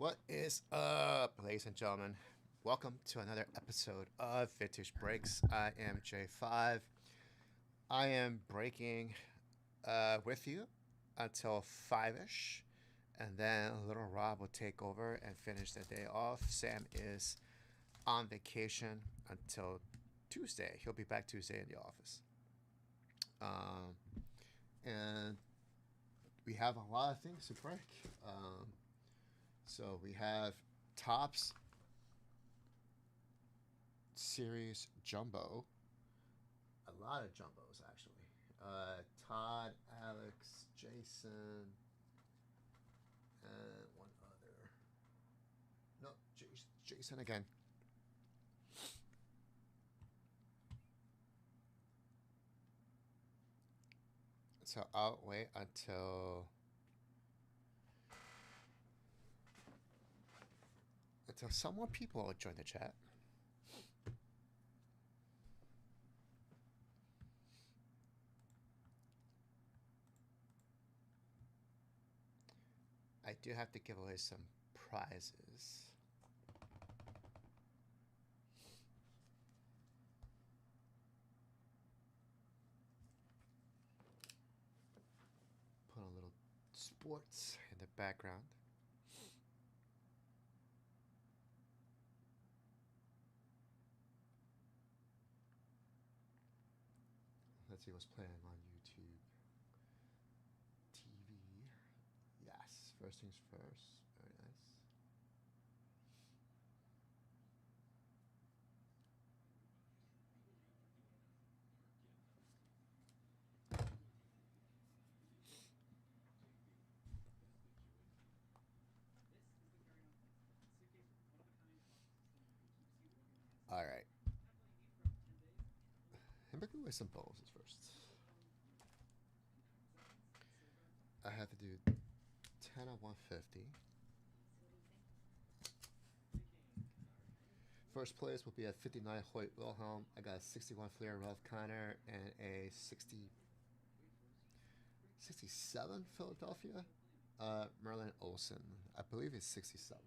What is up, ladies and gentlemen? Welcome to another episode of Vintage Breaks. I am J5. I am breaking with you until 5 ish, and then little Rob will take over and finish the day off. Sam is on vacation until Tuesday. He'll be back Tuesday in the office. And we have a lot of things to break. So we have Topps Series Jumbo. A lot of Jumbos, actually. Todd, Alex, Jason, and one other. No, Jason again. So I'll wait until some more people join the chat. I do have to give away some prizes. Put a little sports in the background. Let's see what's playing on YouTube. TV. Yes, first things first. Very nice. All right. I'm going to go with some bonuses first. I have to do 10 of 150. First place will be at 59 Hoyt Wilhelm. I got a 61 Fleer Ralph Kiner and a 67 Philadelphia Merlin Olsen. I believe it's 67.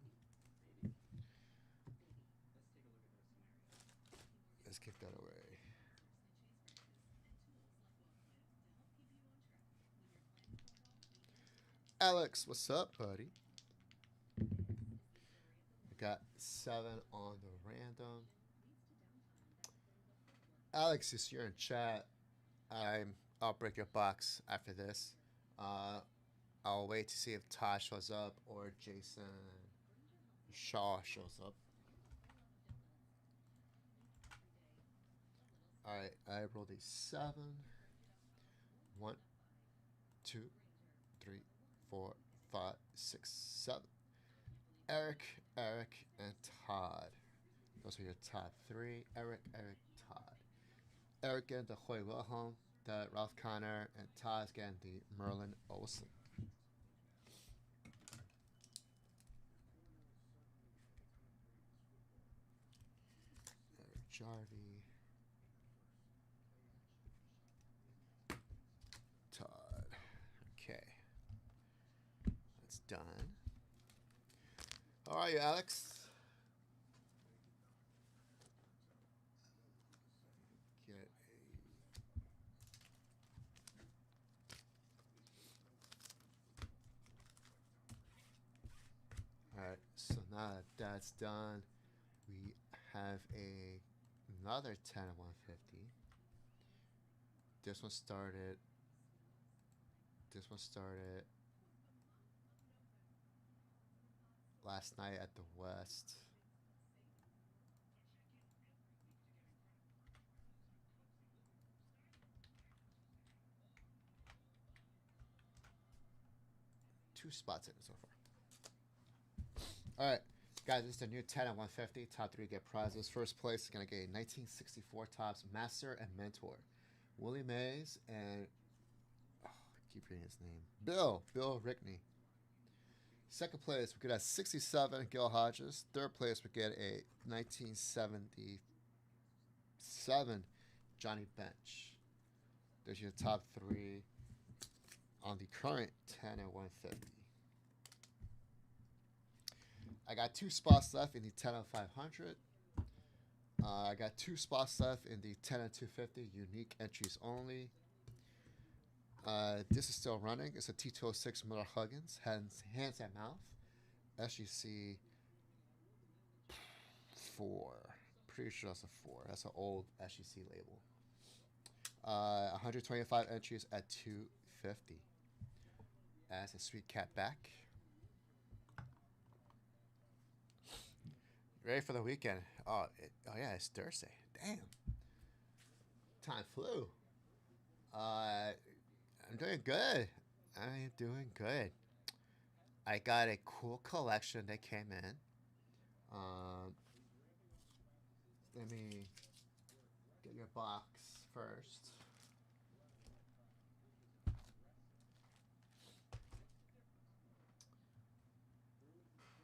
Let's give that away. Alex, what's up, buddy? We got 7 on the random. Alex, if you're in chat, I'll break your box after this. I'll wait to see if Todd shows up or Jason Shaw shows up. Alright, I rolled a 7. 1, 2, 3, 4, 5, 6, 7. Eric, and Todd. Those are your top 3. Eric, Todd. Eric getting the Hoy Wilhelm, the Ralph Kiner, and Todd's getting the Merlin Olsen. Eric Jarvie. Todd. Okay. That's done. How are you, Alex? Get a... Alright, so now that that's done, we have another 10 of 150. This one started last night at the West. Two spots in it so far. Alright, guys, this is the new 10 of 150. Top 3 get prizes. First place is going to get a 1964 Topps Master and Mentor. Willie Mays and... Oh, I keep reading his name. Bill Rickney. Second place, we get a 67 Gil Hodges. Third place, we get a 1977 Johnny Bench. There's your top 3 on the current 10 and 150. I got 2 spots left in the 10 of 500. I got 2 spots left in the 10 of 250 unique entries only. This is still running. It's a T206 Miller Huggins, hands and mouth. SGC 4. Pretty sure that's a 4. That's an old SGC label. 125 entries at 250. As a sweet cat back. Ready for the weekend? Oh yeah, it's Thursday. Damn. Time flew. I'm doing good. I'm doing good. I got a cool collection that came in. Let me get your box first.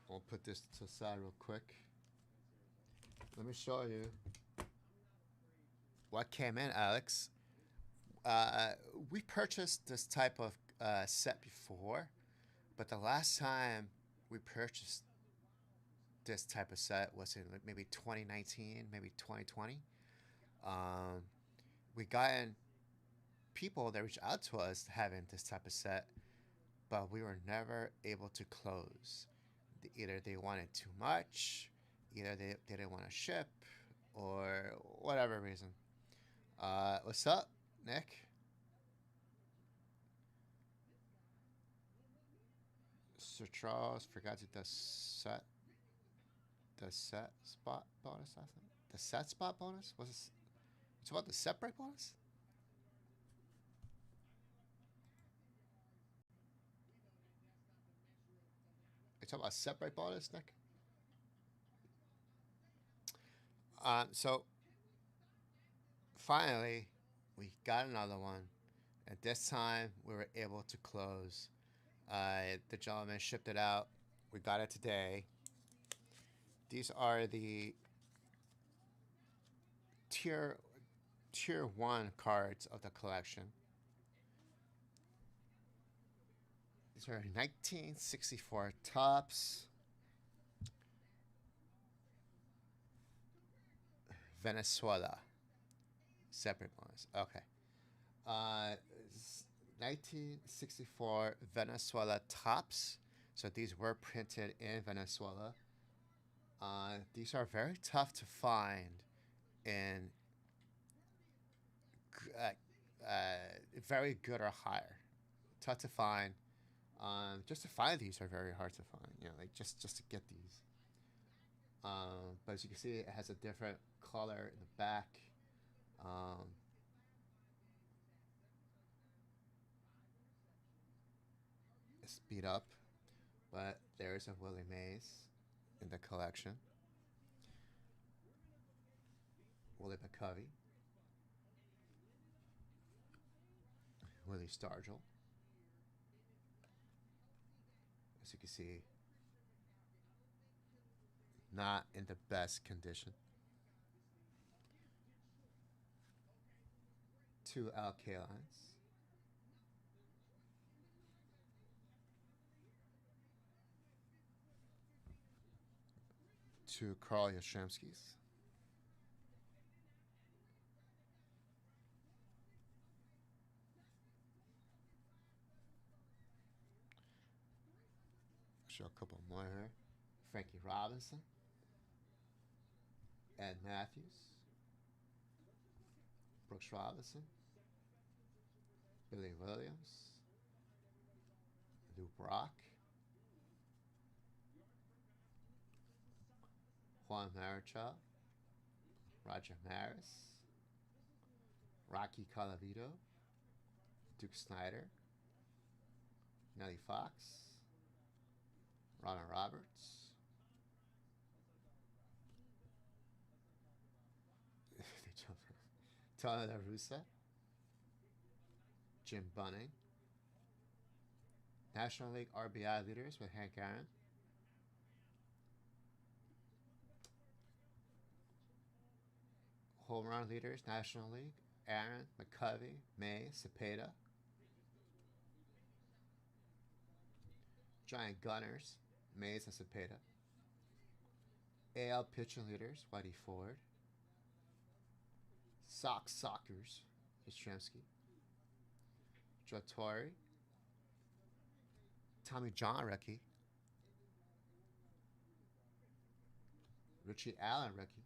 I'll put this to the side real quick. Let me show you what came in, Alex. We purchased this type of set before, but the last time we purchased this type of set was in maybe 2019, maybe 2020. We got in people that reached out to us having this type of set, but we were never able to close. Either they wanted too much, either they didn't want to ship, or whatever reason. What's up, Nick? Sir Charles forgot to the set spot bonus last night. The set spot bonus was this? It's about the set break bonus. You talking about set break bonus, Nick? So finally, we got another one. At this time, we were able to close. The gentleman shipped it out. We got it today. These are the tier tier one cards of the collection. These are 1964 tops. Venezuela. Separate ones. Okay. Uh, 1964 Venezuela tops. So these were printed in Venezuela. These are very tough to find in very good or higher. Tough to find. Just to find these are very hard to find. You know, like just to get these. But as you can see, it has a different color in the back. Um, it's beat up, but there is a Willie Mays in the collection. Willie McCovey, Willie Stargell. As you can see, not in the best condition. 2 Al Kalines. 2 Carl Yastrzemskis. Show a couple more here. Frankie Robinson. Ed Matthews. Brooks Robinson. Billy Williams. Lou Brock. Juan Marichal. Roger Maris. Rocky Colavito. Duke Snyder. Nellie Fox. Ronald Roberts. Tony La Russa. Jim Bunning. National League RBI leaders with Hank Aaron. Home run leaders, National League. Aaron, McCovey, May, Cepeda. Giant Gunners, Mays and Cepeda. AL pitching leaders, Whitey Ford. Sox Sockers, Yastrzemski. Joe Torre. Tommy John rookie. Richie Allen rookie.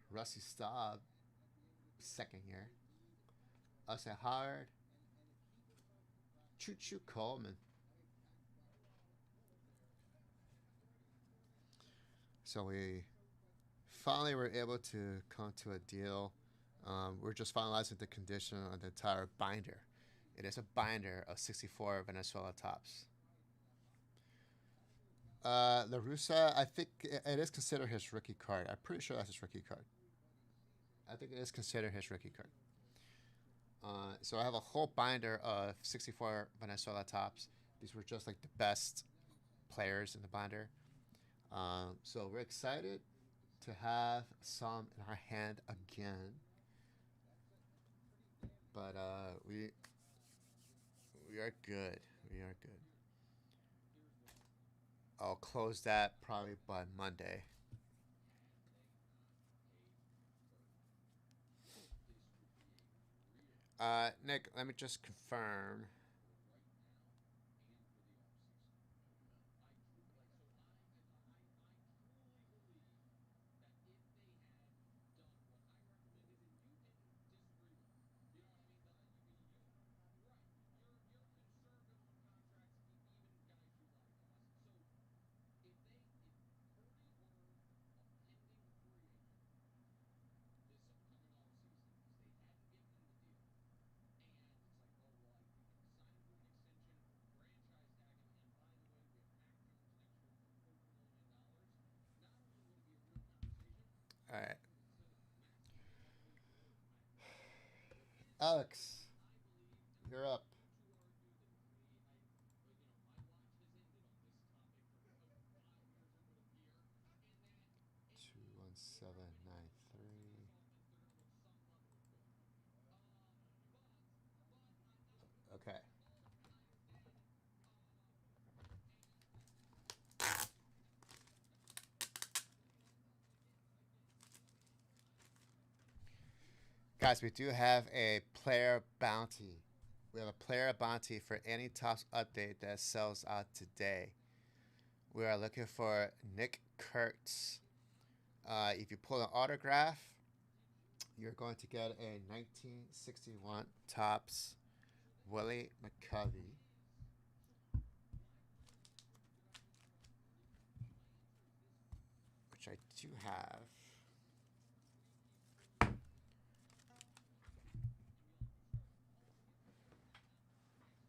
Rusty Staub, second year. Usai Howard. Choo Choo Coleman. So we finally were able to come to a deal. We're just finalizing the condition on the entire binder. It is a binder of 64 Venezuela tops. La Russa, I think it is considered his rookie card. I'm pretty sure that's his rookie card. I think it is considered his rookie card. So I have a whole binder of 64 Venezuela tops. These were just like the best players in the binder. So we're excited to have some in our hand again. But we are good. We are good. I'll close that probably by Monday. Nick, let me just confirm. All right, Alex, you're up. 21793. Okay. Guys, we do have a player bounty. We have a player bounty for any Tops update that sells out today. We are looking for Nick Kurtz. If you pull an autograph, you're going to get a 1961 Tops Willie McCovey. Which I do have.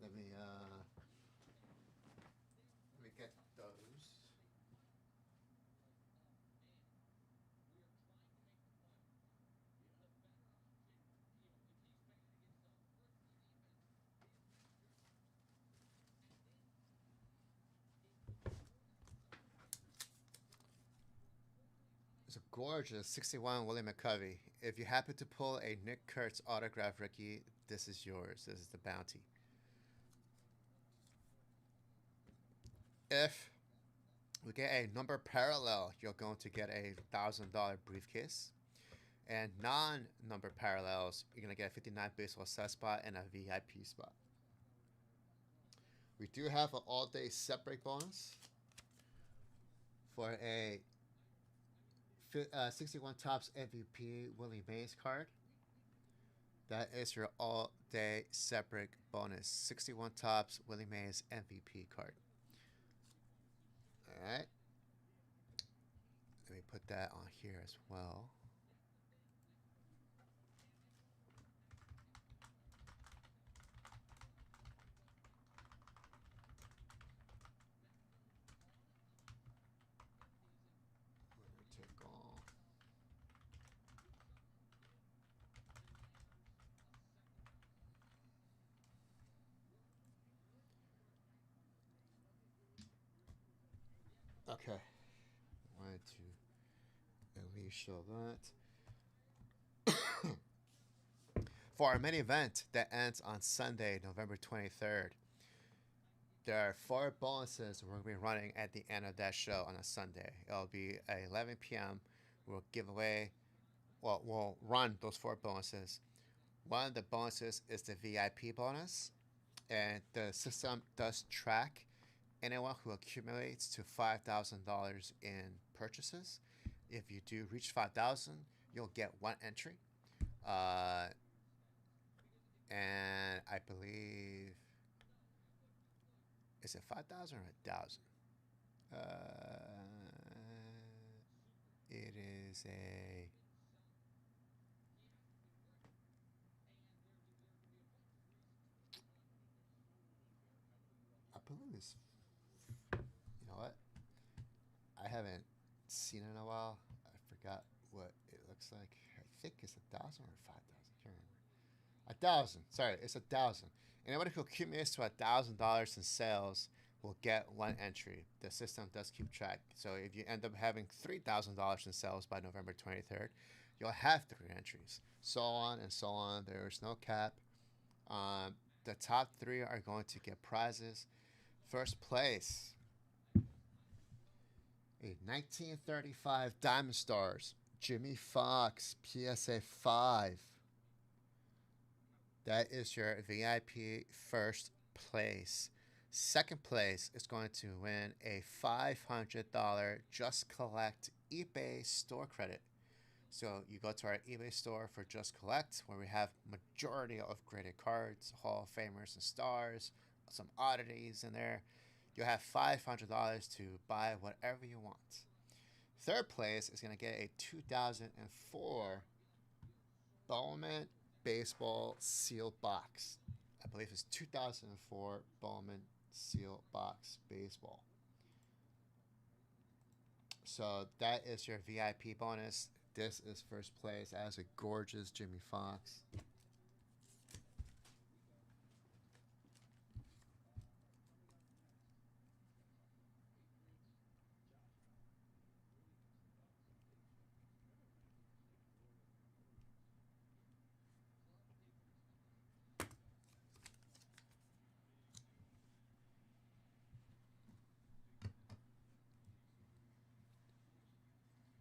Let me get those. It's a gorgeous 61 Willie McCovey. If you happen to pull a Nick Kurtz autograph rookie, this is yours. This is the bounty. If we get a number parallel, you're going to get a $1,000 briefcase. And non-number parallels, you're going to get a 59 baseball set spot and a VIP spot. We do have an all-day set break bonus for a 61 Tops MVP Willie Mays card. That is your all-day set break bonus. 61 Tops Willie Mays MVP card. All right. Let me put that on here as well. Okay. Wanted to at least show that. For our main event that ends on Sunday, November 23rd, there are four bonuses we're going to be running at the end of that show on a Sunday. It'll be at 11 p.m. We'll give away, well, we'll run those four bonuses. One of the bonuses is the VIP bonus, and the system does track anyone who accumulates to $5,000 in purchases. If you do reach 5,000, you'll get one entry. And I believe, is it 5,000 or 1,000? It is a. I believe it's. You know what? I haven't seen it in a while. I forgot what it looks like. I think it's 1,000 or 5,000. Can't remember. 1,000. Sorry, it's 1,000. Anybody who accumulates to $1,000 in sales will get one entry. The system does keep track. So if you end up having $3,000 in sales by November 23rd, you'll have three entries. So on and so on. There's no cap. The top three are going to get prizes. First place, a 1935 Diamond Stars Jimmy Fox PSA 5. That is your VIP first place. Second place is going to win a $500 Just Collect eBay store credit. So you go to our eBay store for Just Collect, where we have majority of graded cards, Hall of Famers and stars, some oddities in there. You'll have $500 to buy whatever you want. Third place is going to get a 2004 Bowman Baseball Seal Box. I believe it's 2004 Bowman Seal Box Baseball. So that is your VIP bonus. This is first place as a gorgeous Jimmy Fox.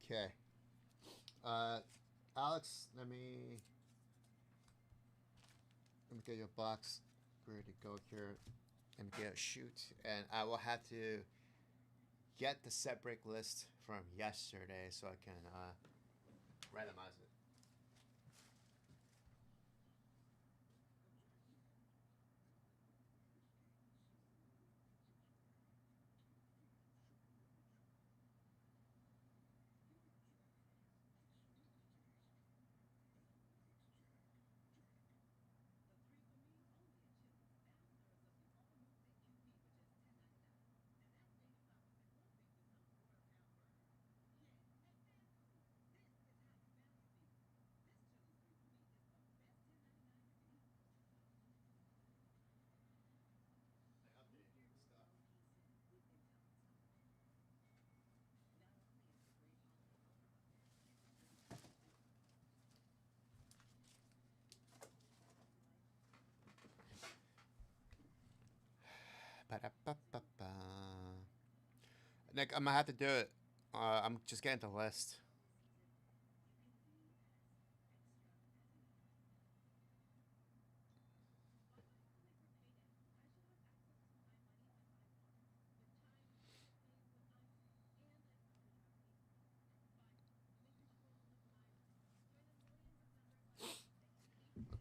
Okay. Alex, let me get your box ready to go here. Let me get a shoot, and I will have to get the set break list from yesterday so I can randomize it. Ba-da-ba-ba-ba. Nick, I'm gonna have to do it. I'm just getting the list.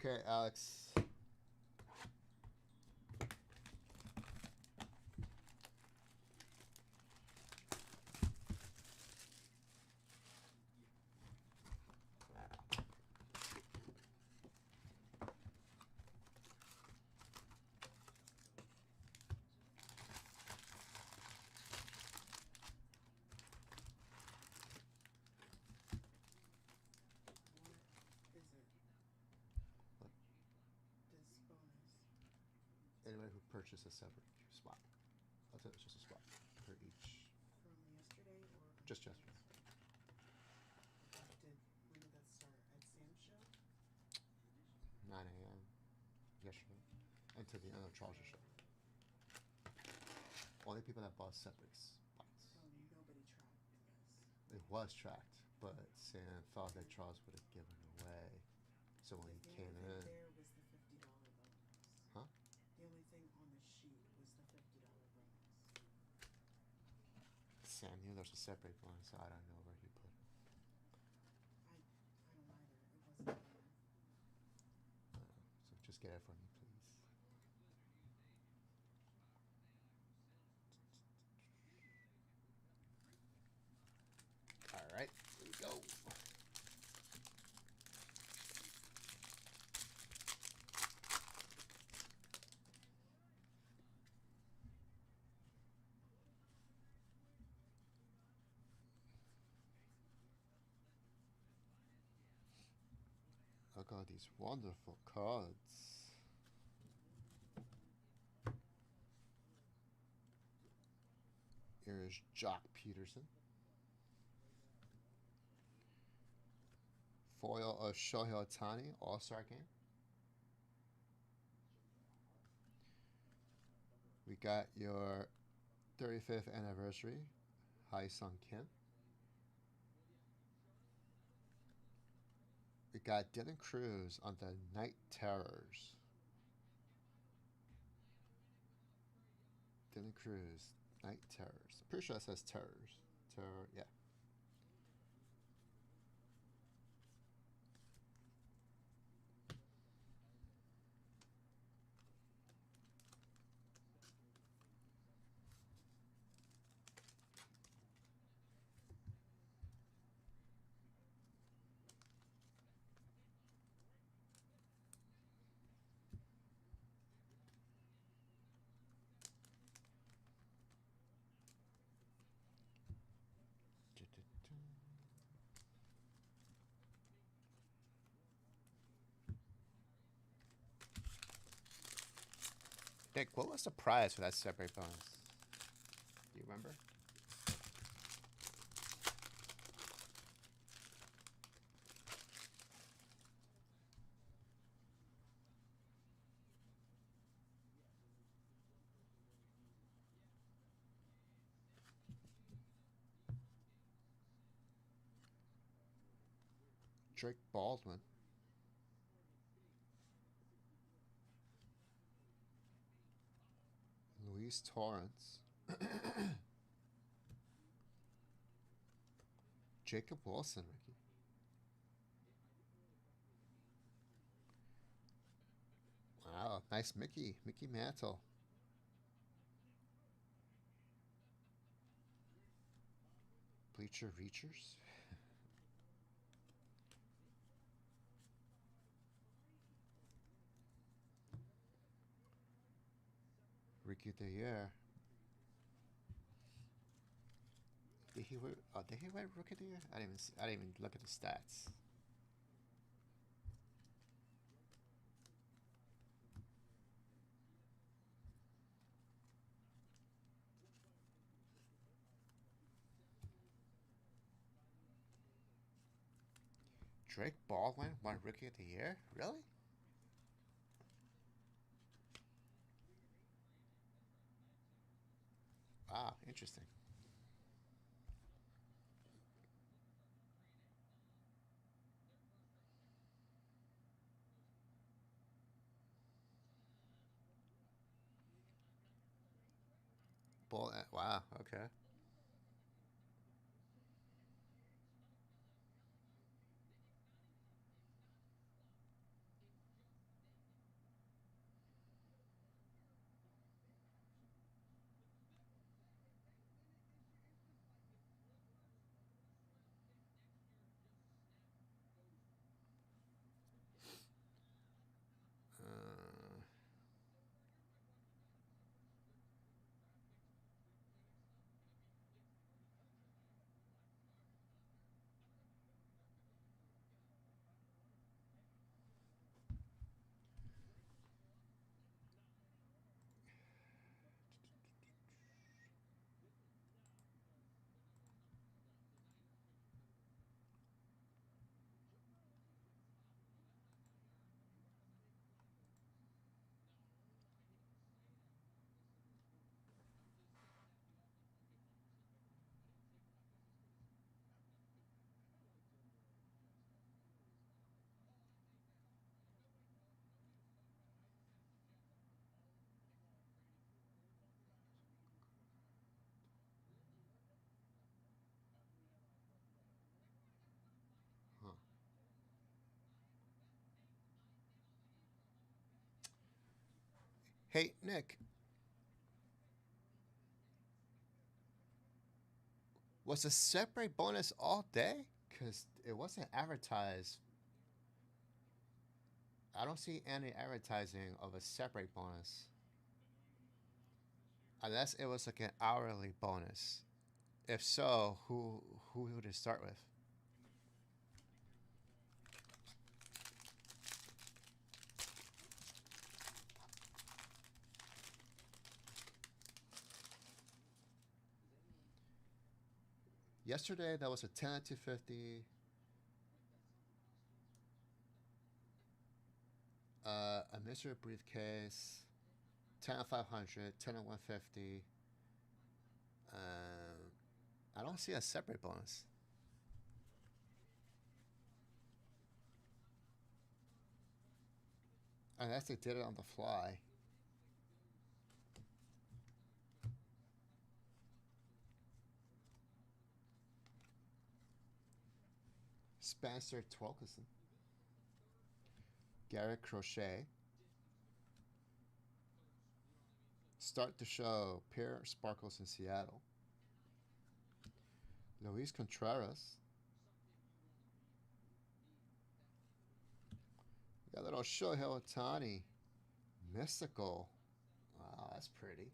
Okay, Alex. Anybody who purchased a separate spot. That's it. It's just a spot for each. From yesterday or Just yesterday. when did that start? At Sam's show? 9 a.m. yesterday. Until the end of Charles' show. Only people that bought separate spots. Oh, nobody tracked this. It was tracked, but Sam thought that Charles would have given away. So when he The came only thing in, there was the $50 bonus. huh? The only thing on the sheet was the $50 bonus. Sam knew there was a separate one, so I don't know where he put it. I don't either. It wasn't there. So just get it for me, please. All right, here we go. Look at all these wonderful cards. Here is Jock Peterson. Foil of Shohei Ohtani, All-Star game. We got your 35th anniversary, Hai Sung Kim. We got Dylan Cruz on the Night Terrors. Dylan Cruz, Night Terrors. Pretty sure it says Terrors. Terror, yeah. Nick, what was the prize for that separate bonus? Do you remember? Drake Baldwin. Luis Torrance. Jacob Wilson, Ricky. Wow, nice Mickey. Mickey Mantle. Bleacher Reachers. Ricky the Year. Did he win? Oh, did he win Rookie of the Year? I didn't even look at the stats. Drake Baldwin won Rookie of the Year? Really? Wow, interesting. Wow, okay. Uh, Hey, Nick, was the separate bonus all day? Because it wasn't advertised. I don't see any advertising of a separate bonus. Unless it was like an hourly bonus. If so, who would it start with? Yesterday, that was a 10 at 250. A mystery briefcase, 10 at 500, 10 at 150. I don't see a separate bonus. Unless they did it on the fly. Spencer Torkelson. Garrett Crochet. Start the show. Pierre Sparkles in Seattle. Luis Contreras. Got a little Shohei Ohtani. Mystical. Wow, that's pretty.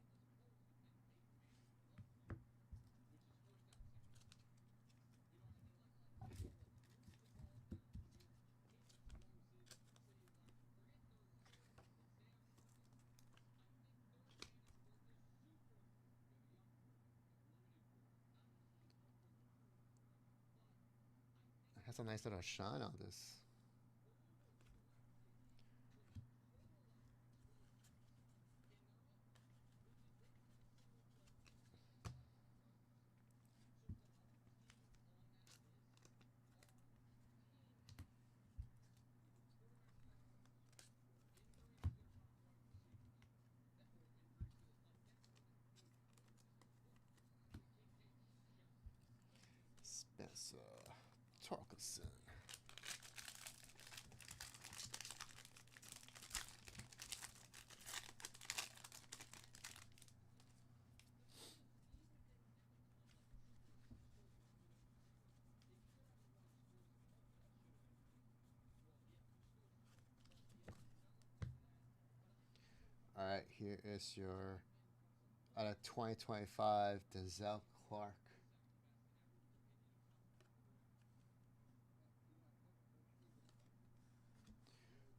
It has a nice little shine on this. Spencer Torkelson. All right, here is your out of 2025 Denzel Clark.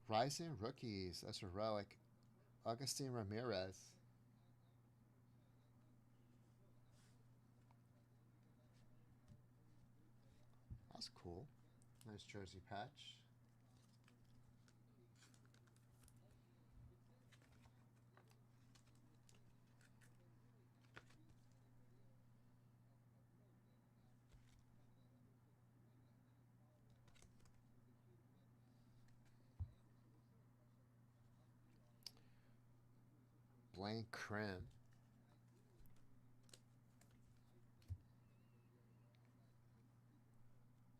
Rising Rookies. That's a relic. Augustine Ramirez. That's cool. Nice jersey patch. Blaine Crim.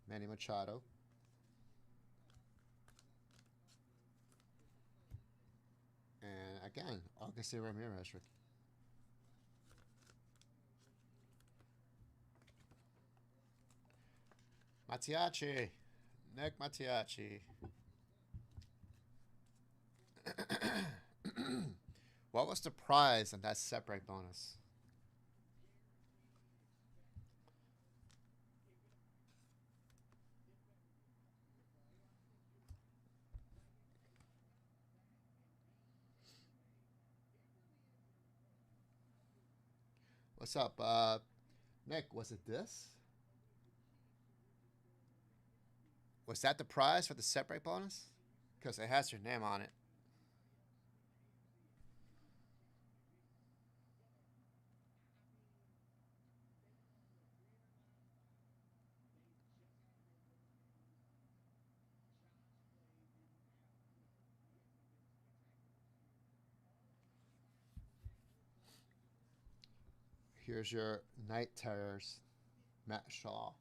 Manny Machado. And again, Augustine Ramirez rookie. Matiachi. Nick Matiachi. What was the prize on that separate bonus? What's up, Nick? Was it this? Was that the prize for the separate bonus? Because it has your name on it. Here's your Night Terrors, Matt Shaw.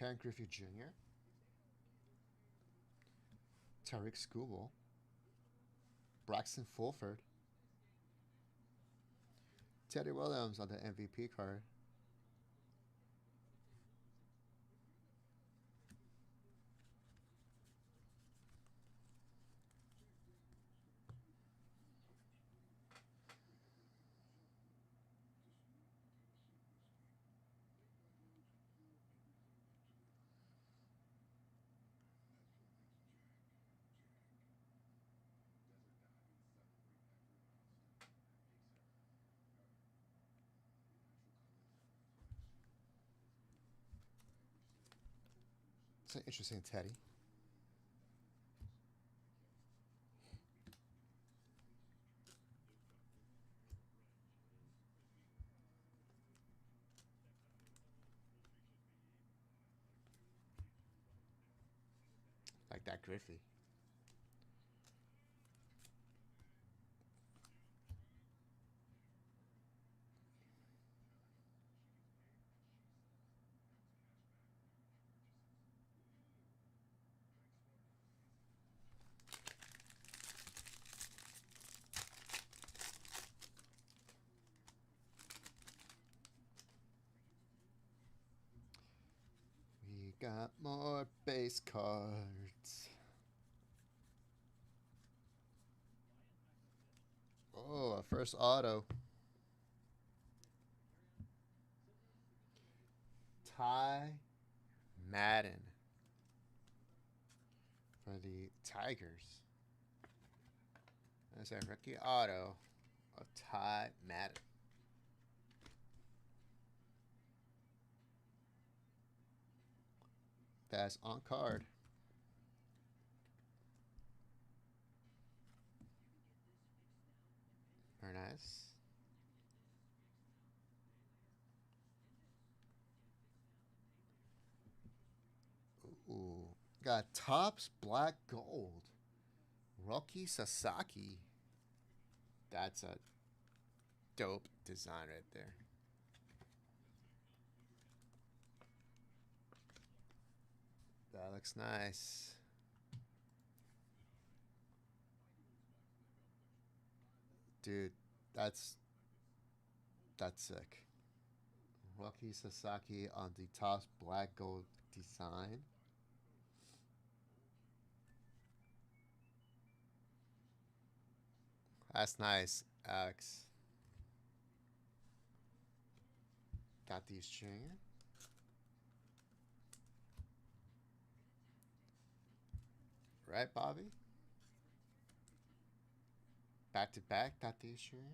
Ken Griffey Jr., Tariq Skubal, Braxton Fulford, Teddy Williams on the MVP card. It's an interesting Teddy. Like that Griffey. We got more base cards. Oh, our first auto. Ty Madden for the Tigers. That's a rookie auto of Ty Madden. That's on card. Very nice. Ooh, got Topps Black Gold. Roki Sasaki. That's a dope design right there. That looks nice. Dude, that's sick. Roki Sasaki on the Topps Black Gold design. That's nice, Alex. Got these Junior. Right, Bobby? Back to back, got these Junior.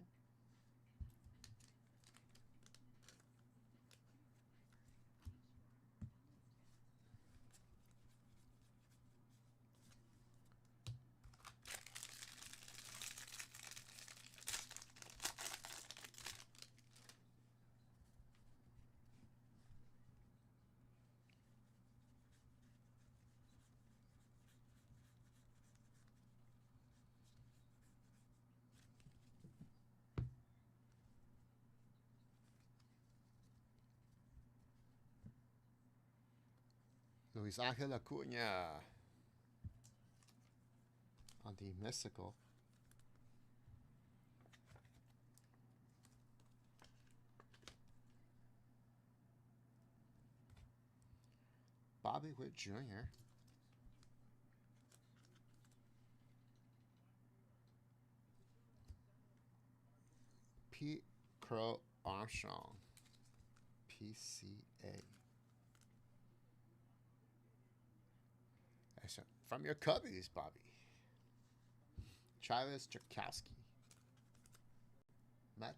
Luis Angel Acuna on the Mystical. Bobby Witt Jr. Pete Crow Armstrong. PCA. Excellent. From your Cubbies, Bobby. Travis Jankowski. Mets.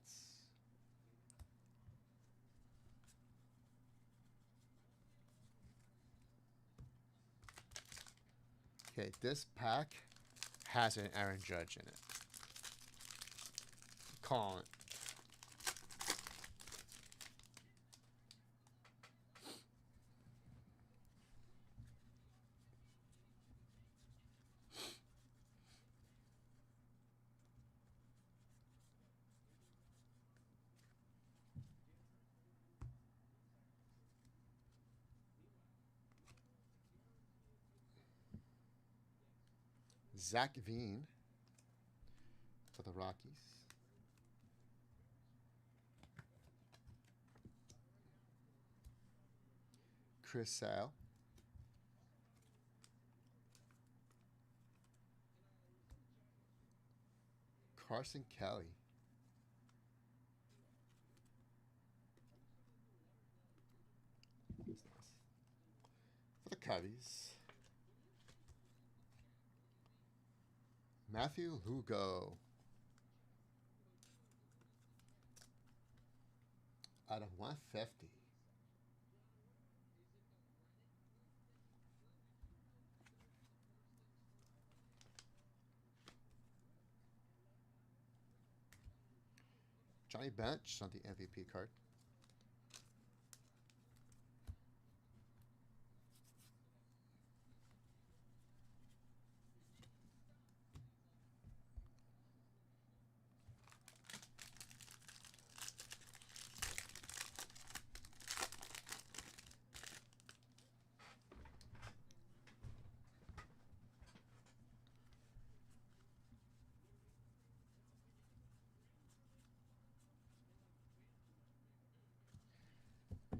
Okay, this pack has an Aaron Judge in it. Calling it. Zach Veen for the Rockies. Chris Sale. Carson Kelly. That's nice. For the Cubbies. Matthew Lugo. Out of 150. Johnny Bench on the MVP card.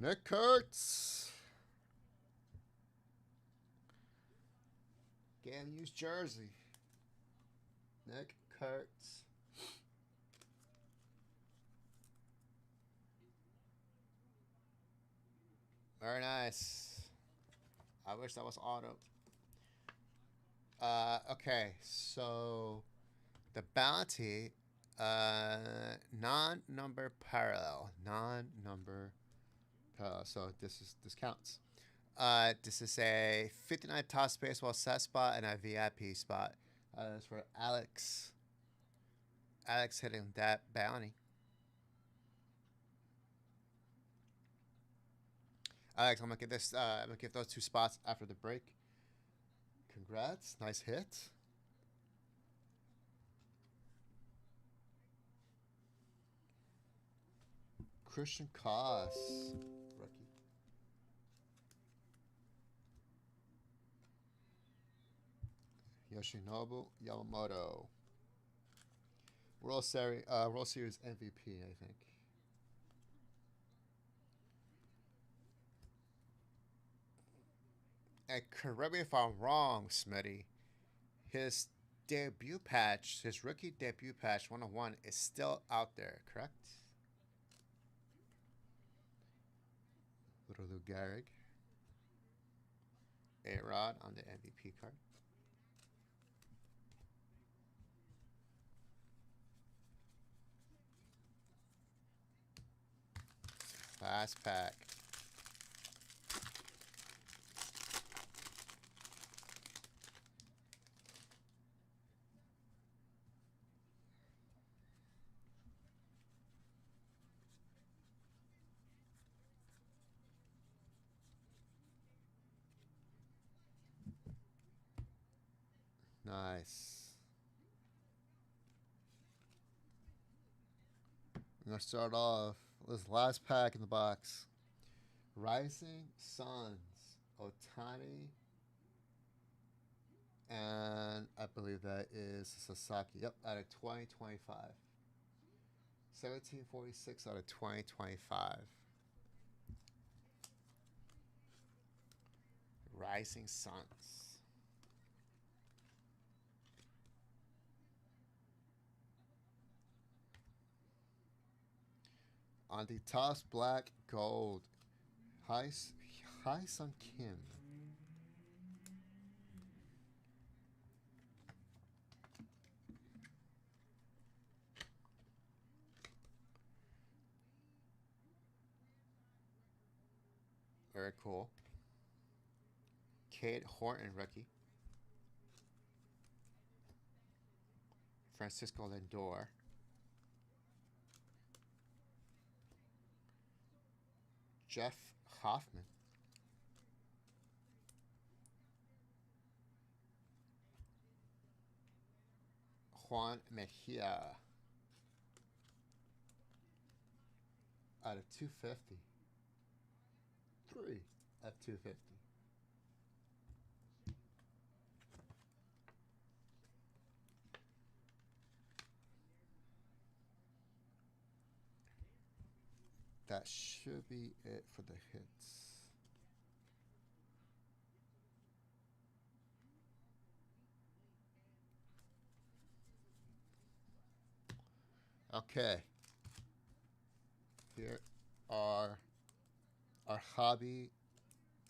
Nick Kurtz. Can't use jersey. Nick Kurtz. Very nice. I wish that was auto. Okay, so the bounty, non-number parallel, non-number parallel. So this counts. This is a 59 top baseball set spot and a VIP spot. That's for Alex. Alex hitting that bounty. Alex, I'm gonna give this. I'm gonna give those 2 spots after the break. Congrats, nice hit. Christian Koss, rookie. Yoshinobu Yamamoto. World Series MVP, I think. And correct me if I'm wrong, Smitty. His debut patch, his rookie debut patch 101 is still out there, correct? Little Lou Gehrig. A-Rod on the MVP card. Last pack. Nice. I'm going to start off this last pack in the box. Rising Suns, Otani, and I believe that is Sasaki. Yep, out of 2025. 1746 out of 2025. Rising Suns. On the toss, black, gold. Hai Sung Kim. Very cool. Cade Horton, rookie. Francisco Lindor. Jeff Hoffman. Juan Mejia. Out of 250. 3 of 250. that should be it for the hits. Okay. Here are our hobby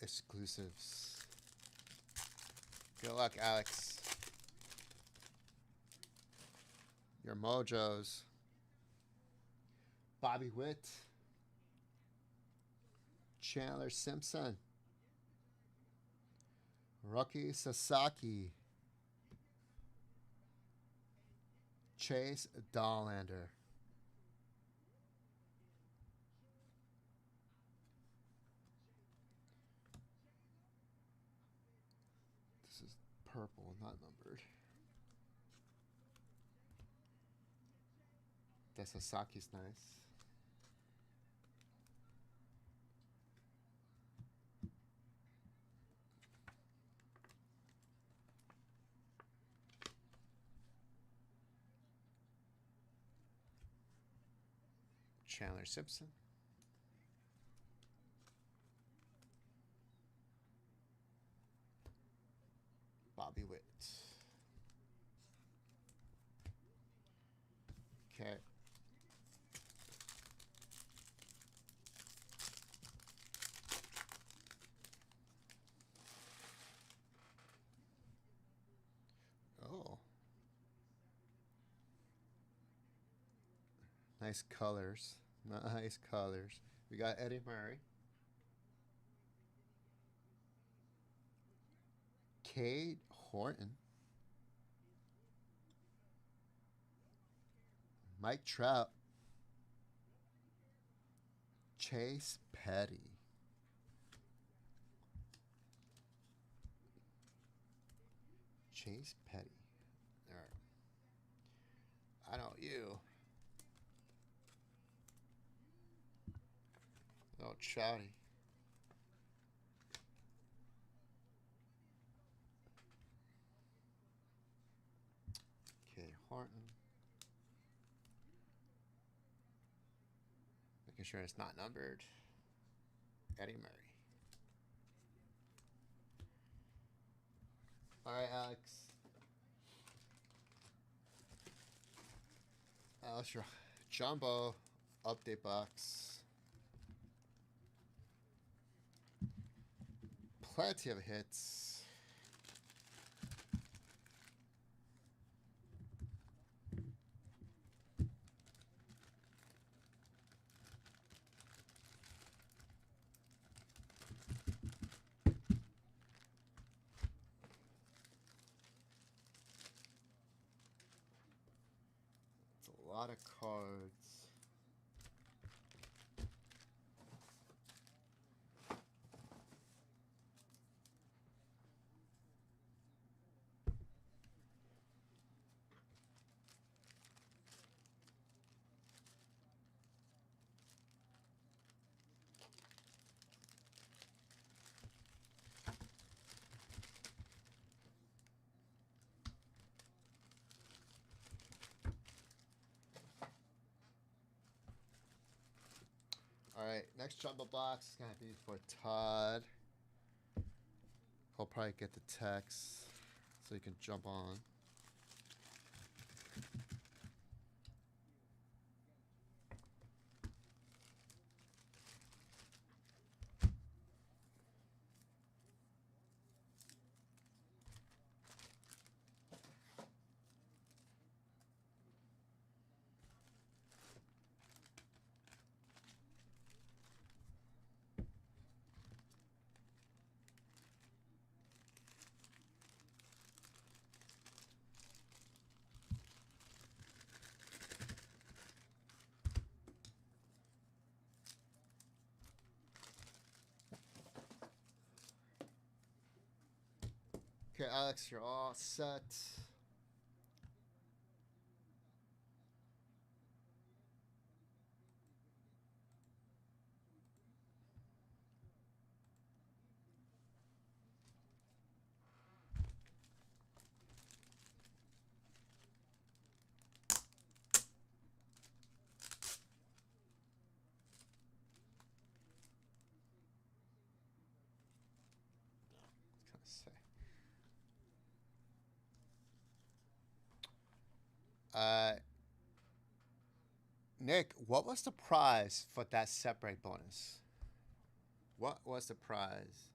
exclusives. Good luck, Alex. Your mojos. Bobby Witt. Chandler Simpson. Rocky Sasaki. Chase Dollander. This is purple, not numbered. The Sasaki's nice. Chandler Simpson. Bobby Witt. Okay. Oh. Nice colors. Nice colors. We got Eddie Murray. Cade Horton. Mike Trout. Chase Petty. Chase Petty. All right. I know you. Oh, Trouty. Okay, Horton. Making sure it's not numbered. Eddie Murray. All right, Alex. Alex, your jumbo update box. Plenty of hits. It's a lot of cards. All right, next jumbo box is gonna be for Todd. He'll probably get the text so you can jump on. Okay, Alex, you're all set. Uh, Nick, what was the prize for that separate bonus? What was the prize?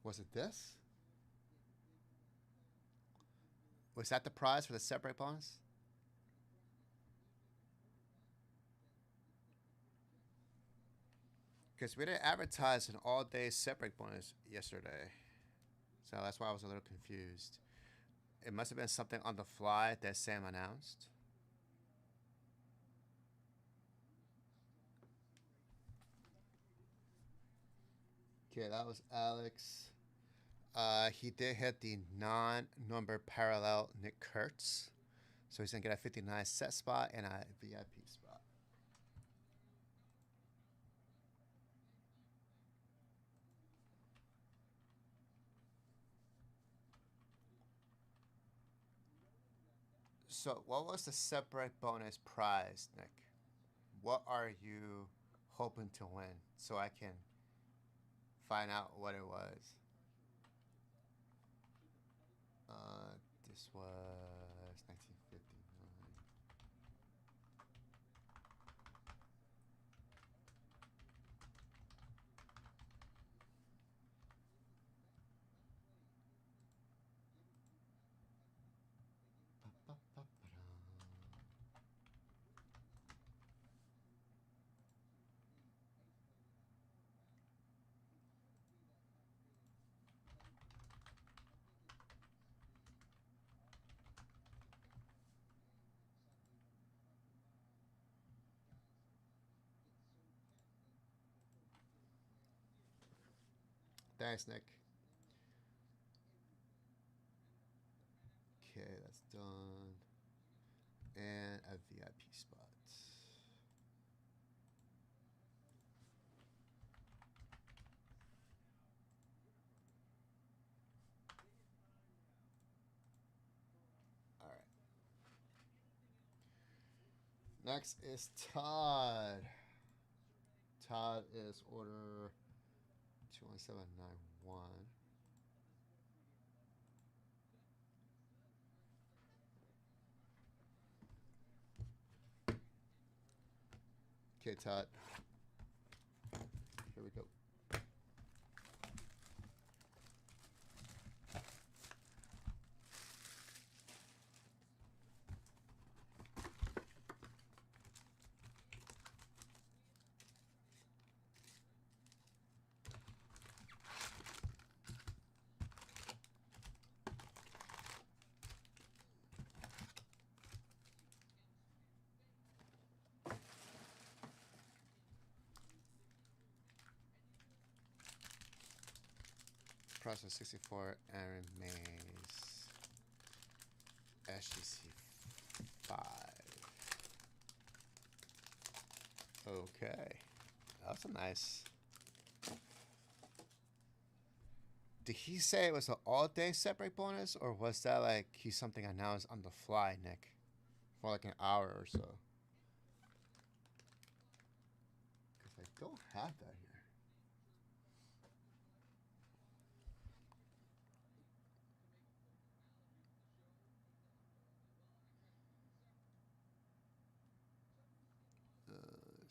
Was it this? Was that the prize for the separate bonus? Because we didn't advertise an all-day separate bonus yesterday, so that's why I was a little confused. It must have been something on the fly that Sam announced. Okay, that was Alex. He did hit the non-number parallel Nick Kurtz, so he's gonna get a 59 set spot and a VIP spot. So, what was the separate bonus prize, Nick? What are you hoping to win so I can find out what it was? This was 1959. Thanks, Nick. Okay, that's done. And a VIP spot. All right. Next is Todd. Todd is order 21791. Okay, Todd. Here we go. Process 64, Aaron Mays. SGC 5. Okay. That's a nice. Did he say it was an all day separate bonus, or was that like he's something announced on the fly, Nick? For like an hour or so? Because I don't have that here. Uh,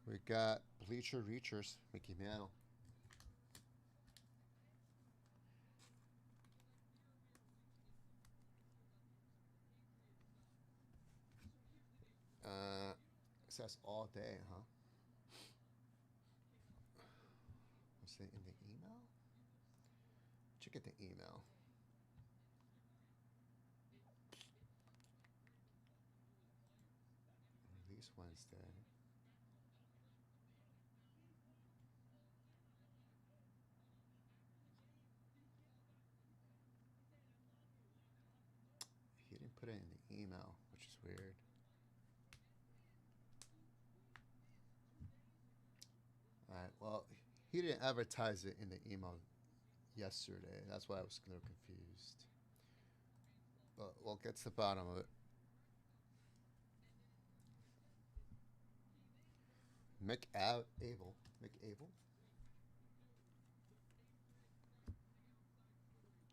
we got Bleacher Reachers, Mickey Mantle. It says all day, huh? Was it in the email? Check out the email. Release Wednesday. put it in the email, which is weird. Alright, well, he didn't advertise it in the email yesterday. That's why I was a little confused. But we'll get to the bottom of it. McAble.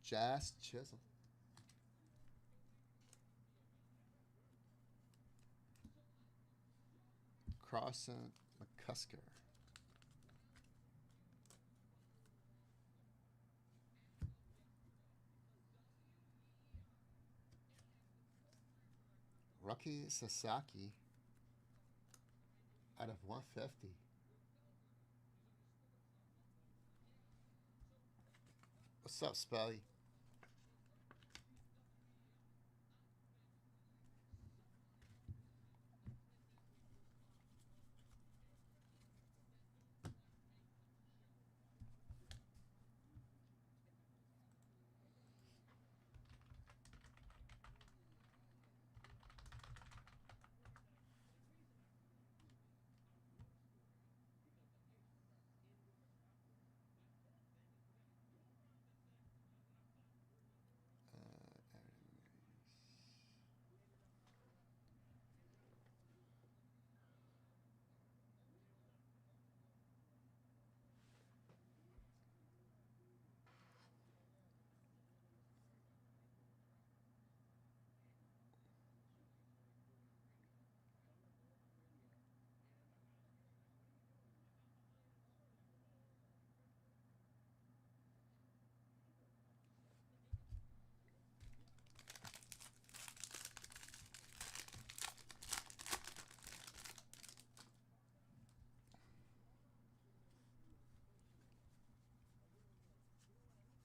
Jazz Chisholm. Crossan McCusker. Rocky Sasaki out of 150. What's up, Spelly?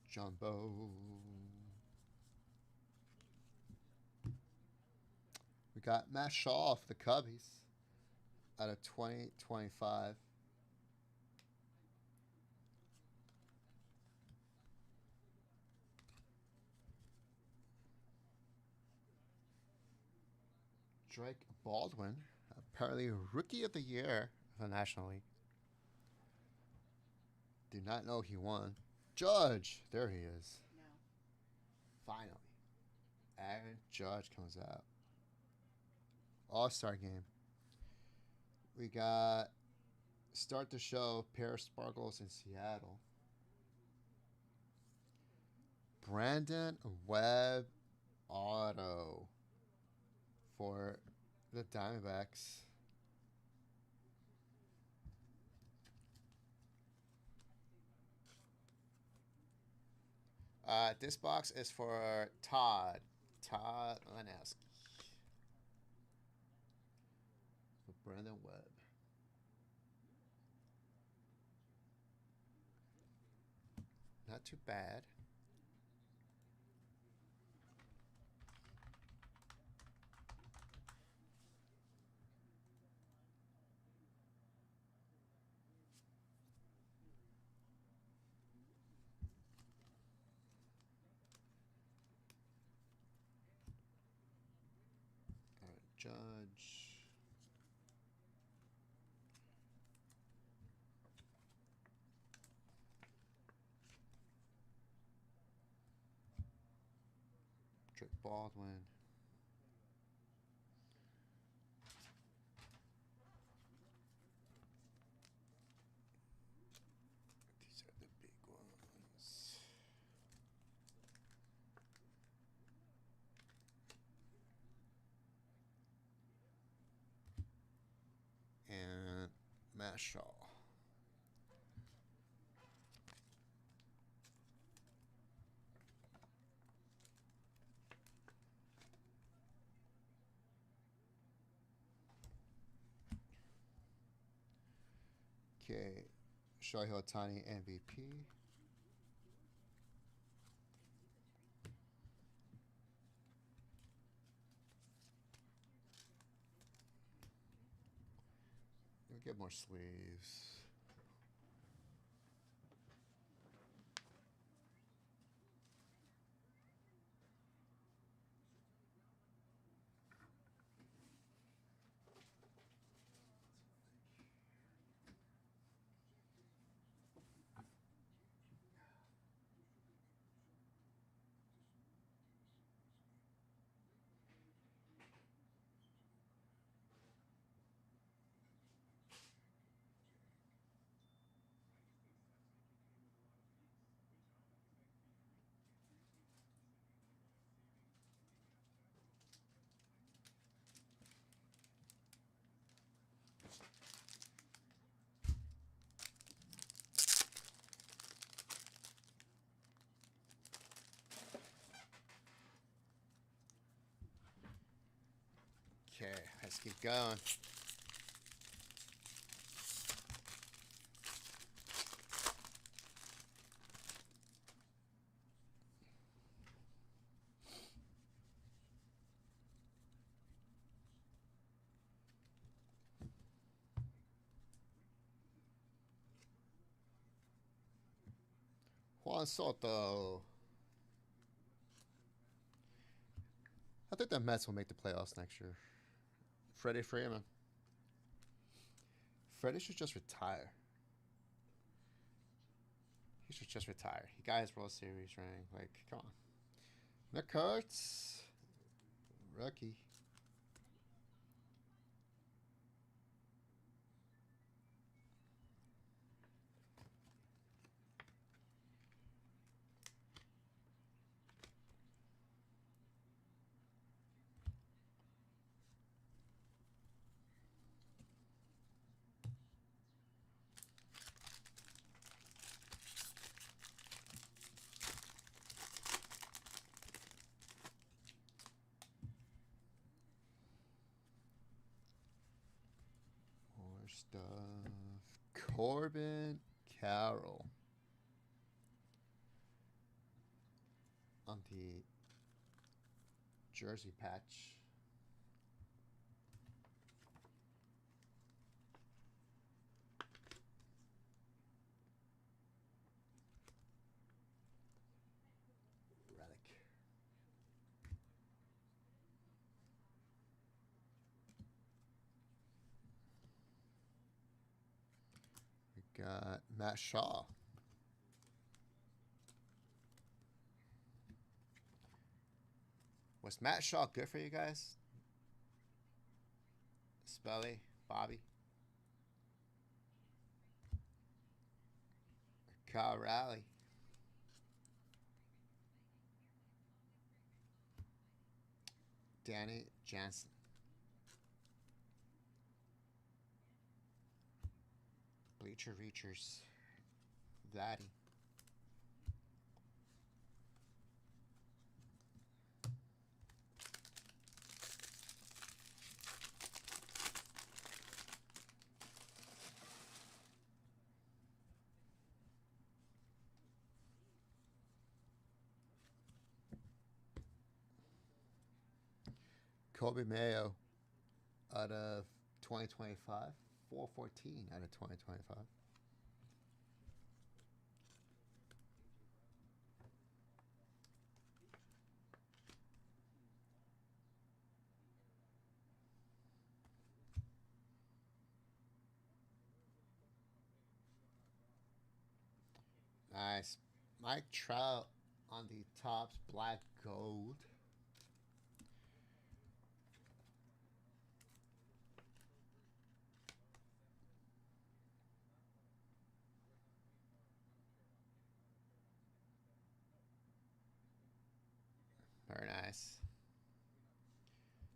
Jumbo. We got Matt Shaw for the Cubbies out of 2025. Drake Baldwin, apparently Rookie of the Year of the National League. Did not know he won. Judge, there he is. No. Finally, Aaron Judge comes out. All-Star game. We got start the show. Paris Sparkles in Seattle. Brandon Webb auto for the Diamondbacks. This box is for Todd Laneski. For Brandon Webb. Not too bad. Judge. Drake Baldwin. These are the big ones. And Matt Shaw. Okay, Shohei Ohtani MVP. We'll get more sleeves. Okay, let's keep going. Juan Soto. I think the Mets will make the playoffs next year. Freddie Freeman. Freddie should just retire. He should just retire. He got his World Series ring. Like, come on. Nick Kurtz. Rookie. More stuff. Corbin Carroll. On the jersey patch. Relic. We got Matt Shaw. Was Matt Shaw good for you guys? Spelly, Bobby, Kyle Raleigh, Danny Jansen, Bleacher Reachers, Vladdy. Kobe Mayo out of 2025. 414 out of 2025. Nice. Mike Trout on the Topps black gold. Very nice.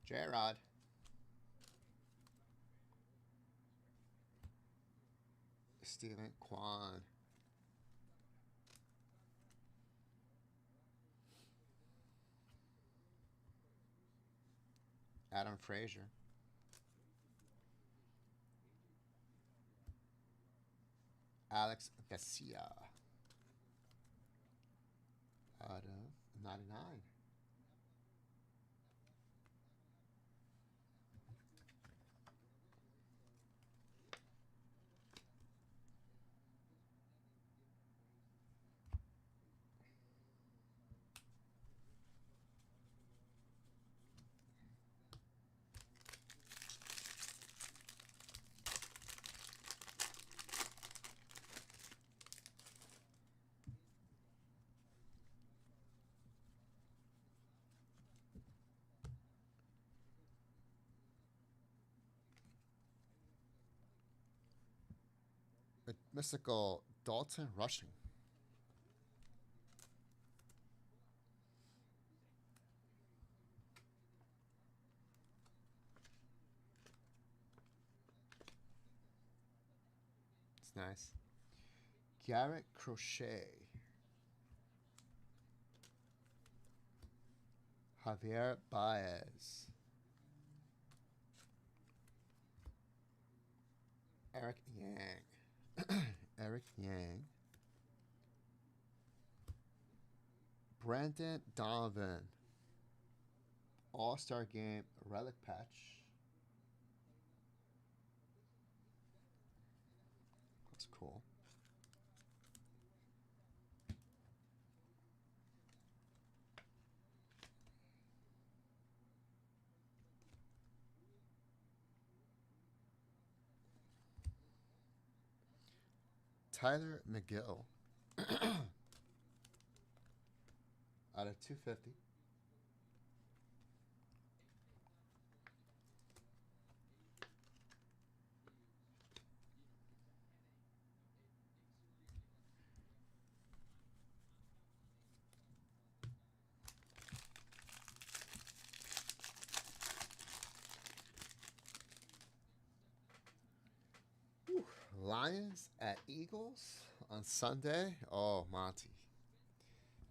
J-Rod. Steven Kwan. Adam Frazier. Alex Vesia. Out of 99. Mystical Dalton Rushing. It's nice. Garrett Crochet. Javier Baez. Eric Yang. Eric Yang. Brandon Donovan. All Star Game Relic Patch. That's cool. Tyler McGill. Out of 250. Whew. Lions at Eagles on Sunday. Oh, Monty.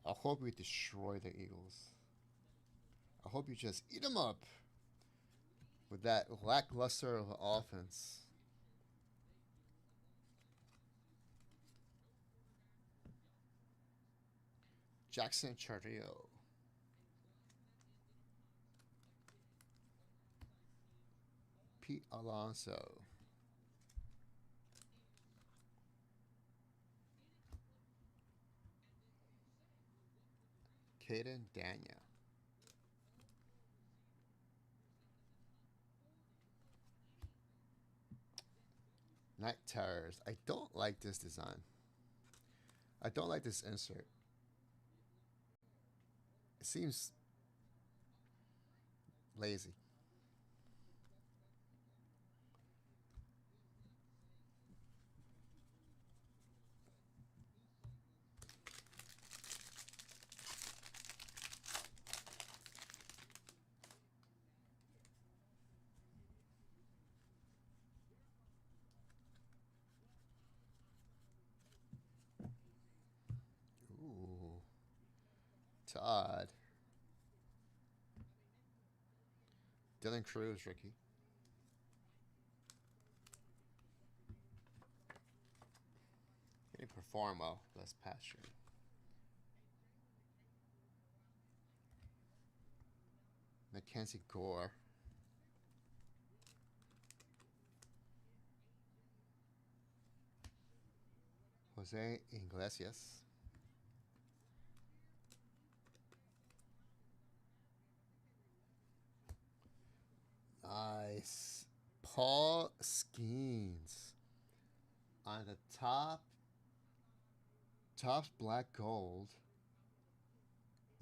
I hope we destroy the Eagles. I hope you just eat them up with that lackluster offense. Jackson Charrio. Pete Alonso. Caden Daniel. Night Terrors. I don't like this design. I don't like this insert. It seems lazy. Ooh. Todd. Dylan Cruz, Ricky. He didn't perform well this past year. Mackenzie Gore. Jose Iglesias. Nice. Paul Skeens. On the top. Top's black gold.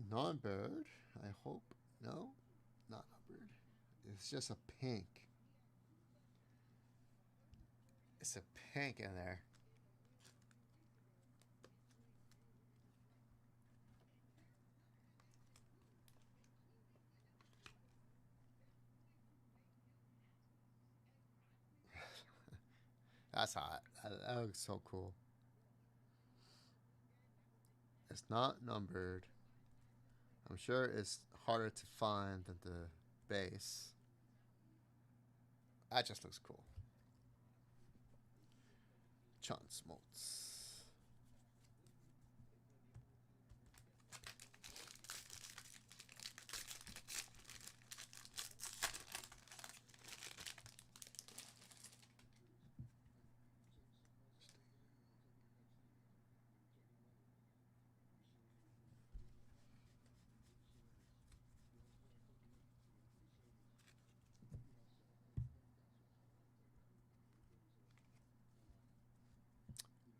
Numbered. I hope. No? Not numbered. It's just a pink. It's a pink in there. That's hot. That looks so cool. It's not numbered. I'm sure it's harder to find than the base. That just looks cool. John Smoltz.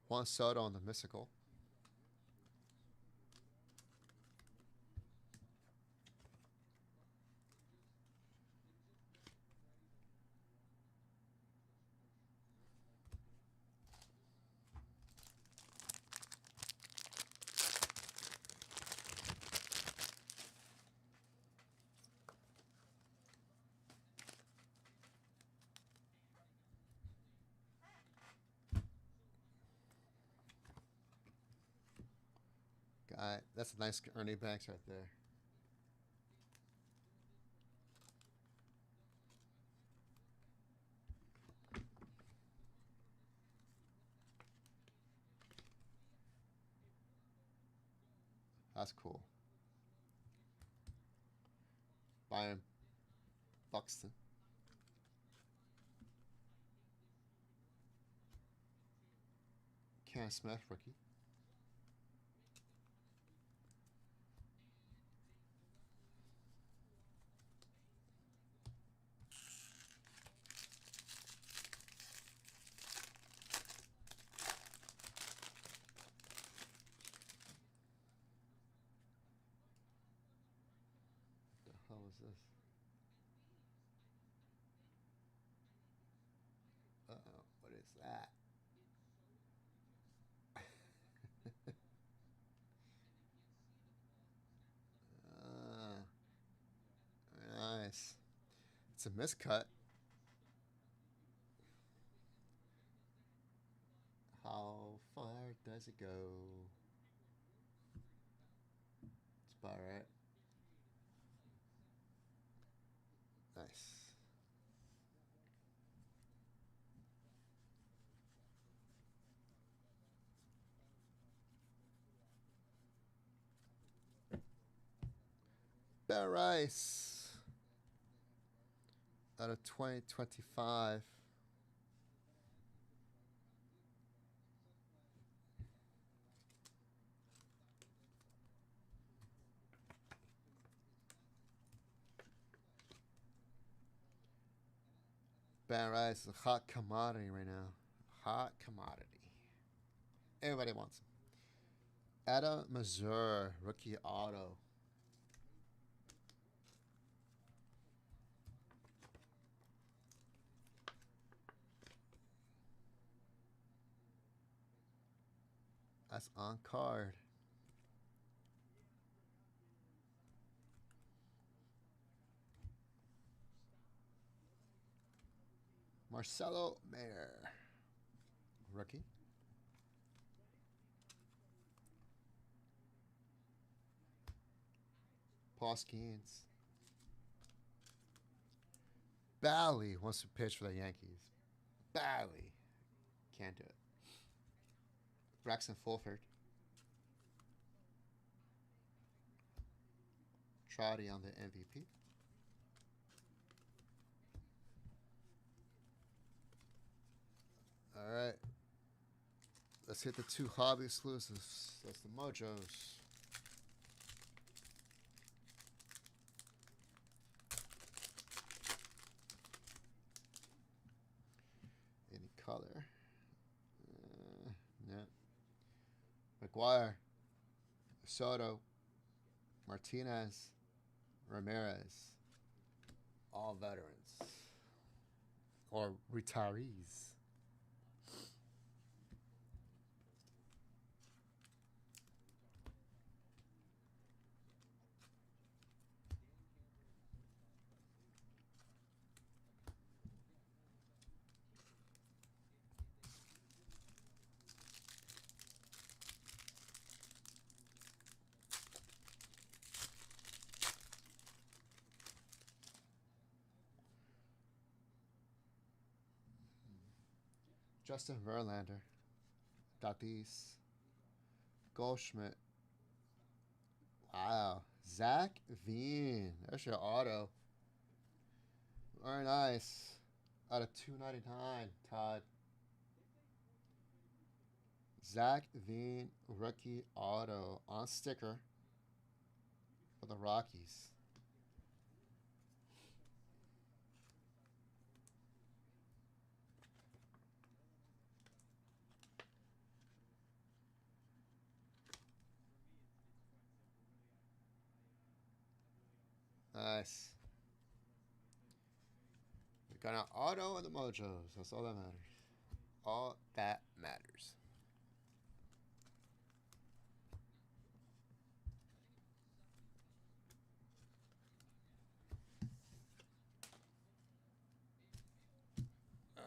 Juan Soto on the mystical. Guy, that's a nice Ernie Banks right there. That's cool. Byron Buxton. Cam Smith, rookie. What the hell is this? Uh-oh, what is that? uh, nice. It's a miscut. How far does it go? It's about right. Nice. Ben Rice out of 2025. Ben Rice is a hot commodity right now. Hot commodity. Everybody wants him. Adam Mazur, rookie auto. That's on card. Marcelo Mayer, rookie. Paul Skeens. Bally wants to pitch for the Yankees. Bally. Can't do it. Braxton Fulford. Trotty on the MVP. All right. Let's hit the two hobby exclusives. That's the Mojos. Any color. No. McGuire. Soto. Martinez. Ramirez. All veterans. Or retirees. Justin Verlander. Tatis. Goldschmidt. Wow. Zach Veen. There's your auto. Very nice. Out of 299, Todd. Zach Veen, rookie auto on sticker for the Rockies. Nice. We got an auto and the Mojos. That's all that matters. All that matters.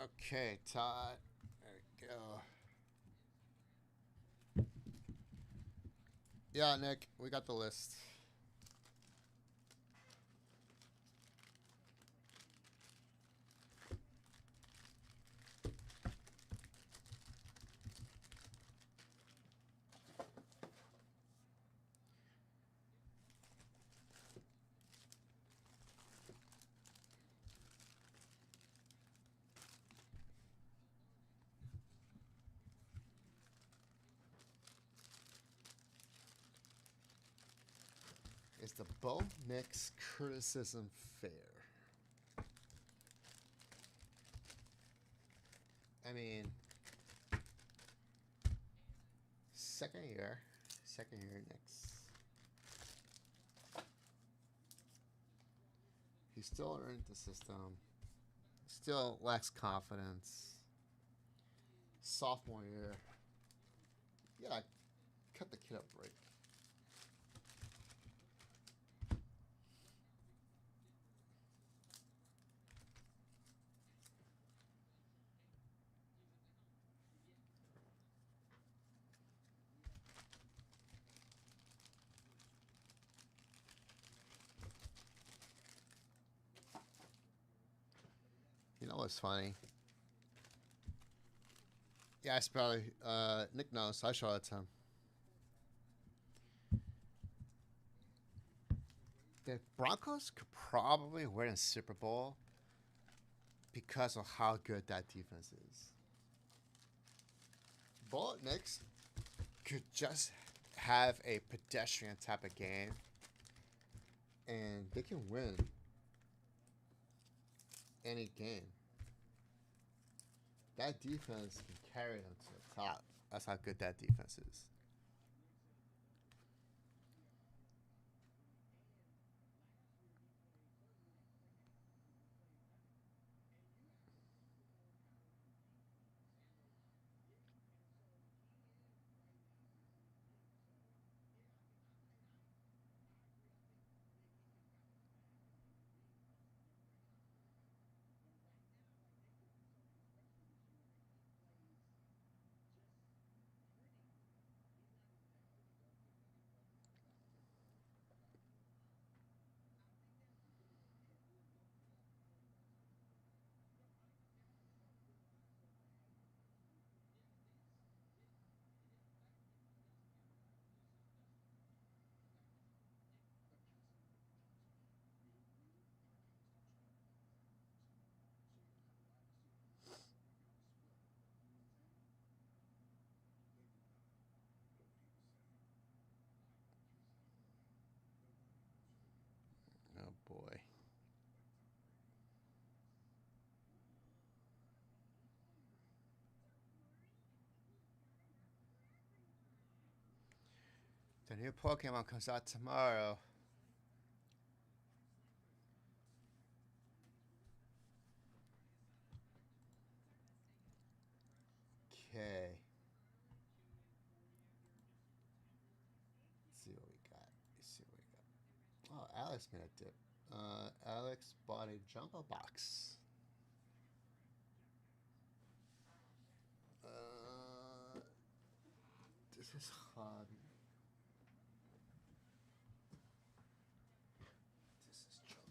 Okay, Todd. There we go. Yeah, Nick, we got the list. Is the Bo Nix criticism fair? I mean, second year Knicks. He still learned the system. Still lacks confidence. Sophomore year, yeah, cut the kid up right. You know what's funny? Yeah, it's probably Nick knows. I show it to him. The Broncos could probably win a Super Bowl because of how good that defense is. Bullet Knicks could just have a pedestrian type of game and they can win any game. That defense can carry them to the top. That's how good that defense is. Oh boy. The new Pokemon comes out tomorrow. Okay. Let's see what we got. Let's see what we got. Oh, Alex made a dip. Alex bought a jumbo box. This is hobby. This is jumbo.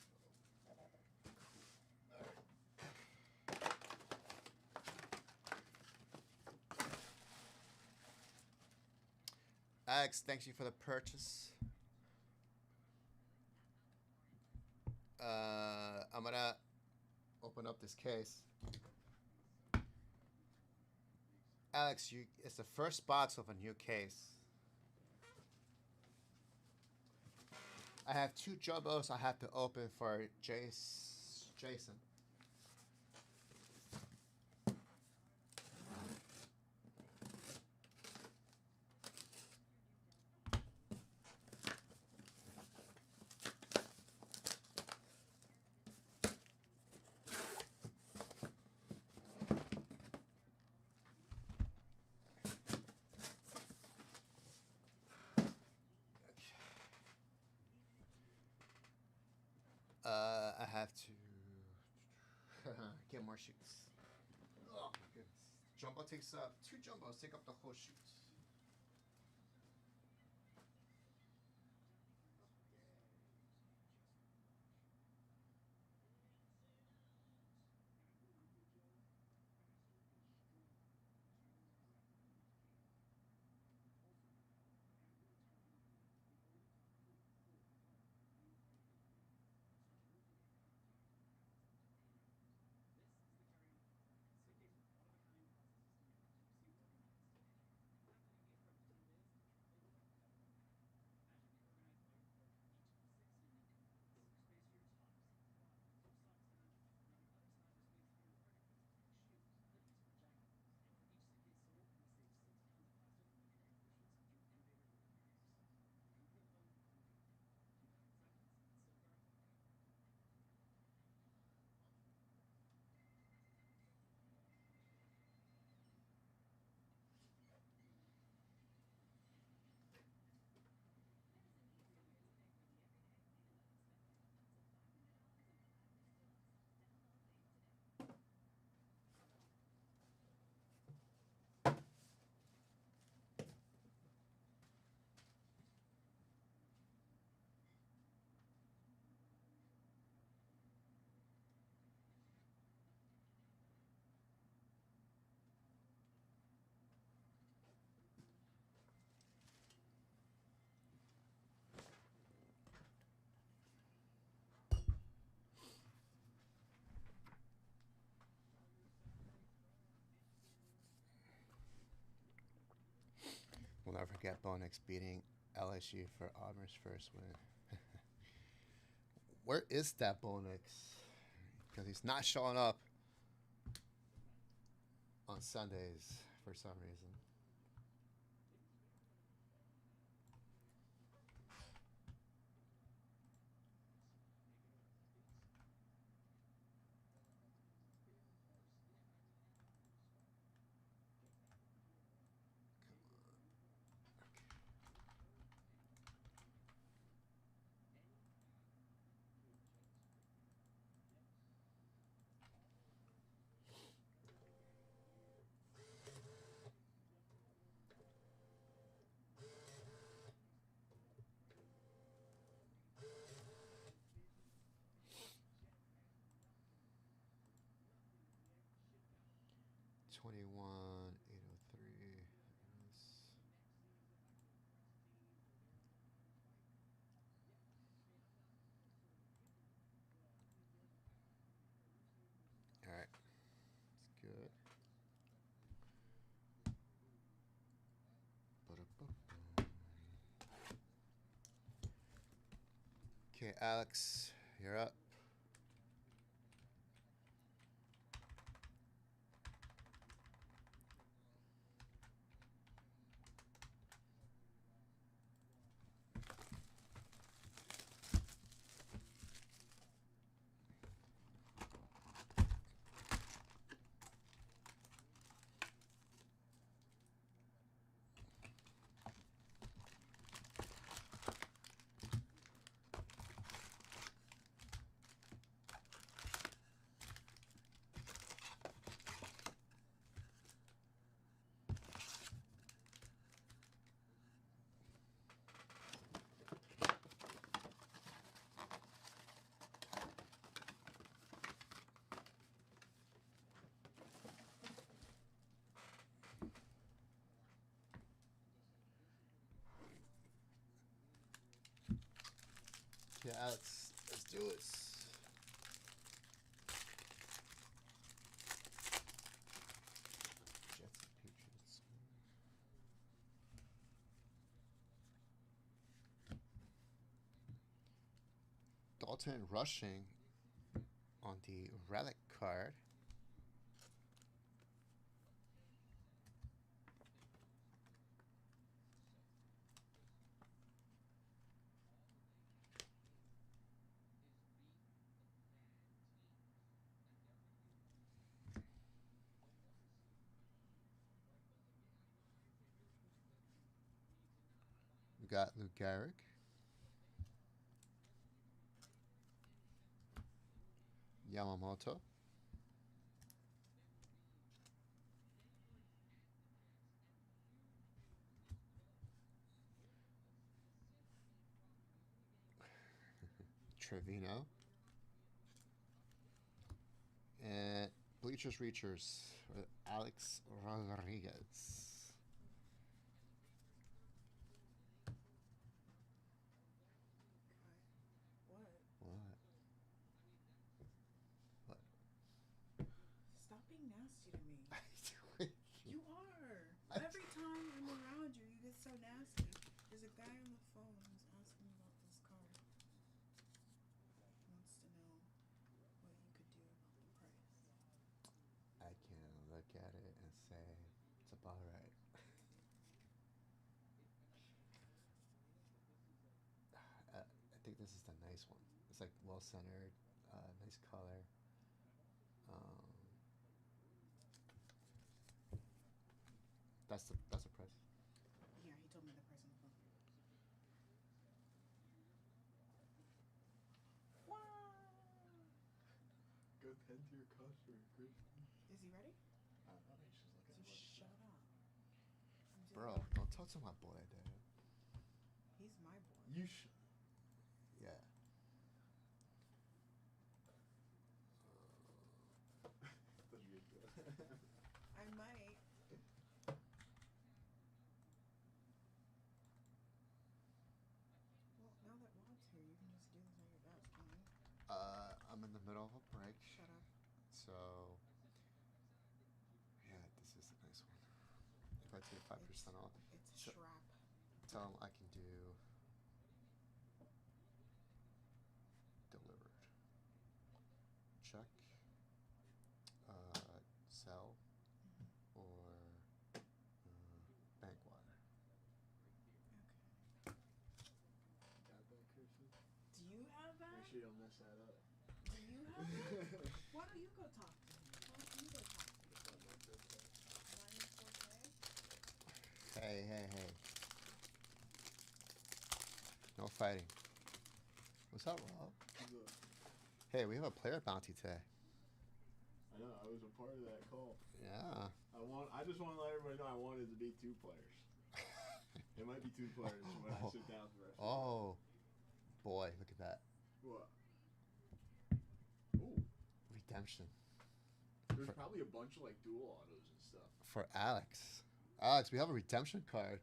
Alex, thank you for the purchase. I'm gonna open up this case. Alex, it's the first box of a new case. I have two jumbos I have to open for Jason. I have to get more shoots. Oh my goodness. Jumbo takes up, two jumbos take up the whole shoot. never forget Bo Nix beating LSU for Auburn's first win. Where is that Bo Nix? Because he's not showing up on Sundays for some reason. Come on. 21,803. All right, it's good. Okay, Alex, you're up. Yeah, Alex, let's do this. Jets and Patriots. Dalton rushing on the relic card. We got Lou Gehrig. Yamamoto. Trevino. And Bleachers Reachers with Alex Rodriguez. What? What? What? Stop being nasty to me. You are. Every time I'm around you, you get so nasty. There's a guy on the phone who's asking about this card. He wants to know what you could do about the price. I can look at it and say it's about right. I think this is the nice one. It's like well centered, nice color. Um, that's the price. Yeah, he told me the price on the phone. Wow. Go tend to your customer, Christian. Is he ready? I don't know. He's just looking So at what shut up. Bro, don't talk to my boy like that. He's my boy. You should. Yeah. Thought you would do that. I might. Well, now that Rob's here, you can just do this on your desk, can you? I'm in the middle of a break, Shut up. so yeah, this is a nice one. If I take 5% off, It's a So- strap. Tell him I can do delivered. Check. Sell or bank wire. Okay. Got that, Kirsten? Do you have that? Make sure you don't mess that up. Do you have that? Why don't you go talk to him? Why don't you go talk to him? It's not my birthday. Not your forte? Hey. No fighting. What's up, Rob? Look, Hey, we have a player bounty today. I know, I was a part of that call. Yeah. I just want to let everybody know I wanted to be 2 players. It might be 2 players when I sit down for the rest of Oh, boy, look at that. What? Ooh. Redemption There's probably a bunch of like dual autos and stuff. for Alex. Alex, we have a redemption card.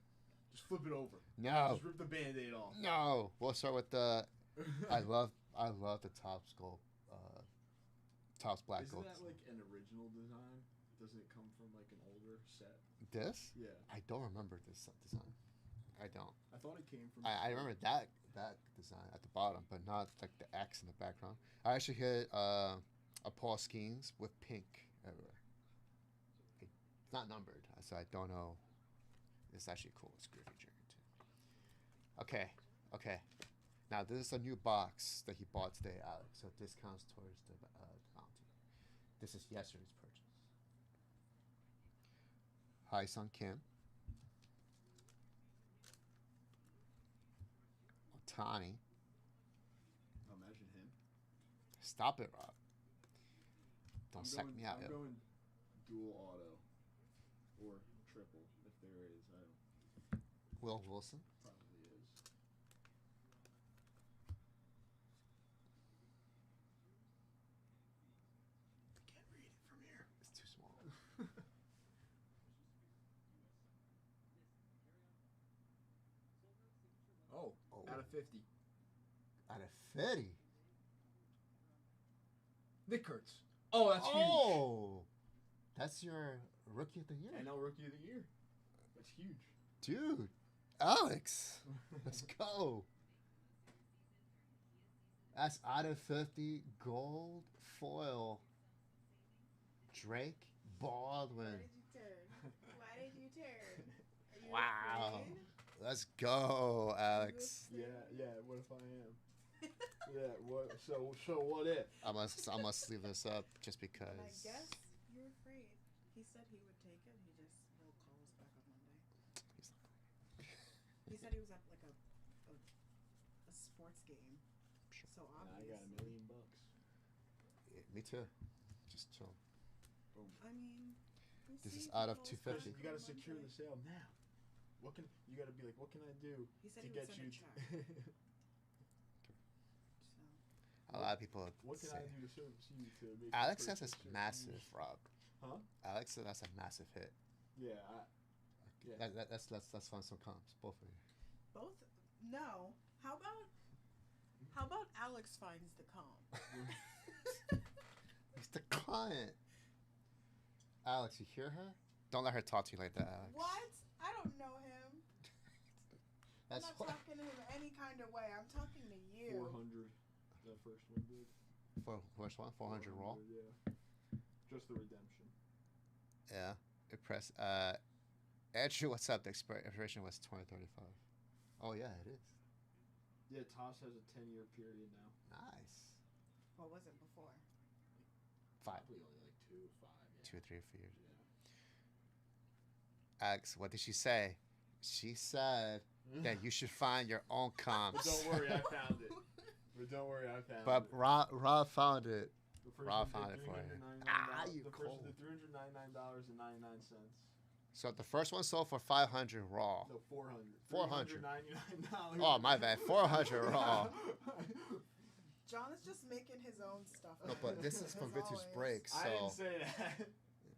Just flip it over. No. Just rip the band-aid off. No. We'll start with the. I love the Topps gold. Topps black Isn't gold. that like an original design? Doesn't it come from like an older set? This? Yeah. I don't remember this design. I don't. I thought it came from. I remember that design at the bottom, but not like the X in the background. I actually hit a Paul Skeens with pink everywhere. It's not numbered, so I don't know. It's actually cool. It's Griffey Jr. too. Okay. Now this is a new box that he bought today, Alex. So discounts towards the bounty. This is yesterday's purchase. Hi, Sun Kim. Otani. Imagine him. Stop it, Rob. Don't sack me out, I'm yo. going dual auto or triple if there is. I don't. Will Wilson. Probably is. I can't read it from here. It's too small. Oh, out of 50. Out of 50. Nick Kurtz. Oh, that's huge. Oh, that's your rookie of the year. NL Rookie of the Year. That's huge. Dude, Alex, let's go. That's out of 50 gold foil. Drake Baldwin. Why did you turn? Why did you turn? Are you Wow. afraid? Let's go, Alex. Yeah. What if I am? Yeah. What? So what if? I must leave this up just because. And I guess you're afraid. He said he would take it. He just will call us back on Monday. He's He said he was at like a sports game. Sure. So And I obviously. got $1 million. Yeah, me too. Just chill. Boom. I mean. we This see is out of people's 250. Listen, back you got to on secure Monday. the sale now. You got to be like, what can I do He said to he get would send you? a check. So. A lot of people What can say. I do to service you to make? Alex you has this purchase massive, Rob. Huh? Alex said that's a massive hit. Yeah. Yeah. Let's find some comps, both of you. Both? No. How about Alex finds the comp? He's the client. Alex, you hear her? Don't let her talk to you like that, Alex. What? I don't know him. That's I'm not what. talking to him any kind of way. I'm talking to you. 400. The first one did. For first one, 400 raw. Yeah. Just the redemption. Yeah. Impress. Andrew, what's up? The expiration was 2035. Oh yeah, it is. Yeah, Toss has a 10-year period now. Nice. What was it before? 5, Probably only like 2, 5. Yeah. 2 or 3 years. Yeah. Alex, what did she say? She said that you should find your own But comps. don't worry, I found it. But don't worry, I found But it. Rob found it. The first Rob one found did it for you. $399. Ah, you the first cold. did $399.99. So the first one sold for 500 raw. No, 400. 400. $399. Oh my bad, 400 raw. John is just making his own stuff. No, but this is from As Vintage always. Break, I didn't so say that.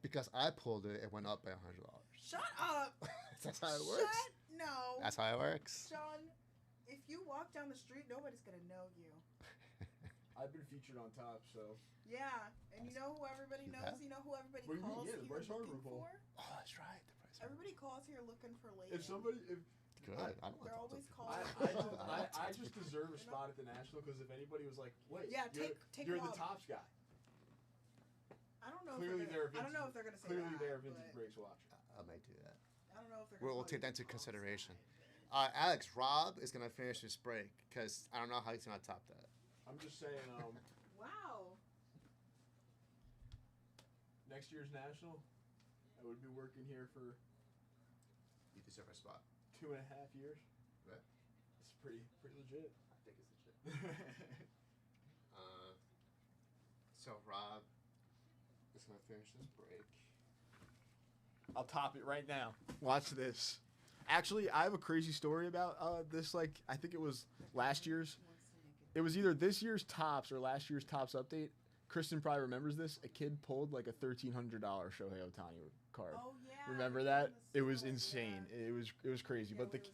because I pulled it, it went up by $100. Shut up. That's how it works. No. That's how it works. John, if you walk down the street, nobody's gonna know you. I've been featured on top, so. Yeah, and you know who everybody You knows? have? You know who everybody What do you mean? calls Yeah, the here Bryce Harper looking poll. for? Oh, that's right. The price. Everybody calls here looking for Layden. If somebody, if good. I don't They're want always to called. I just deserve a spot at the national because if anybody was like, wait, Yeah, you're, take you're them the out. tops guy. I don't know. Clearly, I don't know if they're gonna say clearly that. they're vintage but breaks watch. I might do that. I don't know if they're. We'll call take you that into the Tops consideration. guy, Alex, Rob is gonna finish his break because I don't know how he's gonna top that. I'm just saying, but- Wow. next year's national, I would be working here for You deserve a spot. 2.5 years. Right. It's pretty legit. I think it's legit. So Rob is gonna finish this break. I'll top it right now. Watch this. Actually, I have a crazy story about this. Like, I think it was last year's. It was either this year's tops or last year's tops update. Kristen probably remembers this. A kid pulled like a $1,300 Shohei Ohtani card. Oh yeah. Remember I that? It remember was the insane. story, It was crazy. Yeah, But where it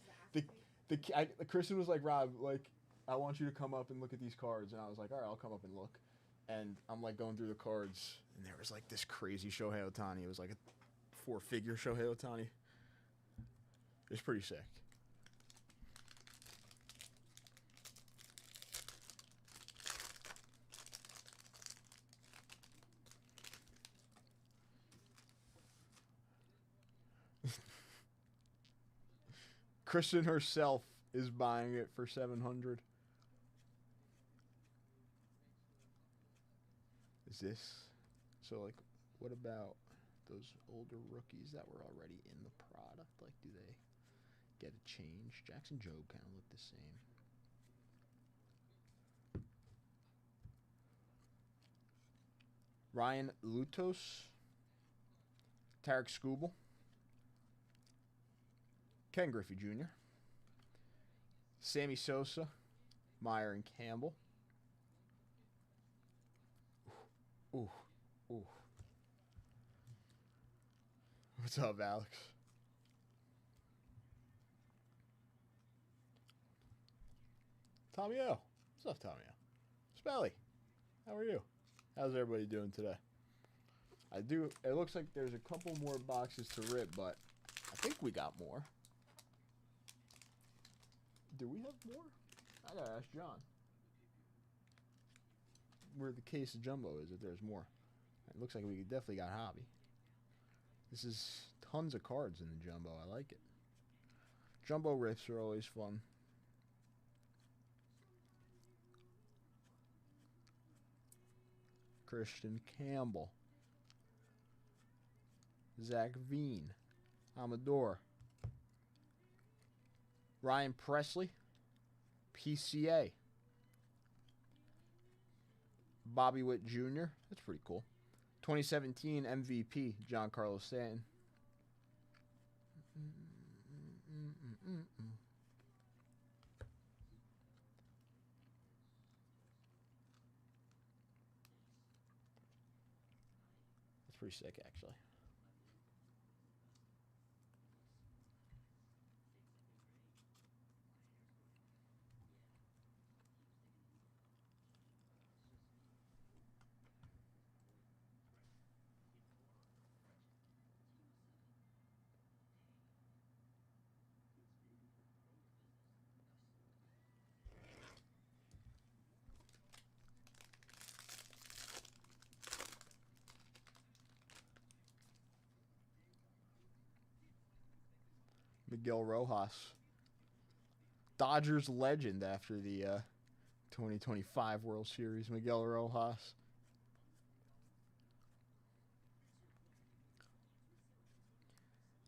was athlete. Kristen was like, Rob, like, I want you to come up and look at these cards. And I was like, all right, I'll come up and look. And I'm like going through the cards, and there was like this crazy Shohei Ohtani. It was like a 4-figure Shohei Ohtani. It was pretty sick. Kristen herself is buying it for $700. Is this so? Like, what about those older rookies that were already in the product? Like, do they get a change? Jackson Jobe kind of looked the same. Ryan Lutos, Tarek Skubal, Ken Griffey Jr., Sammy Sosa, Meyer and Campbell. Ooh, ooh. What's up, Alex? Tommy O. What's up, Tommy O? Spelly, how are you? How's everybody doing today? It looks like there's a couple more boxes to rip, but I think we got more. Do we have more? I gotta ask John. Where the case of jumbo is, if there's more. It looks like we definitely got hobby. This is tons of cards in the jumbo. I like it. Jumbo rips are always fun. Christian Campbell. Zach Veen. Amador. Ryan Presley. PCA. Bobby Witt Jr. That's pretty cool. 2017 MVP, John Carlos Stanton. That's pretty sick, actually. Miguel Rojas. Dodgers legend after the 2025 World Series. Miguel Rojas.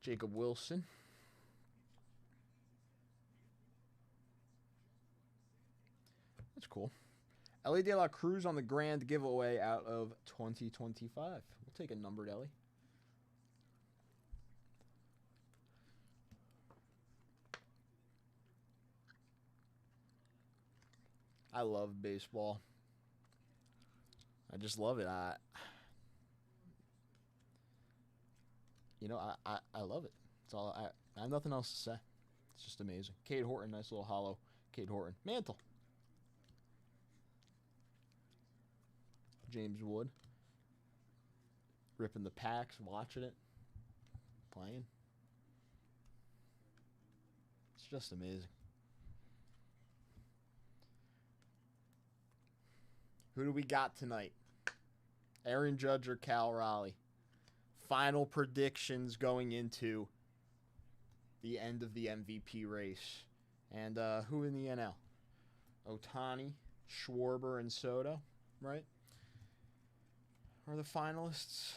Jacob Wilson. That's cool. Ellie De La Cruz on the grand giveaway out of 2025. We'll take a numbered Ellie. I love baseball. I just love it. I love it. It's all I have nothing else to say. It's just amazing. Cade Horton, nice little hollow. Cade Horton. Mantle. James Wood. Ripping the packs, watching it. Playing. just amazing. Who do we got tonight? Aaron Judge or Cal Raleigh? Final predictions going into the end of the MVP race. And who in the NL? Ohtani, Schwarber, and Soto, right? Are the finalists.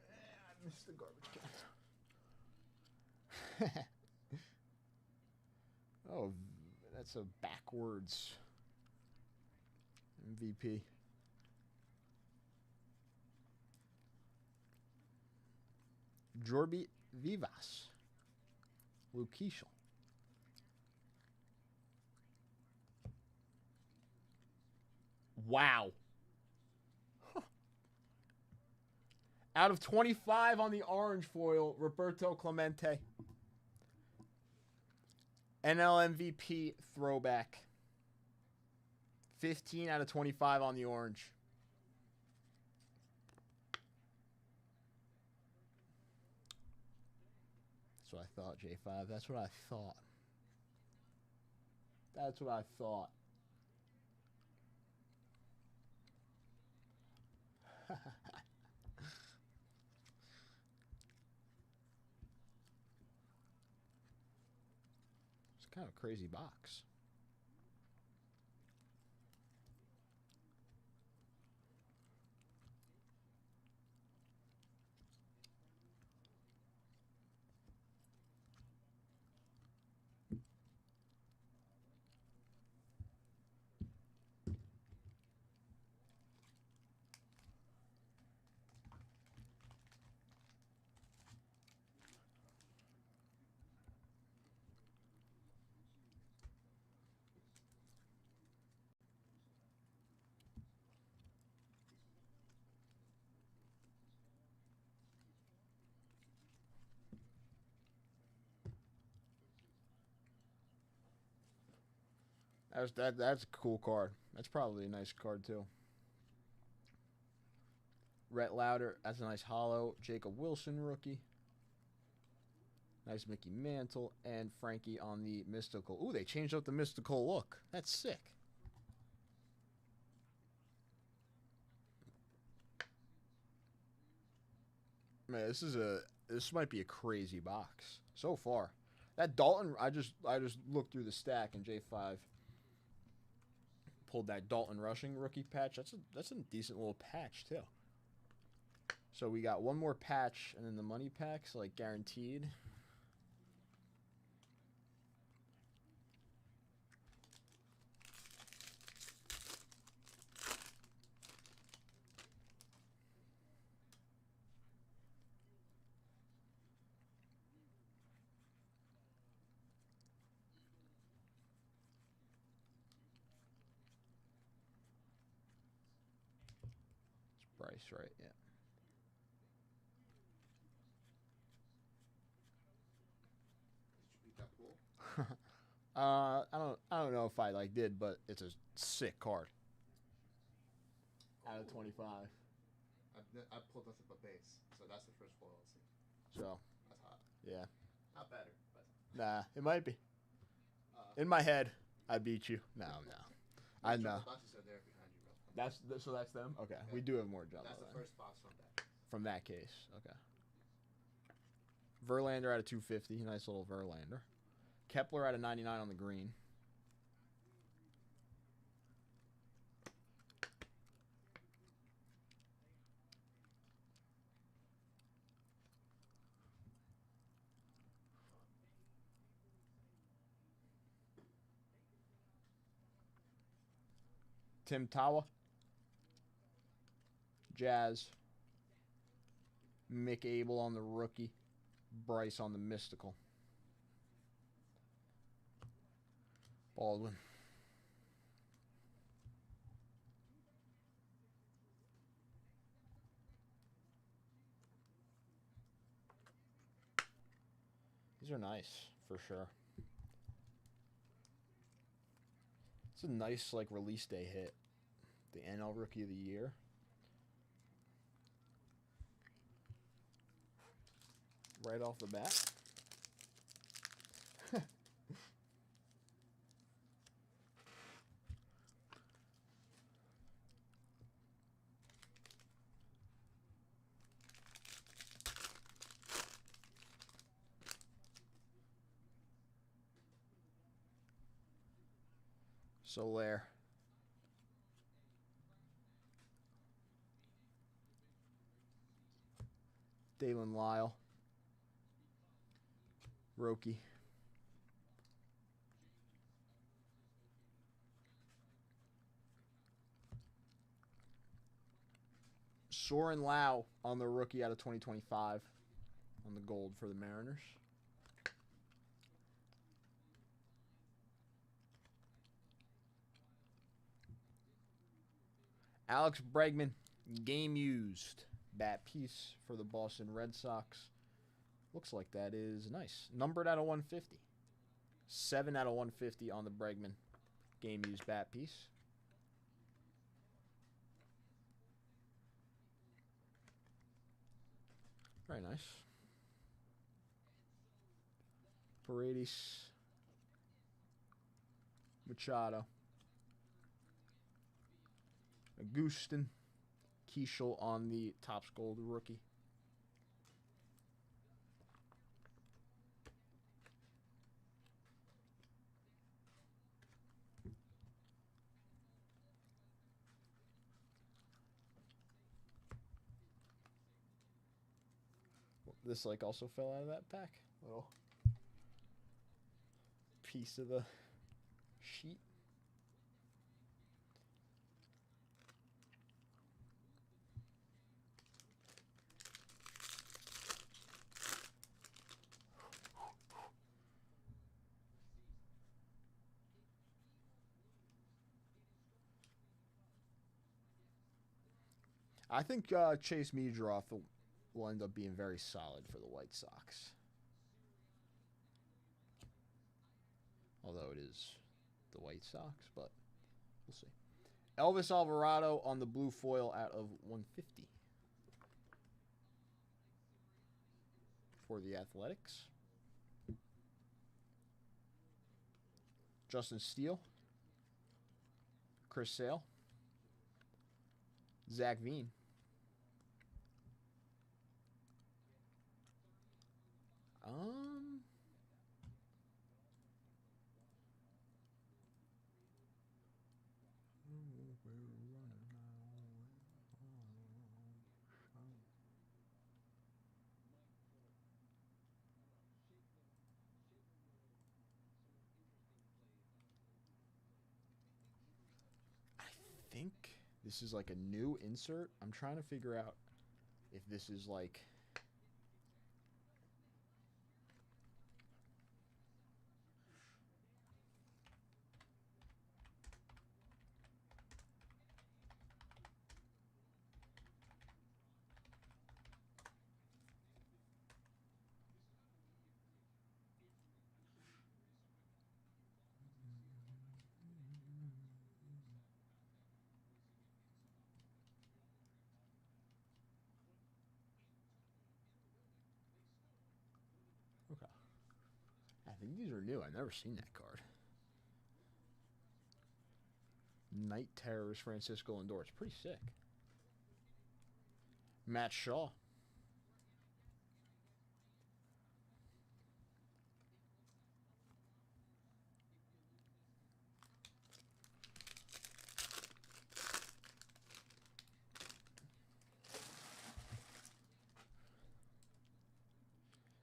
I missed the garbage can. Oh, that's a backwards MVP. Jorby Vivas. Luke Keeschel. Wow. Out of 25 on the orange foil, Roberto Clemente. NL MVP throwback. 15 out of 25 on the orange. That's what I thought, J5. That's what I thought. That's what I thought. It's kind of a crazy box. That's a cool card. That's probably a nice card too. Rhett Lauder, that's a nice hollow. Jacob Wilson rookie. Nice Mickey Mantle and Frankie on the mystical. Ooh, they changed up the mystical look. That's sick. Man, this might be a crazy box so far. That Dalton, I just looked through the stack and J5 pulled that Dalton Rushing rookie patch. That's a decent little patch too. So we got one more patch and then the money packs like guaranteed. Bryce, right? Yeah. Did you beat that pool? I don't know if I did, but it's a sick card. Out of 25. I pulled nothing but base, so that's the first foil I'll see. So That's hot. yeah. Not better, but Nah, it might be. In my head, I beat you. No. I know. The boxes are there behind you, bro. So that's them. Okay, Yeah. we do have more jumbo. That's the then. first box from that. From that case. Okay. Verlander out of 250. Nice little Verlander. Kepler out of 99 on the green. Tim Tawa. Jazz. Mick Abel on the rookie. Bryce on the mystical. Baldwin. These are nice, for sure. It's a nice like release day hit. The NL Rookie of the Year. Right off the bat. Soler. Dalen Lyle. Roki. Soren Lau on the rookie out of 2025 on the gold for the Mariners. Alex Bregman, game used. Bat piece for the Boston Red Sox. Looks like that is nice. Numbered out of 150. 7 out of 150 on the Bregman game used bat piece. Very nice. Paredes. Machado. Agustin. Keishel on the Topps Gold rookie. This like also fell out of that pack. Little piece of the sheet. I think Chase Meadroff will end up being very solid for the White Sox. Although it is the White Sox, but we'll see. Elvis Alvarado on the blue foil out of 150 for the Athletics. Justin Steele. Chris Sale. Zach Veen. I think this is like a new insert. I'm trying to figure out if this is like okay. I think these are new. I've never seen that card. Night Terrors Francisco Lindor. It's pretty sick. Matt Shaw.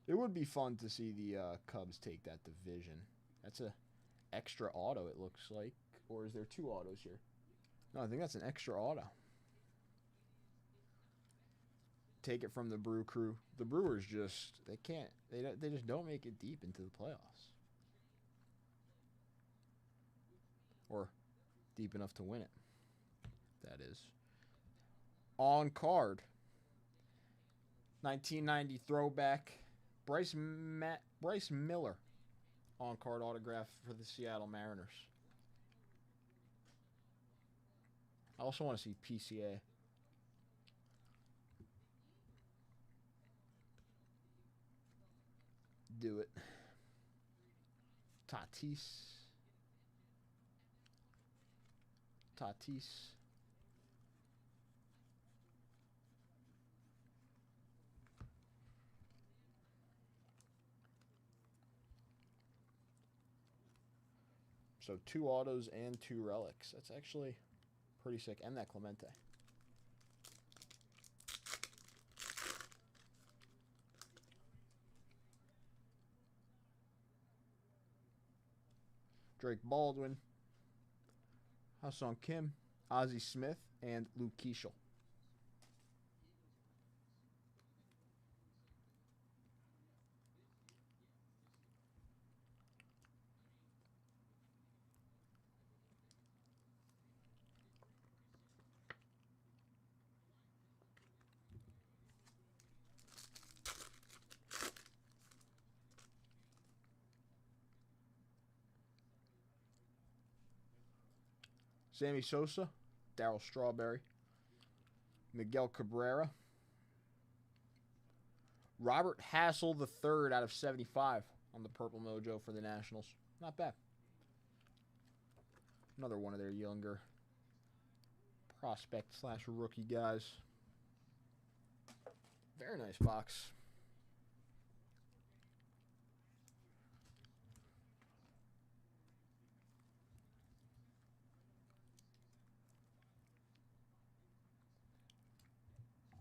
It would be fun to see the Cubs take that division. That's a extra auto, it looks like. Or is there 2 autos here? No, I think that's an extra auto. Take it from the Brew Crew. The Brewers just, they just don't make it deep into the playoffs. Or deep enough to win it. That is. On card. 1990 throwback. Bryce Miller on card autograph for the Seattle Mariners. I also want to see PCA. Do it. Tatis. Tatis. So 2 autos and 2 relics. That's actually pretty sick. And that Clemente. Drake Baldwin, Ha-Seong Kim, Ozzie Smith, and Luke Keeschel. Sammy Sosa, Darryl Strawberry, Miguel Cabrera, Robert Hassel III out of 75 on the Purple Mojo for the Nationals. Not bad. Another one of their younger prospect / rookie guys. Very nice box.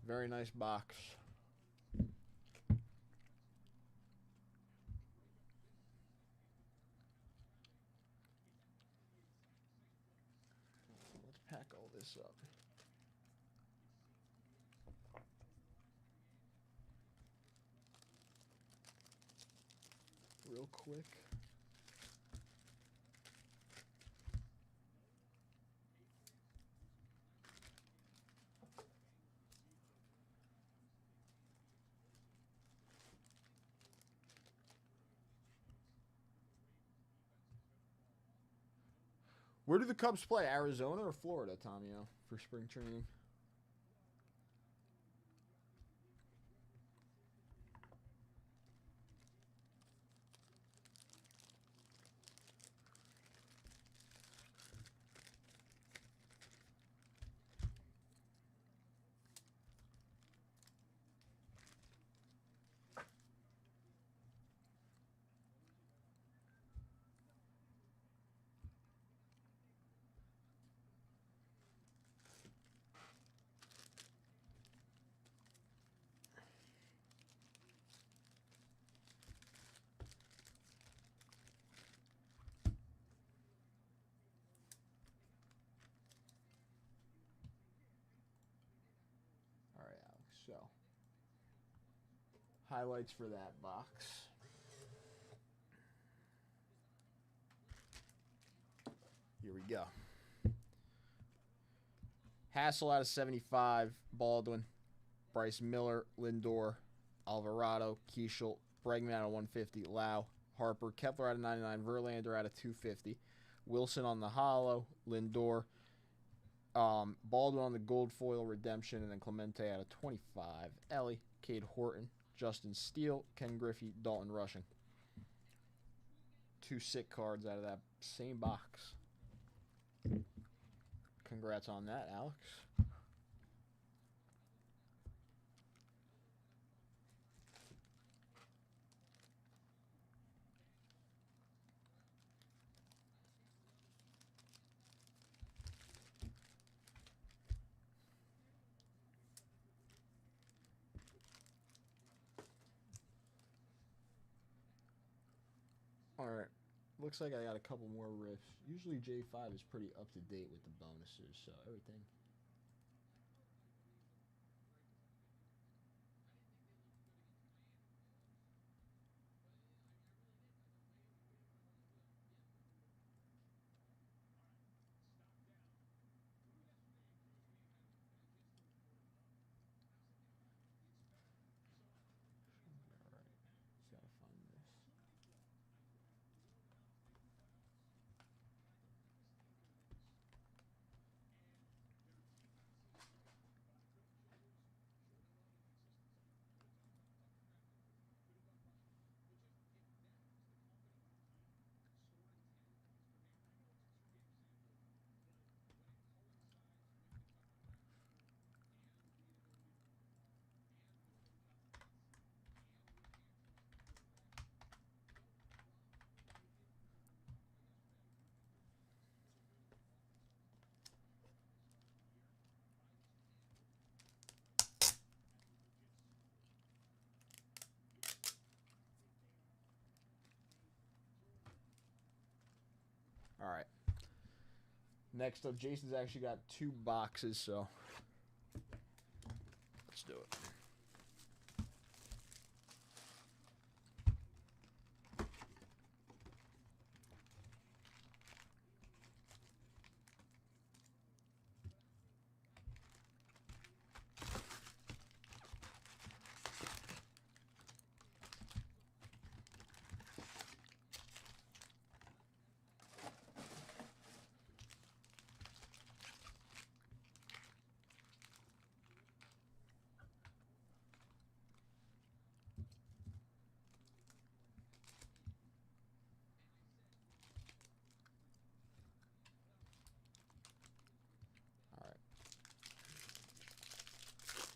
Very nice box. Let's pack all this up. Real quick. Where do the Cubs play? Arizona or Florida, Tomio, for spring training? All right, Alex. So, highlights for that box. Here we go. Hassel out of 75, Baldwin, Bryce Miller, Lindor, Alvarado, Keeschel, Bregman out of 150, Lau, Harper, Kepler out of 99, Verlander out of 250, Wilson on the hollow, Lindor, Baldwin on the gold foil redemption, and then Clemente out of 25, Ellie, Cade Horton, Justin Steele, Ken Griffey, Dalton Rushing. 2 sick cards out of that same box. Congrats on that, Alex. All right. Looks like I got a couple more riffs. Usually J5 is pretty up to date with the bonuses, so everything. All right. Just gotta find this. Next up, Jason's actually got 2 boxes, so let's do it.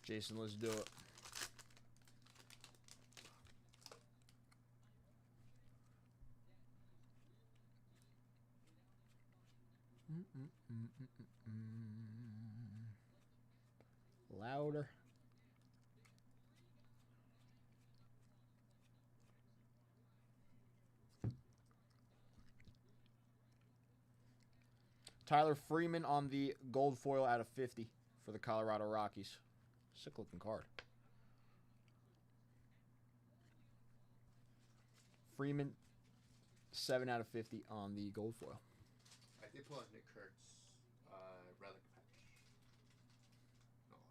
Jason, let's do it. Louder. Tyler Freeman on the gold foil out of 50 for the Colorado Rockies. Sick looking card. Freeman, 7 out of 50 on the gold foil. I did pull out Nick Kurtz relic patch. No auto.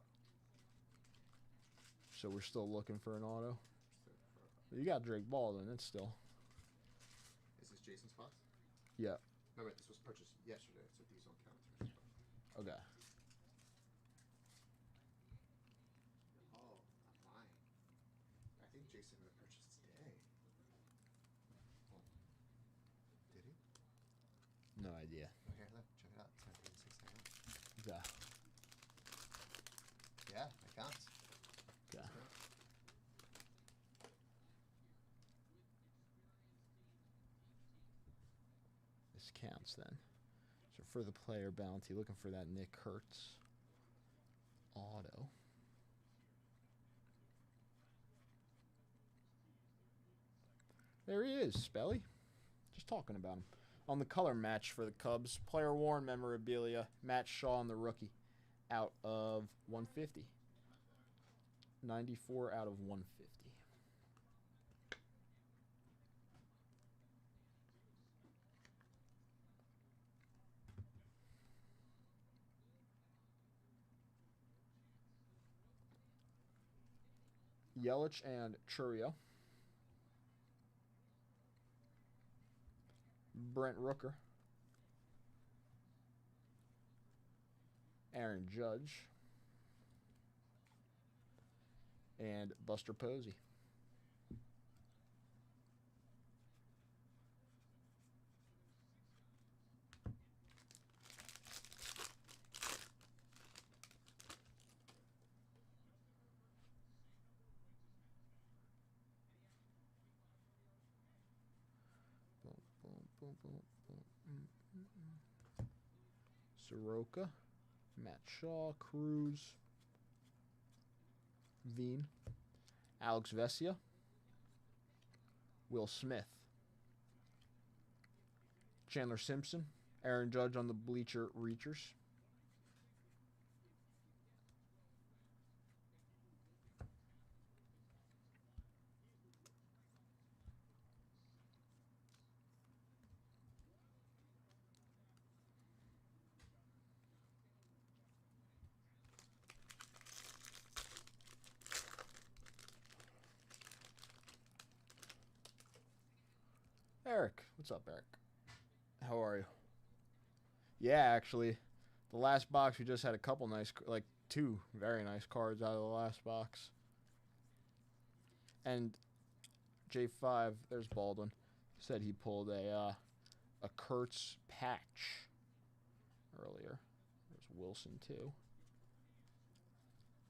So we're still looking for an auto. You got Drake Baldwin. That's still. Is this Jason's spots? Yeah. Remember, this was purchased yesterday, so these don't count. Okay. Oh, I'm lying. I think Jason would have purchased today. Oh. Did he? No idea. Oh, here, look. Check it out. 10:36 a.m. Okay. Yeah, that counts. Okay. That's good. This counts then. So for the player bounty, looking for that Nick Kurtz auto. There he is, Spelly. Just talking about him. On the color match for the Cubs, player worn memorabilia, Matt Shaw on the rookie, out of 150. 94 out of 150. Yelich and Churio. Brent Rooker. Aaron Judge. And Buster Posey. Soroka, Matt Shaw, Cruz, Veen, Alex Vesia, Will Smith, Chandler Simpson, Aaron Judge on the bleacher reachers. Eric, what's up, Eric? How are you? Yeah, actually, the last box we just had a couple nice, like 2 very nice cards out of the last box. And J5, there's Baldwin, said he pulled a Kurtz patch earlier. There's Wilson too.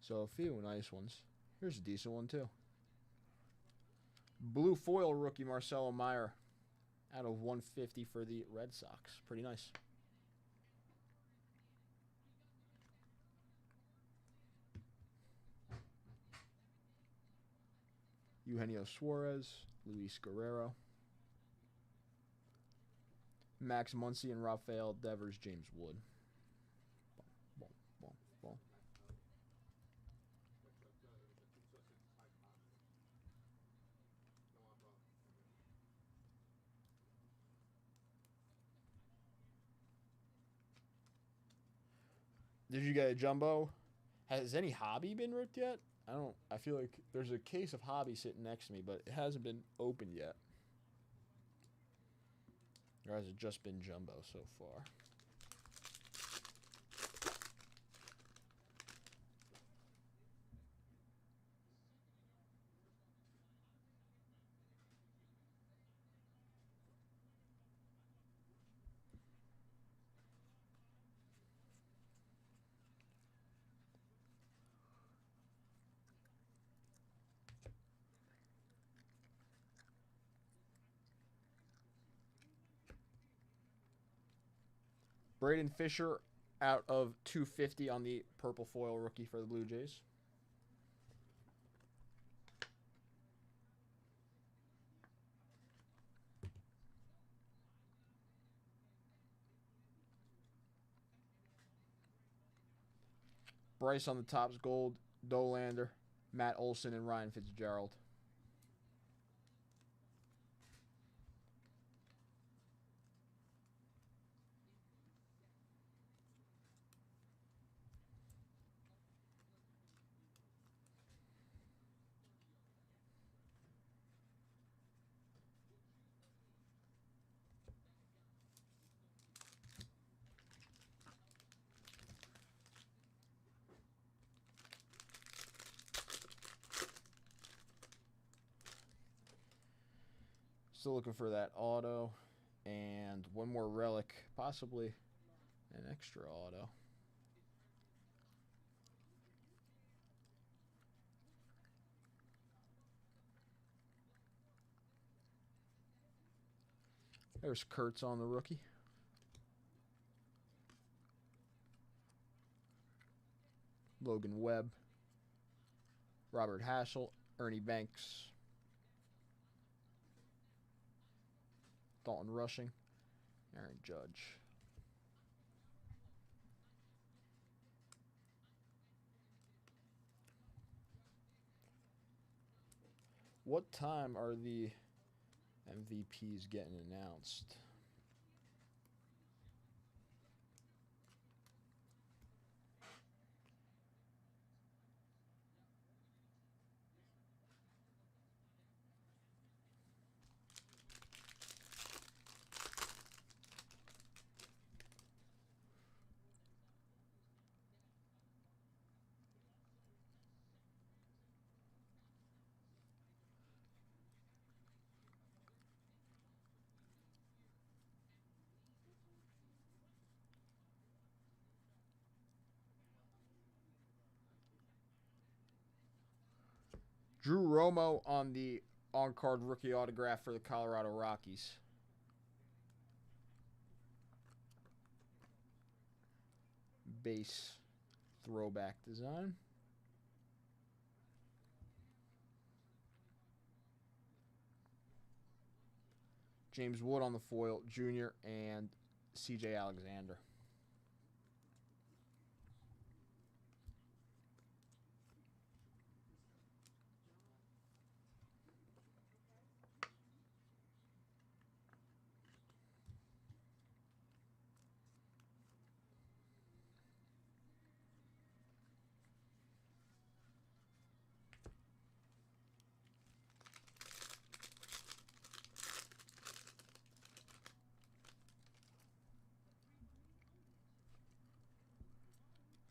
So a few nice ones. Here's a decent one too. Blue foil rookie Marcelo Meyer out of 150 for the Red Sox. Pretty nice. Eugenio Suarez, Luis Guerrero, Max Muncy, and Rafael Devers, James Wood. Did you get a jumbo? Has any hobby been ripped yet? I don't. I feel like there's a case of hobby sitting next to me, but it hasn't been opened yet. Or has it just been jumbo so far? Braden Fisher out of 250 on the purple foil rookie for the Blue Jays. Bryce on the Topps Gold, Dolander, Matt Olson, and Ryan Fitzgerald. Still looking for that auto and one more relic, possibly an extra auto. There's Kurtz on the rookie. Logan Webb, Robert Hassel, Ernie Banks, Dalton Rushing, Aaron Judge. What time are the MVPs getting announced? Drew Romo on the on-card rookie autograph for the Colorado Rockies. Base throwback design. James Wood on the foil, Jr. and CJ Alexander.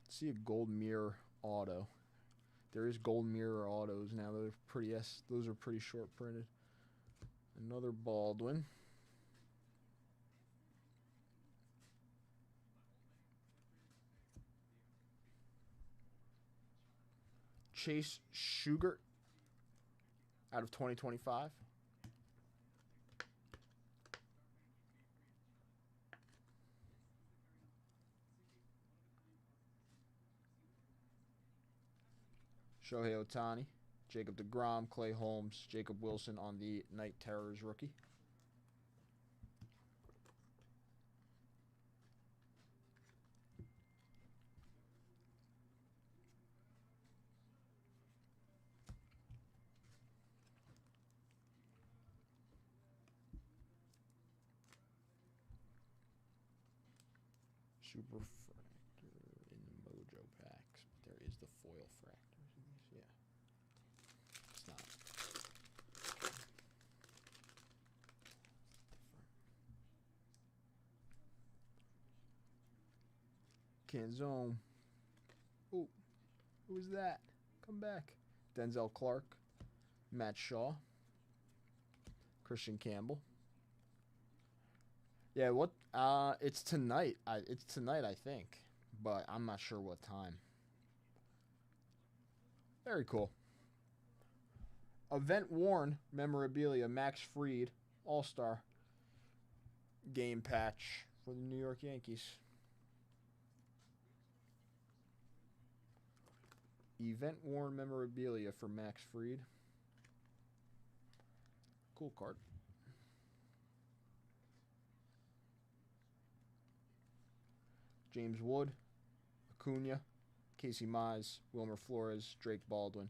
See a gold mirror auto. There is gold mirror autos now. Those are pretty short printed. Another Baldwin. Chase Sugar out of 2025. Shohei Ohtani, Jacob deGrom, Clay Holmes, Jacob Wilson on the Night Terrors rookie. Superfractor in diffractors. Yeah. It's not. Canzone. Oh, who is that? Come back. Denzel Clark. Matt Shaw. Christian Campbell. Yeah, what? It's tonight. It's tonight, I think, but I'm not sure what time. Very cool. Event worn memorabilia. Max Fried, All-Star game patch for the New York Yankees. Event worn memorabilia for Max Fried. Cool card. James Wood, Acuna, Casey Mize, Wilmer Flores, Drake Baldwin.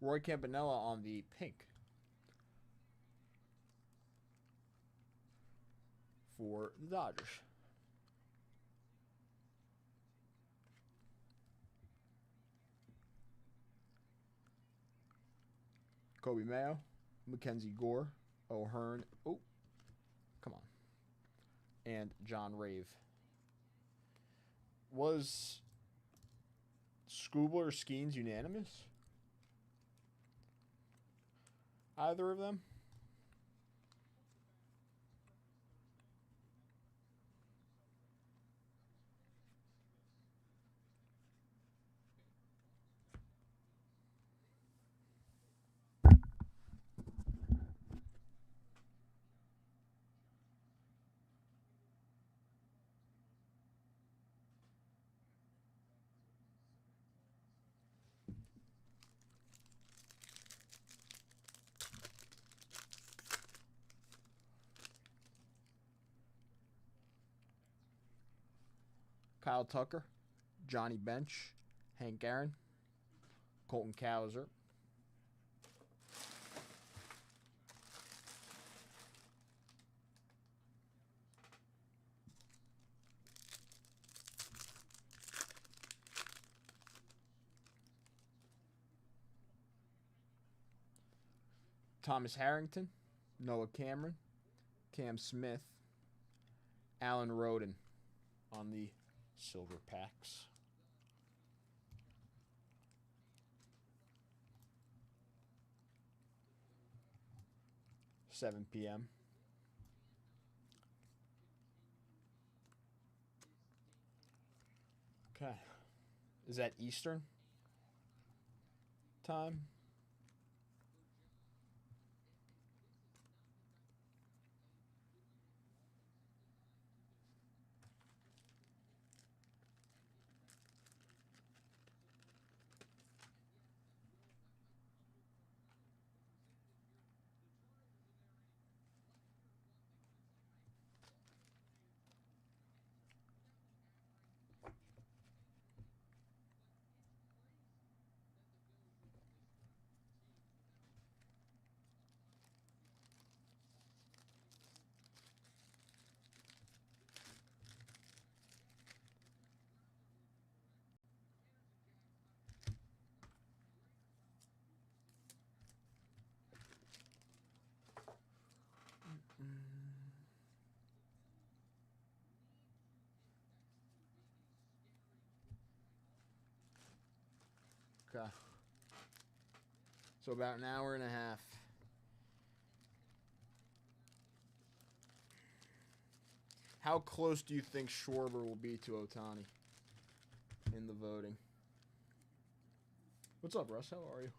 Roy Campanella on the pink for the Dodgers. Kobe Mayo, Mackenzie Gore, O'Hearn, oh, come on, and John Rave. Was Skubal or Skeens unanimous? Either of them? Kyle Tucker, Johnny Bench, Hank Aaron, Colton Cowser, Thomas Harrington, Noah Cameron, Cam Smith, Alan Roden on the silver packs. $7 p.m. Okay. Is that Eastern time? Okay. So about an hour and a half. How close do you think Schwarber will be to Otani in the voting? What's up, Russ? How are you?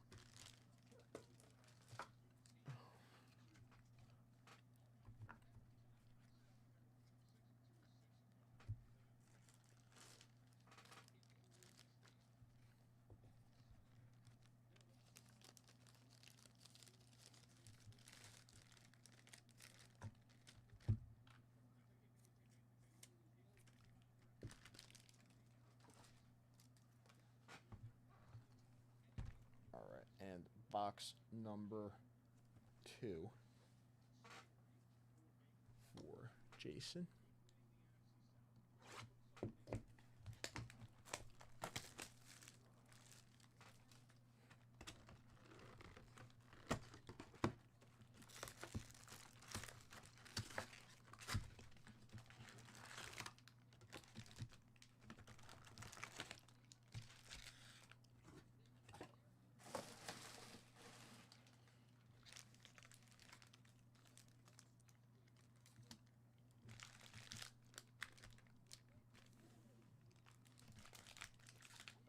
And box number 2 for Jason.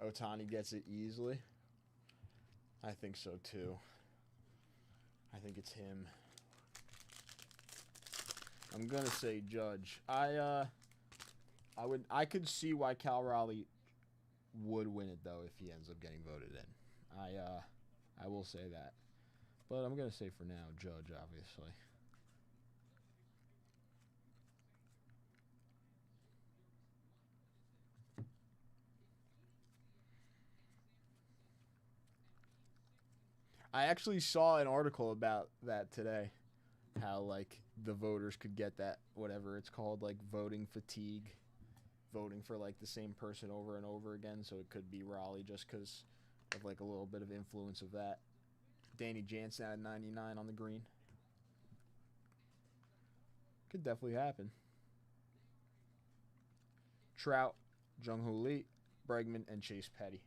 Otani gets it easily. I think so too. I think it's him. I'm gonna say Judge. I could see why Cal Raleigh would win it though if he ends up getting voted in. I will say that. But I'm gonna say for now Judge, obviously. I actually saw an article about that today. How, like, the voters could get that, whatever it's called, like, voting fatigue. Voting for, like, the same person over and over again. So it could be Raleigh just because of, like, a little bit of influence of that. Danny Jansen at 99 on the green. Could definitely happen. Trout, Jung-Hoo Lee, Bregman, and Chase Petty.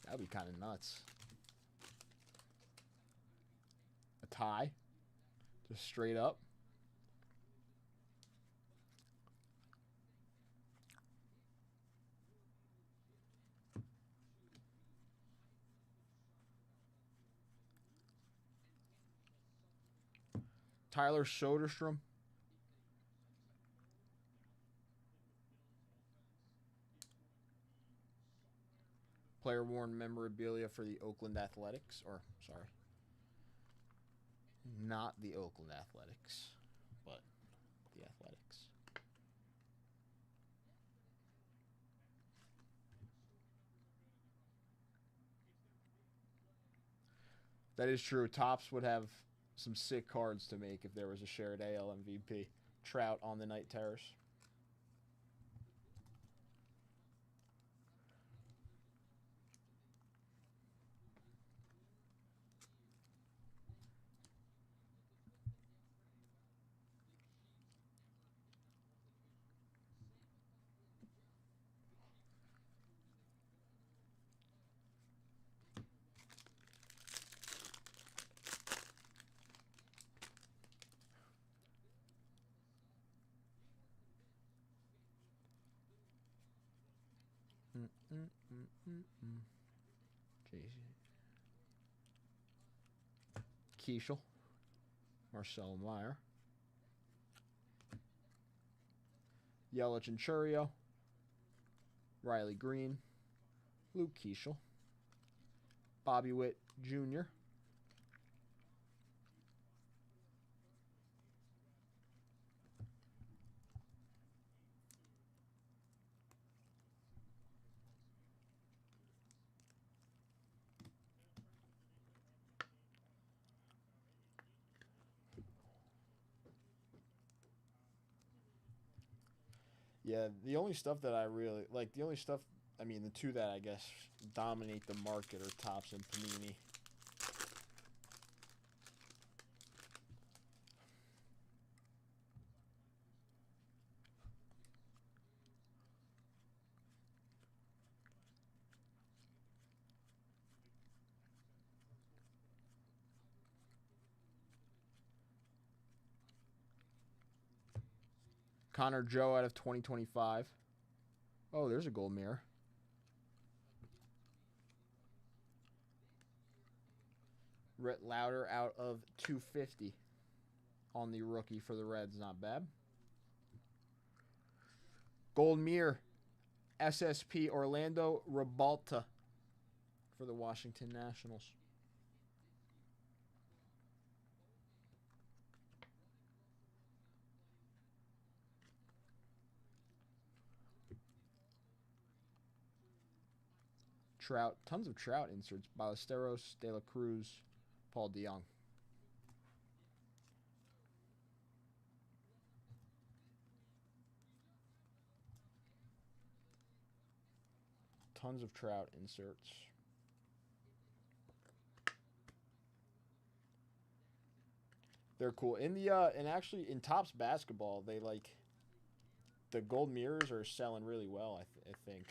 That'd be kind of nuts. A tie. Just straight up. Tyler Soderstrom. Player worn memorabilia for the Oakland Athletics. Or, sorry. Not the Oakland Athletics, but the Athletics. That is true. Topps would have some sick cards to make if there was a shared AL MVP. Trout on the night terrace. Keishel, Marcelo Meyer, Yelich and Churio, Riley Green, Luke Keishel, Bobby Witt Jr., yeah, the only stuff that I really like, the only stuff I mean, the two that I guess dominate the market are Topps and Panini. Connor Joe out of 2025. Oh, there's a gold mirror. Rhett Lauder out of 250 on the rookie for the Reds. Not bad. Gold mirror. SSP Orlando Ribalta for the Washington Nationals. Trout, tons of Trout inserts. Ballesteros, De La Cruz, Paul DeYoung. Tons of Trout inserts. They're cool. In the and actually in Topps basketball, they like the gold mirrors are selling really well, I think.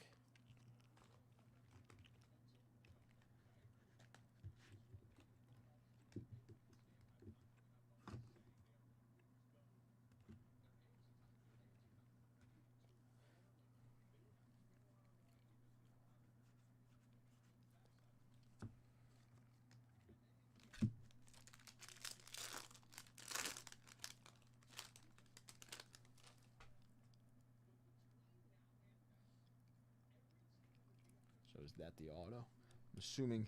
So is that the auto? I'm assuming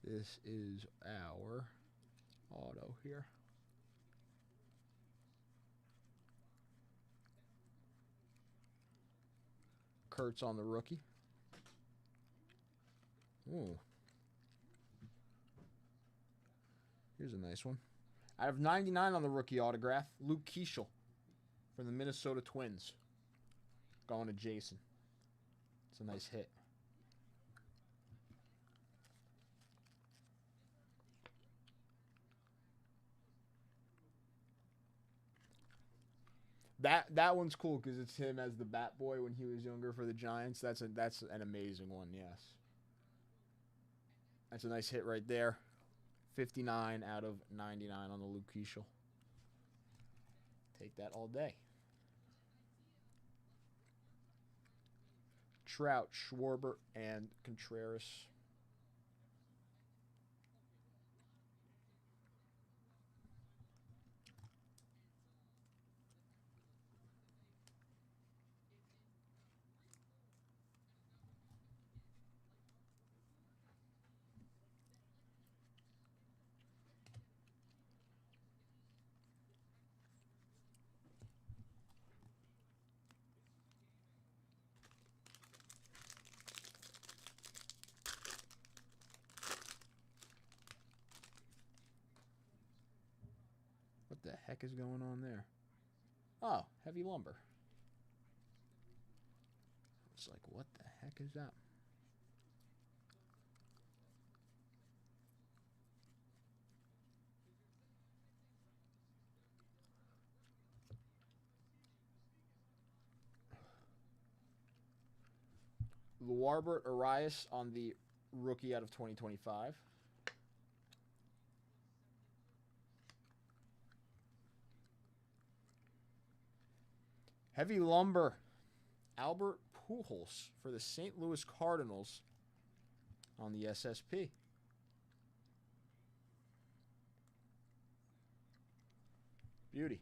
this is our auto here. Kurtz on the rookie. Ooh. Here's a nice one. Out of 99 on the rookie autograph, Luke Keeschel from the Minnesota Twins. Going to Jason. It's a nice hit. That one's cool because it's him as the bat boy when he was younger for the Giants. That's an amazing one, yes. That's a nice hit right there. 59 out of 99 on the Luke Keeschel. Take that all day. Trout, Schwarber, and Contreras. What the heck is going on there? Oh, heavy lumber. It's like, what the heck is that? Luarbert Arias on the rookie out of 2025. Heavy lumber. Albert Pujols for the St. Louis Cardinals on the SSP. Beauty.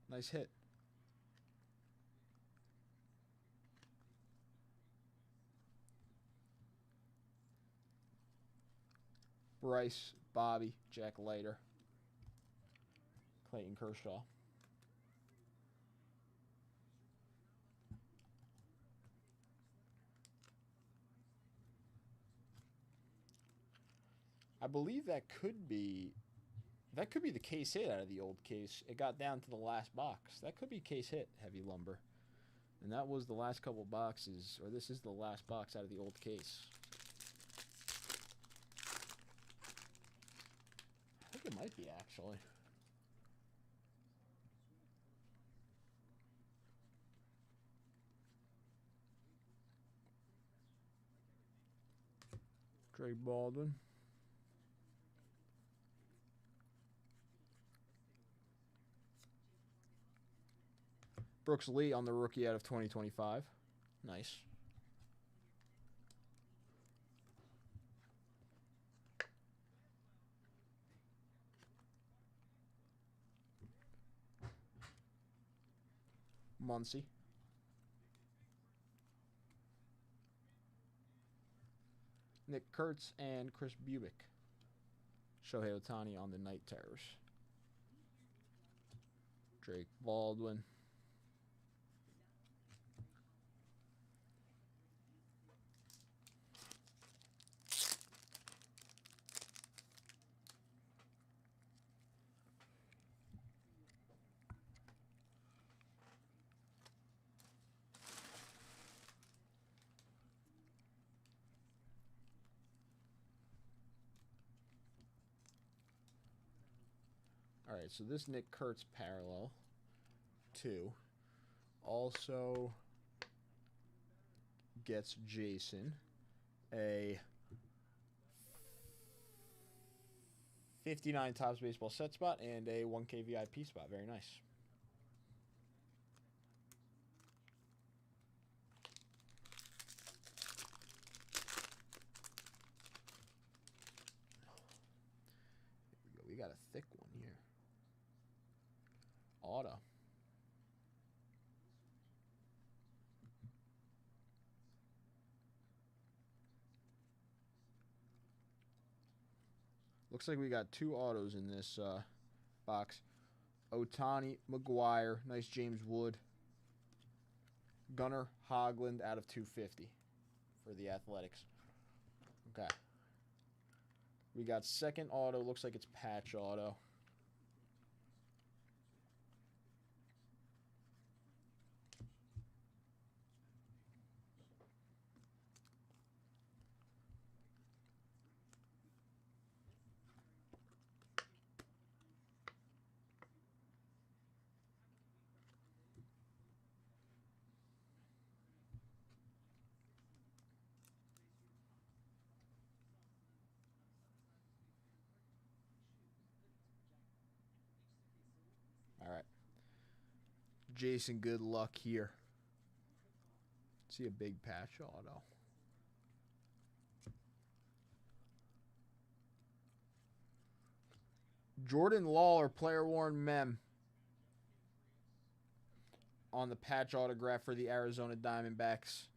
Nice hit. Bryce, Bobby, Jack Leiter, Clayton Kershaw. I believe that could be the case hit out of the old case. It got down to the last box. That could be case hit, heavy lumber. And that was the last couple boxes, or this is the last box out of the old case. I think it might be, actually. Drake Baldwin. Brooks Lee on the rookie out of 2025. Nice. Muncy. Nick Kurtz and Chris Bubick. Shohei Ohtani on the Night Terrors. Drake Baldwin. All right, so this Nick Kurtz parallel 2 also gets Jason a 59 Topps Baseball set spot and a 1K VIP spot. Very nice. Here we go. We got a thick one here. Auto. Looks like we got 2 autos in this box. Ohtani, McGuire, nice James Wood. Gunnar Hoglund out of 250 for the Athletics. Okay. We got second auto. Looks like it's patch auto. All right. Jason, good luck here. See a big patch auto. Jordan Lawler, player worn mem on the patch autograph for the Arizona Diamondbacks.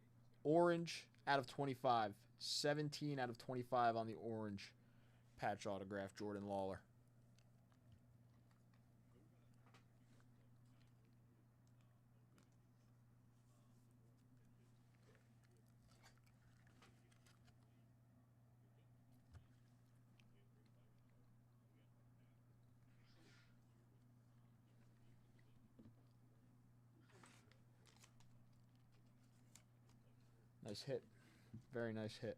Orange out of 25. 17 out of 25 on the orange patch autograph, Jordan Lawler. Nice hit. Very nice hit.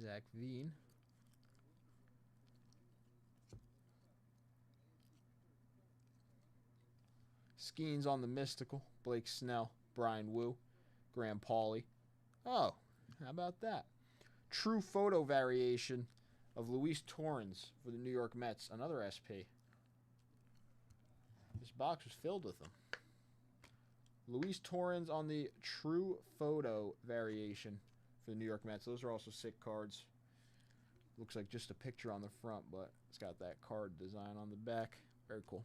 Zach Veen. Skeens on the Mystical. Blake Snell. Brian Wu. Graham Pauley. Oh, how about that? True photo variation of Luis Torrens for the New York Mets. Another SP. This box was filled with them. Luis Torrens on the true photo variation for the New York Mets. Those are also sick cards. Looks like just a picture on the front, but it's got that card design on the back. Very cool.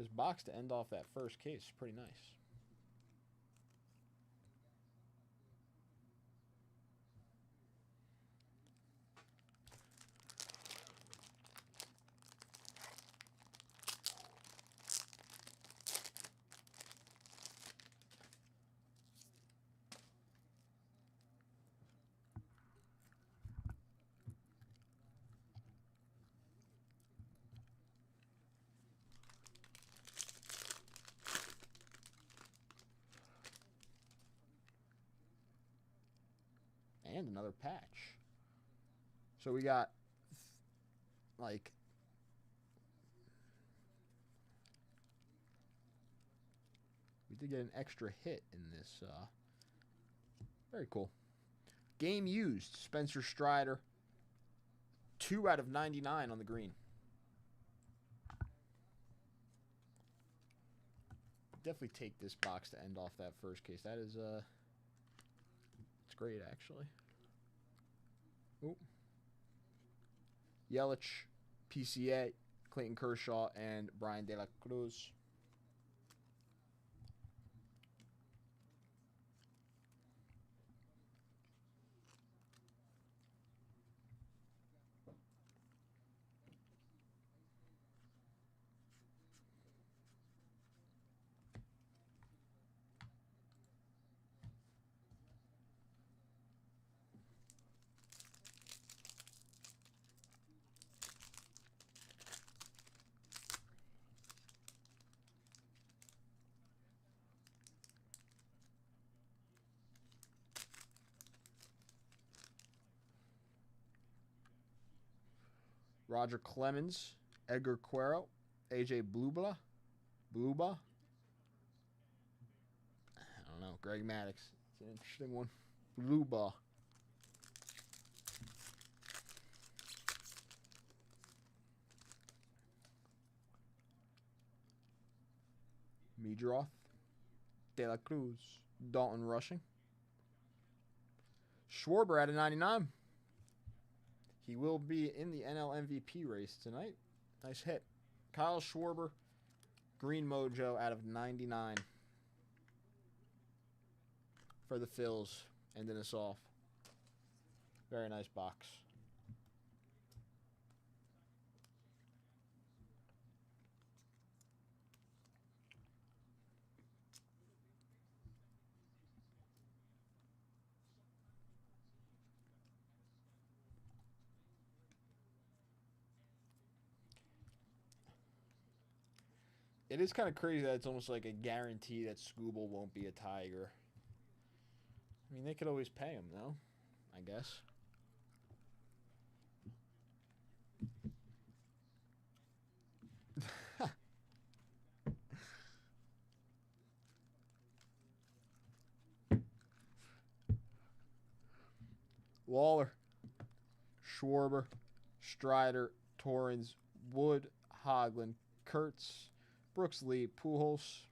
This box to end off that first case is pretty nice. And another patch. So we got like we did get an extra hit in this. Very cool. Game used. Spencer Strider. 2 out of 99 on the green. Definitely take this box to end off that first case. That is it's great actually. Ooh. Yelich, PCA, Clayton Kershaw, and Brian De La Cruz. Roger Clemens, Edgar Quero, AJ Bluba. I don't know. Greg Maddux. It's an interesting one. Bluba. Meadroth. De La Cruz. Dalton Rushing. Schwarber at a 99. He will be in the NL MVP race tonight. Nice hit. Kyle Schwarber, Green Mojo out of 99 for the Phils, ending us off. Very nice box. It is kind of crazy that it's almost like a guarantee that Scooble won't be a Tiger. I mean, they could always pay him, though, I guess. Waller, Schwarber, Strider, Torrens, Wood, Hoglund, Kurtz, Brooks Lee, Pujols.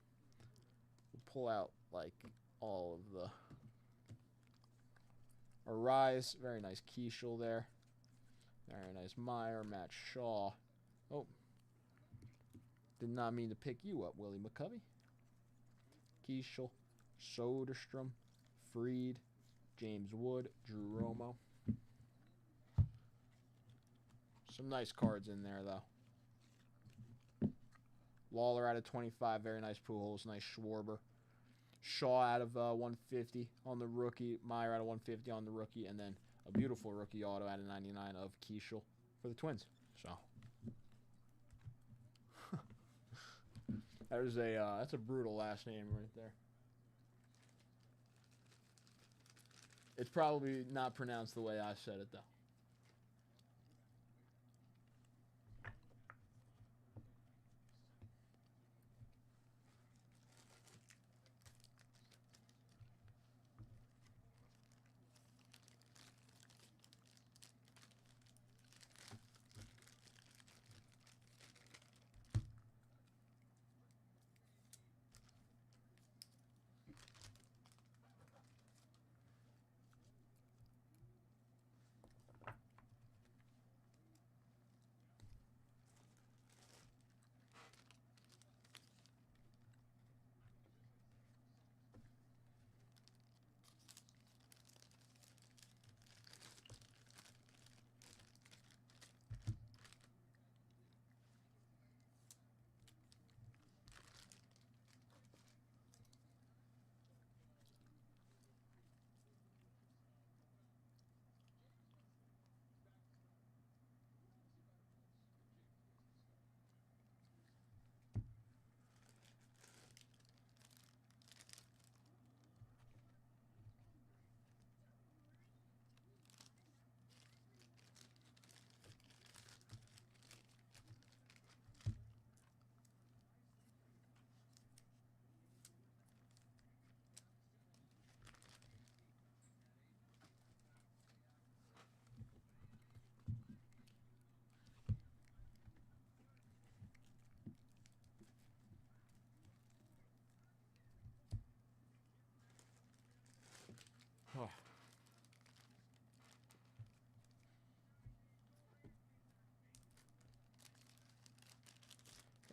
We'll pull out like all of the Arise. Very nice Keishel there. Very nice Meyer, Matt Shaw. Oh, did not mean to pick you up, Willie McCovey. Keishel, Soderstrom, Freed, James Wood, Drew Romo. Some nice cards in there, though. Lawler out of 25. Very nice Pujols. Nice Schwarber. Shaw out of 150 on the rookie. Meyer out of 150 on the rookie. And then a beautiful rookie auto out of 99 of Keishel for the Twins. So that is that's a brutal last name right there. It's probably not pronounced the way I said it, though.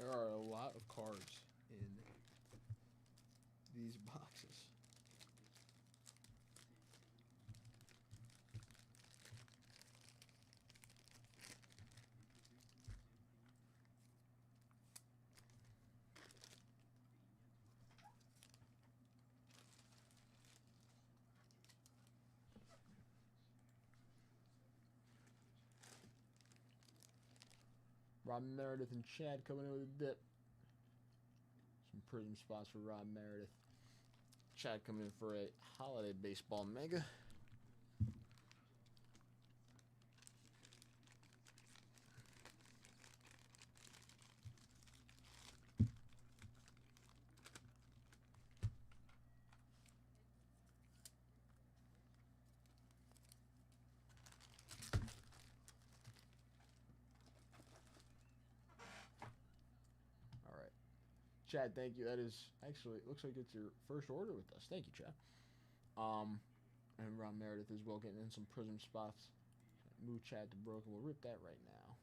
There are a lot of cards in these boxes. Rob Meredith and Chad coming in with a dip. Some prism spots for Rob Meredith. Chad coming in for a holiday baseball mega. Chad, thank you. That is actually, it looks like it's your first order with us. Thank you, Chad. And Ron Meredith as well, getting in some prism spots. Move Chad to broken. We'll rip that right now.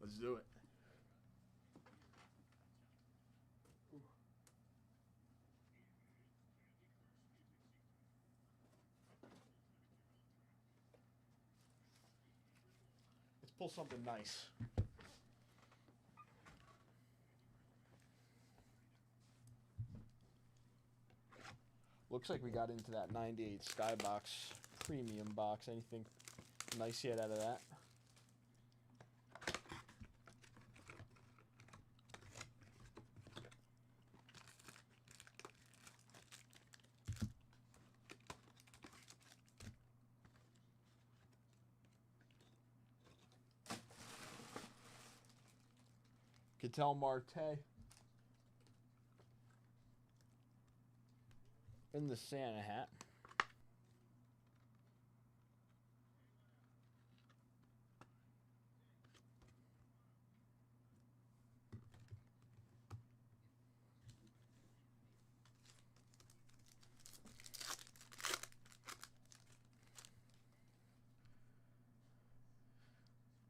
Let's do it. Let's pull something nice. Looks like we got into that 98 Skybox premium box. Anything nice yet out of that? Ketel Marte in the Santa hat.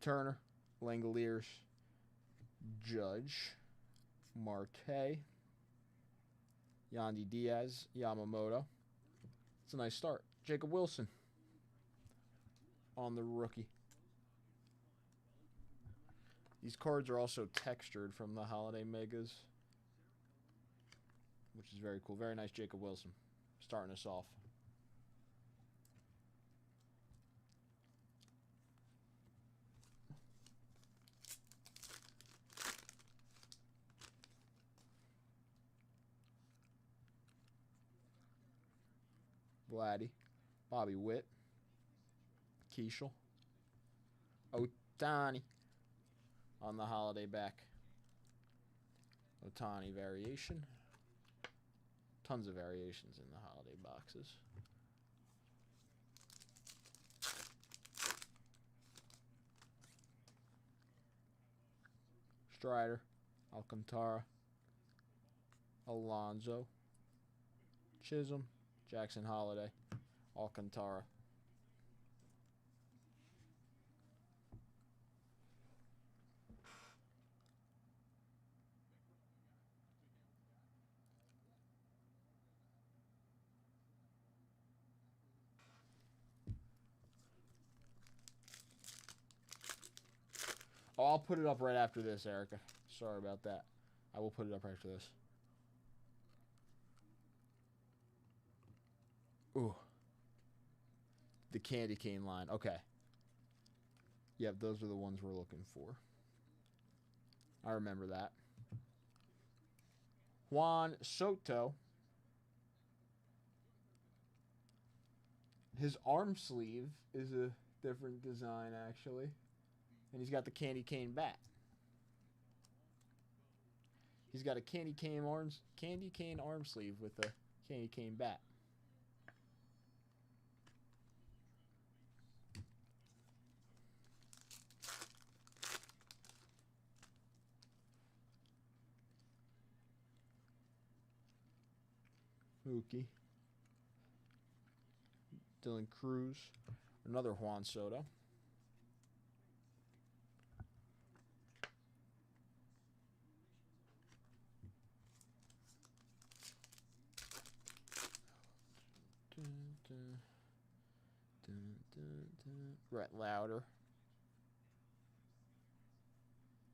Turner, Langoliers, Judge, Marte, Yandy Diaz, Yamamoto. It's a nice start. Jacob Wilson on the rookie. These cards are also textured from the Holiday Megas, which is very cool. Very nice Jacob Wilson starting us off. Vladdy, Bobby Witt, Keishel, Ohtani on the holiday back. Ohtani variation. Tons of variations in the holiday boxes. Strider, Alcantara, Alonso, Chisholm, Jackson Holiday, Alcantara. Oh, I'll put it up right after this, Erica. Sorry about that. I will put it up right after this. Ooh. The candy cane line. Okay. Yep, those are the ones we're looking for. I remember that. Juan Soto. His arm sleeve is a different design, actually. And he's got the candy cane bat. He's got a candy cane arm sleeve with a candy cane bat. Mookie. Dylan Cruz. Another Juan Soto. Brett Lauder.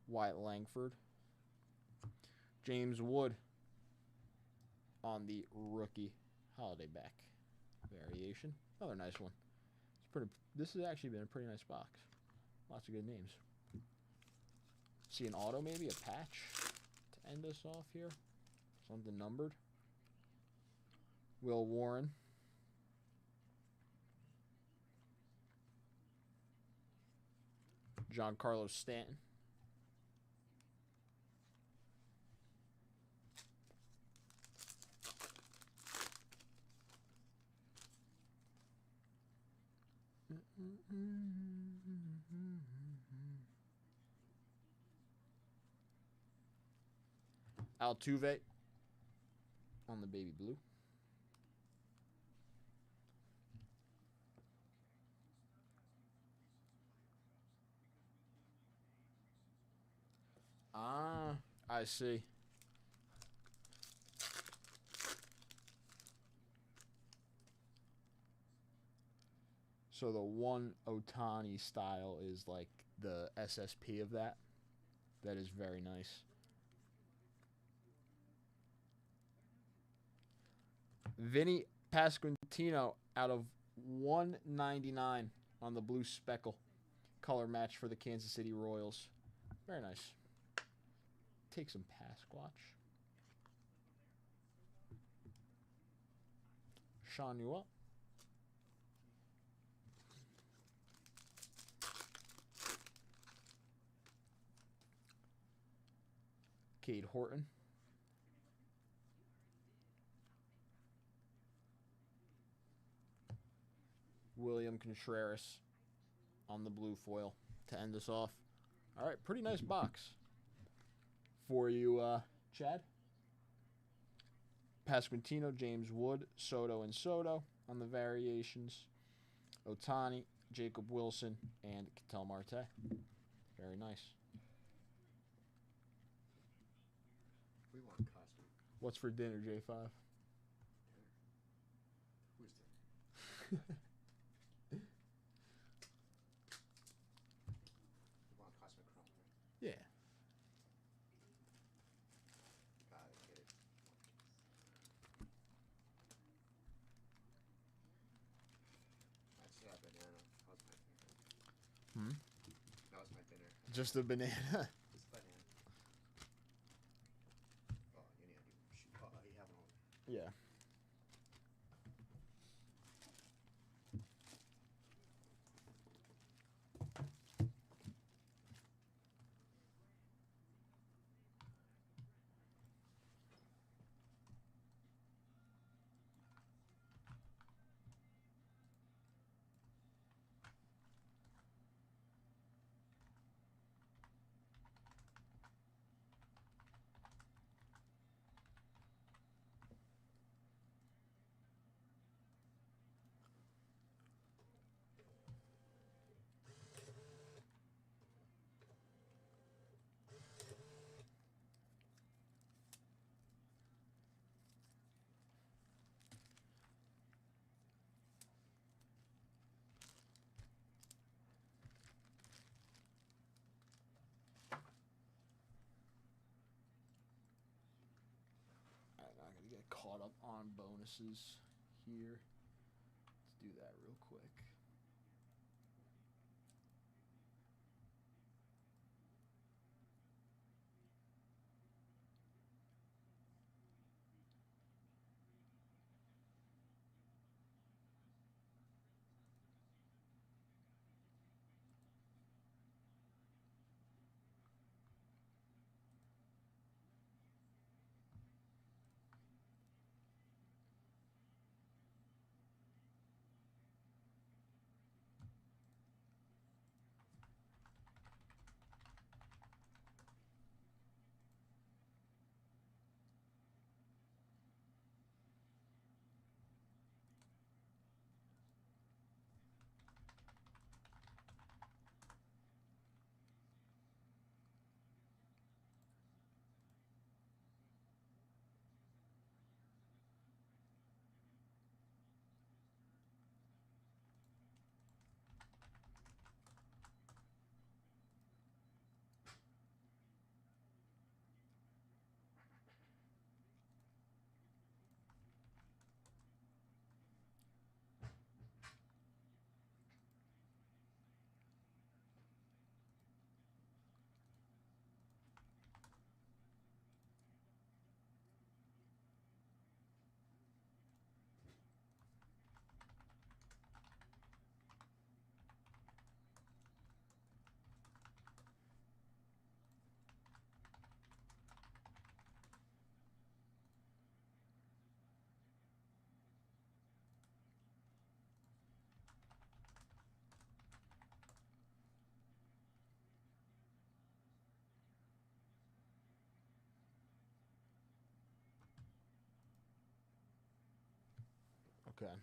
Wyatt Langford. James Wood on the rookie holiday back variation. Another nice one. It's pretty. This has actually been a pretty nice box. Lots of good names. See an auto, maybe a patch to end us off here. Something numbered. Will Warren. Giancarlo Stanton. Altuve on the baby blue. Ah, I see. So the one Otani style is like the SSP of that. That is very nice. Vinny Pasquantino out of 199 on the blue speckle. Color match for the Kansas City Royals. Very nice. Take some Pasquatch. Sean Newell. Cade Horton. William Contreras on the blue foil to end us off. All right, pretty nice box for you, Chad. Pasquantino, James Wood, Soto, and Soto on the variations. Otani, Jacob Wilson, and Ketel Marte. Very nice. We want costume. What's for dinner, J5? Who's dinner? We want Cosmic Chrome, right? Yeah. Got it, get it. That's banana. That was my favorite. Hmm? That was my dinner. Just a banana. Just banana. Oh, you need to shoot. Oh, you have one. Yeah. I'm not going to get caught up on bonuses here. Let's do that real quick. Okay.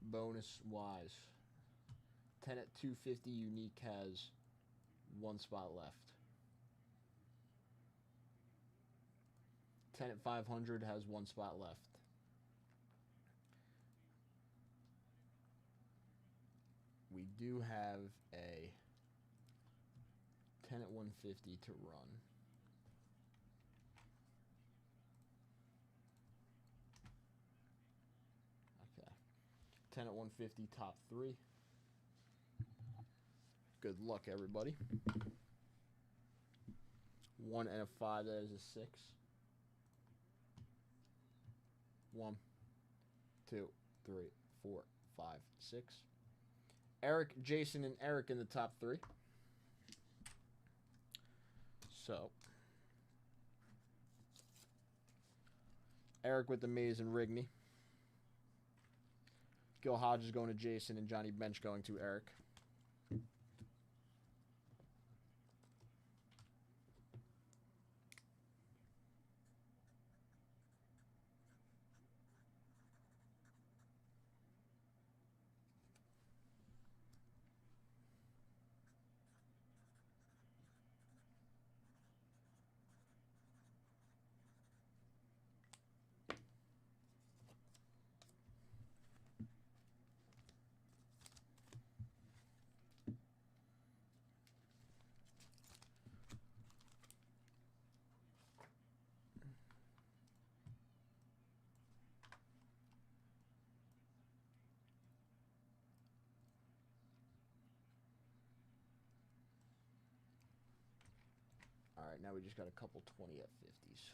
Bonus wise, 10 at 250 unique has one spot left. 10 at 500 has one spot left. We do have a 10 at 150 to run. Okay. 10 at 150, top 3. Good luck, everybody. 1 and a 5, that is a 6. 1, 2, 3, 4, 5, 6. Eric, Jason, and Eric in the top 3. So, Eric with the Maze and Rigney. Gil Hodges going to Jason, and Johnny Bench going to Eric. All right, now we just got a couple 20 at 50s.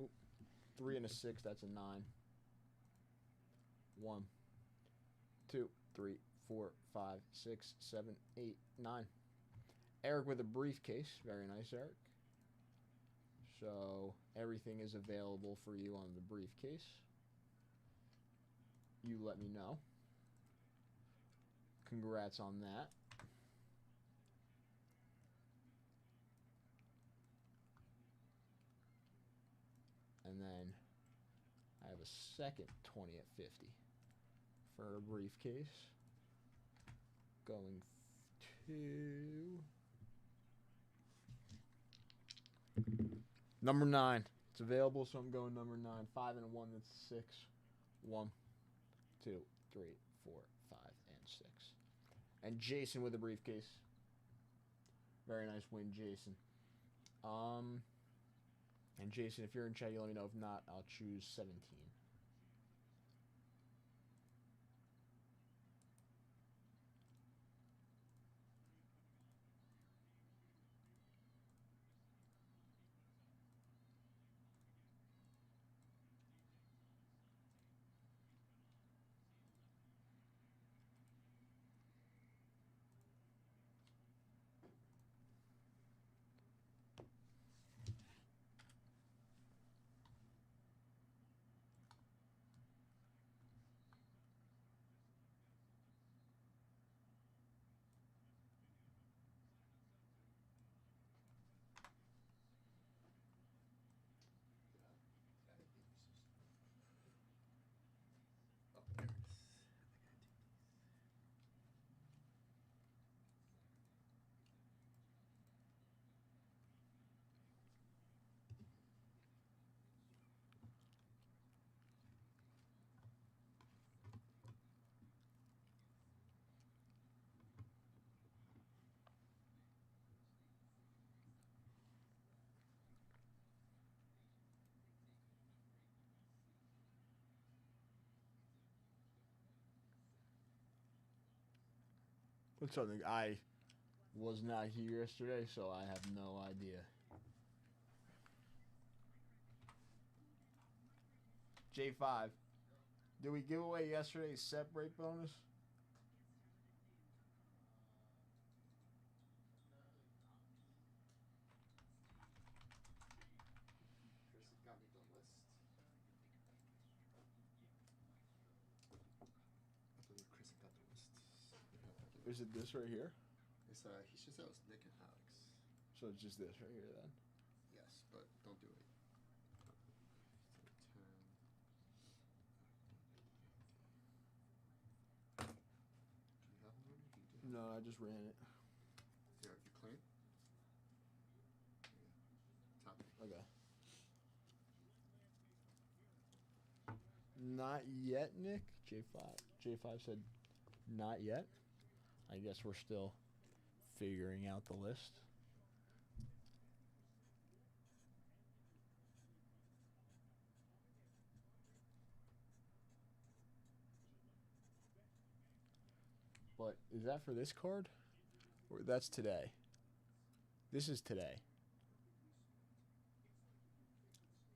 Oop. 3 and a 6, that's a 9. 1, 2, 3, 4, 5, 6, 7, 8, 9. Eric with a briefcase. Very nice, Eric. So everything is available for you on the briefcase. You let me know. Congrats on that. And then I have a second 20 at 50 for a briefcase. Going to number 9. It's available, so I'm going number 9. 5 and a 1, that's 6. 1, 2, 3, 4, 5, and 6. And Jason with a briefcase. Very nice win, Jason. And Jason, if you're in chat, you let me know. If not, I'll choose 17. What's something? I was not here yesterday, so I have no idea. J5, did we give away yesterday's set break bonus? Chris got me the list. I believe Chris got the list. Is it this right here? It's he just said it was Nick and Alex. So it's just this right here then? Yes, but don't do it. Do you have one? Do you No, I just ran it. Here, you clean? Top. Okay. Not yet, Nick. J5 said not yet. I guess we're still figuring out the list. But is that for this card? Or that's today. This is today.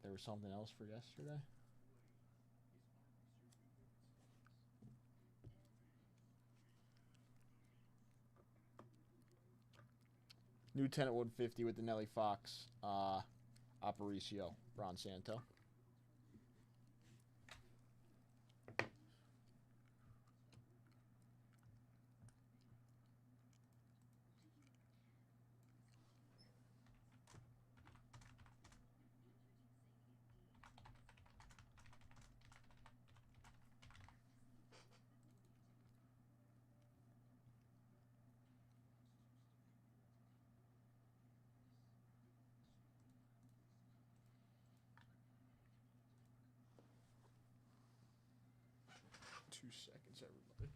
There was something else for yesterday? New Tenant 150 with the Nelly Fox, Aparicio, Ron Santo. Two seconds, everybody.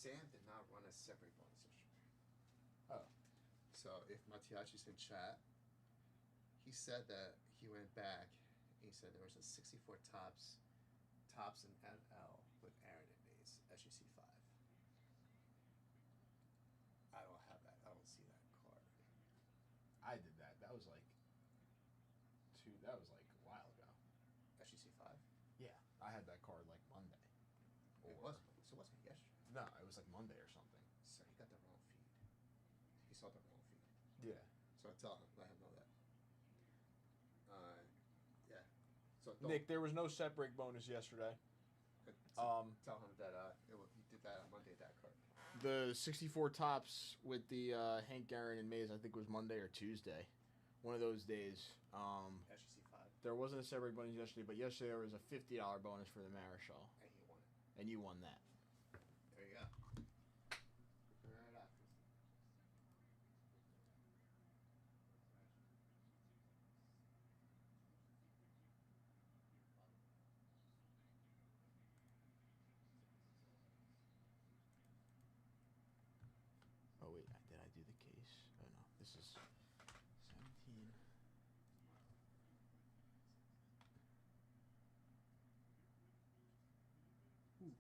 Sam did not run a separate bonus yesterday. Oh. So if Matiachi's in chat, he said that he went back. He said there was a 64 tops and NL with Aaron and Maze SGC 5. I don't have that. I don't see that card. I did that. That was like a while ago. SGC 5. Yeah, I had that card like Monday. It was. So it wasn't yesterday. No, it was like Monday or something. So he got the wrong feed. He saw the wrong feed. Yeah. So tell him, let him know that. Yeah. So Nick, there was no set break bonus yesterday. tell him that he did that on Monday. That card. The 64 tops with the Hank Aaron and Maze, I think was Monday or Tuesday. One of those days. SGC 5. There wasn't a set break bonus yesterday, but yesterday there was a $50 bonus for the Marischal. And he won it. And you won that. There you go. Right after. Oh wait, did I do the case? Oh no, this is 17. Ooh.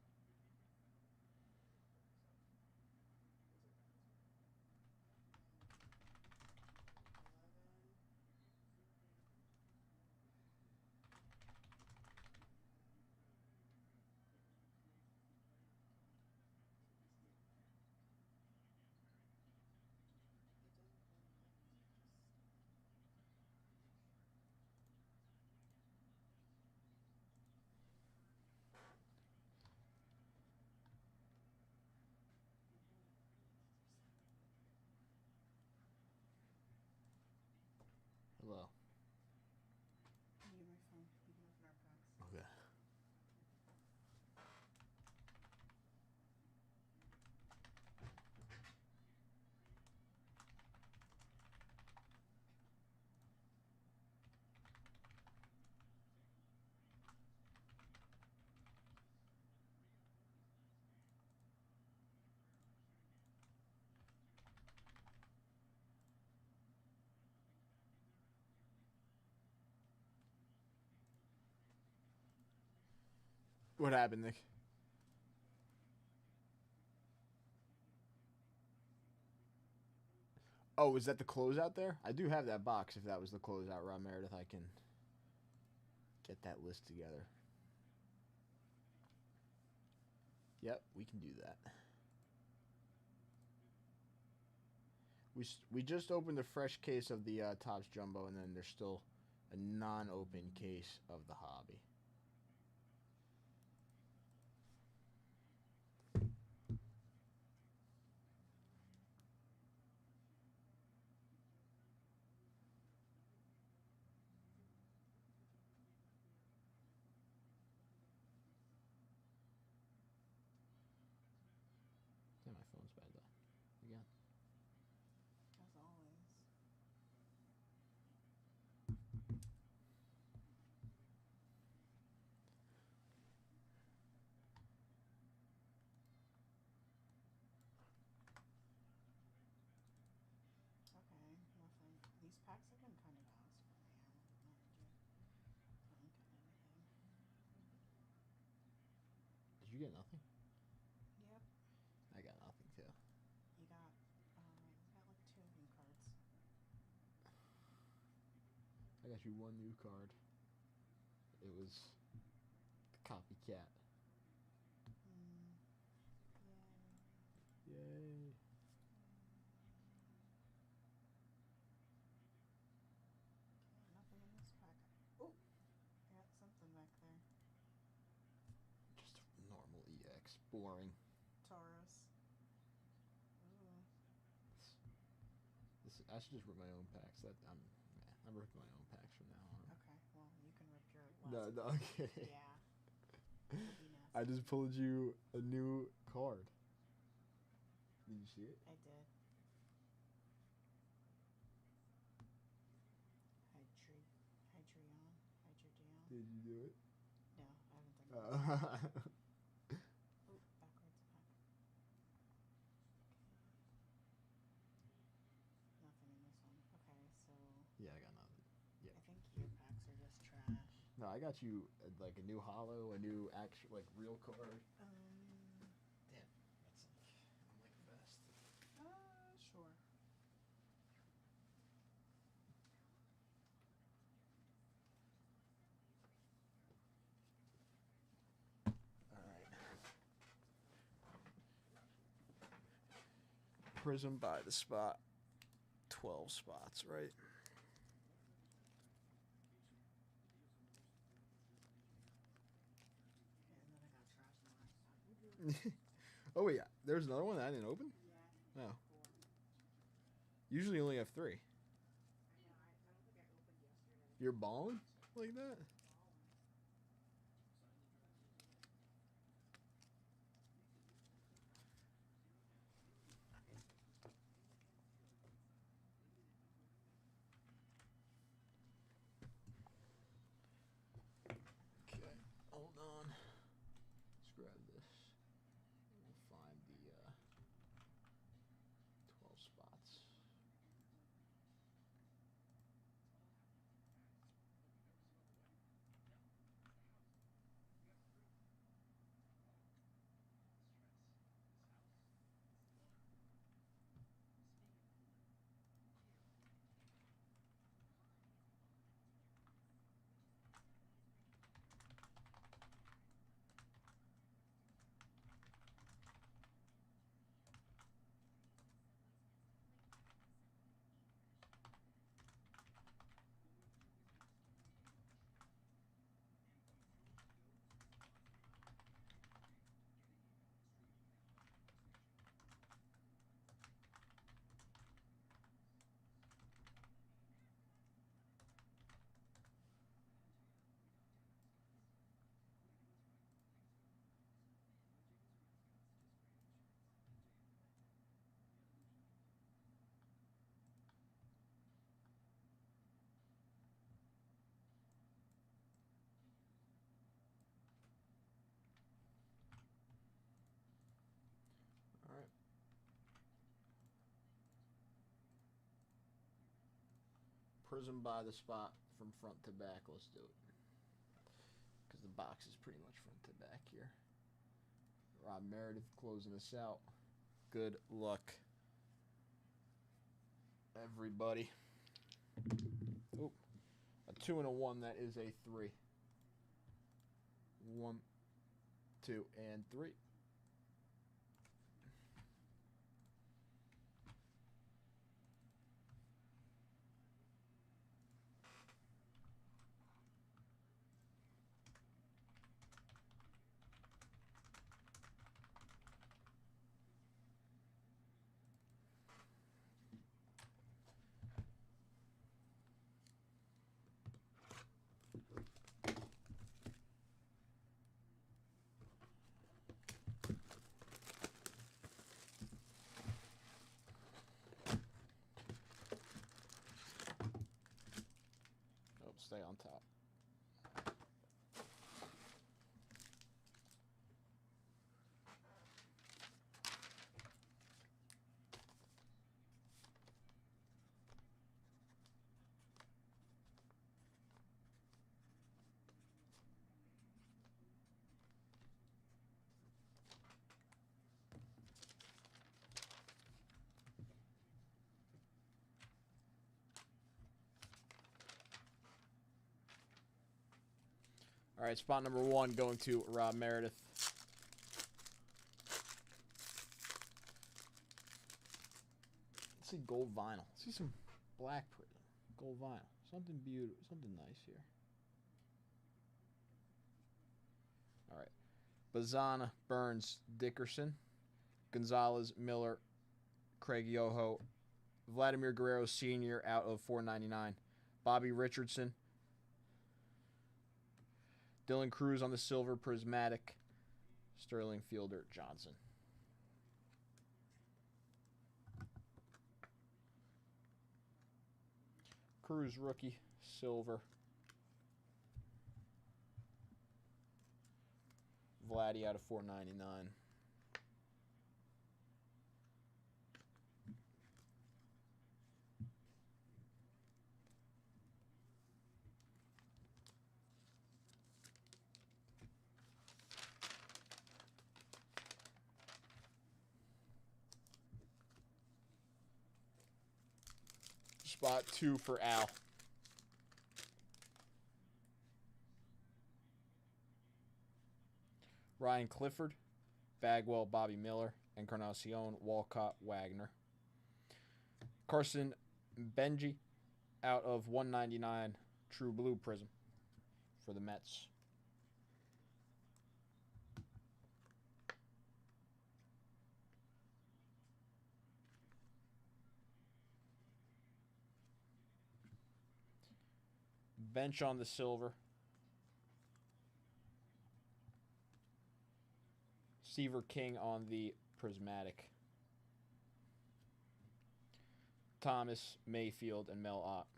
Hello. I need my phone. We can open our packs. Okay. What happened, Nick? Oh, is that the closeout there? I do have that box. If that was the closeout, Rob Meredith, I can get that list together. Yep, we can do that. We just opened a fresh case of the Topps Jumbo, and then there's still a non-open case of the hobby. Yeah, my phone's bad though. Again. As always. Okay, nothing. These packs have been kind of ass for me. I won't lie to you. I don't get anything. Did you get nothing? Yep. I got nothing too. You got, we got like 2 new cards. I got you one new card. It was the copycat. Yay. Yay. Okay, nothing in this pack. Oh, I got something back there. Just a normal EX. Boring. Taurus. Ooh. I should just rip my own packs. I'm ripping my own packs from now on. Okay, well, you can rip your No, last no, one. I'm kidding. Yeah. It'll be nasty. I just pulled you a new card. Did you see it? I did. Hydreion. Did you do it? No, I haven't done that. Oh, backwards pack. No, I got you like a new hollow, a new actual like real card. Damn, that's like I'm like best. Sure. All right. Prism by the spot. 12 spots, right? And then I got trash Oh wait, there's another one that I didn't open. Yeah. Oh. 4. Usually only have 3. I know. I don't think I opened yesterday. You're balling like that? Okay, hold on. Let's grab this. We'll find the 12 spots. All right. Prism by the spot from front to back. Let's do it. Because the box is pretty much front to back here. Rob Meredith closing us out. Good luck, everybody. Oop. A 2 and a 1. That is a 3. 1, 2, and 3. Oh, stay on top. All right, spot number 1 going to Rob Meredith. Let's see gold vinyl. Let's see some black prism. Gold vinyl. Something beautiful. Something nice here. All right. Bazana, Burns, Dickerson, Gonzalez, Miller, Craig Yoho, Vladimir Guerrero Sr. out of 499. Bobby Richardson, Dylan Cruz on the silver, prismatic, Sterling Fielder Johnson. Cruz rookie, silver. Vladdy out of 499. Spot 2 for Al. Ryan Clifford, Bagwell, Bobby Miller, Encarnacion, Walcott, Wagner. Carson Benji out of 199 True Blue Prism for the Mets. Bench on the silver. Seaver King on the prismatic. Thomas, Mayfield, and Mel Ott.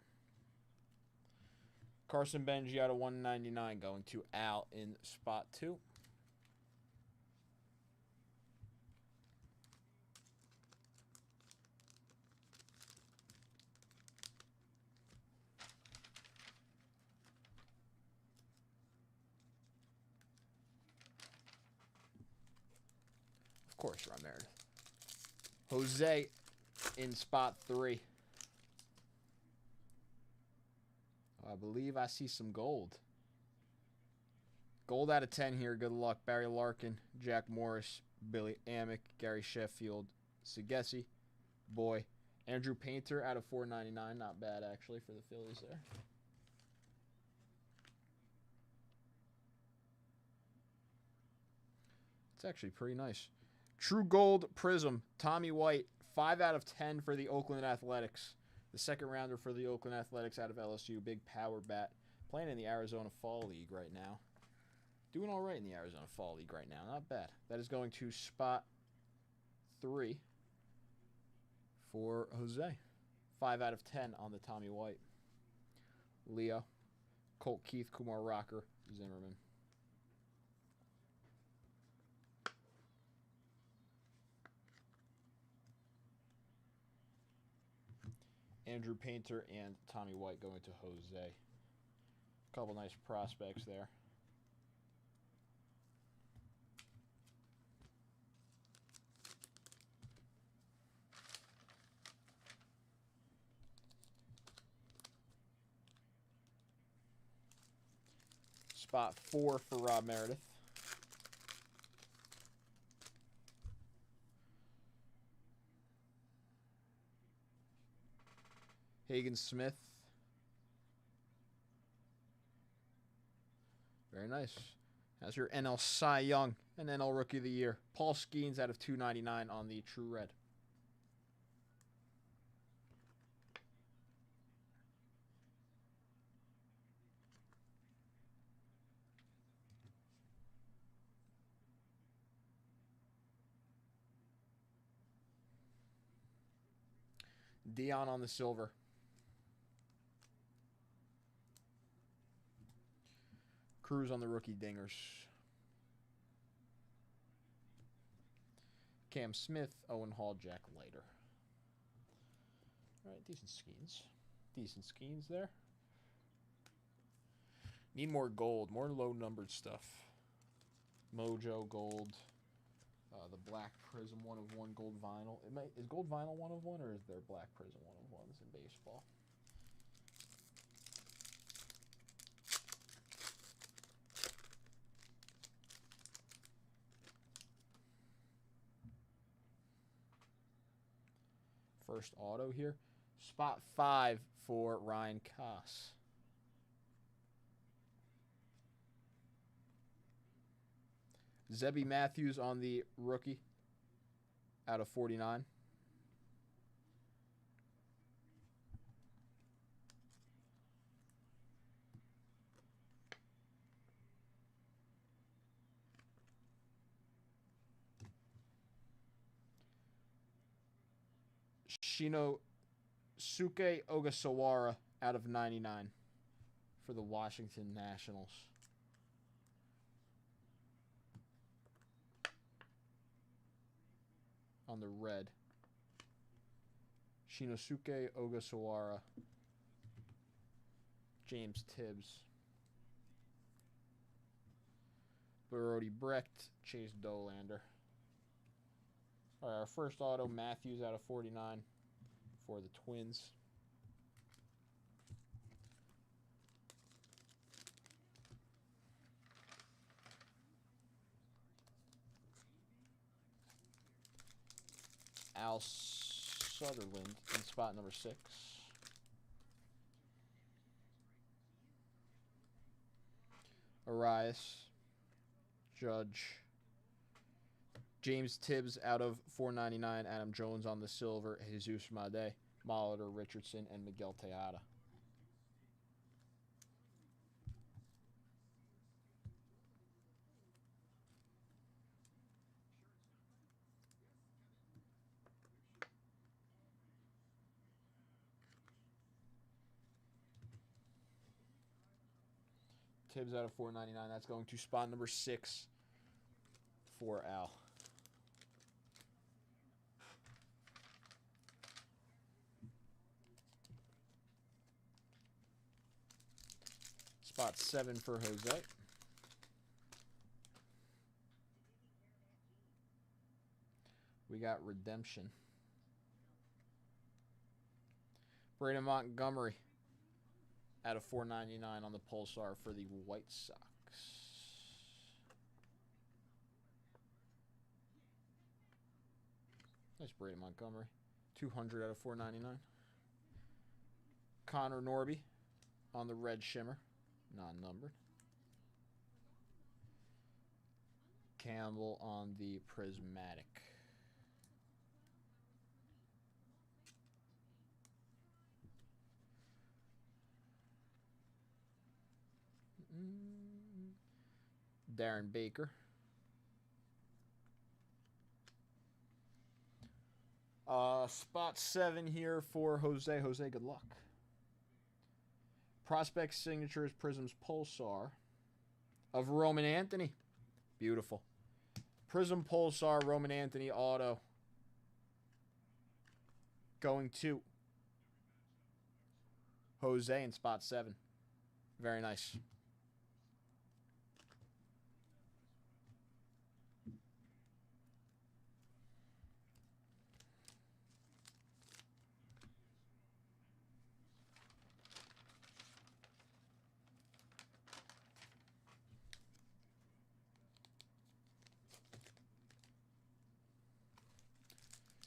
Carson Benji out of 199 going to Al in spot 2. Of course, Ron Meredith. Jose in spot 3. I believe I see some gold. Gold out of 10 here. Good luck. Barry Larkin, Jack Morris, Billy Amick, Gary Sheffield, Segesi, Boy. Andrew Painter out of 499. Not bad, actually, for the Phillies there. It's actually pretty nice. True Gold Prism, Tommy White, 5 out of 10 for the Oakland Athletics. The second rounder for the Oakland Athletics out of LSU. Big power bat. Playing in the Arizona Fall League right now. Doing all right in the Arizona Fall League right now. Not bad. That is going to spot 3 for Jose. 5 out of 10 on the Tommy White. Leo, Colt Keith, Kumar Rocker, Zimmerman. Andrew Painter and Tommy White going to Jose. A couple nice prospects there. Spot 4 for Rob Meredith. Hagen Smith. Very nice. That's your NL Cy Young and NL Rookie of the Year. Paul Skeens out of 299 on the True Red. Dion on the silver. Cruz on the rookie dingers. Cam Smith, Owen Hall, Jack Leiter. All right, decent Skeens. Decent Skeens there. Need more gold, more low-numbered stuff. Mojo, gold. The Black Prism 1 of 1 gold vinyl. Is gold vinyl 1 of 1 or is there Black Prism 1 of 1s in baseball? First auto here. Spot 5 for Ryan Koss. Zebby Matthews on the rookie out of 49. Shinosuke Ogasawara out of 99 for the Washington Nationals. On the red. Shinosuke Ogasawara. James Tibbs. Brody Brecht. Chase Dolander. All right, our first auto, Matthews out of 49 for the Twins. Al Sutherland in spot number 6. Arias, Judge, James Tibbs out of 499, Adam Jones on the silver, Jesus Made, Molitor, Richardson, and Miguel Tejada. Tibbs out of 499. That's going to spot number 6 for Al. Spot 7 for Jose. We got Redemption. Braden Montgomery out of 499 on the Pulsar for the White Sox. Nice Braden Montgomery. 200 out of 499. Connor Norby on the Red Shimmer. Non-numbered. Campbell on the Prismatic. Darren Baker. Spot 7 here for Jose. Jose, good luck. Prospect Signatures Prisms Pulsar of Roman Anthony. Beautiful. Prism Pulsar Roman Anthony auto. Going to Jose in spot 7. Very nice.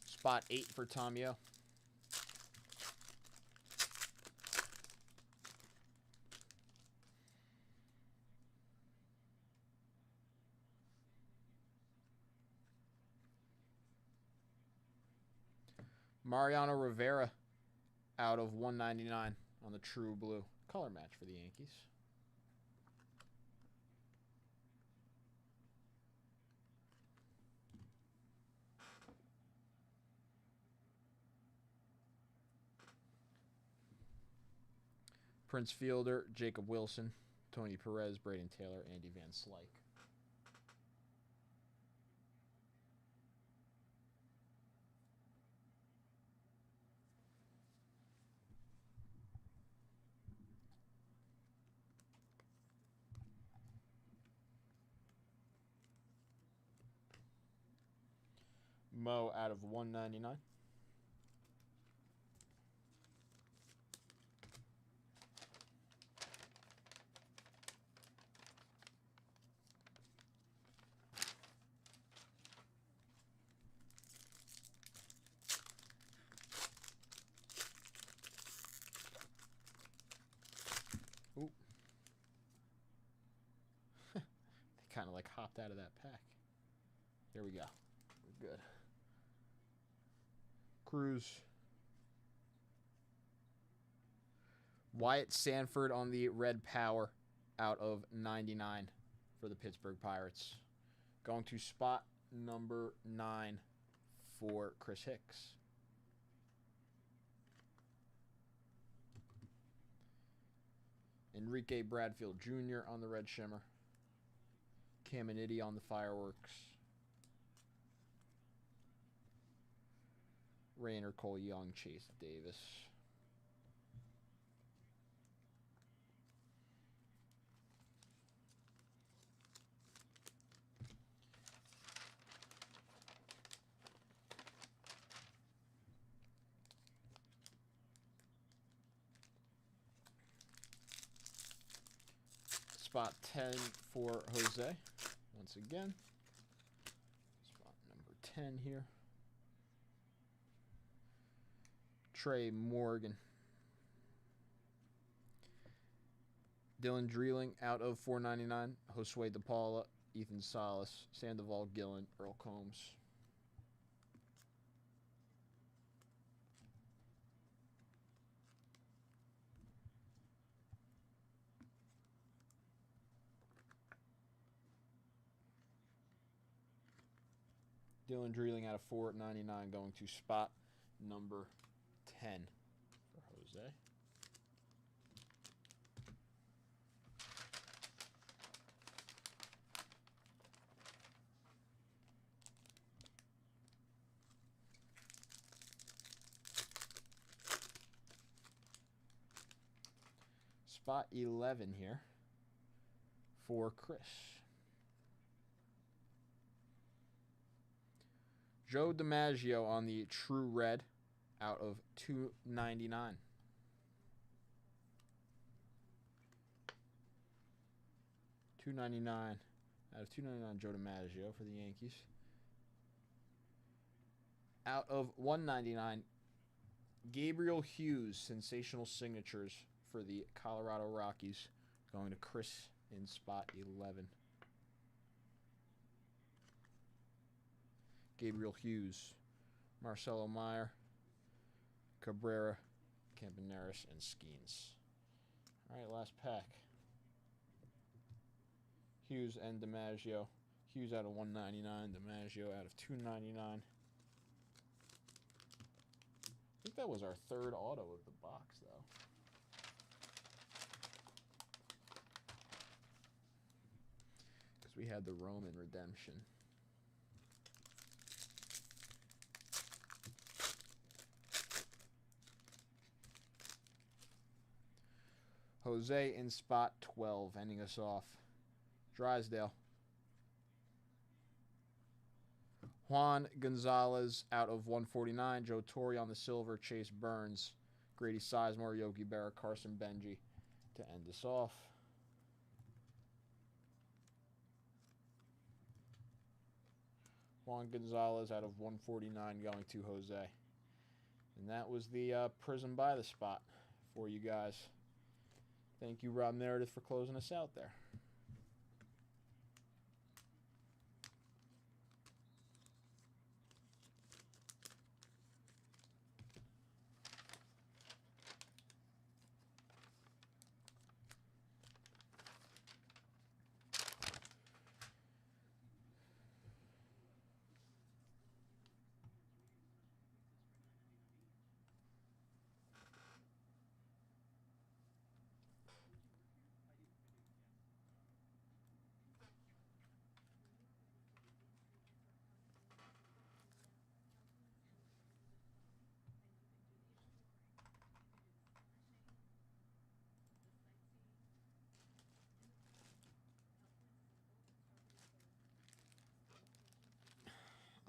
Spot 8 for Tomio. Mariano Rivera out of 199 on the True Blue. Color match for the Yankees. Prince Fielder, Jacob Wilson, Tony Perez, Braden Taylor, Andy Van Slyke. Mo out of 199. Ooh. They kind of like hopped out of that pack. Here we go. We're good. Cruz. Wyatt Sanford on the Red Power out of 99 for the Pittsburgh Pirates. Going to spot number 9 for Chris Hicks. Enrique Bradfield Jr. on the Red Shimmer. Caminiti on the Fireworks. Rainer, Cole Young, Chase Davis. Spot 10 for Jose. Once again. Spot number 10 here. Trey Morgan. Dylan Dreeling out of 499. Josue DePaula, Ethan Salas, Sandoval Gillen, Earl Combs. Dylan Dreeling out of 499 going to spot number 10 for Jose. Spot 11 here for Chris. Joe DiMaggio on the True Red out of 299. $2.99 out of 299. Joe DiMaggio for the Yankees. Out of 199. Gabriel Hughes, sensational signatures for the Colorado Rockies, going to Chris in spot 11. Gabriel Hughes, Marcelo Meyer, Cabrera, Campaneris, and Skeens. All right, last pack. Hughes and DiMaggio. Hughes out of 199, DiMaggio out of 299. I think that was our third auto of the box, though. Because we had the Roman redemption. Jose in spot 12, ending us off. Drysdale. Juan Gonzalez out of 149. Joe Torre on the silver. Chase Burns. Grady Sizemore, Yogi Berra, Carson Benji to end us off. Juan Gonzalez out of 149 going to Jose. And that was the Prism by the spot for you guys. Thank you, Rob Meredith, for closing us out there.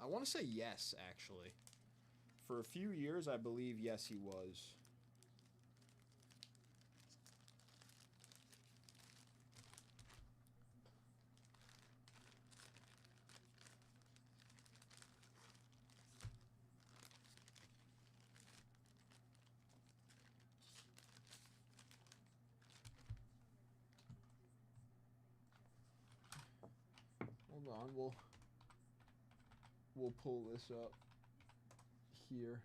I want to say yes, actually. For a few years, I believe yes, he was. Hold on, we'll pull this up here.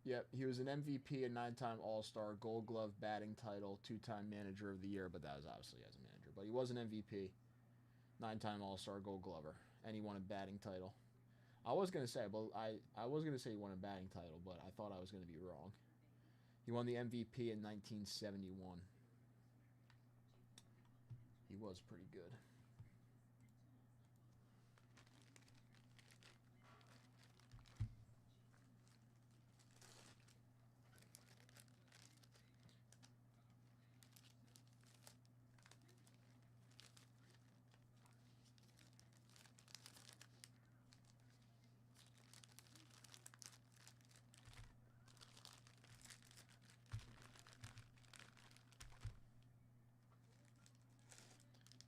Yep, he was an MVP, a 9-time All-Star, Gold Glove batting title, 2-time Manager of the Year, but that was obviously as a manager. But he was an MVP, 9-time All-Star, Gold Glover, and he won a batting title. I was gonna say, but I was gonna say he won a batting title, but I thought I was gonna be wrong. He won the MVP in 1971. He was pretty good.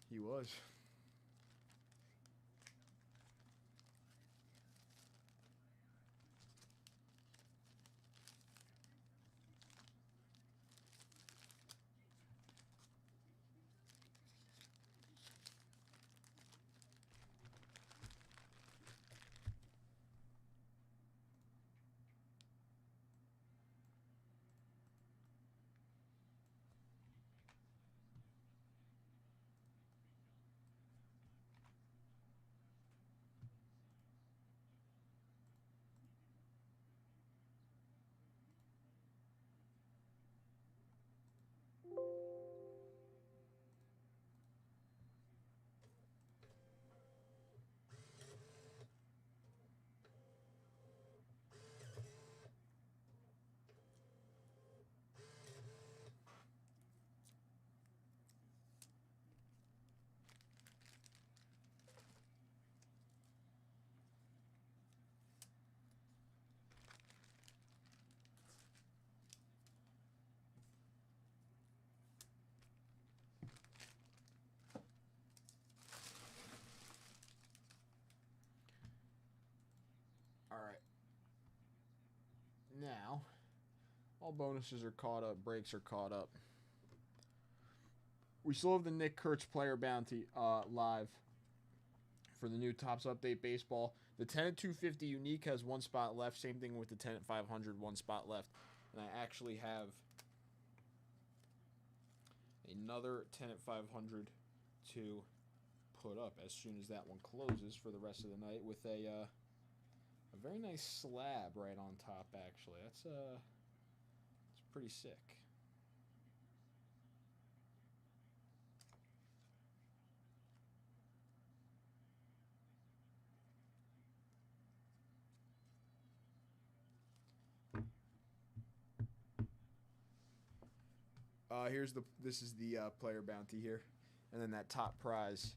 He was. does. All right. Now, all bonuses are caught up. Breaks are caught up. We still have the Nick Kurtz player bounty live for the new Topps Update Baseball. The 10 at 250 unique has one spot left. Same thing with the 10 at 500, one spot left. And I actually have another 10 at 500 to put up as soon as that one closes for the rest of the night with a very nice slab right on top. Actually, that's it's pretty sick. This is the player bounty here, and then that top prize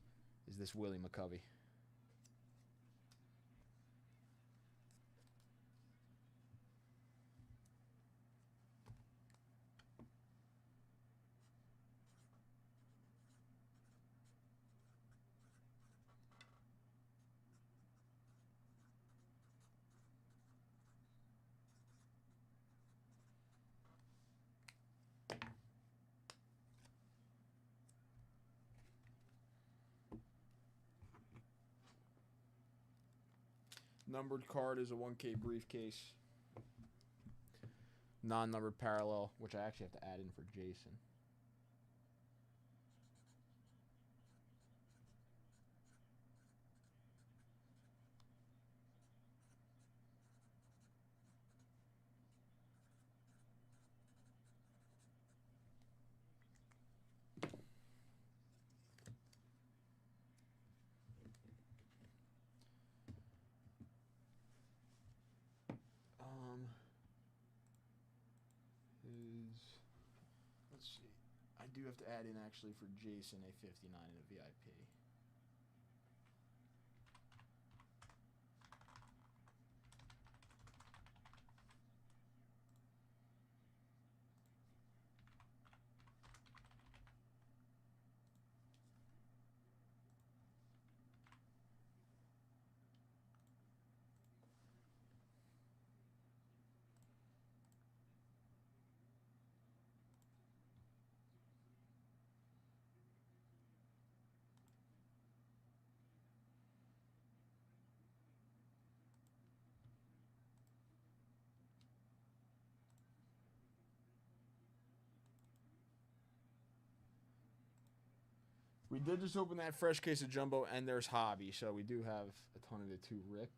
is this Willie McCovey. Numbered card is a 1K briefcase. Non-numbered parallel, which I actually have to add in for Jason. Let's see. I do have to add in actually for Jason a 59 and a VIP. We did just open that fresh case of Jumbo, and there's Hobby, so we do have a ton of it to rip.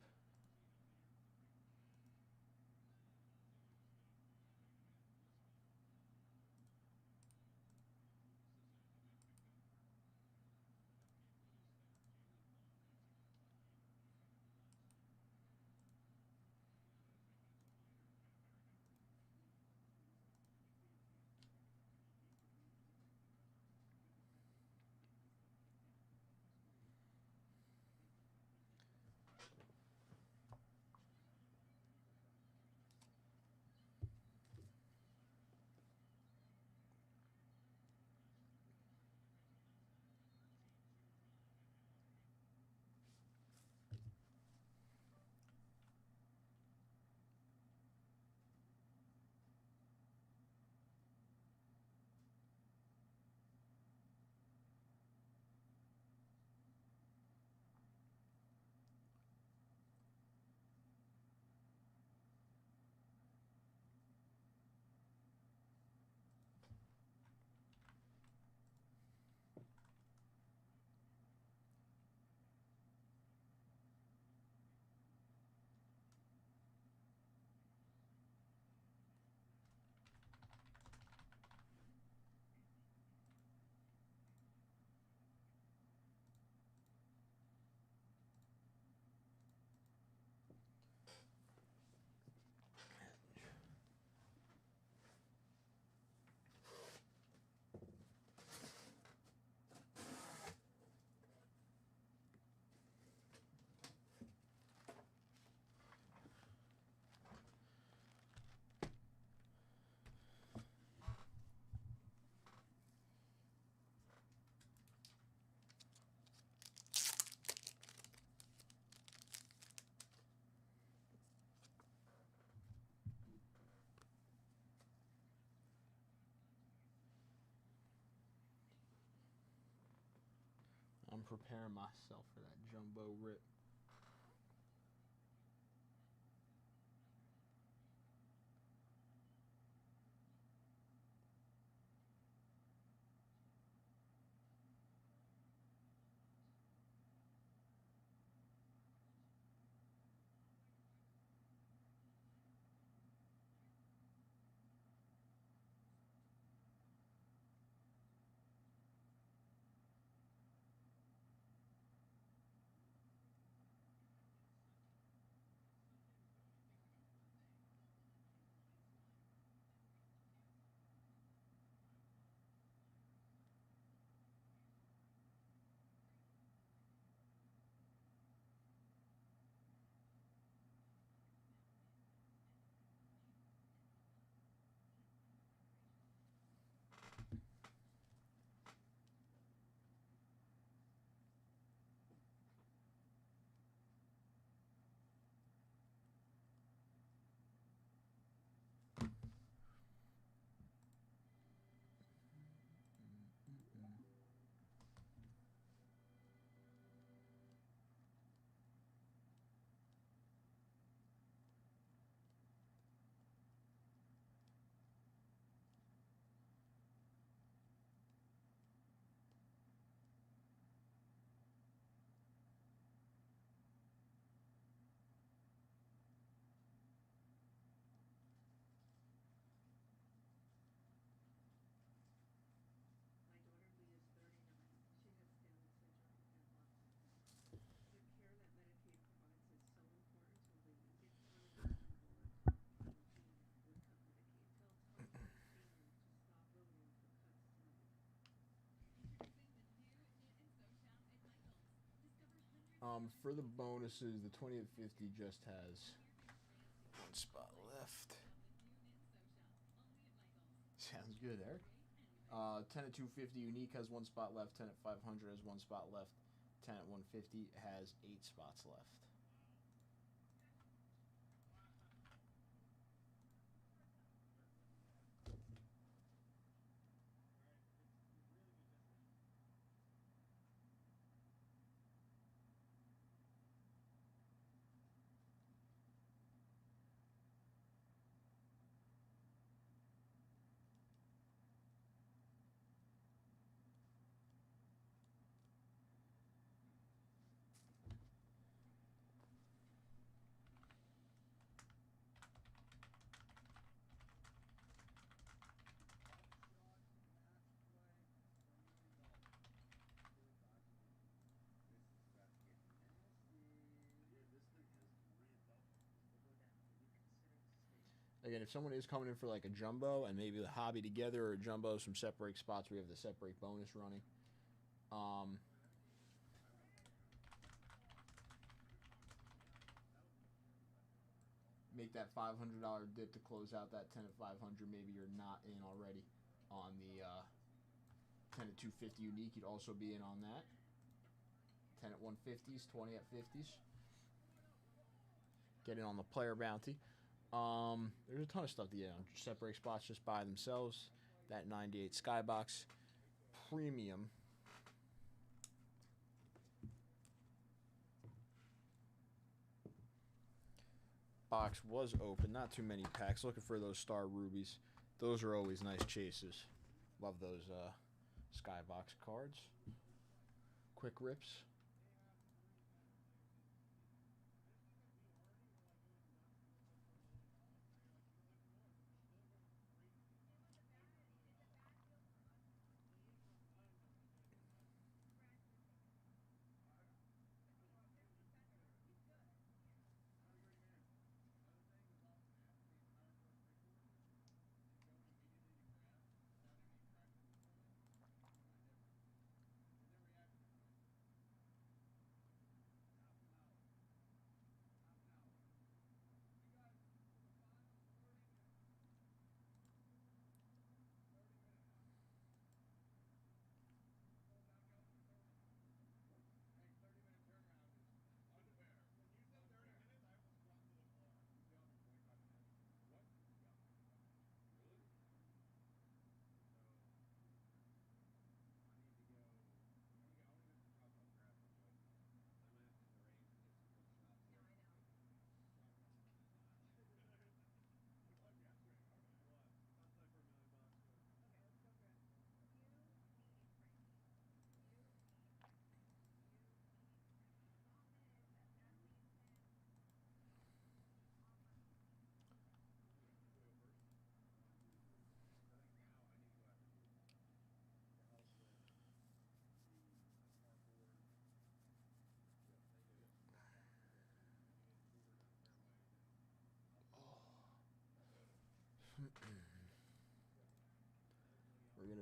I'm preparing myself for that jumbo rip. For the bonuses, the 20 at 50 just has one spot left. Sounds good, Eric. 10 at 250 unique has one spot left. 10 at 500 has one spot left. 10 at 150 has 8 spots left. Again, if someone is coming in for like a jumbo and maybe the hobby together or jumbos from separate spots, we have the separate bonus running. Make that $500 dip to close out that 10 at 500. Maybe you're not in already on the 10 at 250 unique. You'd also be in on that. 10 at 150s, 20 at 50s. Get in on the player bounty. There's a ton of stuff to get on. Separate spots just by themselves. That 98 Skybox Premium. Box was open. Not too many packs. Looking for those Star Rubies. Those are always nice chases. Love those Skybox cards. Quick rips.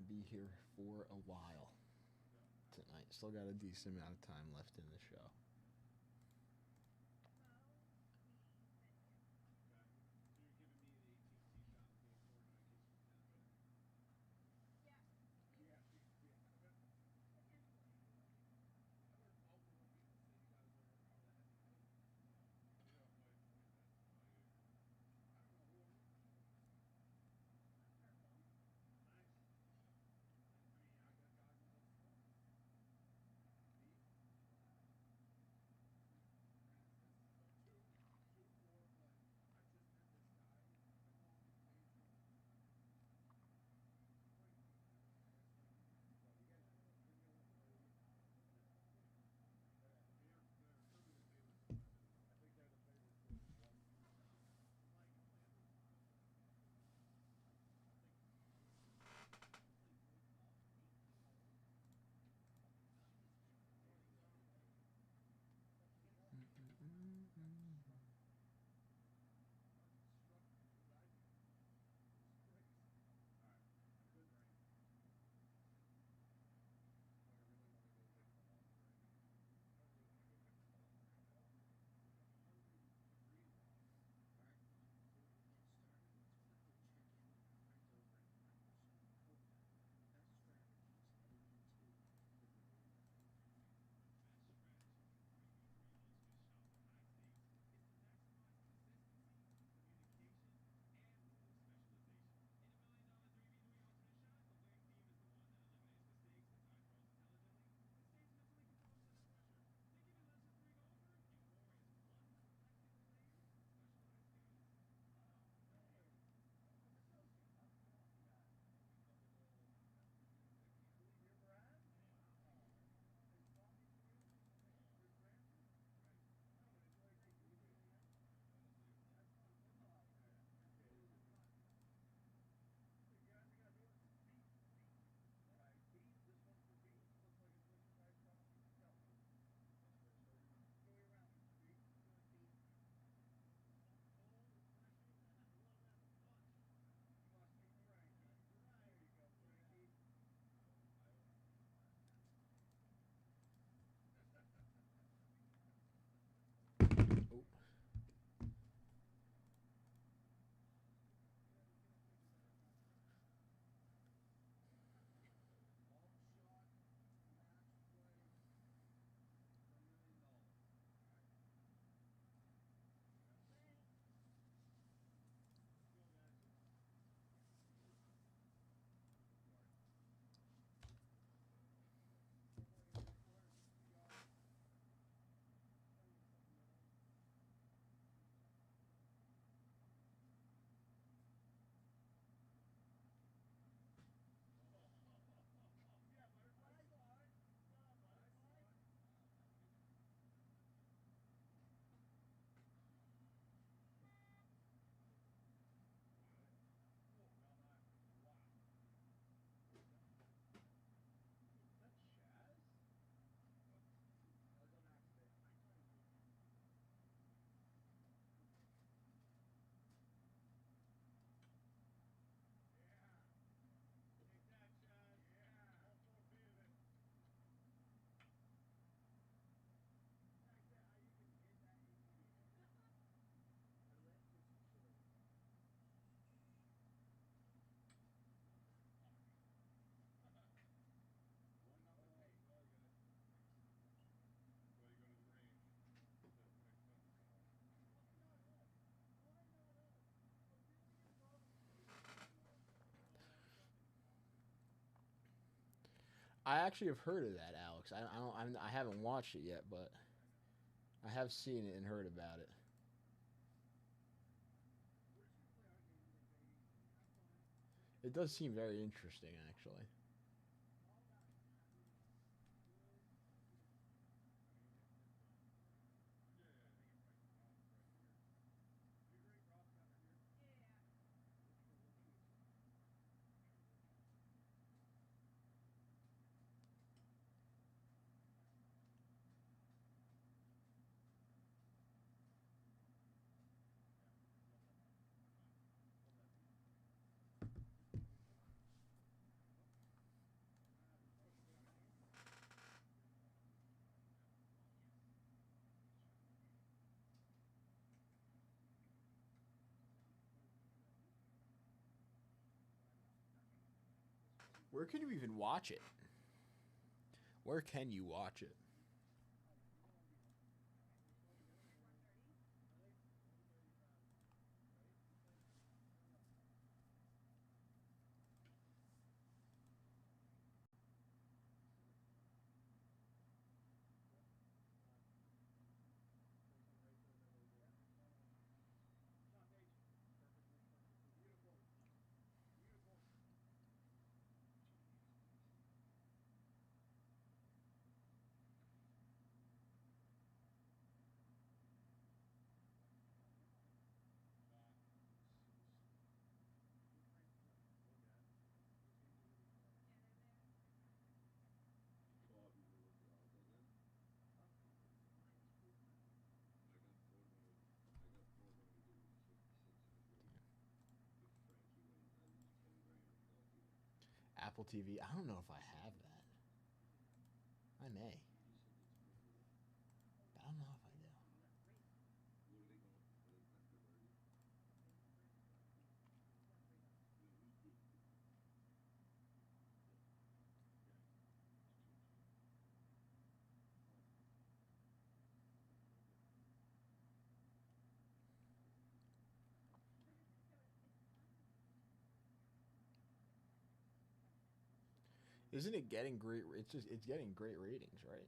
to be here for a while tonight. Still got a decent amount of time left in the show. I actually have heard of that, Alex. I haven't watched it yet, but I have seen it and heard about it. It does seem very interesting, actually. Where can you even watch it? Where can you watch it? Apple TV. I don't know if I have that. I may. I don't know if I do. Isn't it getting great? It's getting great ratings, right?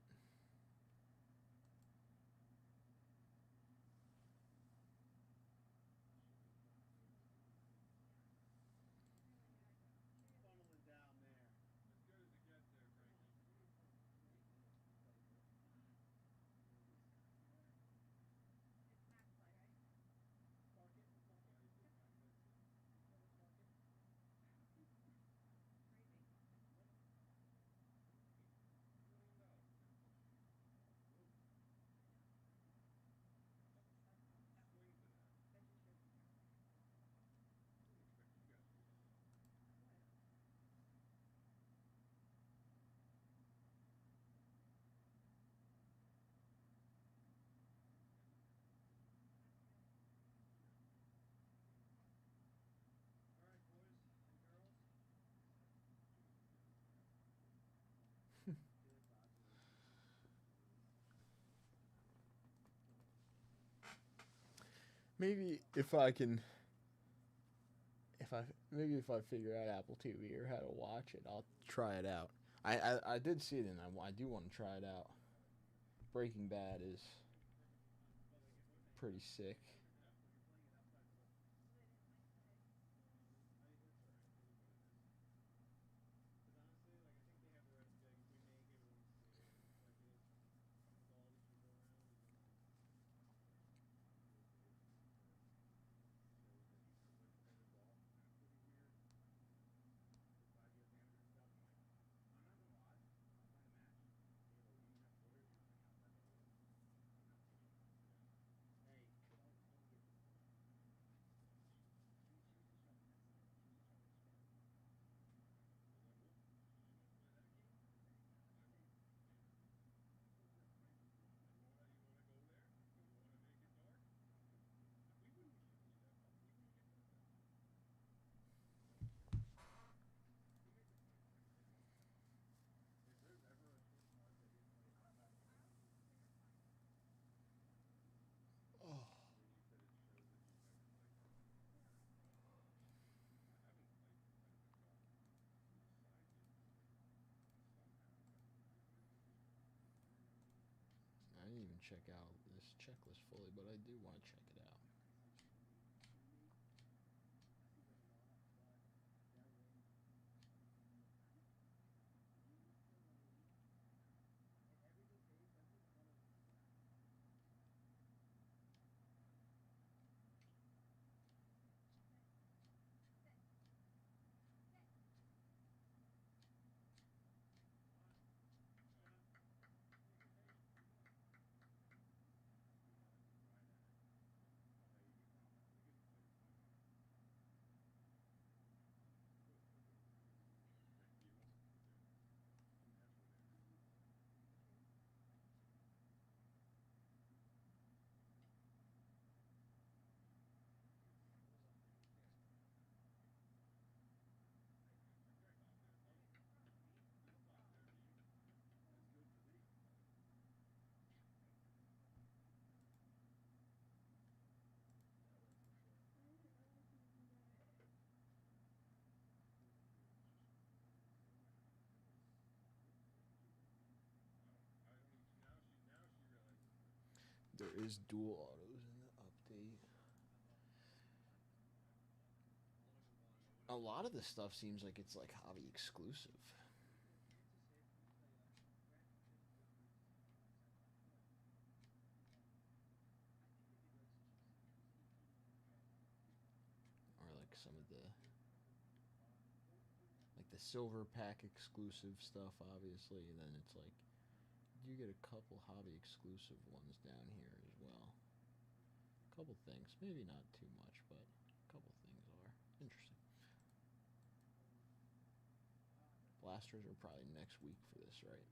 Maybe if I can, if I figure out Apple TV or how to watch it, I'll try it out. I did see it and I do want to try it out. Breaking Bad is pretty sick. Oh. I didn't even check out this checklist fully, but I do want to check it out. There is dual autos in the update. A lot of this stuff seems like it's like hobby exclusive. Or like some of the silver pack exclusive stuff, obviously, and then it's like you get a couple hobby exclusive ones down here as well. A couple things, maybe not too much, but a couple things are interesting. Blasters are probably next week for this, right?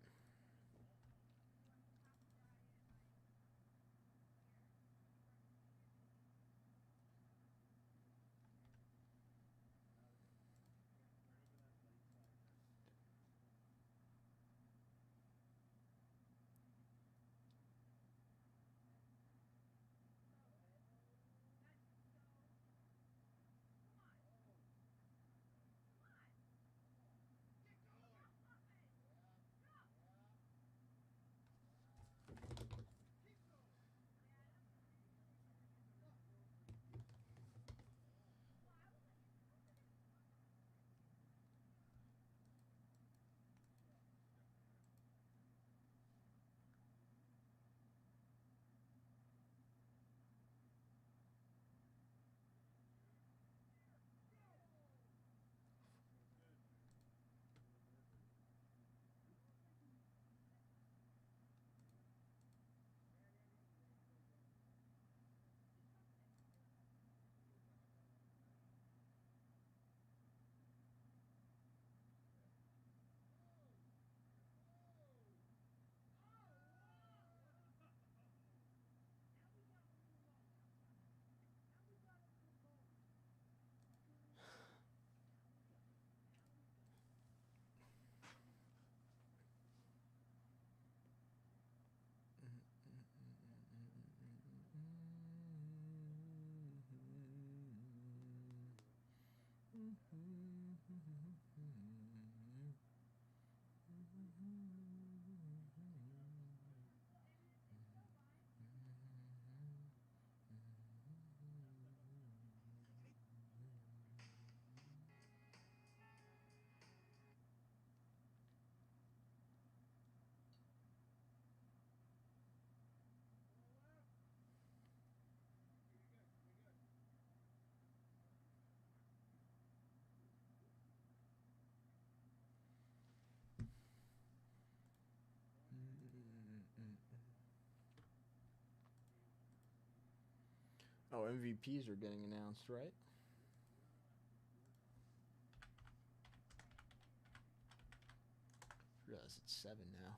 Oh, MVPs are getting announced, right? I realize it's 7 now.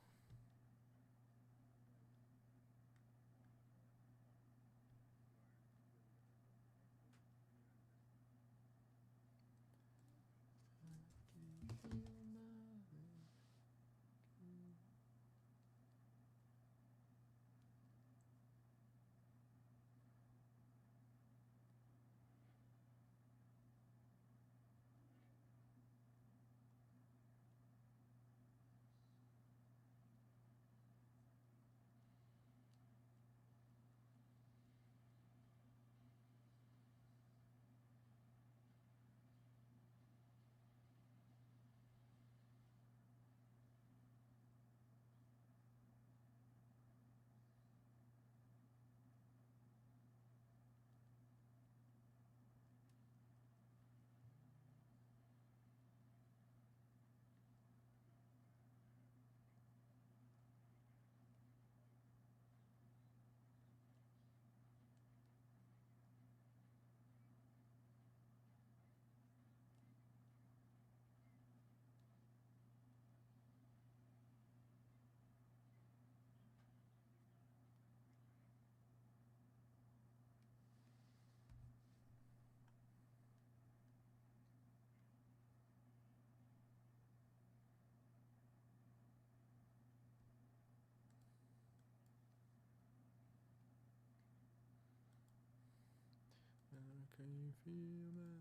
Can you feel that?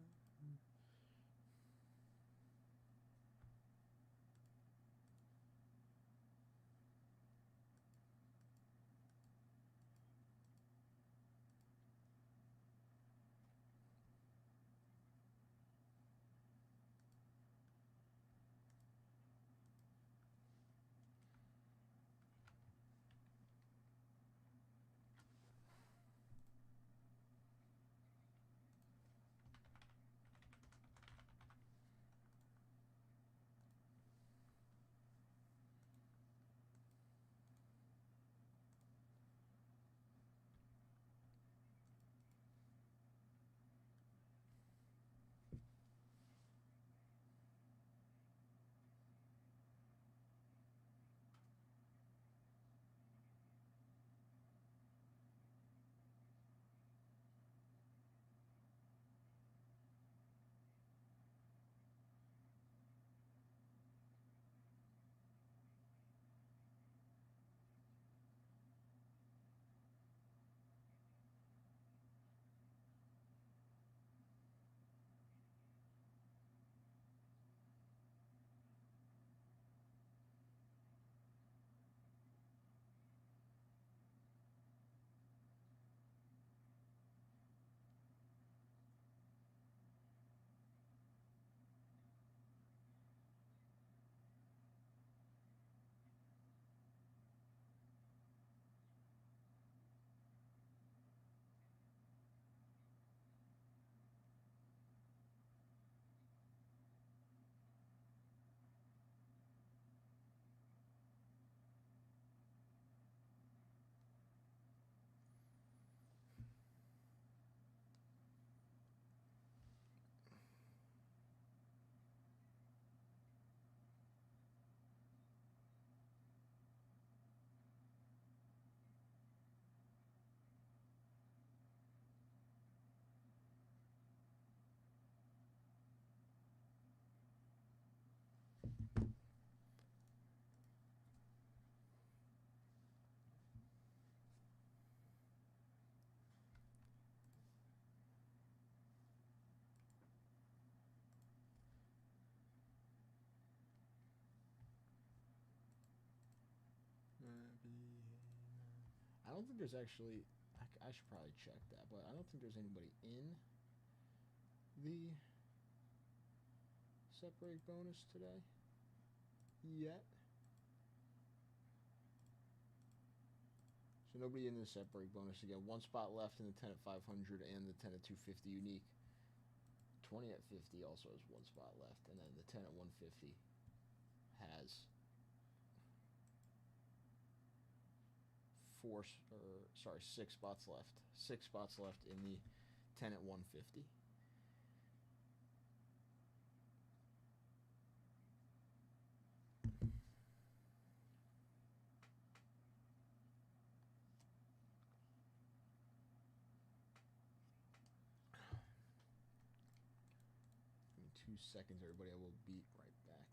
I don't think there's actually. I should probably check that, but I don't think there's anybody in the set break bonus today yet. So nobody in the set break bonus again. One spot left in the 10 at 500 and the 10 at 250 unique. 20 at 50 also has one spot left, and then the 10 at 150 has six spots left. 6 spots left in the 10 at 150. Give me 2 seconds, everybody. I will be right back.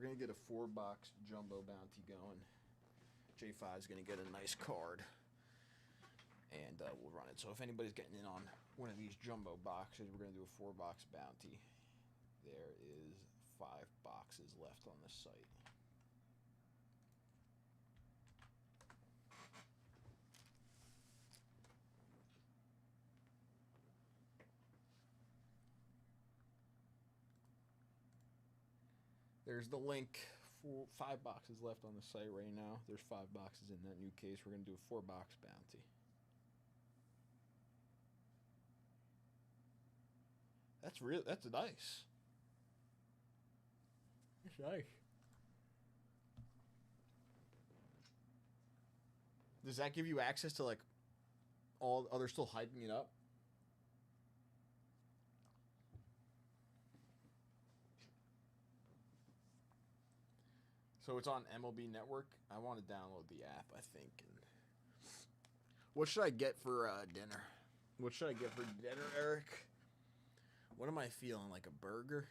we're gonna get a 4-box jumbo bounty going. J5 is gonna get a nice card, and we'll run it. So if anybody's getting in on one of these jumbo boxes, we're gonna do a 4-box bounty. There is 5 boxes left on the site. There's the link. 5 boxes left on the site right now. There's 5 boxes in that new case. We're gonna do a 4-box bounty. That's real. That's nice. That's nice. Does that give you access to like all? Oh, they're still hyping it up. So it's on MLB Network. I want to download the app, I think. And what should I get for dinner? What should I get for dinner, Eric? What am I feeling? Like a burger?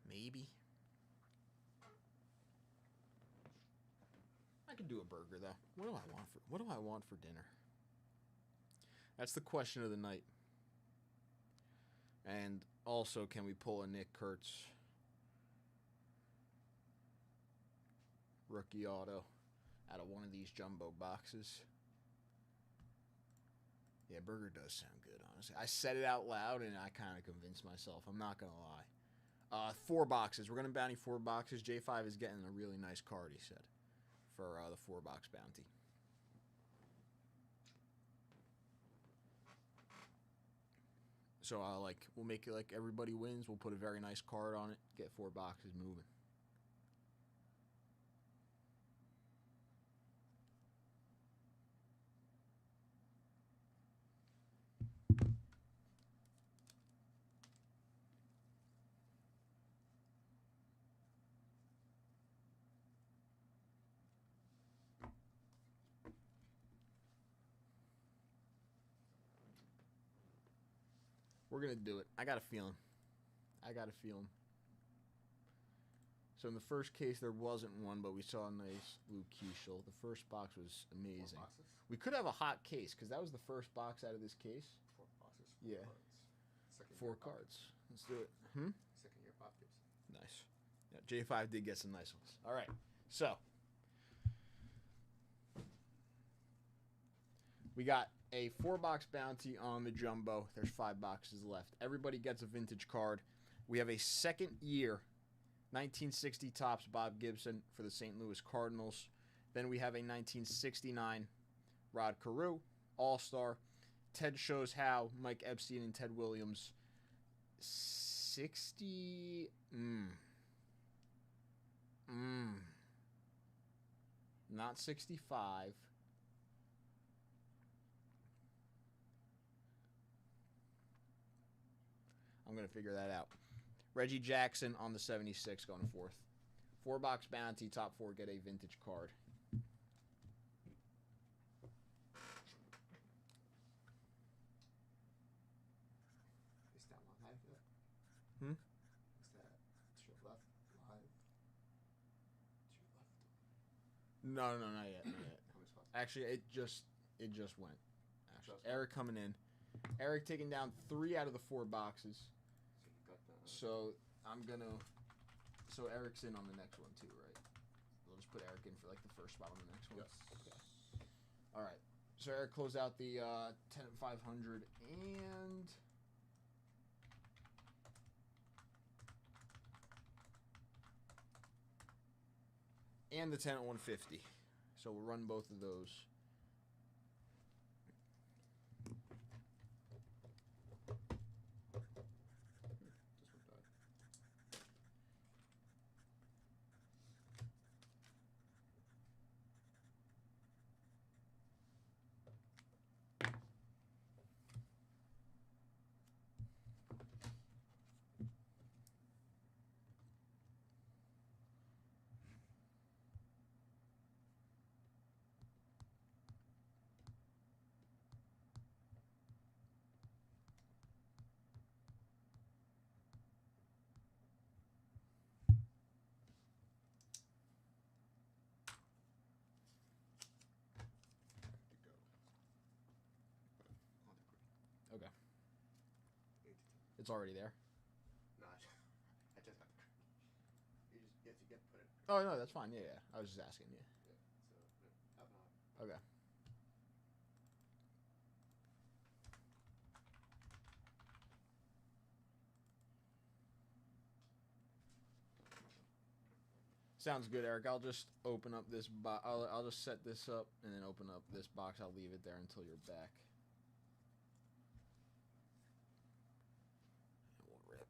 Maybe. I could do a burger though. What do I want for dinner? That's the question of the night. And also, can we pull a Nick Kurtz rookie auto out of one of these jumbo boxes? Yeah, burger does sound good, honestly. I said it out loud and I kind of convinced myself. I'm not going to lie. 4 boxes. We're going to bounty 4 boxes. J5 is getting a really nice card, he said, for the 4-box bounty. So we'll make it like everybody wins. We'll put a very nice card on it. Get 4 boxes moving. We're going to do it. I got a feeling. So in the first case, there wasn't one, but we saw a nice Luke Keeschel. The first box was amazing. 4 boxes? We could have a hot case, because that was the first box out of this case. 4 boxes. Yeah. Cards. 4 cards. Let's do it. Second year pop gives. Nice. Yeah, J5 did get some nice ones. All right. So we got a 4-box bounty on the jumbo. There's 5 boxes left. Everybody gets a vintage card. We have a second year 1960 Topps Bob Gibson for the St. Louis Cardinals. Then we have a 1969 Rod Carew All-Star. Ted Shows How, Mike Epstein and Ted Williams. 60. Not 65. I'm going to figure that out. Reggie Jackson on the 76 going 4th. 4-box bounty, top 4 get a vintage card. Is that one live yet? Hmm? Is that to your left live? To your left. No, not yet. Not yet. How many spots? Actually, it just went. Actually, Just went. Eric coming in. Eric taking down 3 out of the 4 boxes. So you got the. So I'm gonna. So Eric's in on the next one too, right? We'll just put Eric in for like the first spot on the next one. Yes. Okay. All right. So Eric closed out the 10 at 500 and the 10 at 150. So we'll run both of those. This one died. It's already there. No, I just got the. You have to get put it. Oh no, that's fine. Yeah. I was just asking you. Yeah. So up now. Okay. Sounds good, Eric. I'll just open up this box. I'll just set this up and then open up this box. I'll leave it there until you're back. And we'll rip.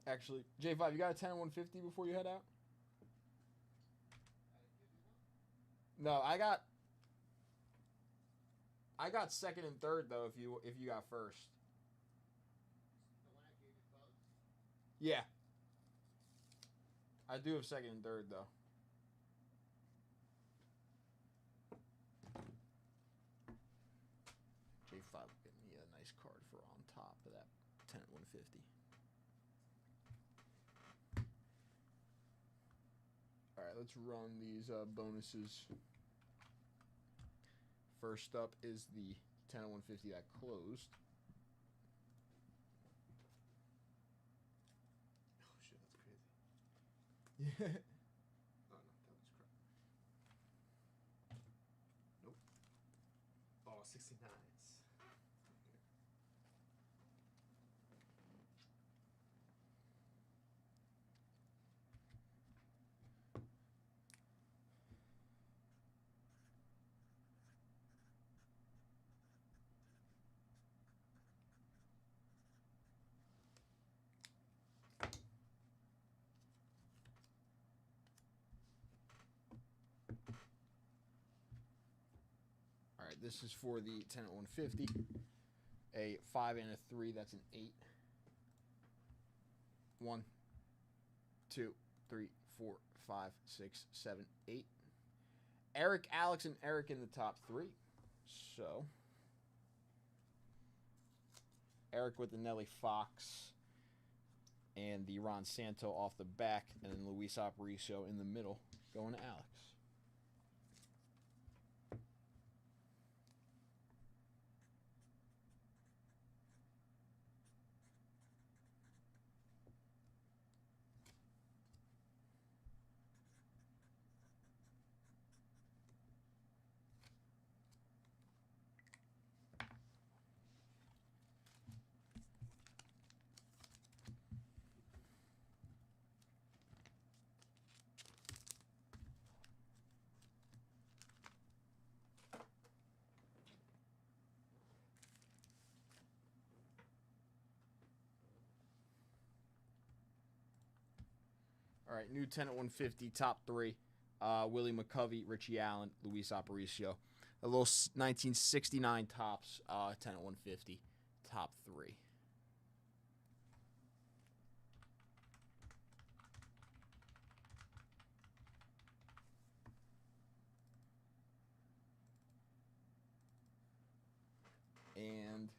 Actually, J5, you got a 10 and 150 before you head out? No, I got second and third though. If you got first. The one I gave you both. Yeah. I do have second and third though. J5 get me a nice card for on top of that 10 at 150. All right, let's run these bonuses. First up is the 10 at 150 that closed. Oh shit, that's crazy. Yeah. Oh no, that was crap. Nope. Oh, 69s. All right, this is for the 10 at 150. A 5 and a 3, that's an 8. 1, 2, 3, 4, 5, 6, 7, 8. Eric, Alex, and Eric in the top 3. So, Eric with the Nelly Fox and the Ron Santo off the back, and then Luis Aparicio in the middle going to Alex. All right, new 10 at 150, top 3. Willie McCovey, Richie Allen, Luis Aparicio. A little 1969 tops, 10 at 150, top 3. And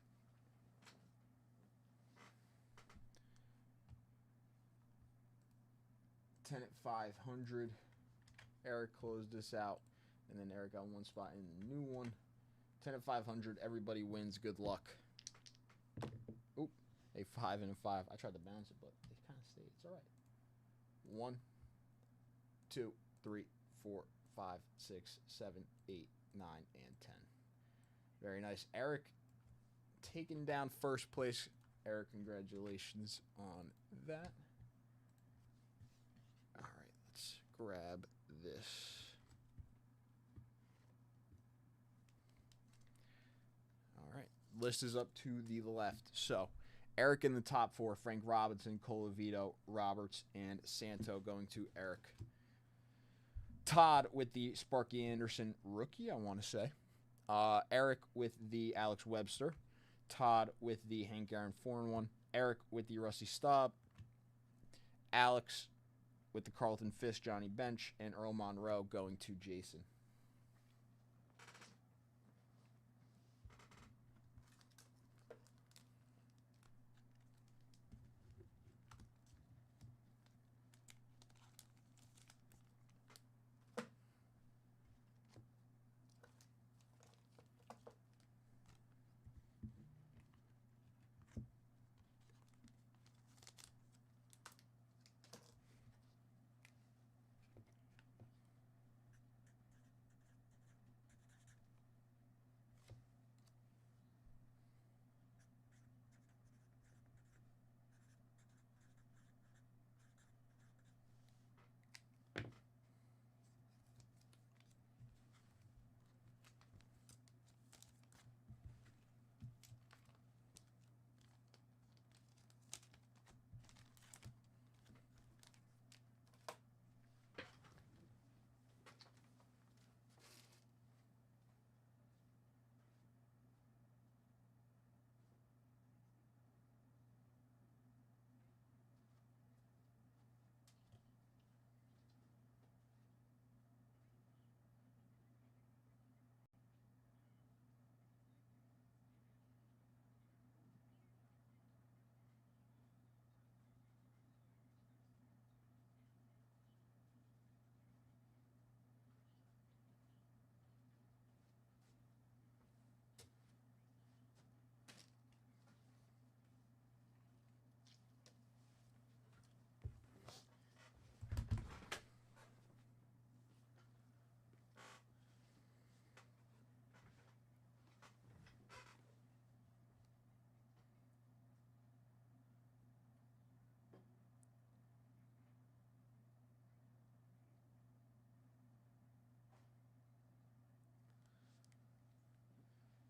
$10 at 500. Eric closed this out, and then Eric got one spot in the new one. 10 at 500. Everybody wins. Good luck. Oop, a 5 and a 5. I tried to bounce it, but it kind of stayed. It's all right. 1, 2, 3, 4, 5, 6, 7, 8, 9, and 10. Very nice. Eric taking down first place. Eric, congratulations on that. All right, let's grab this. All right, list is up to the left. So, Eric in the top 4, Frank Robinson, Colavito, Roberts, and Santo going to Eric. Todd with the Sparky Anderson rookie, I want to say. Eric with the Alex Webster. Todd with the Hank Aaron 4-1. Eric with the Rusty Staub. Alex with the Carlton Fisk, Johnny Bench, and Earl Monroe going to Jason.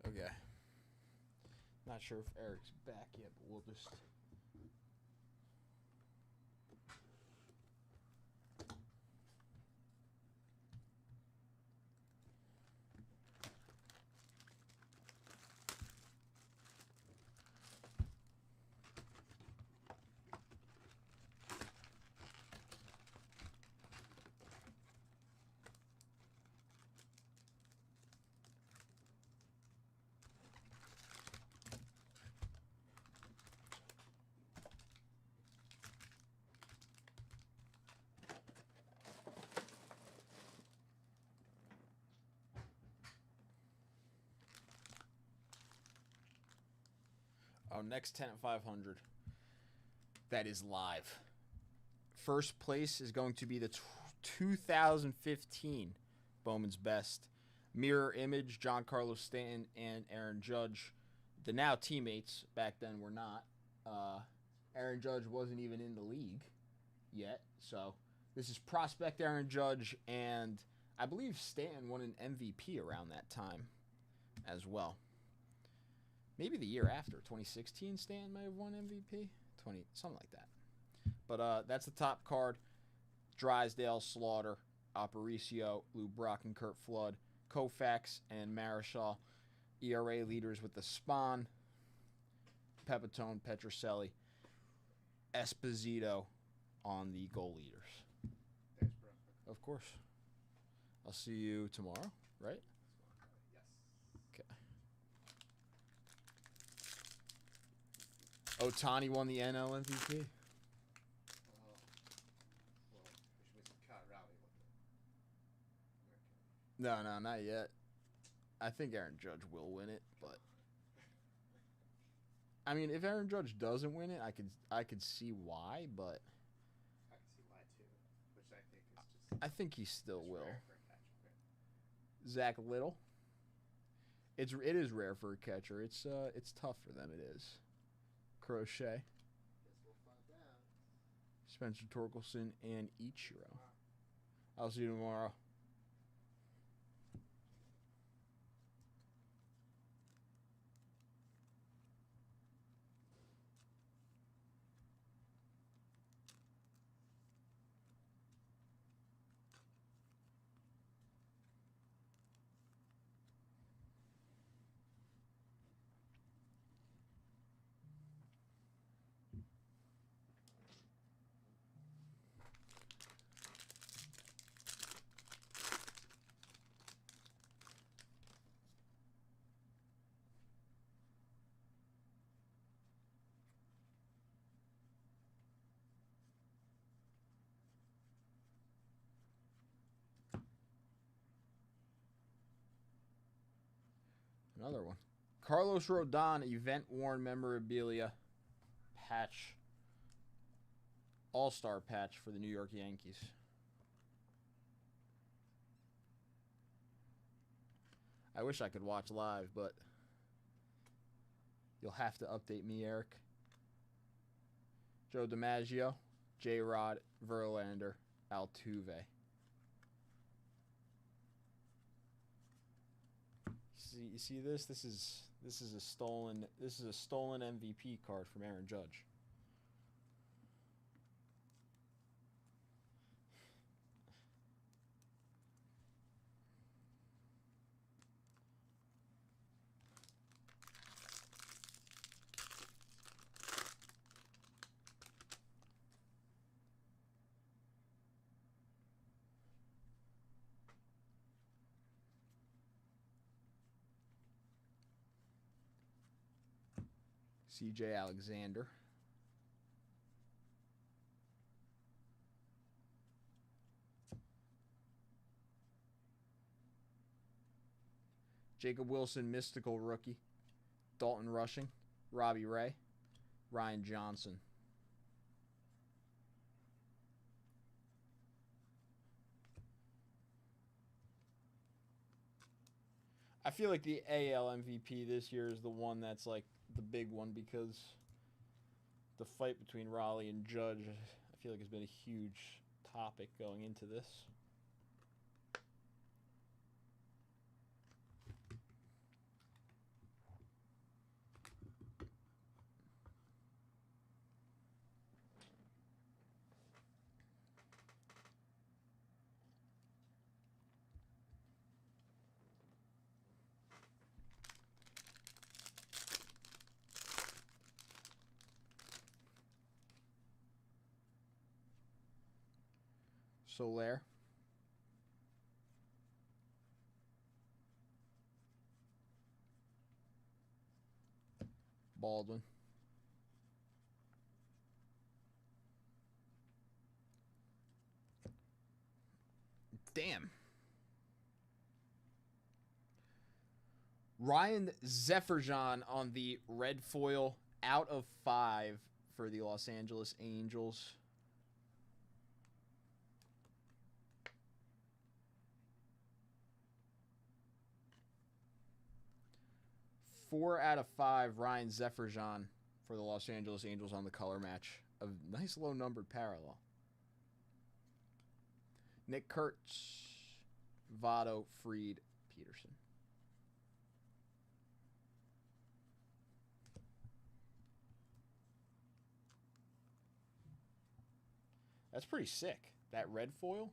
Okay. Not sure if Eric's back yet, but we'll just... Oh, next 10 at 500. That is live. First place is going to be the 2015 Bowman's Best. Mirror image, John Carlos Stanton and Aaron Judge. The now teammates, back then were not. Aaron Judge wasn't even in the league yet. So this is prospect Aaron Judge, and I believe Stanton won an MVP around that time as well. Maybe the year after, 2016, Stanton might have won MVP, something like that. But that's the top card: Drysdale, Slaughter, Aparicio, Lou Brock, and Kurt Flood, Koufax and Marichal. ERA leaders with the Spahn, Pepitone, Petrocelli, Esposito on the goal leaders. Thanks, bro. Of course. I'll see you tomorrow, right? Yes. Okay. Ohtani won the NL MVP. Well, we should make some rally with it. No, not yet. I think Aaron Judge will win it, but I mean, if Aaron Judge doesn't win it, I could see why, but I can see why too, which I think is just. I think he still will. Rare for a catcher. Zach Little. It is rare for a catcher. It's tough for them. It is. Crochet. Guess we'll find out. Spencer Torkelson and Ichiro. I'll see you tomorrow. Another one. Carlos Rodon event-worn memorabilia patch. All-star patch for the New York Yankees. I wish I could watch live, but you'll have to update me, Eric. Joe DiMaggio, J-Rod, Verlander, Altuve. You see this? This is a stolen MVP card from Aaron Judge. C.J. Alexander. Jacob Wilson, mystical rookie. Dalton Rushing, Robbie Ray, Ryan Johnson. I feel like the AL MVP this year is the one that's like the big one because the fight between Raleigh and Judge, I feel like, has been a huge topic going into this. Soler. Baldwin. Damn. Ryan Zefferjan on the red foil out of 5 for the Los Angeles Angels. Four out of 5, Ryan Zefferjan for the Los Angeles Angels on the color match. A nice low-numbered parallel. Nick Kurtz, Votto, Fried, Peterson. That's pretty sick. That red foil.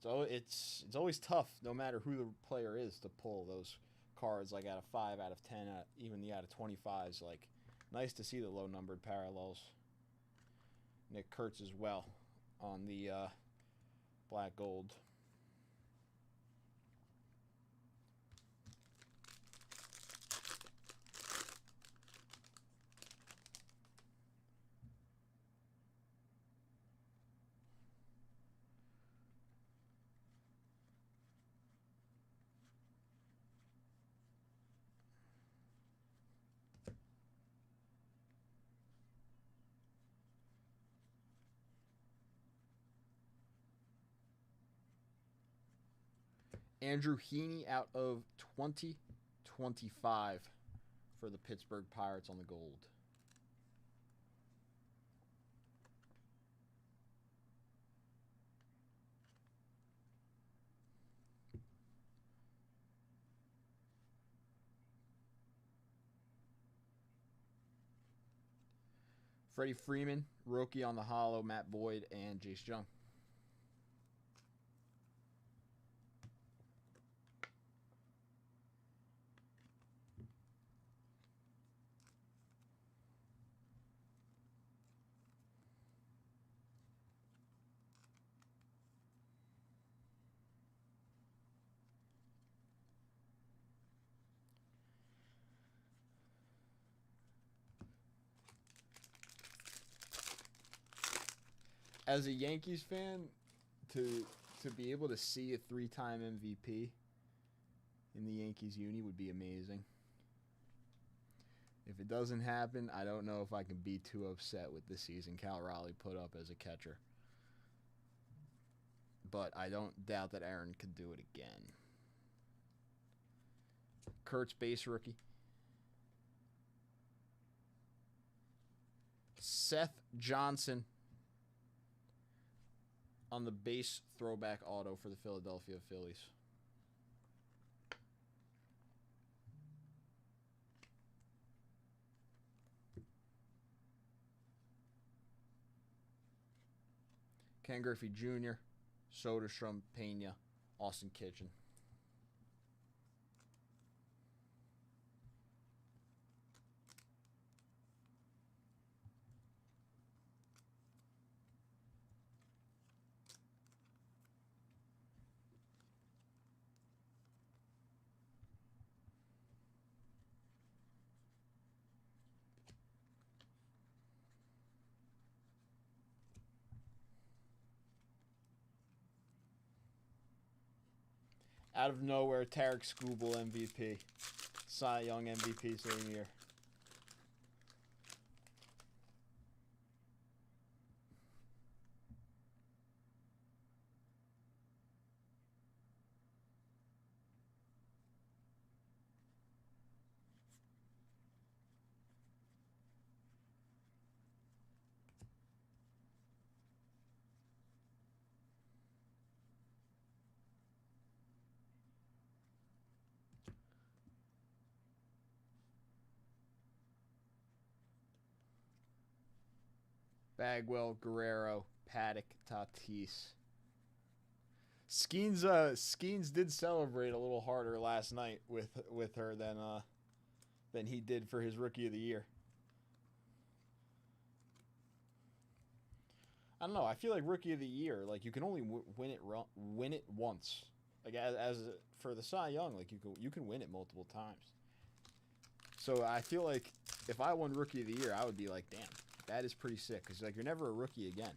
So it's always tough, no matter who the player is, to pull those cards like out of 5, out of 10, even the out of 25s. Like, nice to see the low-numbered parallels. Nick Kurtz as well on the black gold. Andrew Heaney out of 2025 for the Pittsburgh Pirates on the gold. Freddie Freeman, rookie on the hollow, Matt Boyd, and Jace Jung. As a Yankees fan, to be able to see a 3-time MVP in the Yankees uni would be amazing. If it doesn't happen, I don't know if I can be too upset with the season Cal Raleigh put up as a catcher. But I don't doubt that Aaron could do it again. Kurtz, base rookie. Seth Johnson on the base throwback auto for the Philadelphia Phillies. Ken Griffey Jr., Soderstrom, Pena, Austin Kitchen. Out of nowhere, Tarek Skubal MVP. Cy Young MVP same year. Bagwell, Guerrero, Paddock, Tatis. Skeens did celebrate a little harder last night with her than he did for his Rookie of the Year. I don't know. I feel like Rookie of the Year, like you can only win it once. Like as for the Cy Young, like you can win it multiple times. So I feel like if I won Rookie of the Year, I would be like, damn. That is pretty sick, because like you're never a rookie again.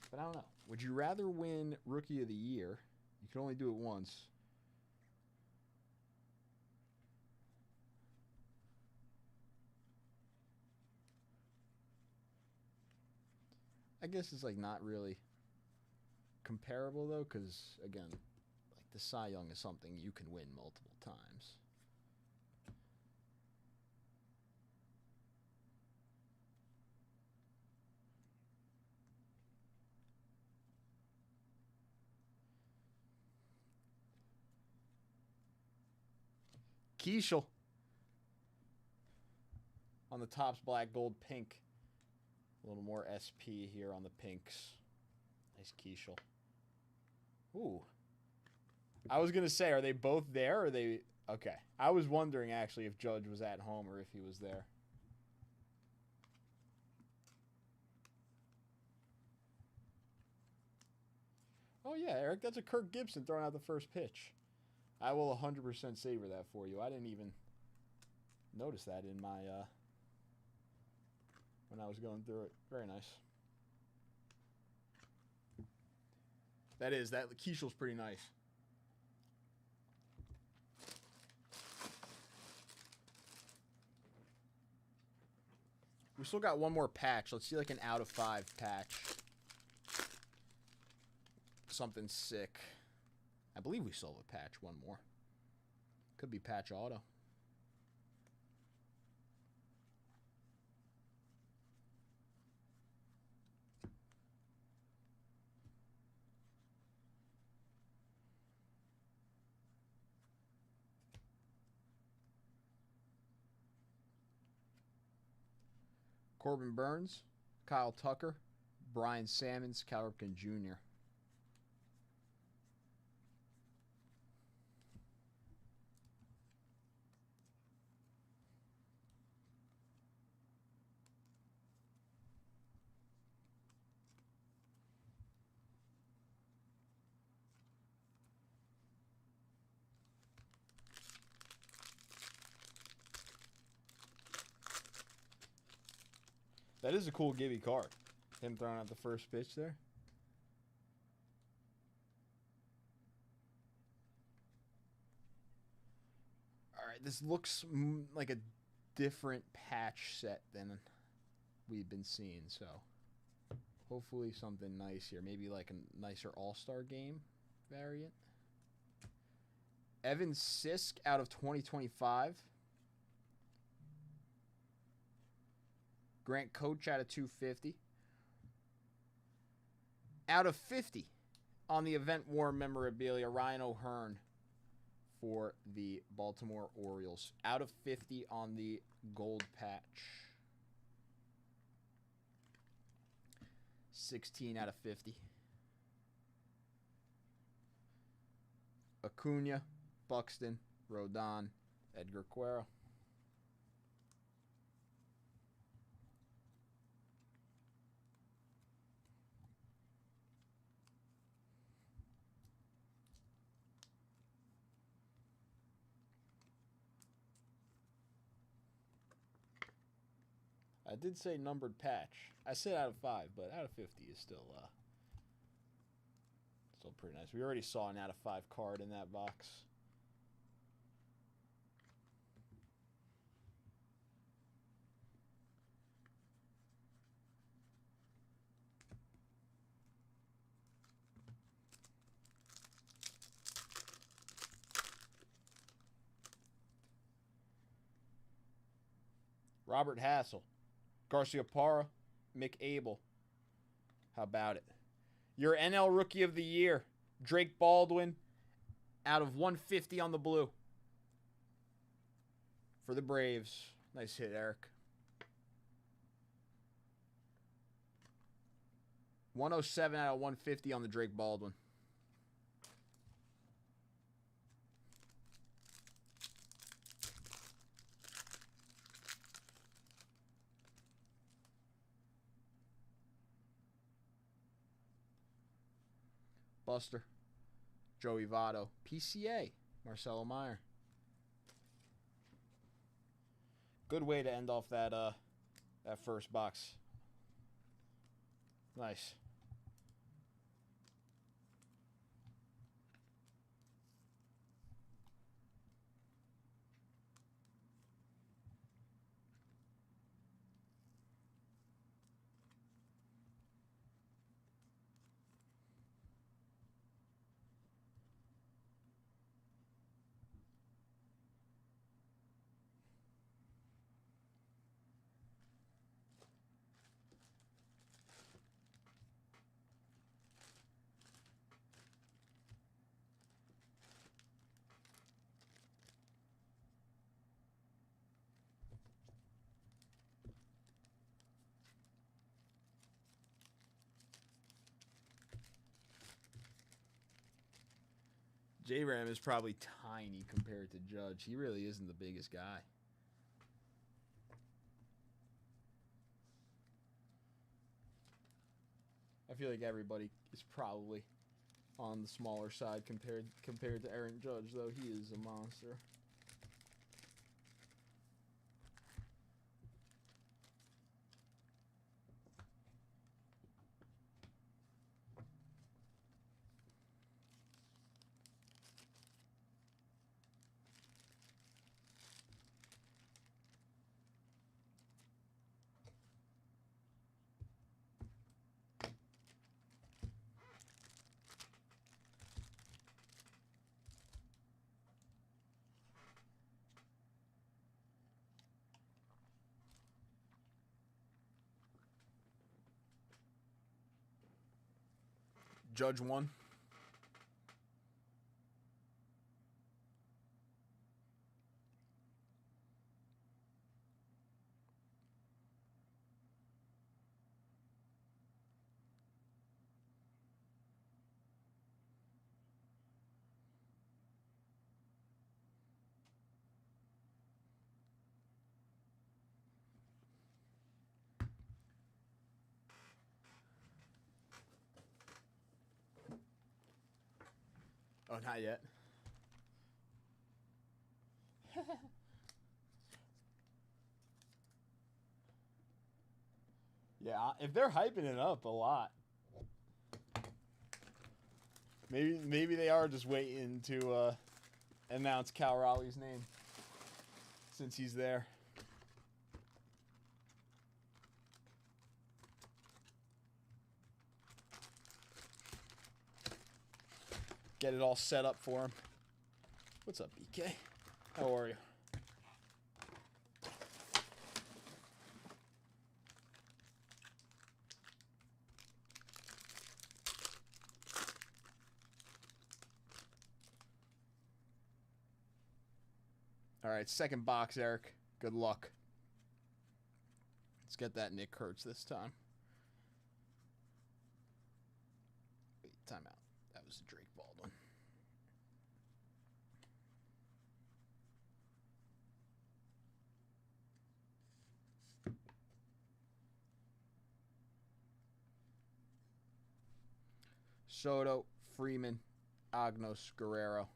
But I don't know. Would you rather win Rookie of the Year? You can only do it once. I guess it's like not really comparable though, because again, like the Cy Young is something you can win multiple times. Keishel on the Topps black, gold, pink. A little more SP here on the pinks. Nice Keishel. Ooh. I was going to say, are they both there? Or are they... Okay. I was wondering, actually, if Judge was at home or if he was there. Oh, yeah, Eric. That's a Kirk Gibson throwing out the first pitch. I will 100% savor that for you. I didn't even notice that in my when I was going through it. Very nice. That Keishel's pretty nice. We still got one more patch. Let's see like an out of 5 patch. Something sick. I believe we still have a patch, one more. Could be patch auto. Corbin Burns, Kyle Tucker, Brian Sammons, Cal Ripken Jr. That is a cool Gibby card. Him throwing out the first pitch there. right, this looks like a different patch set than we've been seeing, so hopefully something nice here. Maybe like a nicer All-Star game variant. Evan Sisk out of 2025. Grant Coach out of 250. Out of 50 on the event war memorabilia, Ryan O'Hearn for the Baltimore Orioles. Out of 50 on the gold patch. 16 out of 50. Acuna, Buxton, Rodon, Edgar Quero. I did say numbered patch. I said out of 5, but out of 50 is still pretty nice. We already saw an out of 5 card in that box. Robert Hassel, Garcia Parra, Mick Abel. How about it? Your NL Rookie of the Year, Drake Baldwin, out of 150 on the blue. For the Braves. Nice hit, Eric. 107 out of 150 on the Drake Baldwin. Buster, Joey Votto, PCA, Marcelo Meyer. Good way to end off that first box. Nice. J-Ram is probably tiny compared to Judge. He really isn't the biggest guy. I feel like everybody is probably on the smaller side compared to Aaron Judge, though he is a monster. Judge won. Oh, not yet. Yeah, if they're hyping it up a lot, maybe they are just waiting to announce Cal Raleigh's name. since he's there. Get it all set up for him. What's up, BK? How are you? All right, second box, Eric. Good luck. Let's get that Nick Kurtz this time. Wait, timeout. That was Drake Baldwin. Soto, Freeman, Agnos, Guerrero.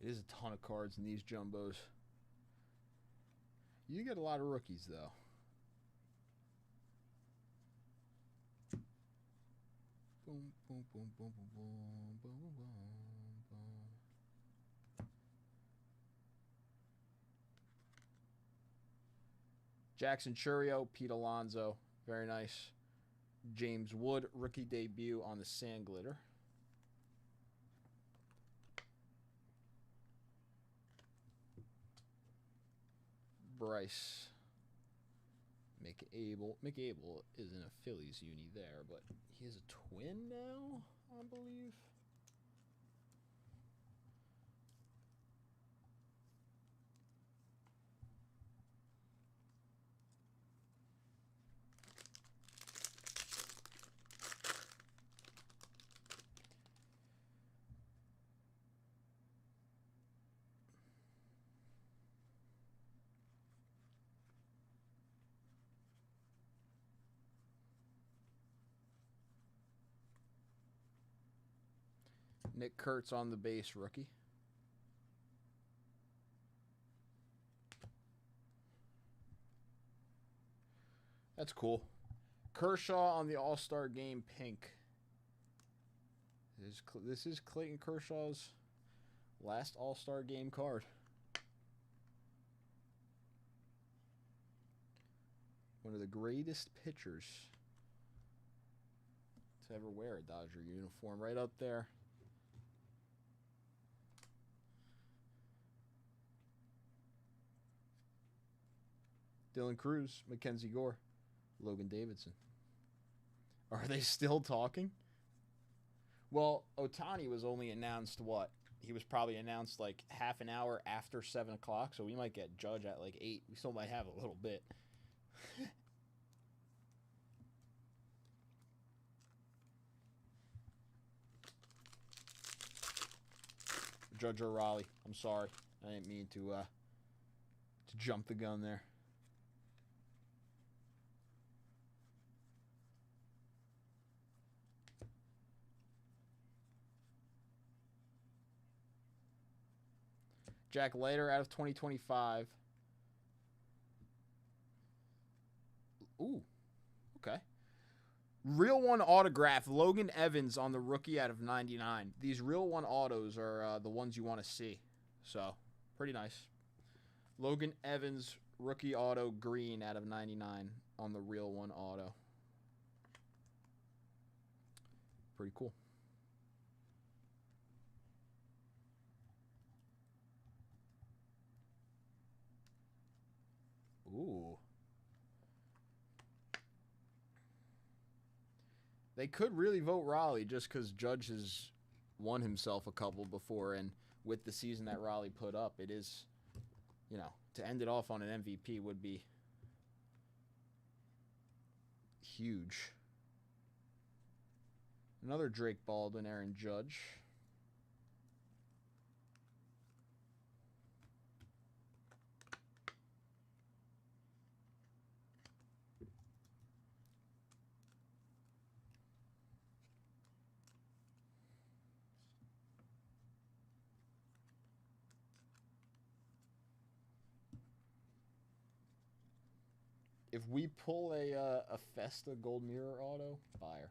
It is a ton of cards in these jumbos. You get a lot of rookies, though. Boom, boom, boom, boom, boom, boom, boom, boom, boom. Jackson Churio, Pete Alonso. Very nice. James Wood, rookie debut on the Sand Glitter. Bryce McAble. McAble isn't a Phillies uni there, but he has a twin now, I believe. Nick Kurtz on the base, rookie. That's cool. Kershaw on the All-Star Game, pink. This is Clayton Kershaw's last All-Star Game card. One of the greatest pitchers to ever wear a Dodger uniform. Right up there. Dylan Cruz, Mackenzie Gore, Logan Davidson. Are they still talking? Well, Ohtani was only announced, what? He was probably announced like half an hour after 7 o'clock, so we might get Judge at like 8. We still might have a little bit. Judge or Raleigh. I'm sorry. I didn't mean to jump the gun there. Jack Leiter out of 2025. Ooh, okay. Real one autograph, Logan Evans on the rookie out of 99. These real one autos are the ones you want to see. So, pretty nice. Logan Evans, rookie auto, green out of 99 on the real one auto. Pretty cool. Ooh. They could really vote Raleigh just because Judge has won himself a couple before, and with the season that Raleigh put up, it is, you know, to end it off on an MVP would be huge. Another Drake Baldwin, Aaron Judge. If we pull a Festa Gold Mirror auto, fire.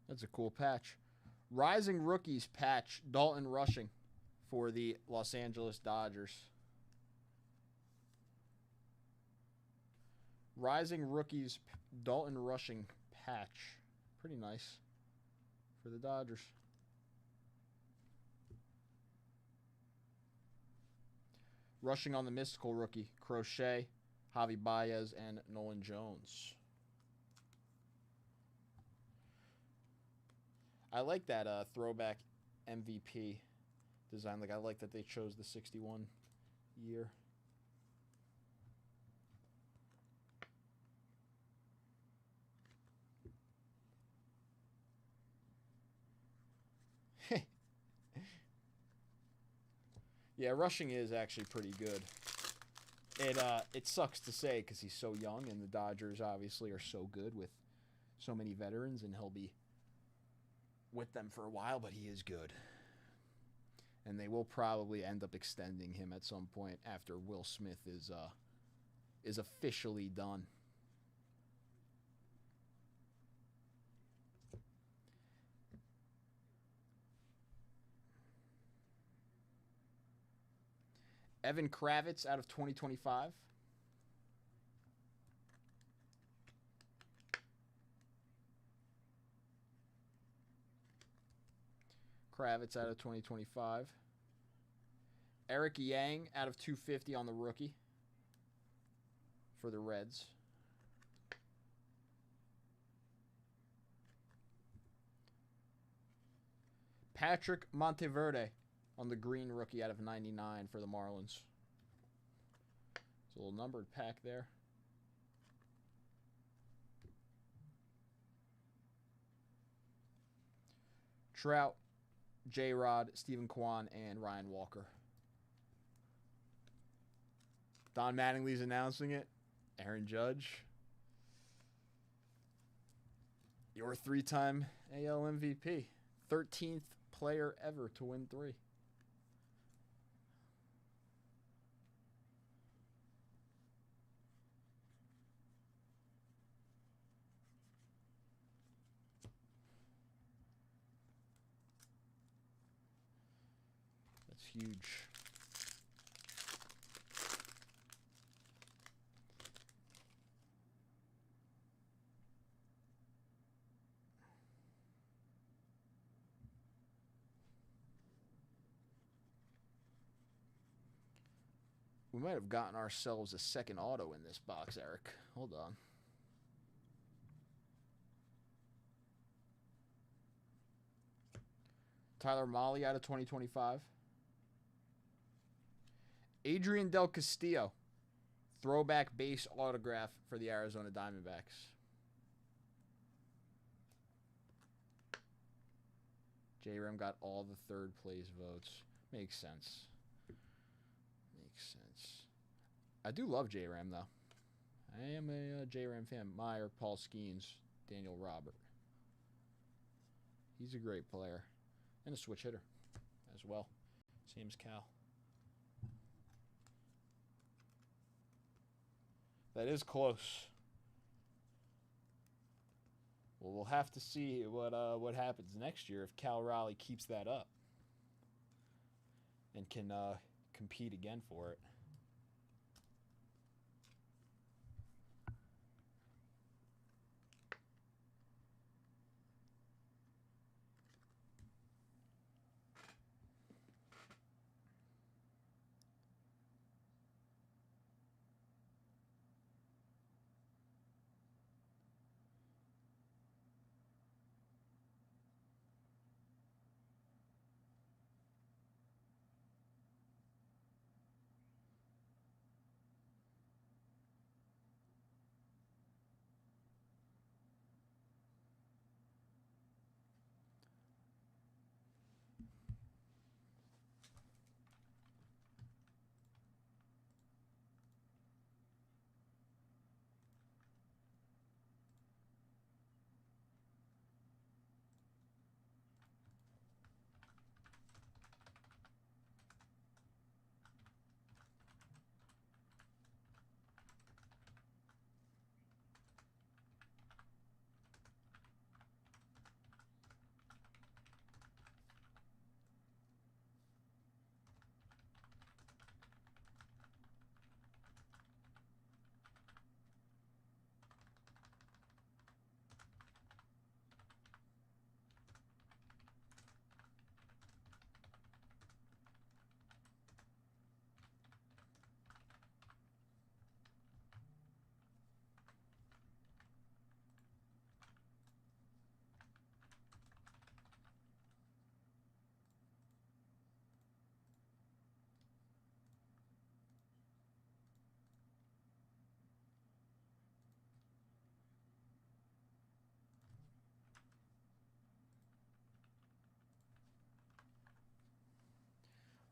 That's a cool patch. Rising Rookies patch, Dalton Rushing for the Los Angeles Dodgers. Rising Rookies Dalton Rushing patch. Pretty nice for the Dodgers. Rushing on the mystical rookie, Crochet, Javi Baez, and Nolan Jones. I like that throwback MVP design. Like, I like that they chose the 61 year. Yeah, Rushing is actually pretty good. It sucks to say because he's so young, and the Dodgers obviously are so good with so many veterans, and he'll be with them for a while, but he is good. And they will probably end up extending him at some point after Will Smith is officially done. Evan Kravitz out of 2025. Kravitz out of 2025. Eric Yang out of 250 on the rookie for the Reds. Patrick Monteverde on the green rookie out of 99 for the Marlins. It's a little numbered pack there. Trout, J-Rod, Stephen Kwan, and Ryan Walker. Don Mattingly's announcing it. Aaron Judge. Your 3-time AL MVP. 13th player ever to win 3. That's huge. We might have gotten ourselves a second auto in this box, Eric. Hold on. Tyler Mahle out of 2025. Adrian Del Castillo. Throwback base autograph for the Arizona Diamondbacks. J-Ram got all the third place votes. Makes sense. Makes sense. I do love J-Ram, though. I am a J-Ram fan. Meyer, Paul Skeens, Daniel Robert. He's a great player. And a switch hitter as well. Same as Cal. That is close. Well, we'll have to see what happens next year if Cal Raleigh keeps that up and can compete again for it.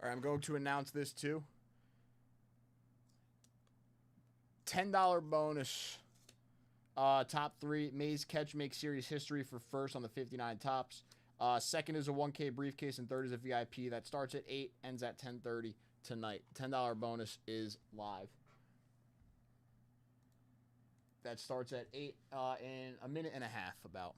All right, I'm going to announce this too. $10 bonus. Top 3, Maze Catch makes series history for first on the 59 tops. Second is a 1K briefcase, and third is a VIP. That starts at 8, ends at 10:30 tonight. $10 bonus is live. That starts at 8 in a minute and a half about.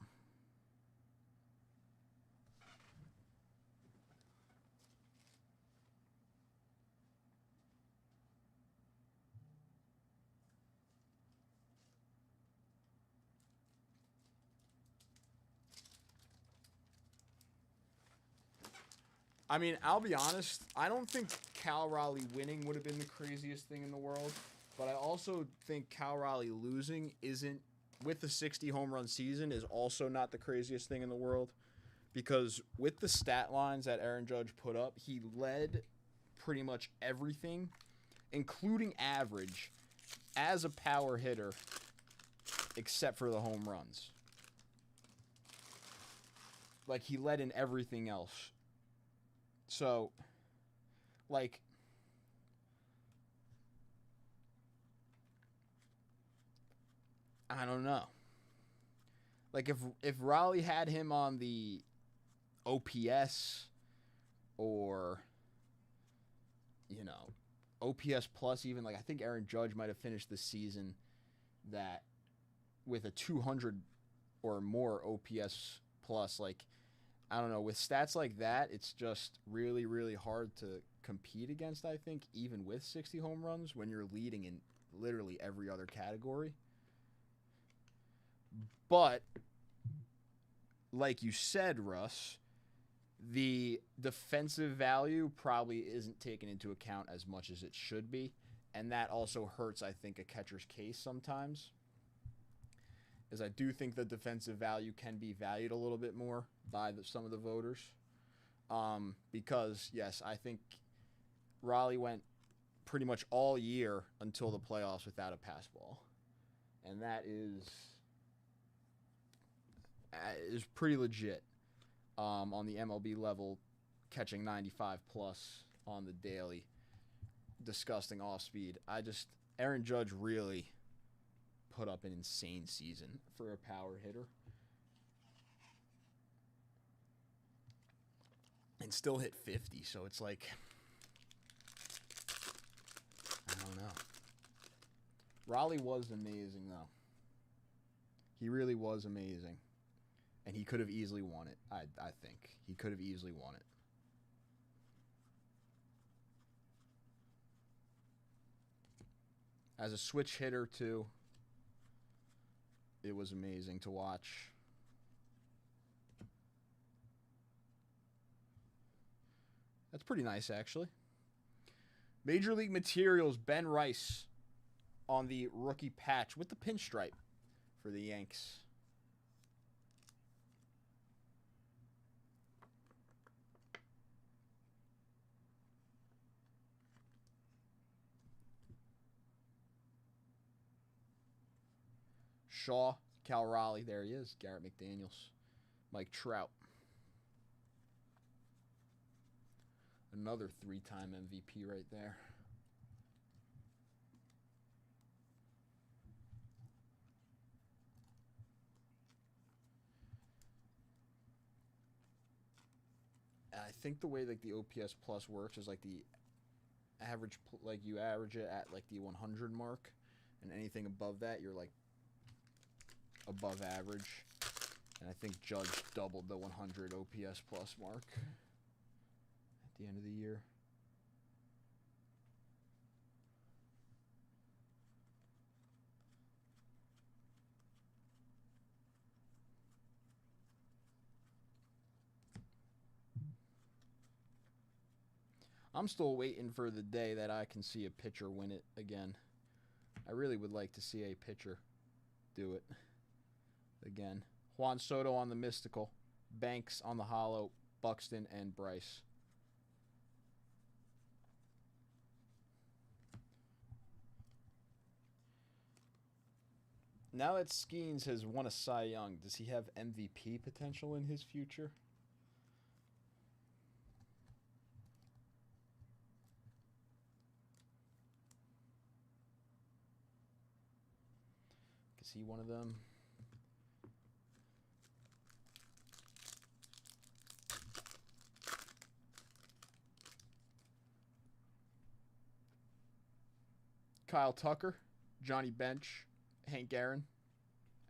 I mean, I'll be honest. I don't think Cal Raleigh winning would have been the craziest thing in the world. But I also think Cal Raleigh losing isn't, with the 60 home run season, is also not the craziest thing in the world. Because with the stat lines that Aaron Judge put up, he led pretty much everything, including average, as a power hitter, except for the home runs. Like, he led in everything else. So, like, I don't know. Like, if Raleigh had him on the OPS or, you know, OPS plus even, like, I think Aaron Judge might have finished the season that with a 200 or more OPS plus, like, I don't know, with stats like that, it's just really, really hard to compete against, I think, even with 60 home runs when you're leading in literally every other category. But, like you said, Russ, the defensive value probably isn't taken into account as much as it should be, and that also hurts, I think, a catcher's case sometimes. As I do think the defensive value can be valued a little bit more by some of the voters. Because, yes, I think Raleigh went pretty much all year until the playoffs without a pass ball. And that is pretty legit on the MLB level, catching 95 plus on the daily. Disgusting off speed. Aaron Judge really put up an insane season for a power hitter. And still hit 50, so it's like, I don't know. Raleigh was amazing, though. He really was amazing. And he could have easily won it, I think. He could have easily won it. As a switch hitter, too, it was amazing to watch. That's pretty nice, actually. Major League Materials, Ben Rice on the rookie patch with the pinstripe for the Yanks. Shaw, Cal Raleigh, there he is. Garrett McDaniels, Mike Trout. Another 3-time MVP right there. I think the way like the OPS plus works is like the average, like you average it at like the 100 mark, and anything above that you're like above average. And I think Judge doubled the 100 OPS plus mark at the end of the year. I'm still waiting for the day that I can see a pitcher win it again. I really would like to see a pitcher do it again. Juan Soto on the mystical, Banks on the hollow, Buxton and Bryce. Now that Skeens has won a Cy Young, does he have MVP potential in his future? see one of them. Kyle Tucker, Johnny Bench, Hank Aaron,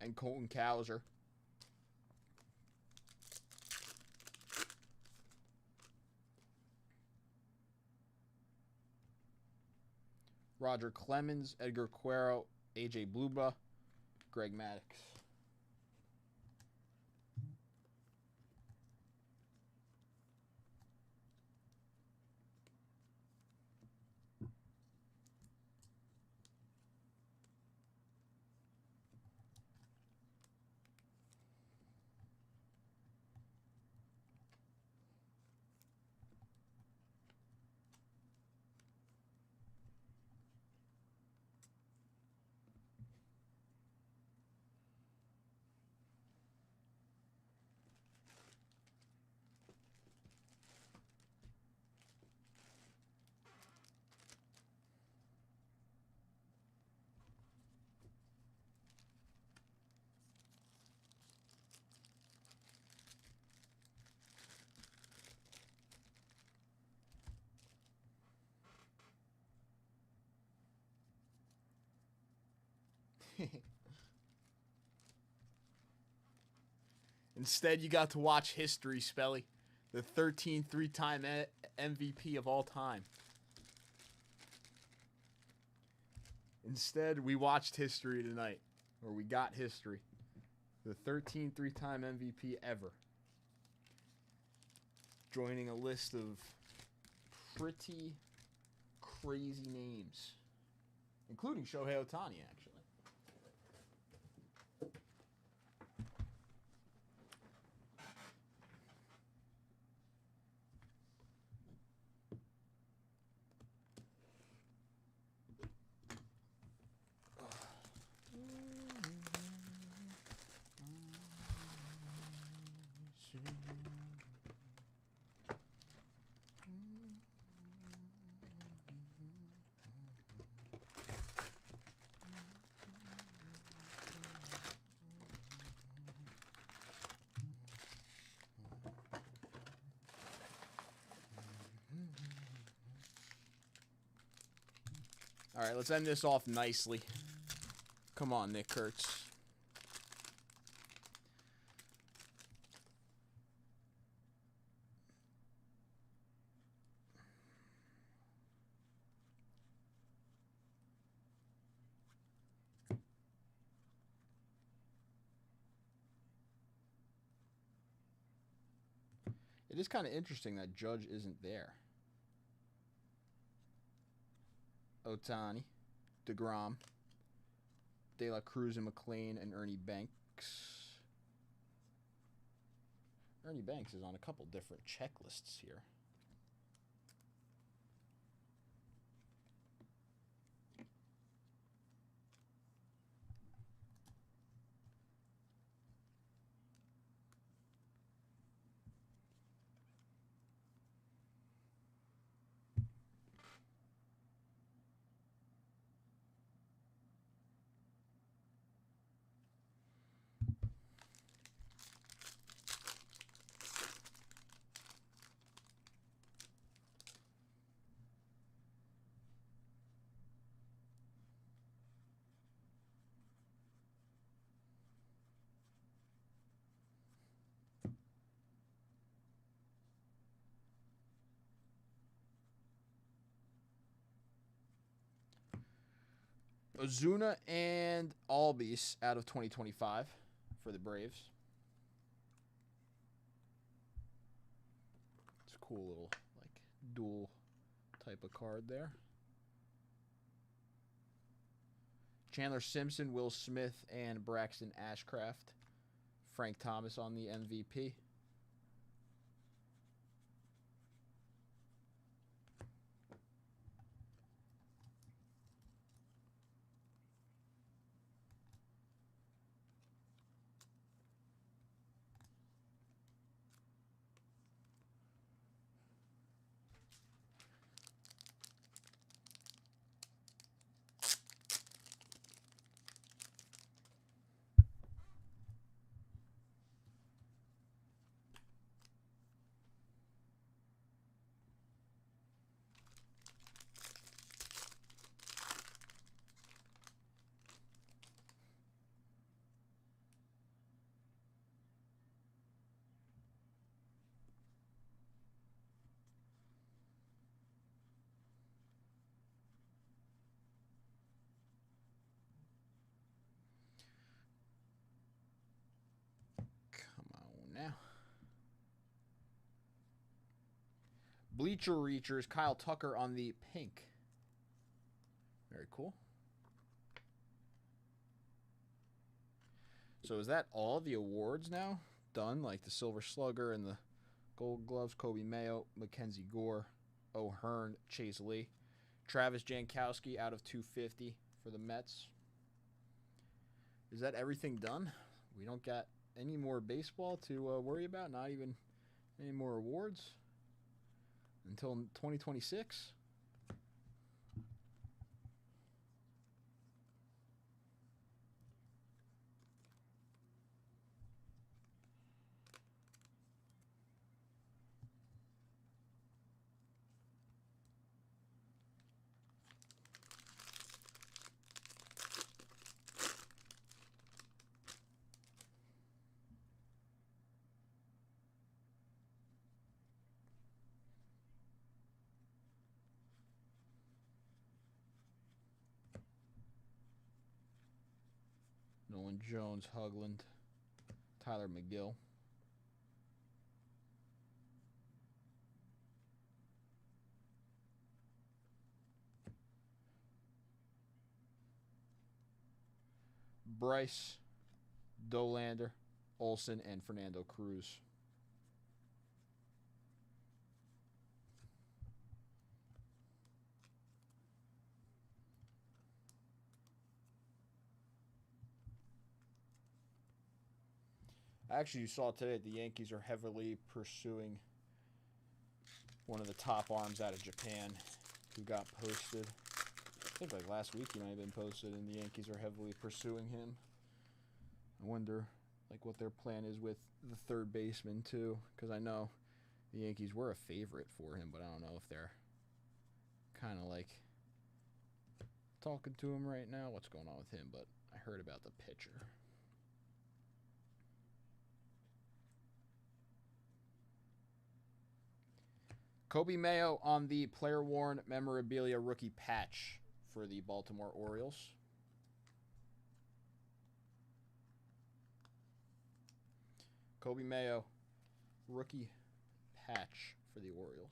and Colton Cowser. Roger Clemens, Edgar Quero, AJ Bluba, Greg Maddux. Instead, you got to watch history, Spelly. The 13th three-time MVP of all time. Instead, we watched history tonight. Or we got history. The 13th three-time MVP ever. Joining a list of pretty crazy names. Including Shohei Ohtani, actually. All right, let's end this off nicely. Come on, Nick Kurtz. It is kind of interesting that Judge isn't there. Ohtani, DeGrom, De La Cruz and McLean, and Ernie Banks. Ernie Banks is on a couple different checklists here. Ozuna and Albies out of 2025 for the Braves. It's a cool little like dual type of card there. Chandler Simpson, Will Smith, and Braxton Ashcraft. Frank Thomas on the MVP. Bleacher Reachers, Kyle Tucker on the pink. Very cool. So is that all the awards now done? Like the Silver Slugger and the Gold Gloves, Kobe Mayo, Mackenzie Gore, O'Hearn, Chase Lee, Travis Jankowski out of 250 for the Mets. Is that everything done? We don't got any more baseball to worry about, not even any more awards until 2026. Nolan Jones, Hugland, Tyler McGill. Bryce, Dolander, Olsen, and Fernando Cruz. Actually, you saw today the Yankees are heavily pursuing one of the top arms out of Japan who got posted. I think like last week he might have been posted, and the Yankees are heavily pursuing him. I wonder like what their plan is with the third baseman too, because I know the Yankees were a favorite for him, but I don't know if they're kind of like talking to him right now. What's going on with him? But I heard about the pitcher. Kobe Mayo on the player-worn memorabilia rookie patch for the Baltimore Orioles. Kobe Mayo, rookie patch for the Orioles.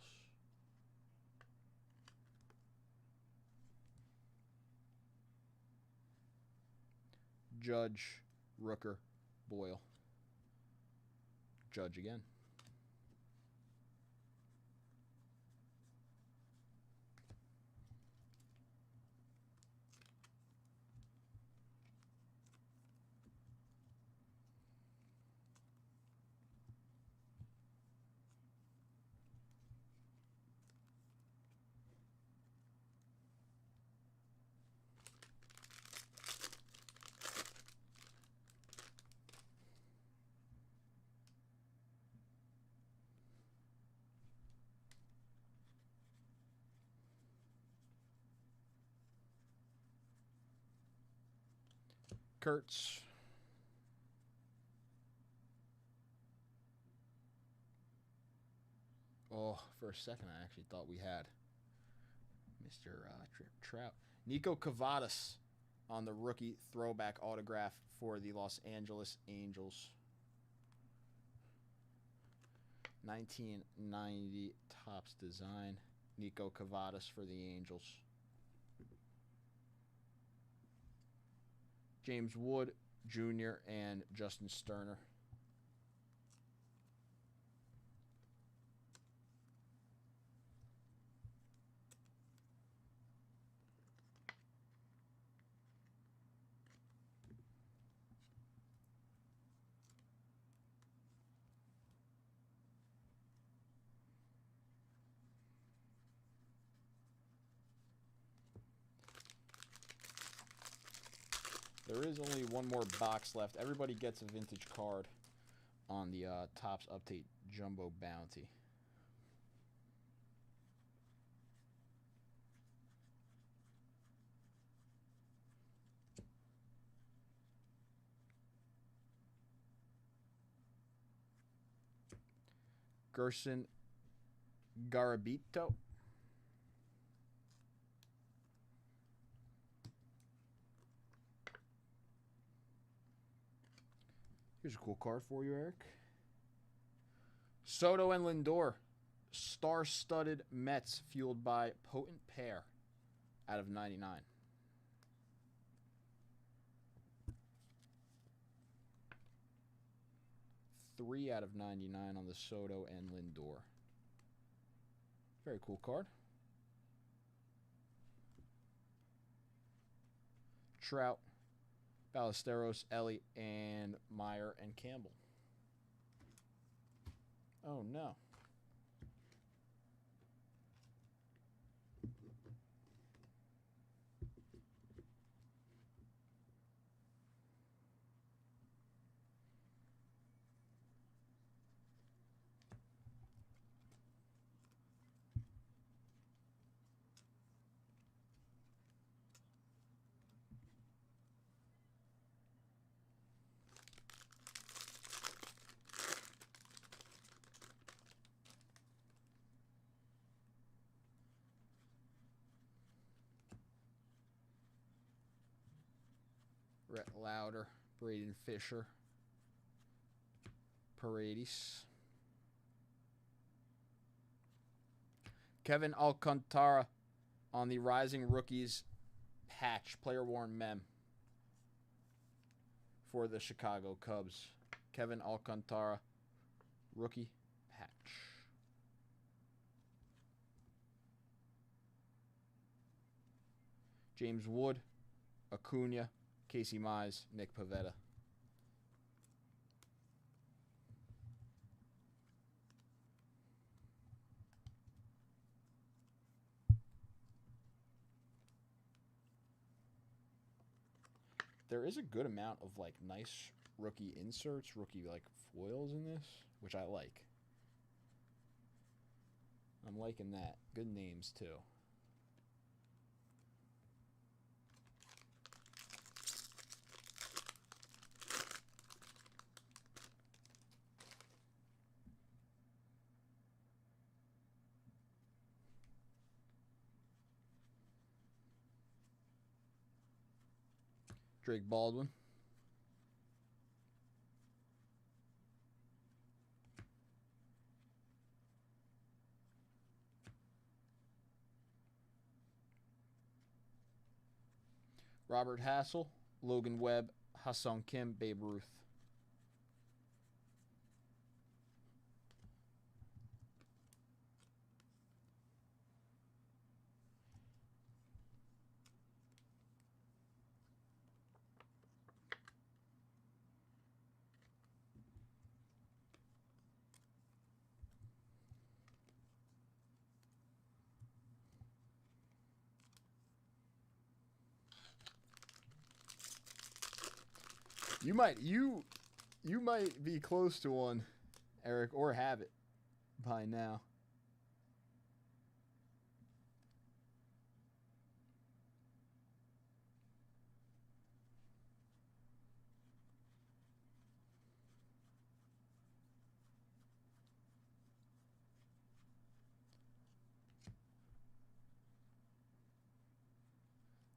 Judge, Rooker, Boyle. Judge again. Kurtz. Oh, for a second I actually thought we had Mr. Trout. Nico Cavadas on the rookie throwback autograph for the Los Angeles Angels. 1990 Topps design. Nico Cavadas for the Angels. James Wood Jr. and Justin Sterner. There is only one more box left. Everybody gets a vintage card on the Topps Update Jumbo Bounty. Gerson Garabito. Here's a cool card for you, Eric. Soto and Lindor. star-studded Mets fueled by Potent Pear out of 99. 3 out of 99 on the Soto and Lindor. Very cool card. Trout, Ballesteros, Ellie, and Meyer and Campbell. Oh no. Rhett Lauder, Braden Fisher, Paredes. Kevin Alcantara on the Rising Rookies patch, player worn mem for the Chicago Cubs. Kevin Alcantara, rookie patch. James Wood, Acuna, Casey Mize, Nick Pivetta. There is a good amount of like nice rookie inserts, rookie like foils in this, which I like. I'm liking that. Good names too. Drake Baldwin. Robert Hassel, Logan Webb, Ha-Seong Kim, Babe Ruth. You might be close to one, Eric, or have it by now.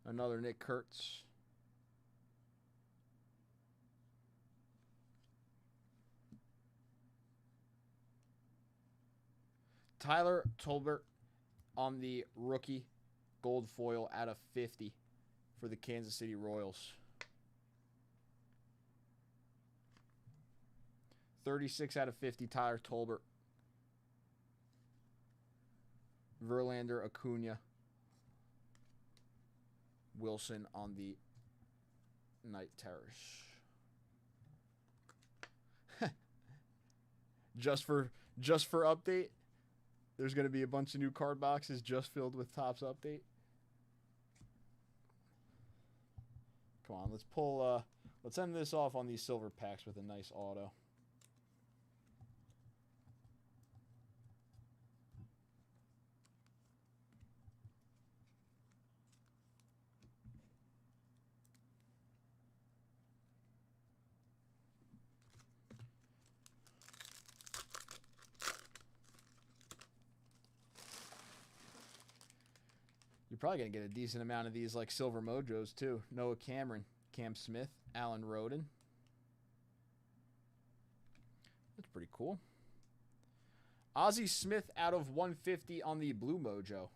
Another Nick Kurtz. Tyler Tolbert on the rookie gold foil out of 50 for the Kansas City Royals. 36 out of 50, Tyler Tolbert. Verlander, Acuna, Wilson on the Night Terrace. Just for update, there's going to be a bunch of new card boxes just filled with Topps Update. Come on, let's end this off on these silver packs with a nice auto. You're probably going to get a decent amount of these like Silver Mojos too. Noah Cameron, Cam Smith, Alan Roden. That's pretty cool. Ozzie Smith out of 150 on the Blue Mojo.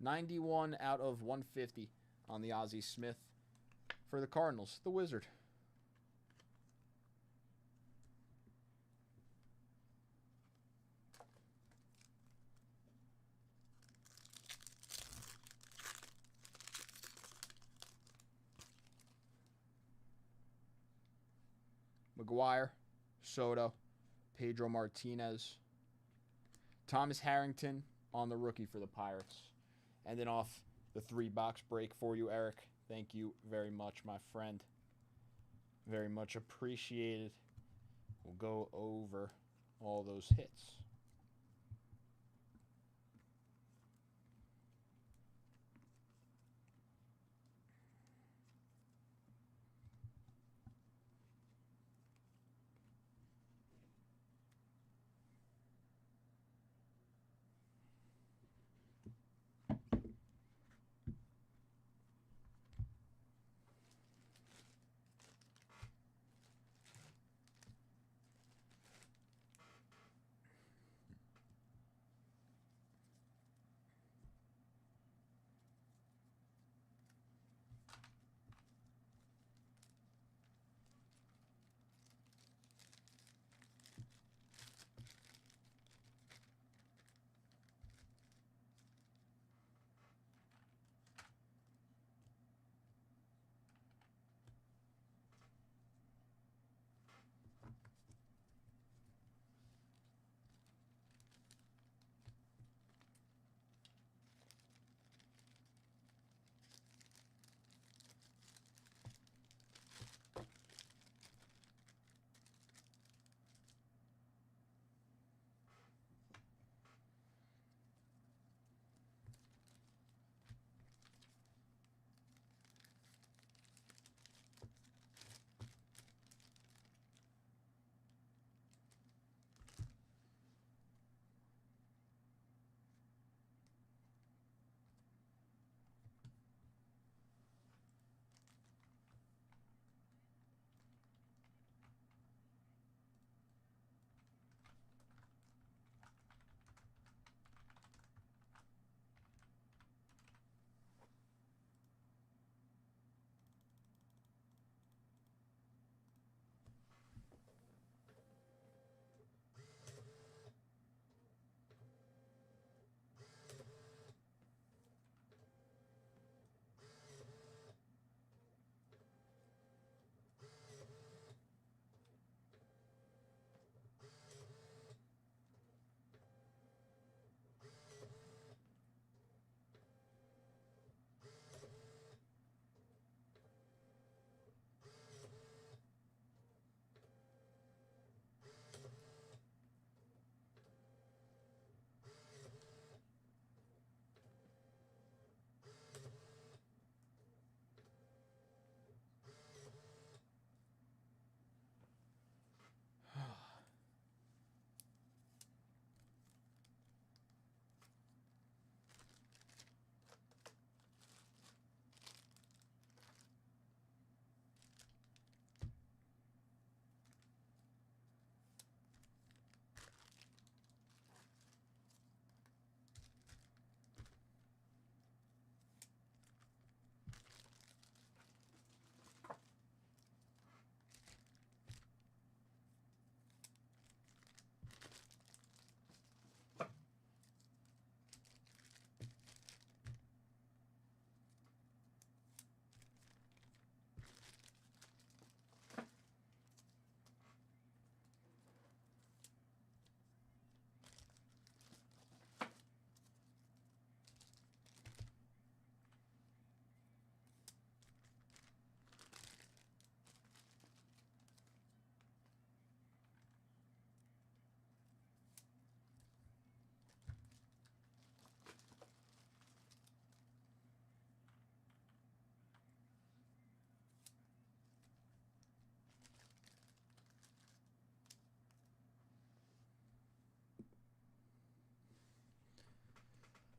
91 out of 150 on the Ozzie Smith for the Cardinals. The Wizard. McGuire, Soto, Pedro Martinez, Thomas Harrington on the rookie for the Pirates. And then off the 3-box break for you, Eric. Thank you very much, my friend. Very much appreciated. We'll go over all those hits.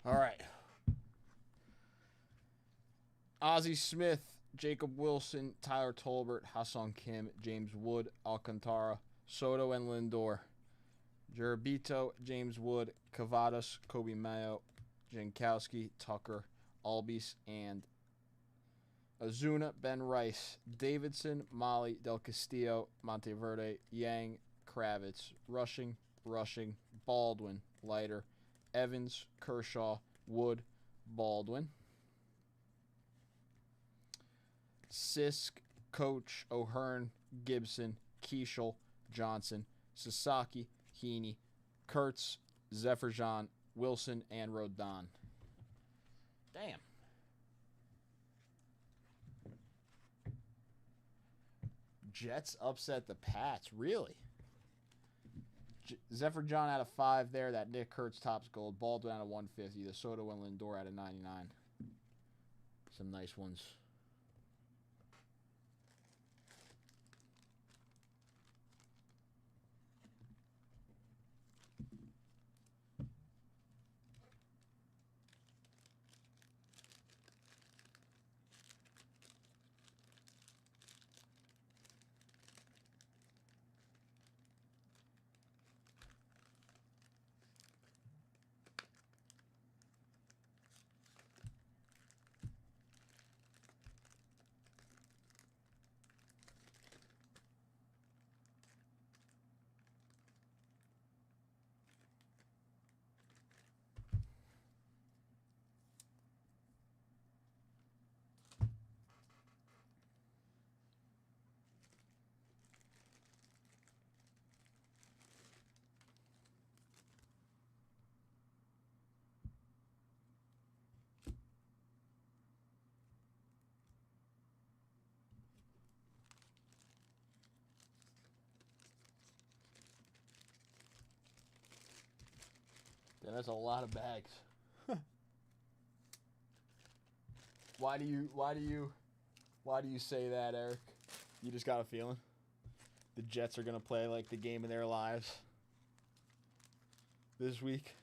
All right. Ozzie Smith, Jacob Wilson, Tyler Tolbert, Hassan Kim, James Wood, Alcantara, Soto, and Lindor. Jurabito, James Wood, Cavadas, Kobe Mayo, Jankowski, Tucker, Albies, and Azuna, Ben Rice, Davidson, Molly, Del Castillo, Monteverde, Yang, Kravitz, Rushing, Baldwin, Leiter, Evans, Kershaw, Wood, Baldwin. Sisk, Coach, O'Hearn, Gibson, Keishel, Johnson, Sasaki, Heaney, Kurtz, Zephyr-John, Wilson, and Rodon. Damn. Jets upset the Pats. Really? Zephyr-John out of 5 there. That Nick Kurtz tops gold. Baldwin out of 150. The Soto and Lindor out of 99. Some nice ones. Yeah, that's a lot of bags. Why do you say that, Eric? You just got a feeling the Jets are gonna play like the game of their lives this week.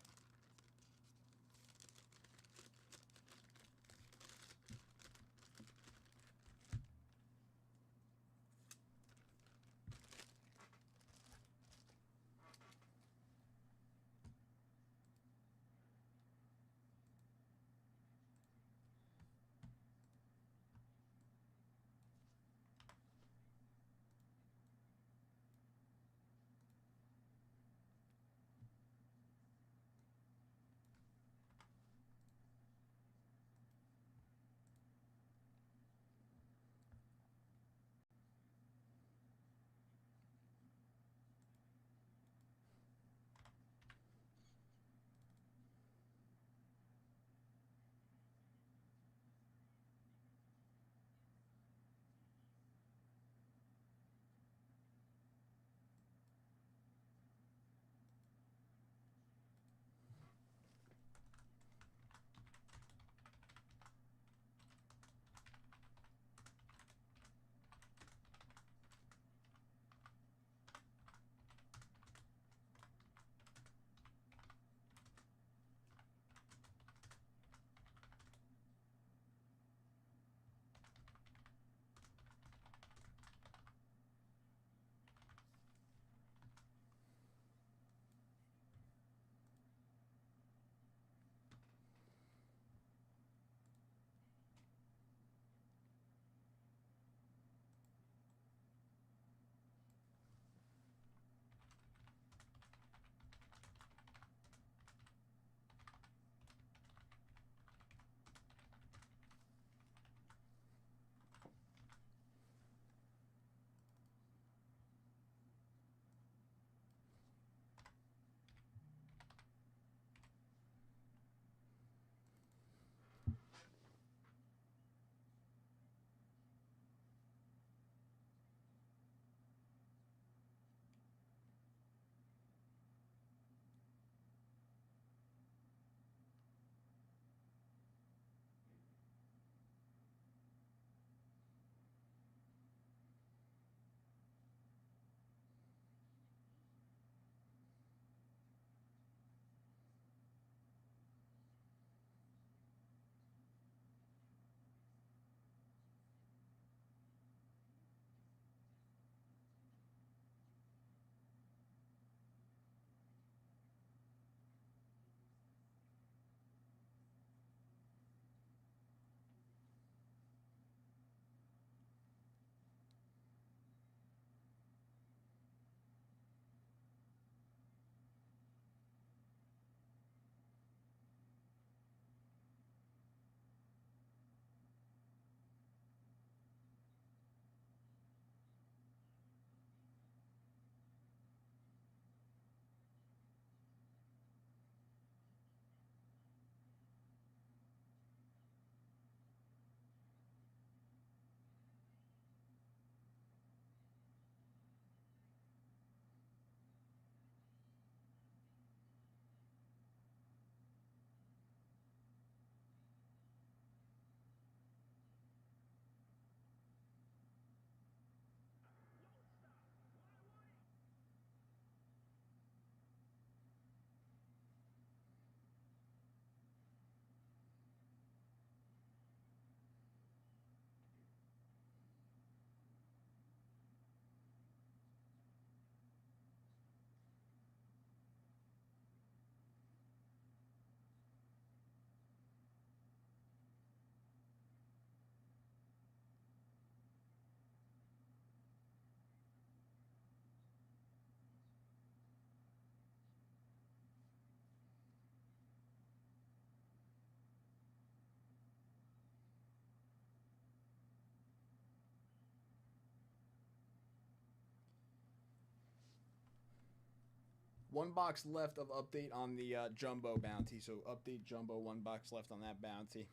1 box left of update on the Jumbo bounty. So update Jumbo, 1 box left on that bounty.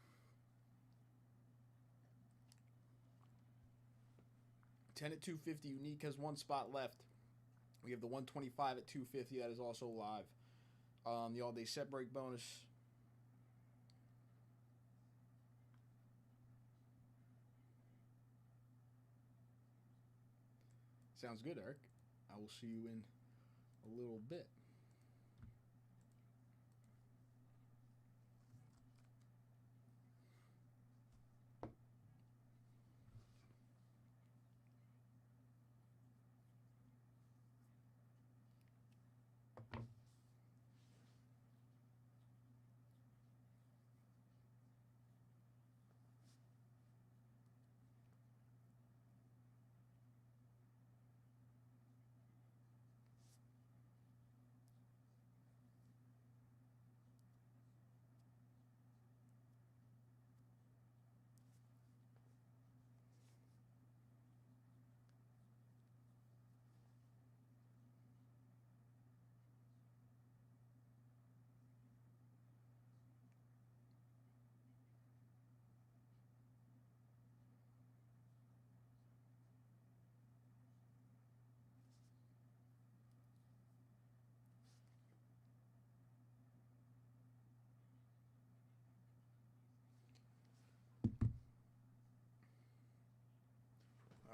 10 at 250. Unique has 1 spot left. We have the 125 at 250. That is also live. The all-day set break bonus. Sounds good, Eric. I will see you in a little bit.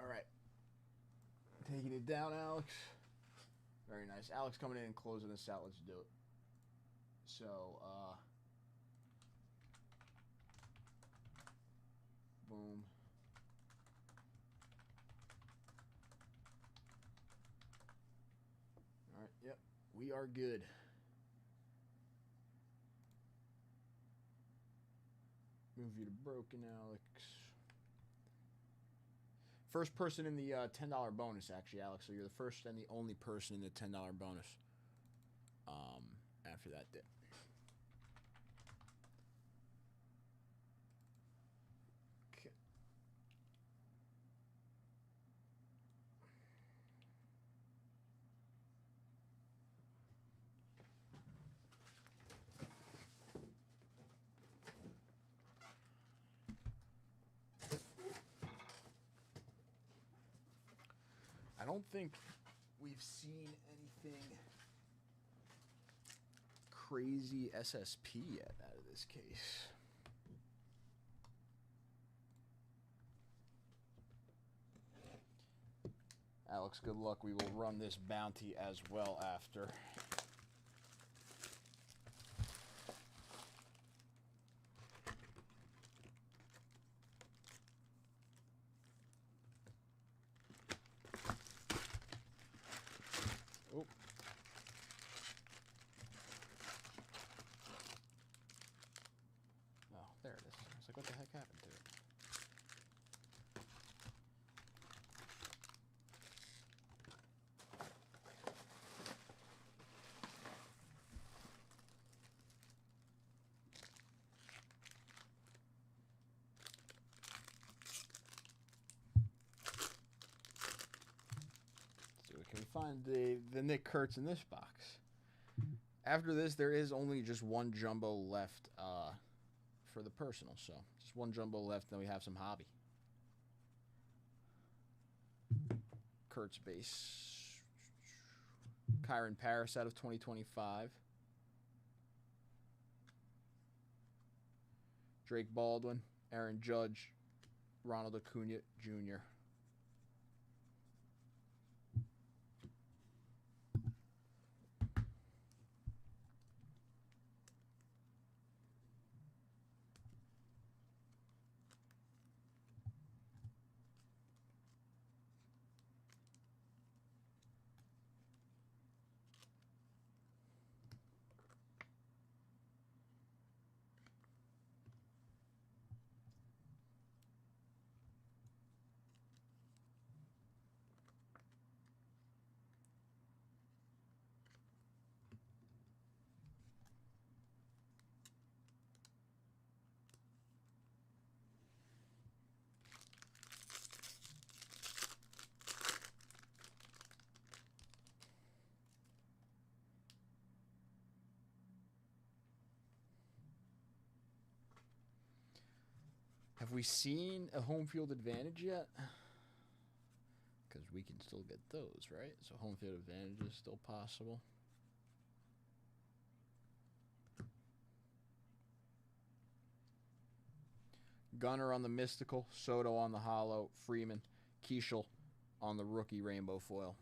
All right. Taking it down, Alex. Very nice. Alex coming in and closing this out. Let's do it. So, boom. All right. Yep. We are good. Move you to broken, Alex. First person in the $10 bonus, actually, Alex. So you're the first and the only person in the $10 bonus after that dip. Okay. I don't think we've seen anything crazy SSP yet out of this case. Alex, good luck. We will run this bounty as well after. Oh. Oh, there it is. I was like, what the heck happened to it? Can we find the Nick Kurtz in this box? After this, there is only just one jumbo left for the personal. So just one jumbo left, then we have some hobby. Kurtz base. Kyron Paris out of 2025. Drake Baldwin, Aaron Judge, Ronald Acuna Jr. Have we seen a home field advantage yet? Because we can still get those, right? So home field advantage is still possible. Gunner on the mystical, Soto on the hollow, Freeman, Keishel on the rookie rainbow foil.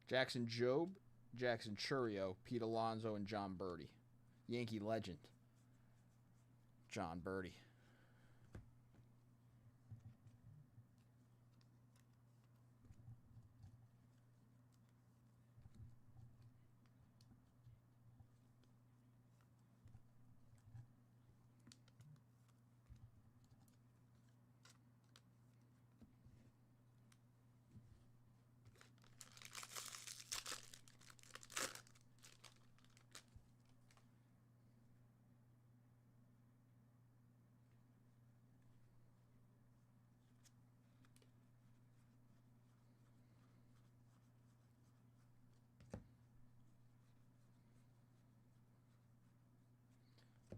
Jackson Jobe, Jackson Churio, Pete Alonso, and John Birdie. Yankee legend, John Birdie.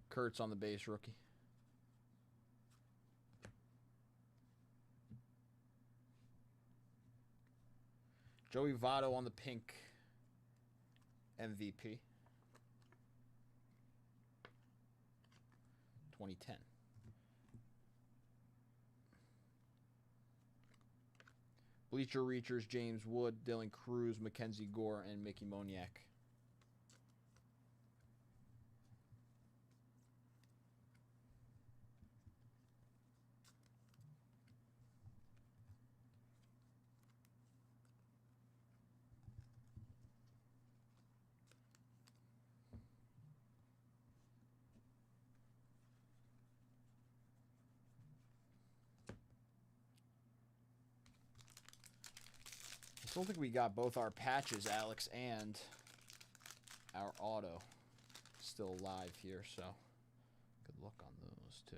Kurtz on the base, rookie. Joey Votto on the pink, MVP. 2010. Bleacher Reachers, James Wood, Dylan Cruz, Mackenzie Gore, and Mickey Moniak. I don't think we got both our patches, Alex, and our auto still live here, so good luck on those too.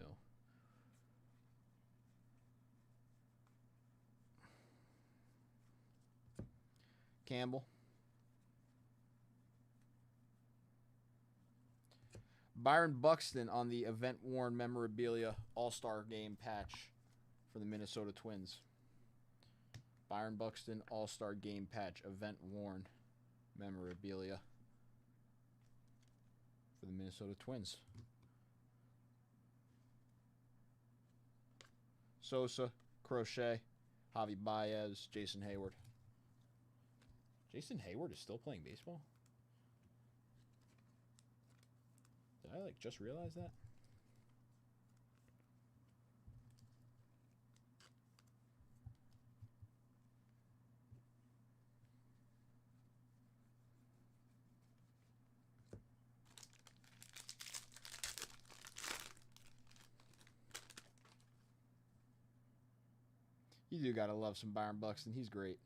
Campbell. Byron Buxton on the event-worn memorabilia All-Star Game patch for the Minnesota Twins. Byron Buxton All-Star Game patch, event-worn memorabilia for the Minnesota Twins. Sosa, Crochet, Javi Baez, Jason Hayward. Jason Hayward is still playing baseball? Did I just realize that? You do gotta love some Byron Buxton. He's great.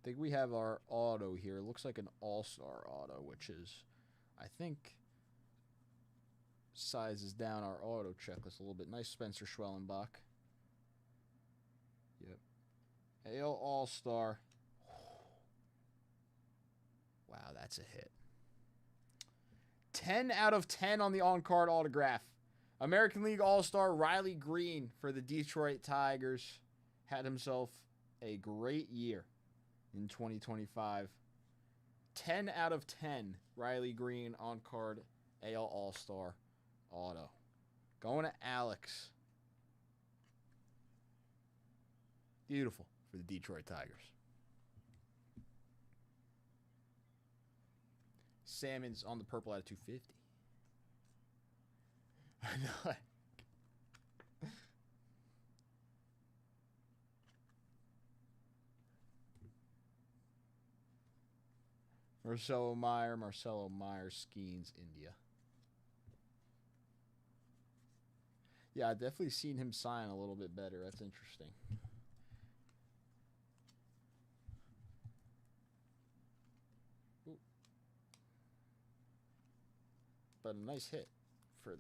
I think we have our auto here. It looks like an all-star auto, which is, I think, sizes down our auto checklist a little bit. Nice Spencer Schwellenbach. Yep. AL All-Star. Wow, that's a hit. 10 out of 10 on the on-card autograph. American League All-Star Riley Green for the Detroit Tigers. Had himself a great year in 2025. 10 out of 10 Riley Green on-card AL All-Star auto. Going to Alex. Beautiful for the Detroit Tigers. Salmon's on the purple out of 250. I know. Marcelo Meyer, Skeens, India. Yeah, I've definitely seen him sign a little bit better. That's interesting. Ooh. But a nice hit for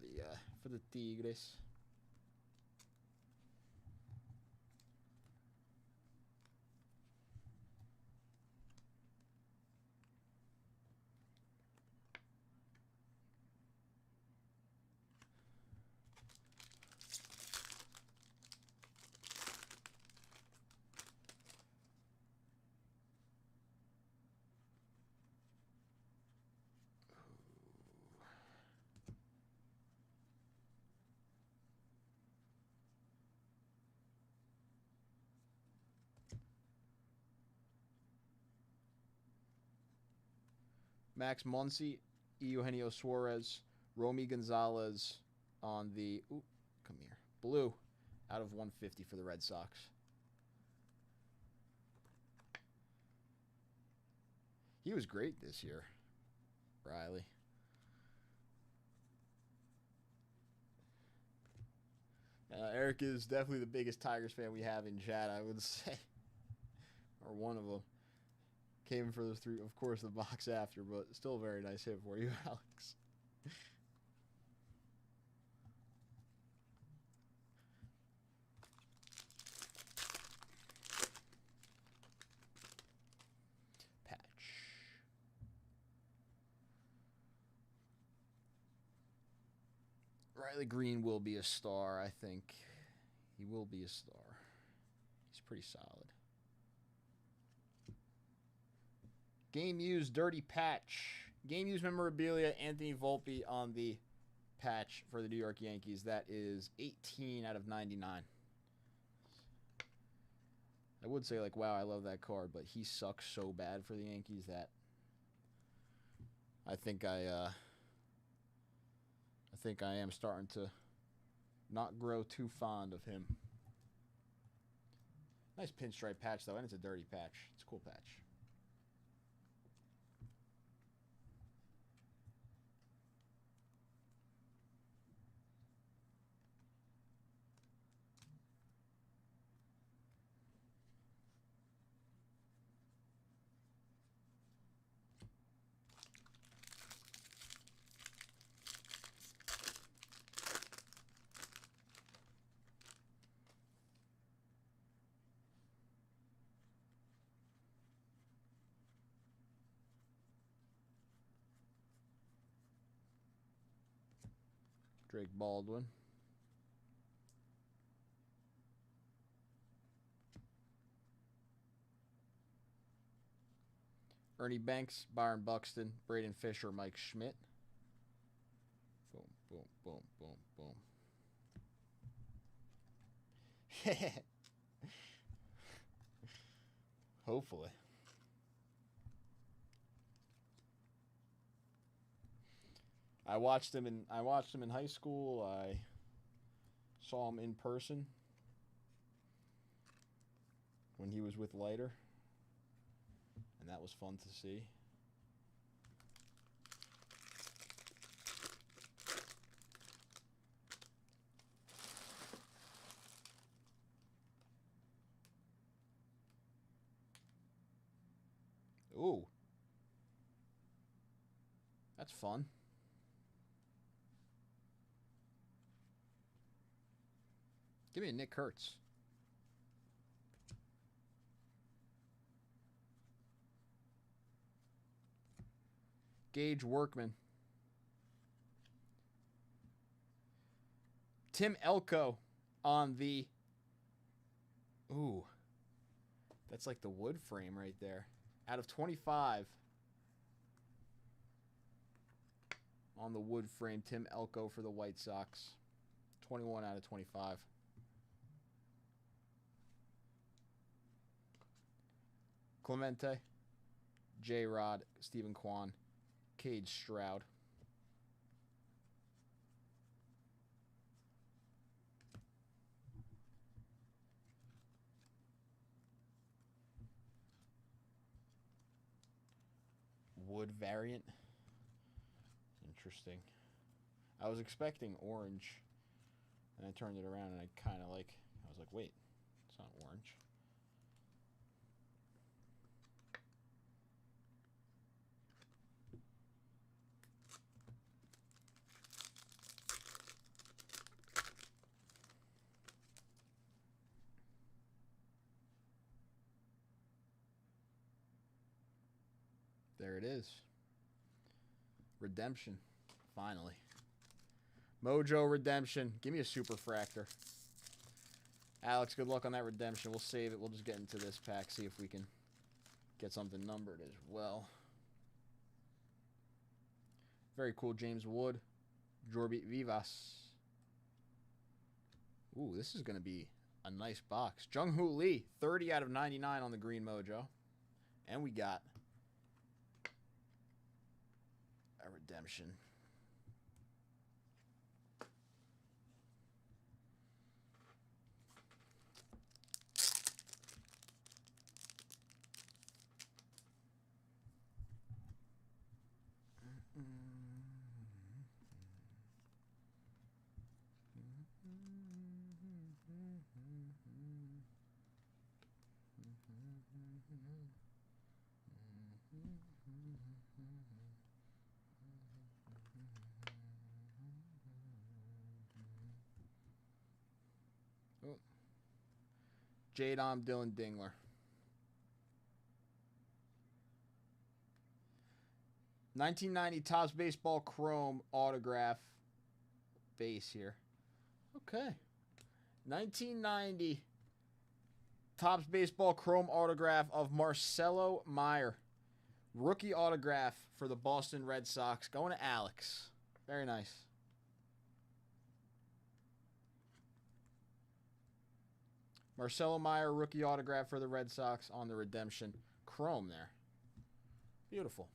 the Tigres. Max Muncy, Eugenio Suarez, Romy Gonzalez on the come here. Blue out of 150 for the Red Sox. He was great this year, Riley. Eric is definitely the biggest Tigers fan we have in chat, I would say. Or one of them. Came for those three, of course, the box after, but still a very nice hit for you, Alex. Patch. Riley Green will be a star, I think. He will be a star. He's pretty solid. Game used dirty patch. Game used memorabilia, Anthony Volpe on the patch for the New York Yankees. That is 18 out of 99. I would say, like, wow, I love that card, but he sucks so bad for the Yankees that I think I am starting to not grow too fond of him. Nice pinstripe patch, though, and it's a dirty patch. It's a cool patch. Drake Baldwin. Ernie Banks, Byron Buxton, Braden Fisher, Mike Schmidt. Boom, boom, boom, boom, boom. Hopefully. I watched him in high school. I saw him in person when he was with Leiter, and that was fun to see. Ooh. That's fun. Give me a Nick Kurtz. Gage Workman. Tim Elko on the... Ooh. That's like the wood frame right there. Out of 25. On the wood frame, Tim Elko for the White Sox. 21 out of 25. Clemente, J-Rod, Stephen Kwan, Cade Stroud. Wood variant. Interesting. I was expecting orange, and I turned it around, and I kind of like, I was like, wait, it's not orange. There it is. Redemption. Finally. Mojo Redemption. Give me a super fractor. Alex, good luck on that redemption. We'll save it. We'll just get into this pack, see if we can get something numbered as well. Very cool. James Wood. Jorby Vivas. Ooh, this is going to be a nice box. Jung-Hoo Lee. 30 out of 99 on the green Mojo. And we got a redemption. Oh. Jadon Dylan Dingler. $19.90 Topps Baseball Chrome autograph base here. Okay. 1990 Topps Baseball Chrome autograph of Marcelo Meyer. Rookie autograph for the Boston Red Sox. Going to Alex. Very nice. Marcelo Meyer, rookie autograph for the Red Sox on the redemption. Chrome there. Beautiful.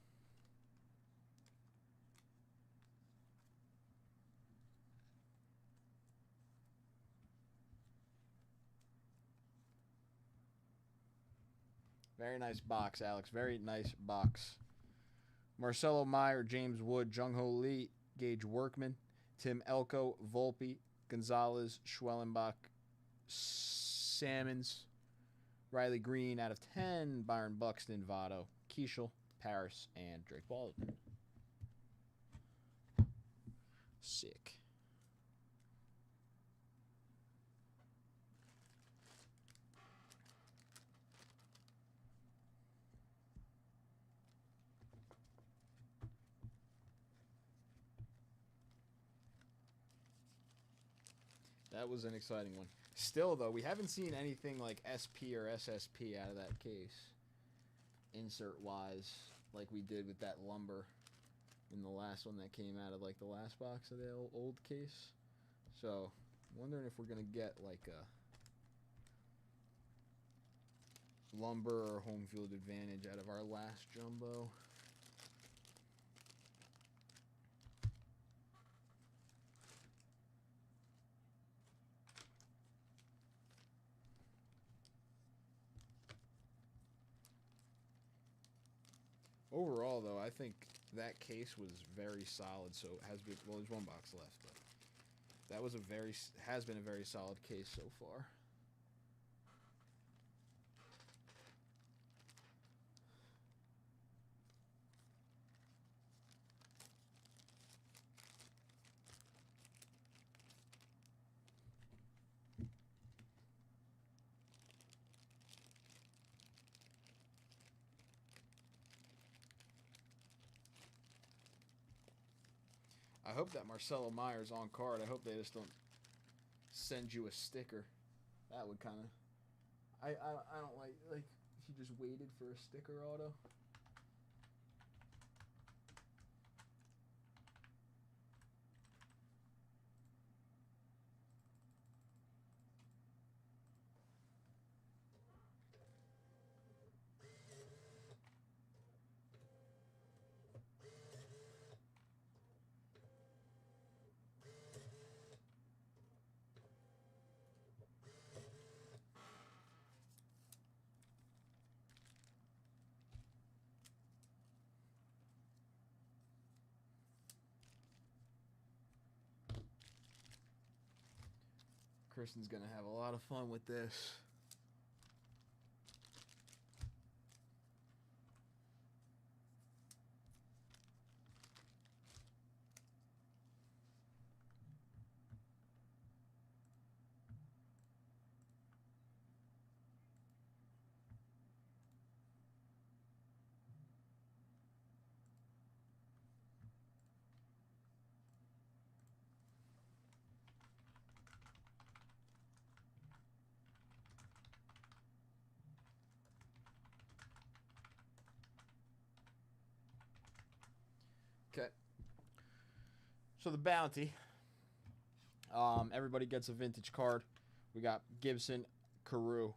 Very nice box, Alex. Very nice box. Marcelo Meyer, James Wood, Jung-Hoo Lee, Gage Workman, Tim Elko, Volpe, Gonzalez, Schwellenbach, Salmons, Riley Green out of 10, Byron Buxton, Votto, Keishel, Paris, and Drake Baldwin. Sick. That was an exciting one. Still, though, we haven't seen anything like SP or SSP out of that case, insert-wise, like we did with that lumber in the last one that came out of, like, the last box of the old case. So, I'm wondering if we're going to get, like, a lumber or home field advantage out of our last jumbo. Overall, though, I think that case was very solid. So it has been, well, there's one box left, but that was has been a very solid case so far. I hope that Marcelo Meyer's on card. I hope they just don't send you a sticker. That would kind of... I don't like if you just waited for a sticker auto. Kristen's gonna have a lot of fun with this. Okay. So the bounty. Everybody gets a vintage card. We got Gibson, Carew,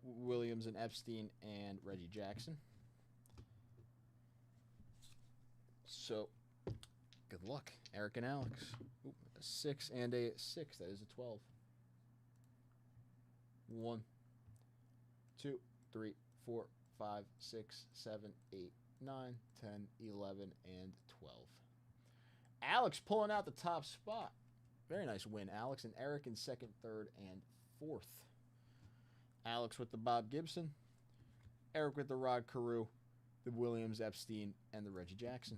Williams and Epstein, and Reggie Jackson. So, good luck, Eric and Alex. Ooh, a 6 and a 6. That is a 12. 1, 2, 3, 4, 5, 6, 7, 8, 9, 10, 11, and 12. Alex pulling out the top spot. Very nice win, Alex. And Eric in second, third, and fourth. Alex with the Bob Gibson. Eric with the Rod Carew, the Williams Epstein, and the Reggie Jackson.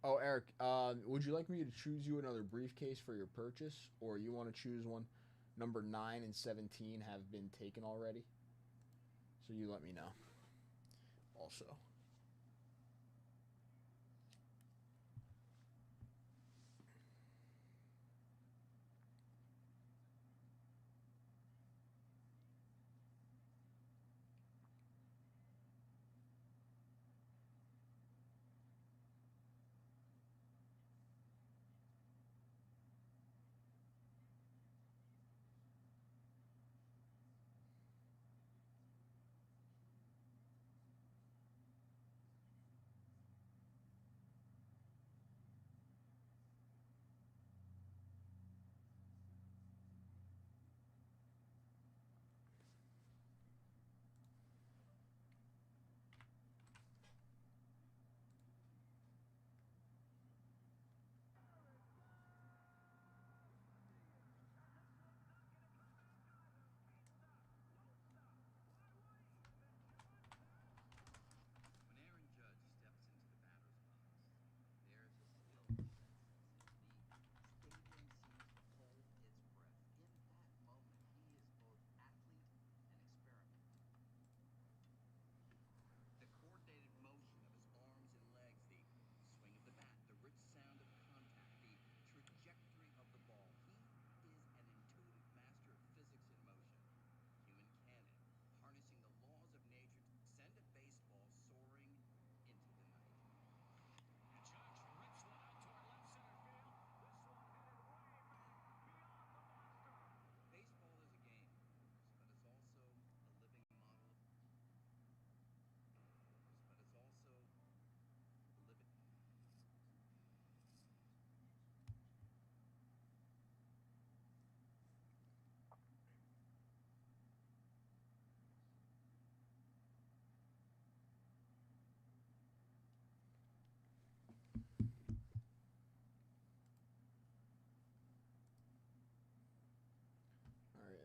Oh, Eric, would you like me to choose you another briefcase for your purchase, or you want to choose one? Number 9 and 17 have been taken already, so you let me know. Also.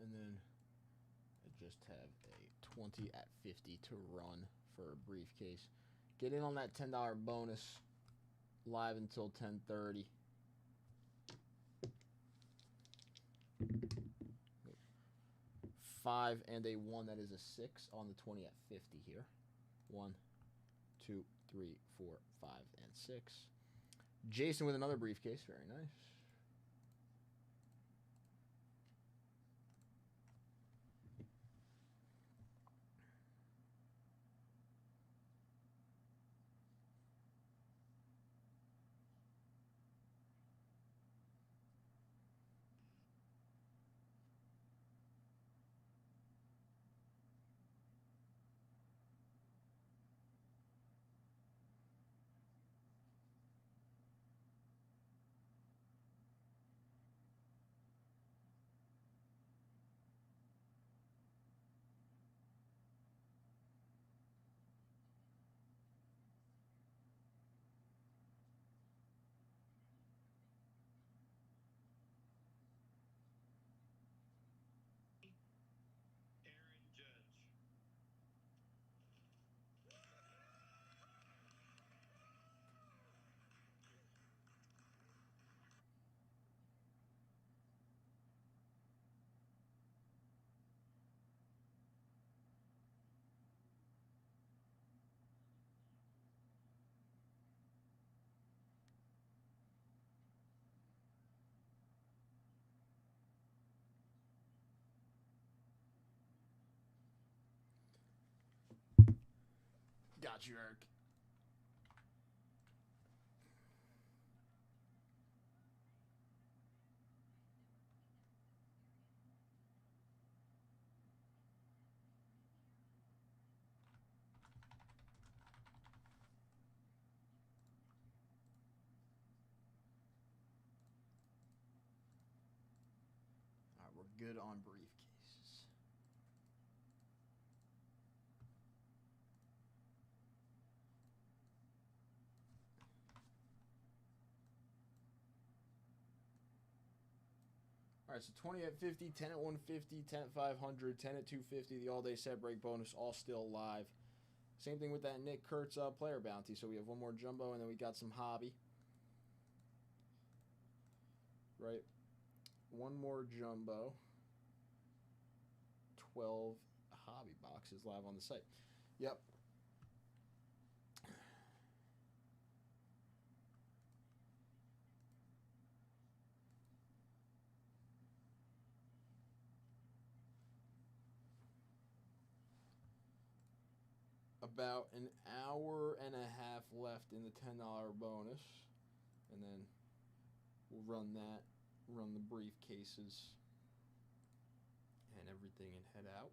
And then I just have a 20 at 50 to run for a briefcase. Get in on that $10 bonus live until 10:30. Five and a 1, that is a 6 on the 20 at 50 here. 1, 2, 3, 4, 5, and 6. Jason with another briefcase. Very nice. Got you, Eric. All right, we're good on briefcases. All right, so 20 at 50, 10 at 150, 10 at 500, 10 at 250. The all-day set break bonus all still live. Same thing with that Nick Kurtz player bounty. So we have one more jumbo, and then we got some hobby. Right. One more jumbo. 12 hobby boxes live on the site. Yep. About an hour and a half left in the $10 bonus. And then we'll run that, run the briefcases and everything and head out.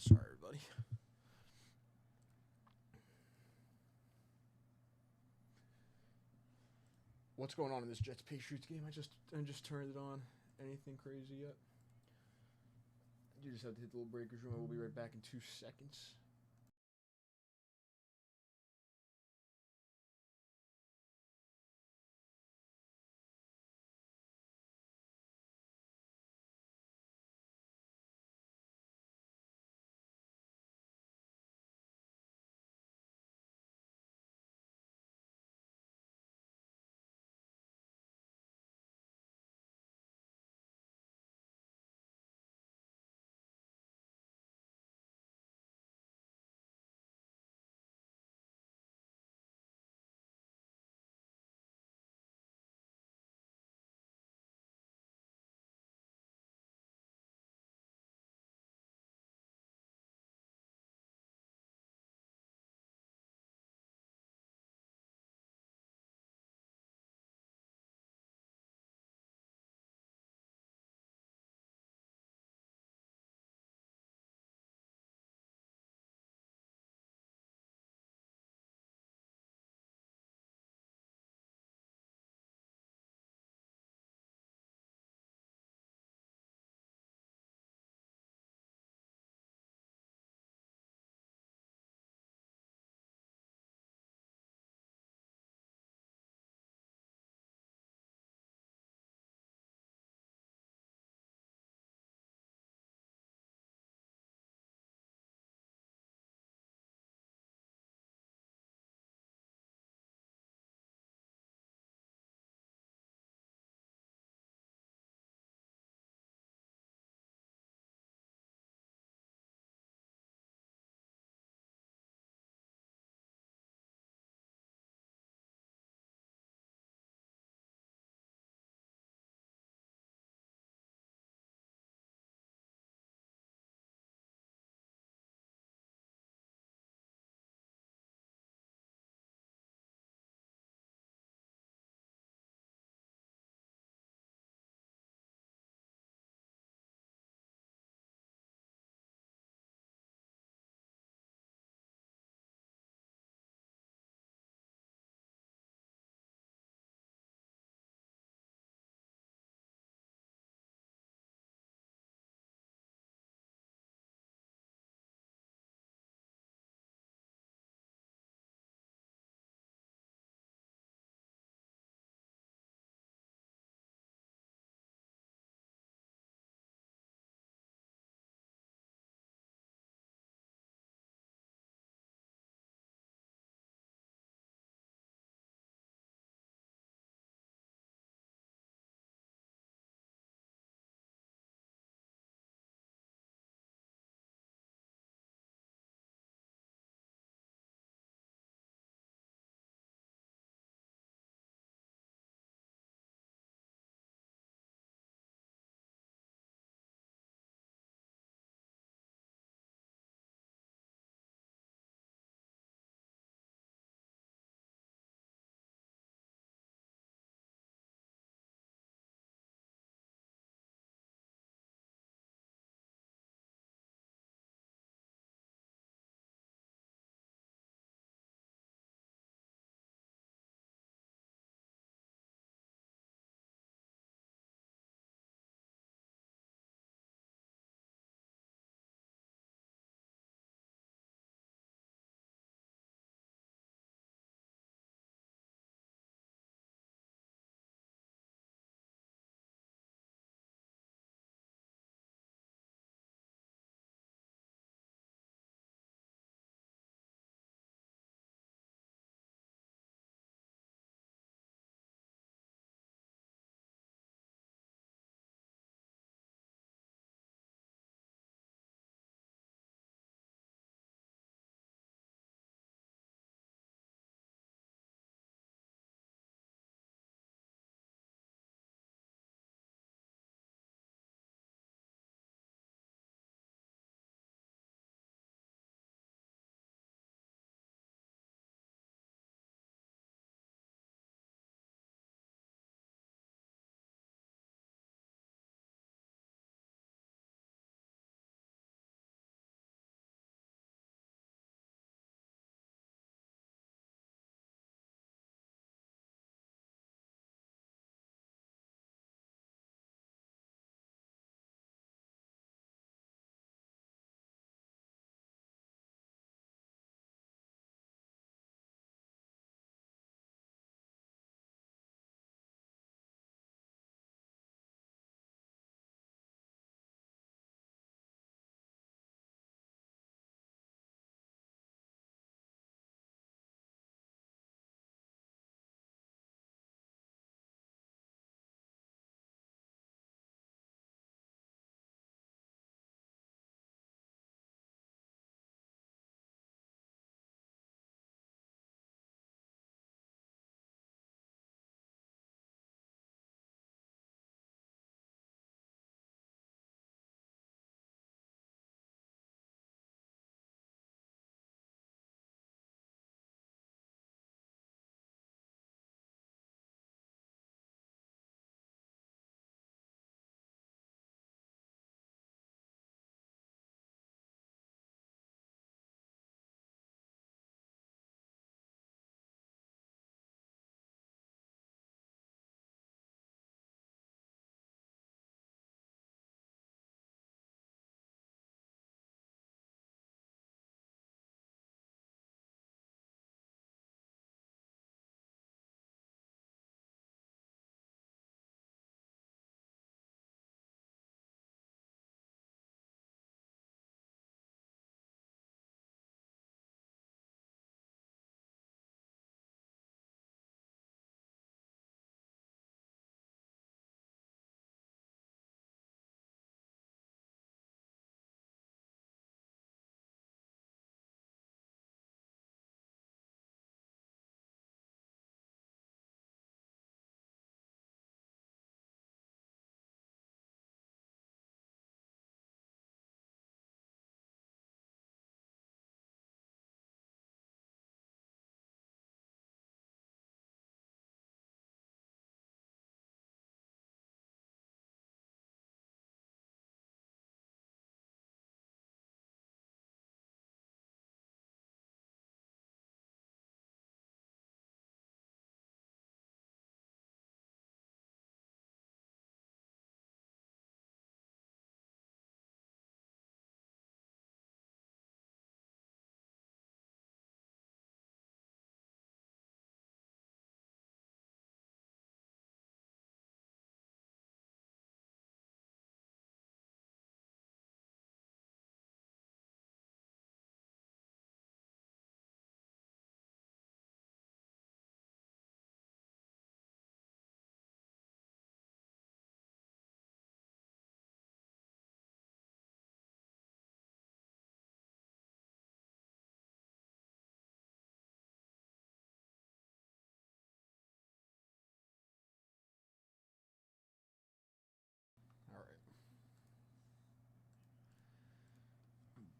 Sorry, everybody. What's going on in this Jets Patriots game? I just turned it on. Anything crazy yet? You just have to hit the little breakers room. We'll be right back in 2 seconds.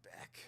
back.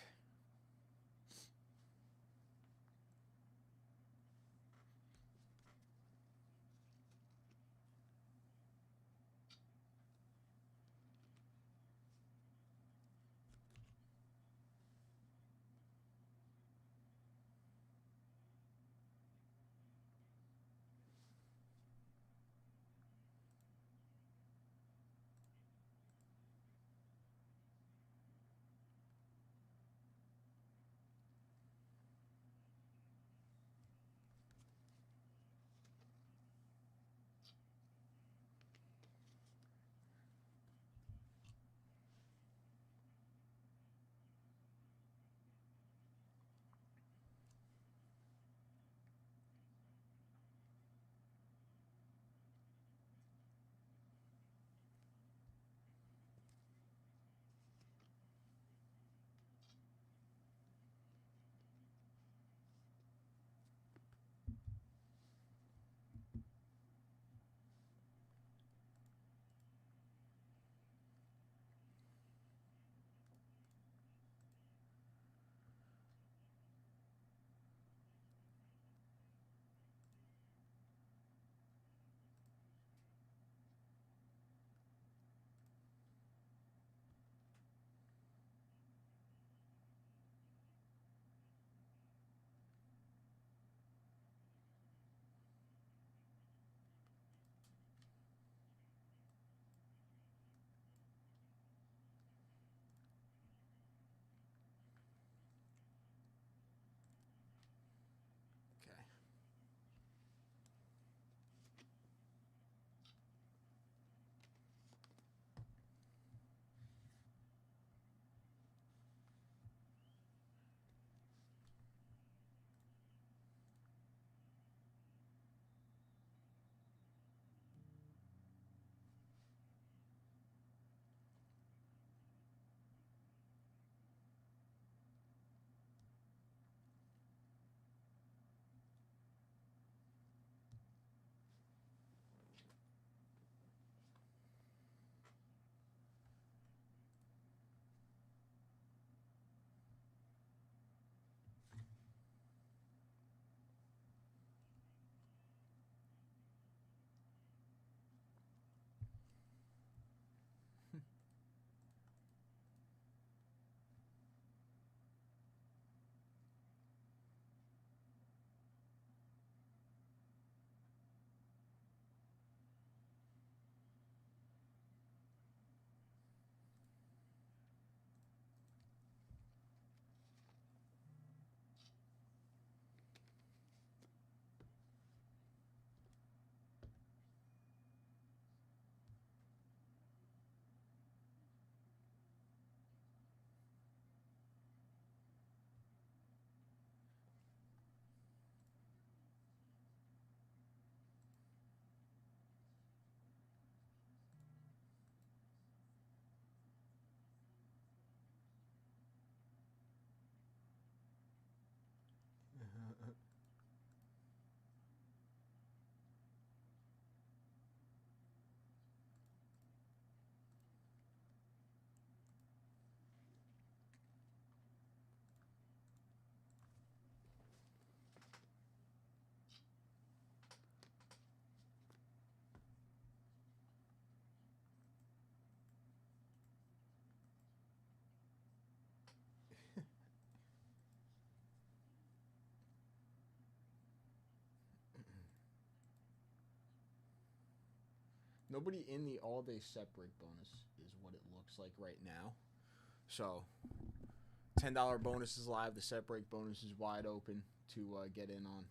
Okay. Nobody in the all-day set break bonus is what it looks like right now. So, $10 bonus is live. The set break bonus is wide open to get in on.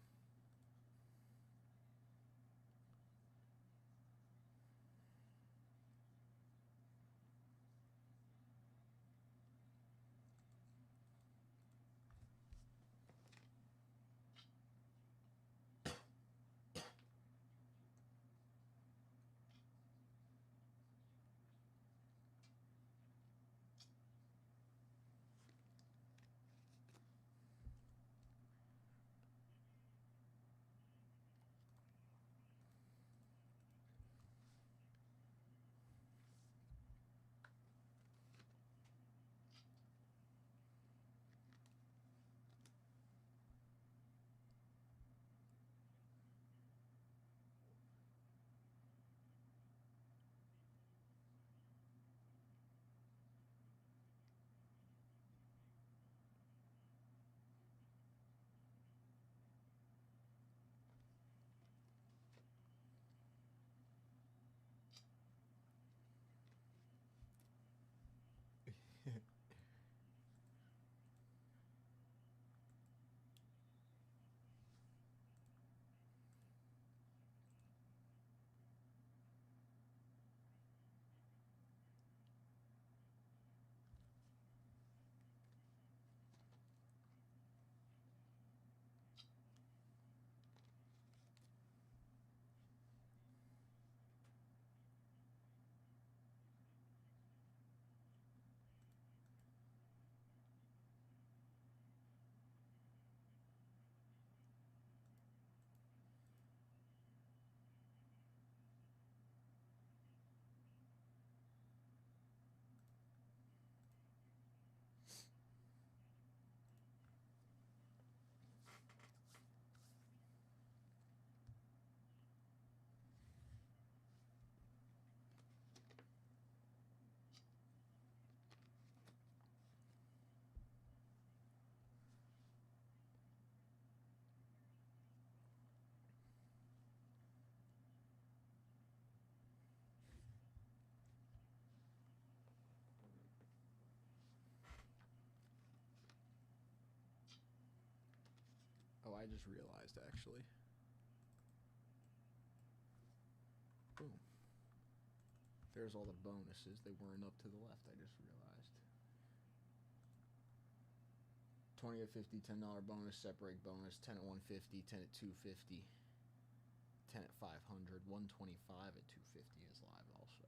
I just realized, actually. Boom. There's all the bonuses. They weren't up to the left, I just realized. 20 at 50, $10 bonus, separate bonus, 10 at 150, 10 at 250, 10 at 500, 125 at 250 is live also.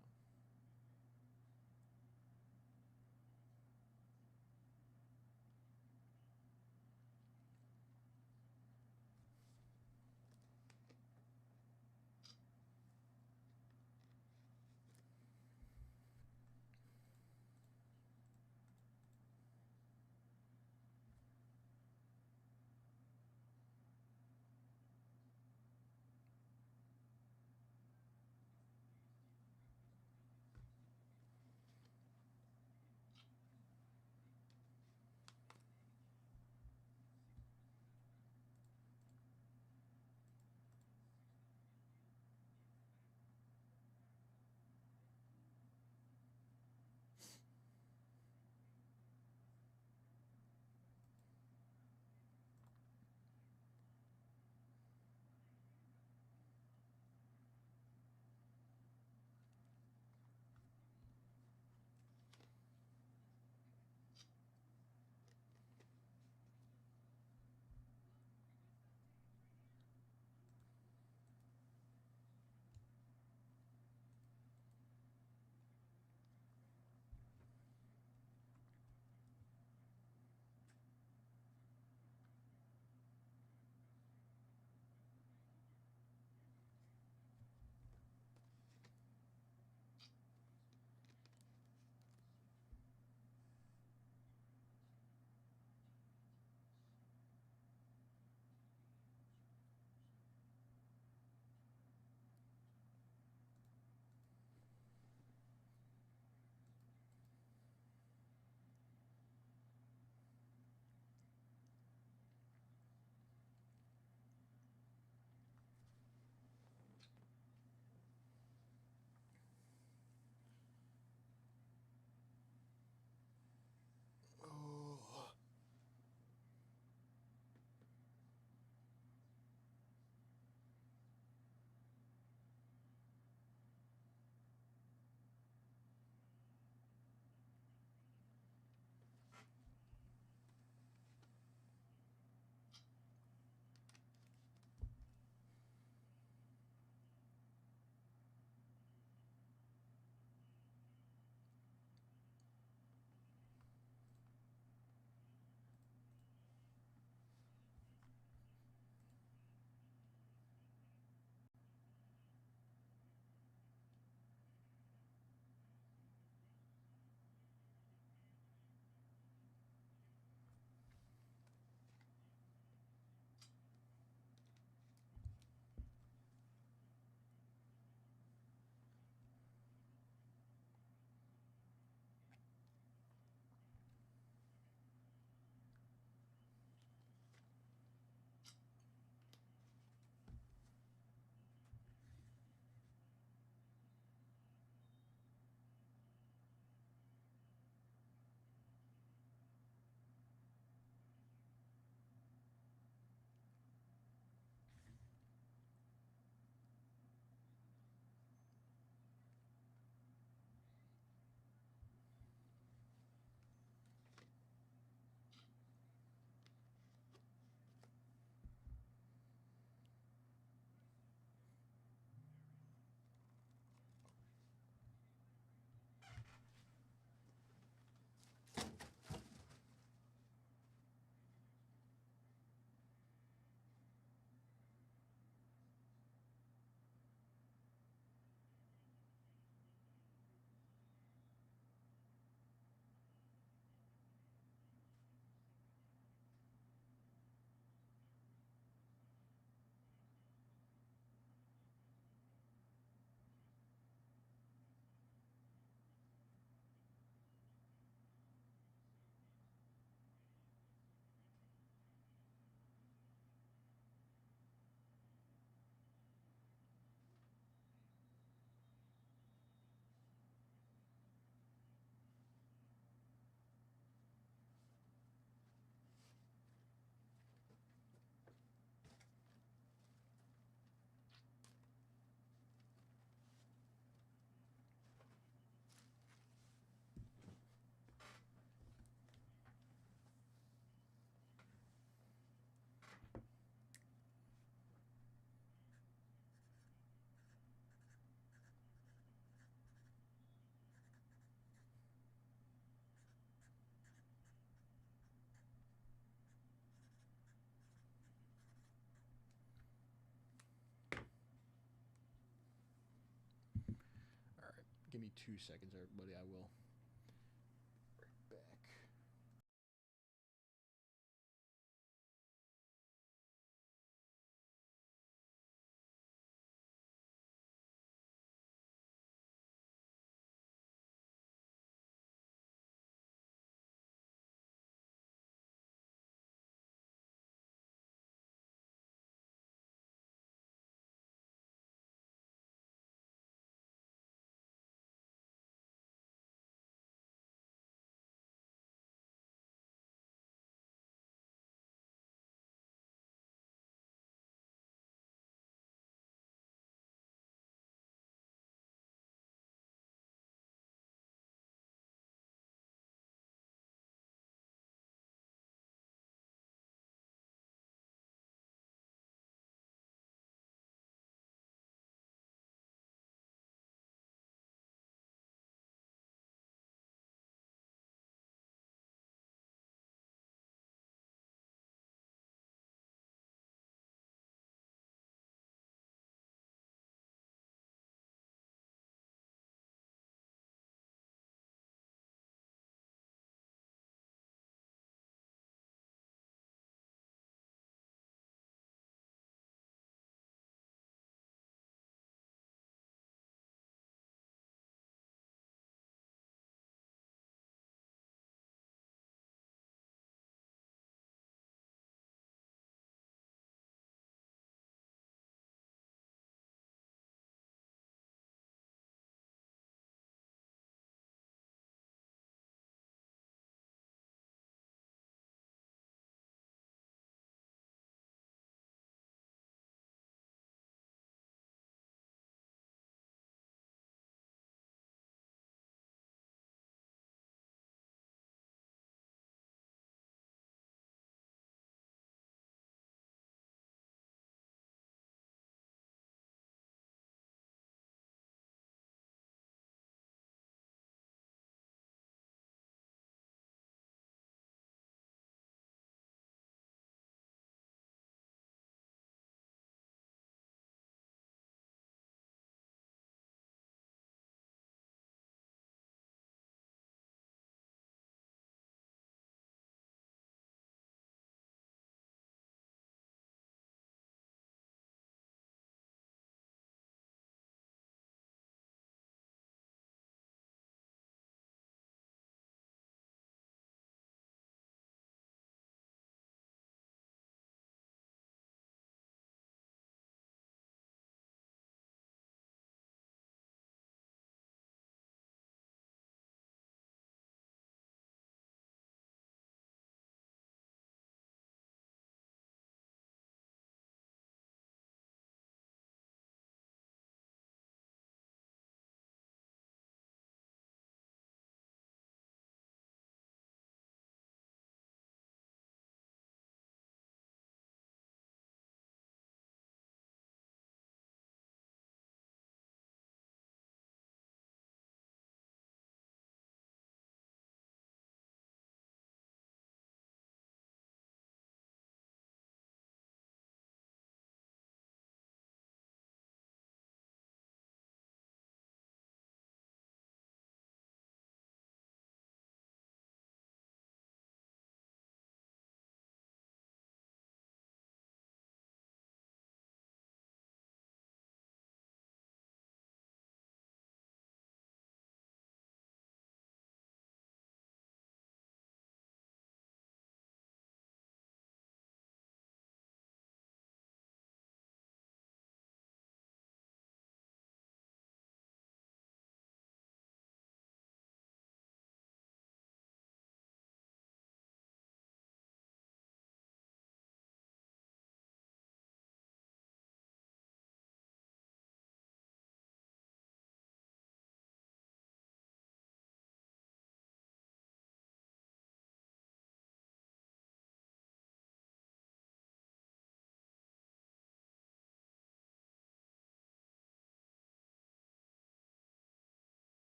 Give me 2 seconds, everybody. I will.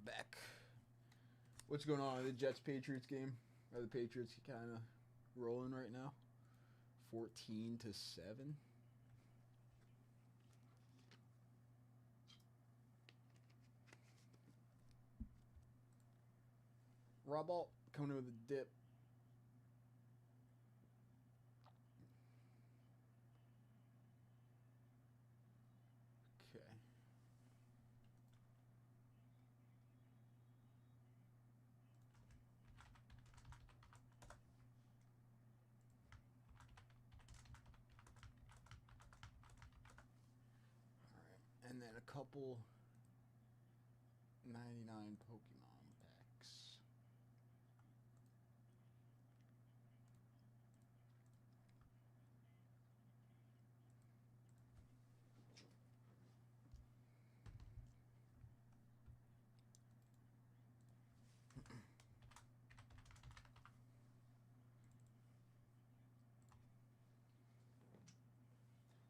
back. What's going on in the Jets-Patriots game? Are the Patriots kind of rolling right now? 14-7. Rob Alt coming in with a dip. Okay. Alright, and then a couple 99 Pokemon packs.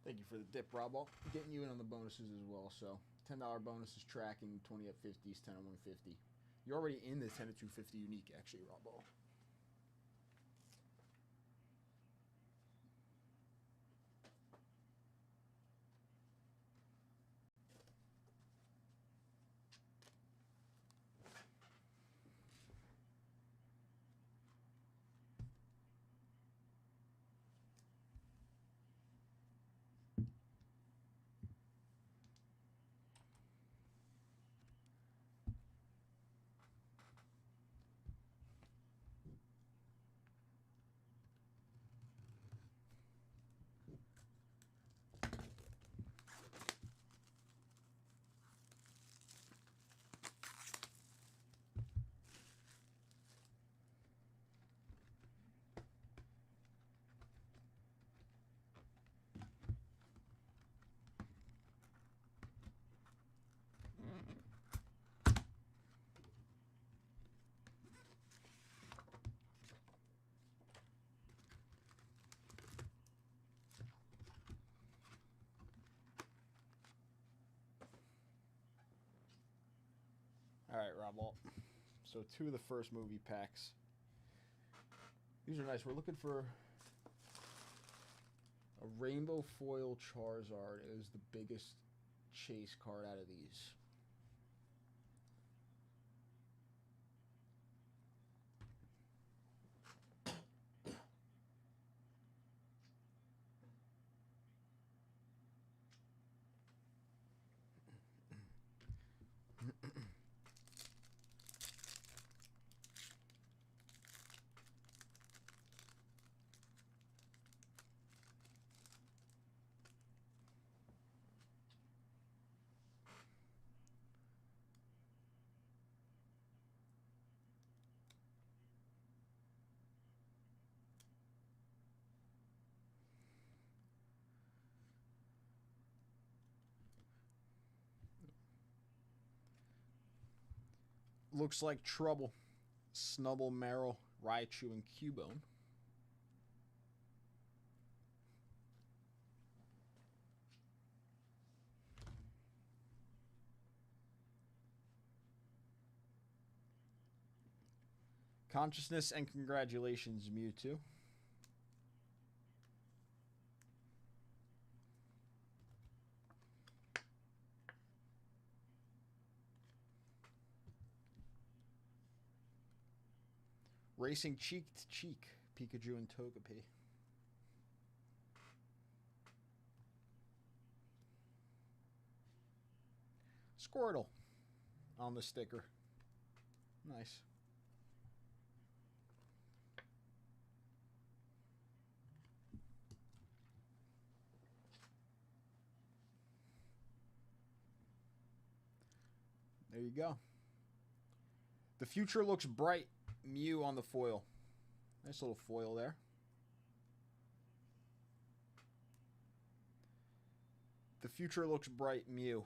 Thank you for the dip, Rob. Getting you in on the bonuses as well. So $10 bonus is tracking, 20 at 50s, 10 at 150. You're already in the 10 at 250 unique, actually, Rob. All right, Rob Walt. So 2 of the first movie packs. These are nice. We're looking for a rainbow foil Charizard. It is the biggest chase card out of these. Looks like trouble. Snubble, Meryl, Raichu, and Cubone. Consciousness and congratulations, Mewtwo. Racing cheek to cheek, Pikachu and Togepi. Squirtle on the sticker. Nice. There you go. The future looks bright. Mew on the foil. Nice little foil there. The future looks bright. Mew.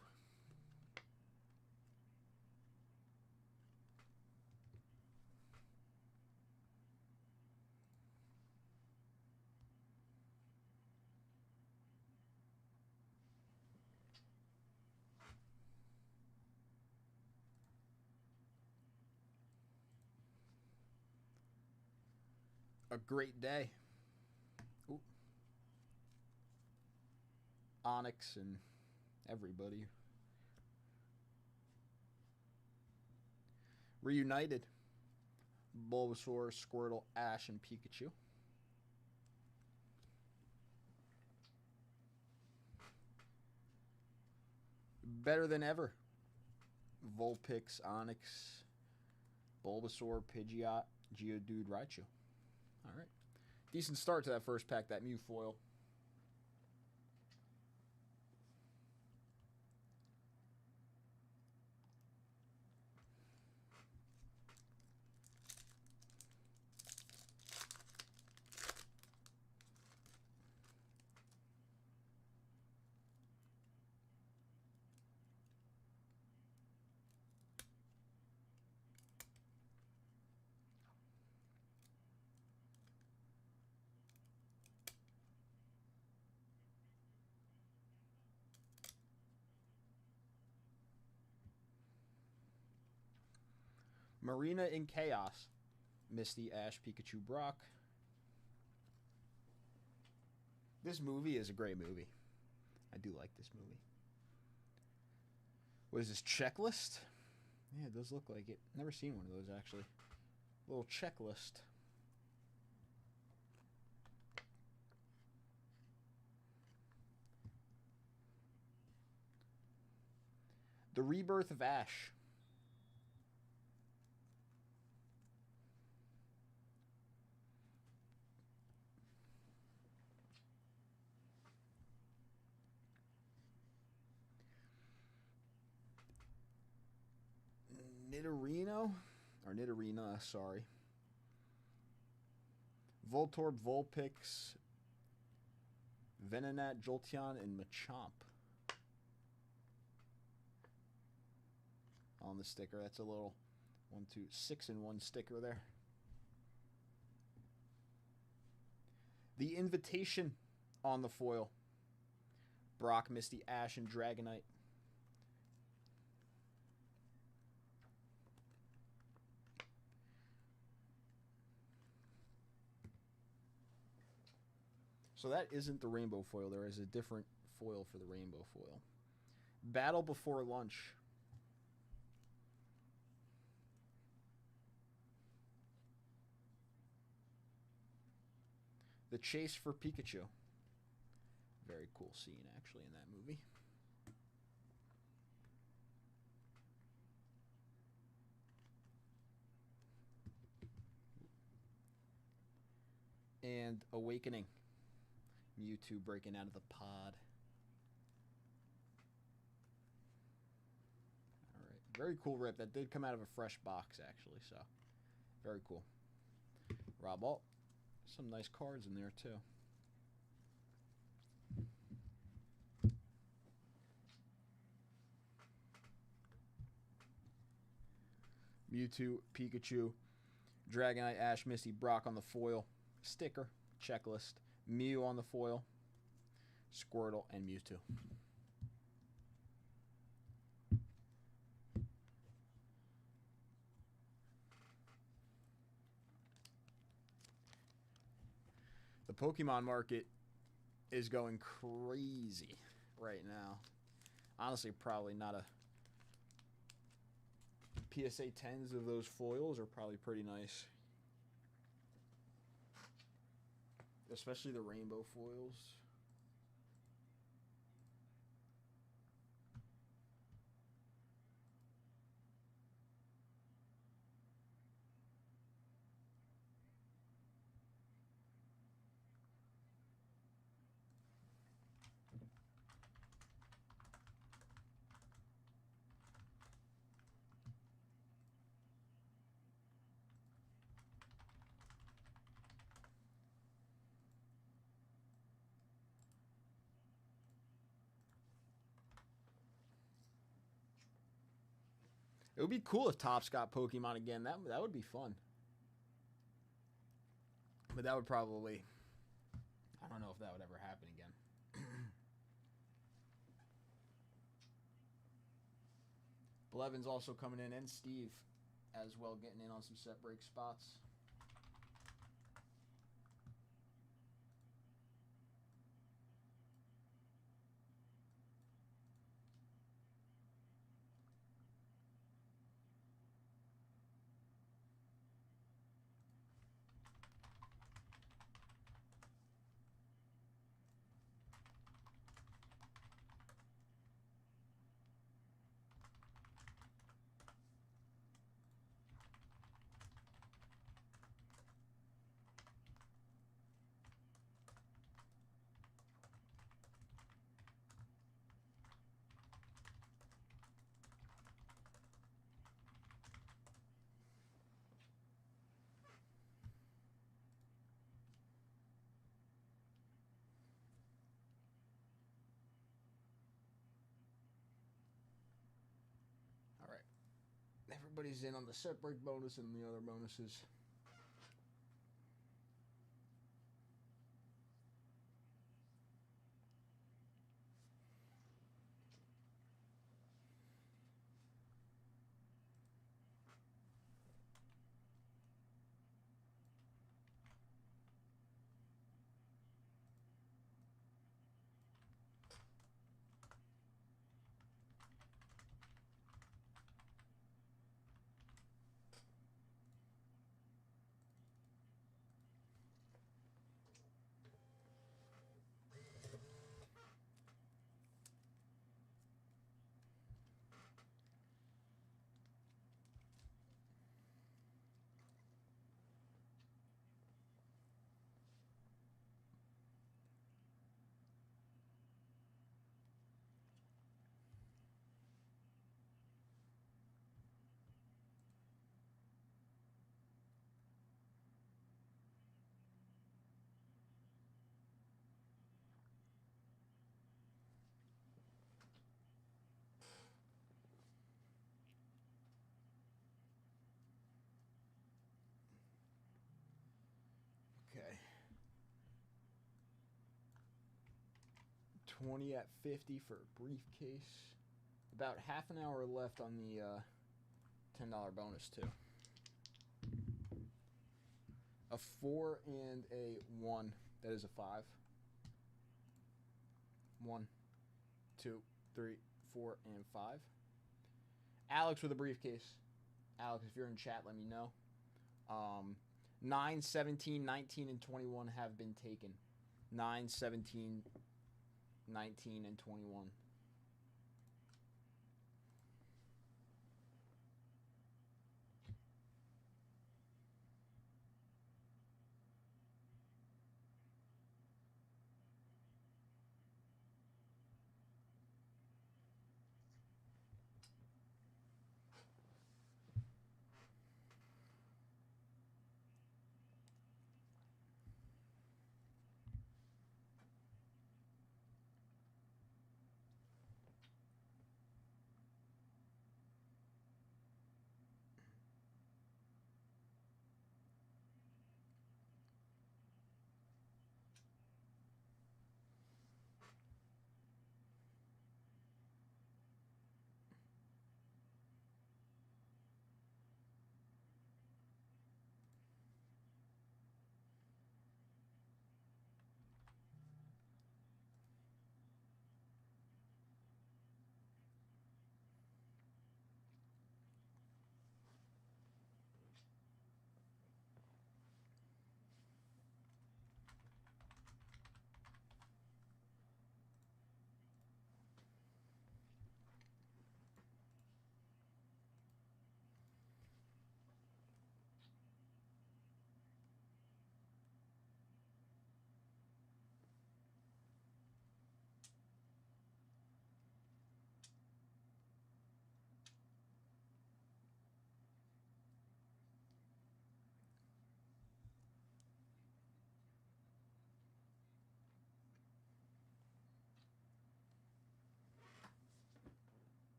a great day. Ooh. Onyx and everybody. Reunited. Bulbasaur, Squirtle, Ash, and Pikachu. Better than ever. Vulpix, Onyx, Bulbasaur, Pidgeot, Geodude, Raichu. All right. Decent start to that first pack, that Mew foil. Marina in Chaos. Misty, Ash, Pikachu, Brock. This movie is a great movie. I do like this movie. What is this, checklist? Yeah, it does look like it. Never seen one of those, actually. Little checklist. The Rebirth of Ash. Nidorina, sorry. Voltorb, Vulpix, Venonat, Jolteon, and Machamp. On the sticker, that's a little 6-in-1 sticker there. The Invitation on the foil. Brock, Misty, Ash, and Dragonite. So that isn't the rainbow foil. There is a different foil for the rainbow foil. Battle Before Lunch. The Chase for Pikachu. Very cool scene, actually, in that movie. And Awakening. Mewtwo breaking out of the pod. Alright, very cool rip. That did come out of a fresh box, actually, so very cool. Rob Alt. Some nice cards in there, too. Mewtwo, Pikachu, Dragonite, Ash, Misty, Brock on the foil. Sticker, checklist. Mew on the foil, Squirtle, and Mewtwo. The Pokemon market is going crazy right now. Honestly, probably not a... PSA 10s of those foils are probably pretty nice. Especially the rainbow foils. It would be cool if Topps got Pokemon again. That would be fun. But that would probably... I don't know if that would ever happen again. Blevins also coming in, and Steve as well getting in on some set break spots. everybody's in on the set break bonus and the other bonuses. Okay. 20 at 50 for a briefcase. About half an hour left on the $10 bonus, too. A 4 and a 1. That is a 5. 1, 2, 3, 4, and 5. Alex with a briefcase. Alex, if you're in chat, let me know. 9, 17, 19, and 21 have been taken. 9, 17, 19, and 21.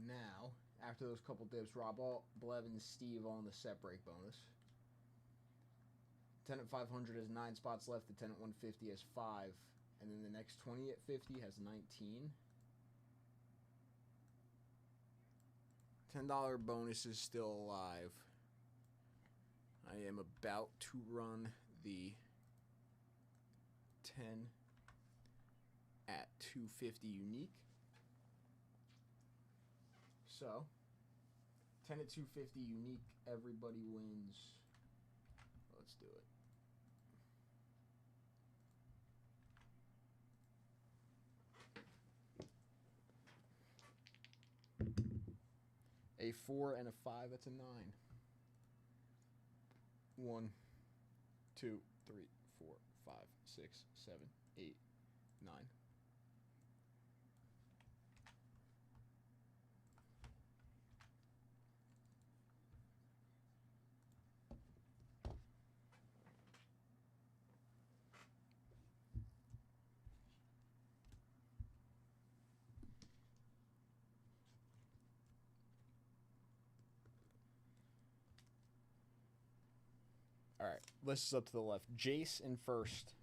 Now, after those couple dips, Rob, Blevin, Steve on the set break bonus. 10 at 500 has 9 spots left. The 10 at 150 has 5. And then the next 20 at 50 has 19. $10 bonus is still alive. I am about to run the 10 at 250 unique. So, 10 at 250 unique, everybody wins. Let's do it. A 4 and a 5. That's a 9. 1, 2, 3, 4, 5, 6, 7, 8, 9. All right, list is up to the left. Jace in first.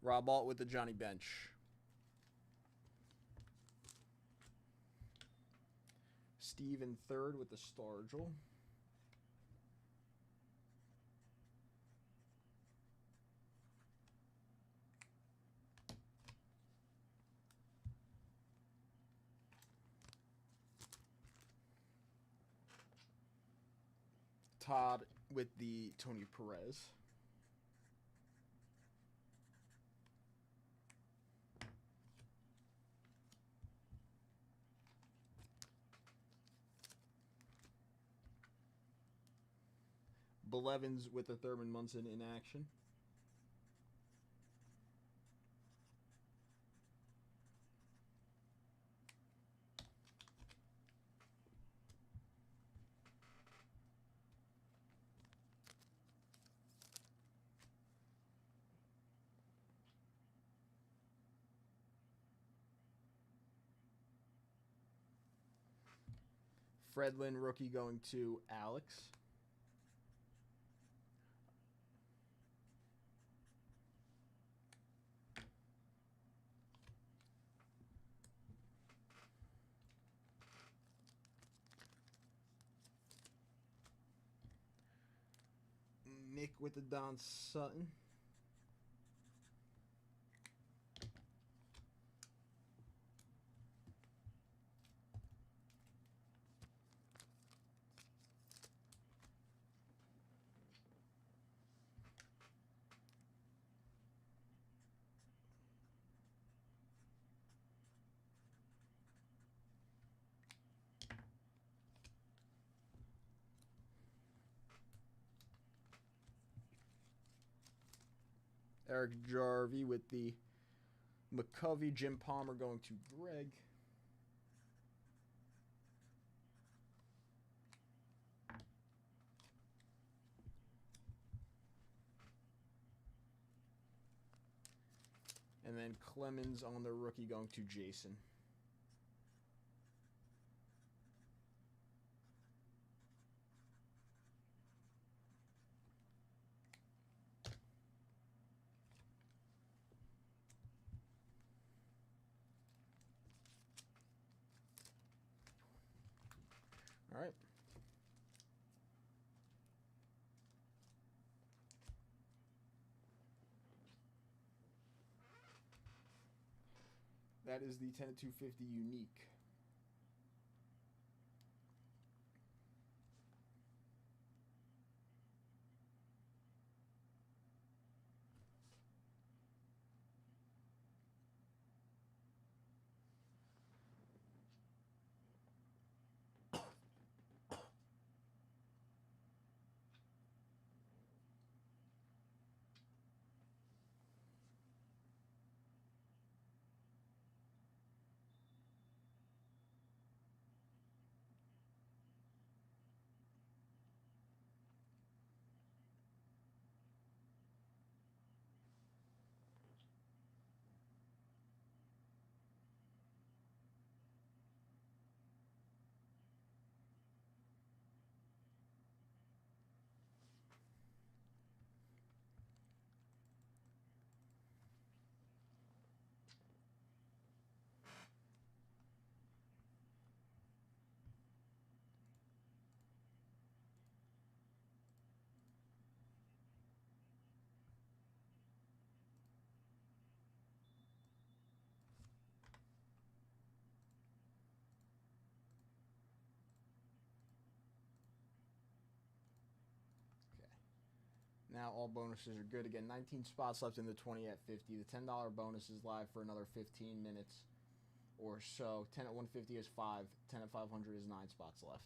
Rob Alt with the Johnny Bench. Steve in third with the Stargell. Todd with the Tony Perez. Blevins with the Thurman Munson in action. Fredlin rookie going to Alex. Nick with the Don Sutton. Eric Jarvie with the McCovey. Jim Palmer going to Greg. And then Clemens on the rookie going to Jason. All right. That is the 10 to 250 unique. Now all bonuses are good again. 19 spots left in the 20 at 50. The $10 bonus is live for another 15 minutes or so. 10 at 150 is 5. 10 at 500 is 9 spots left.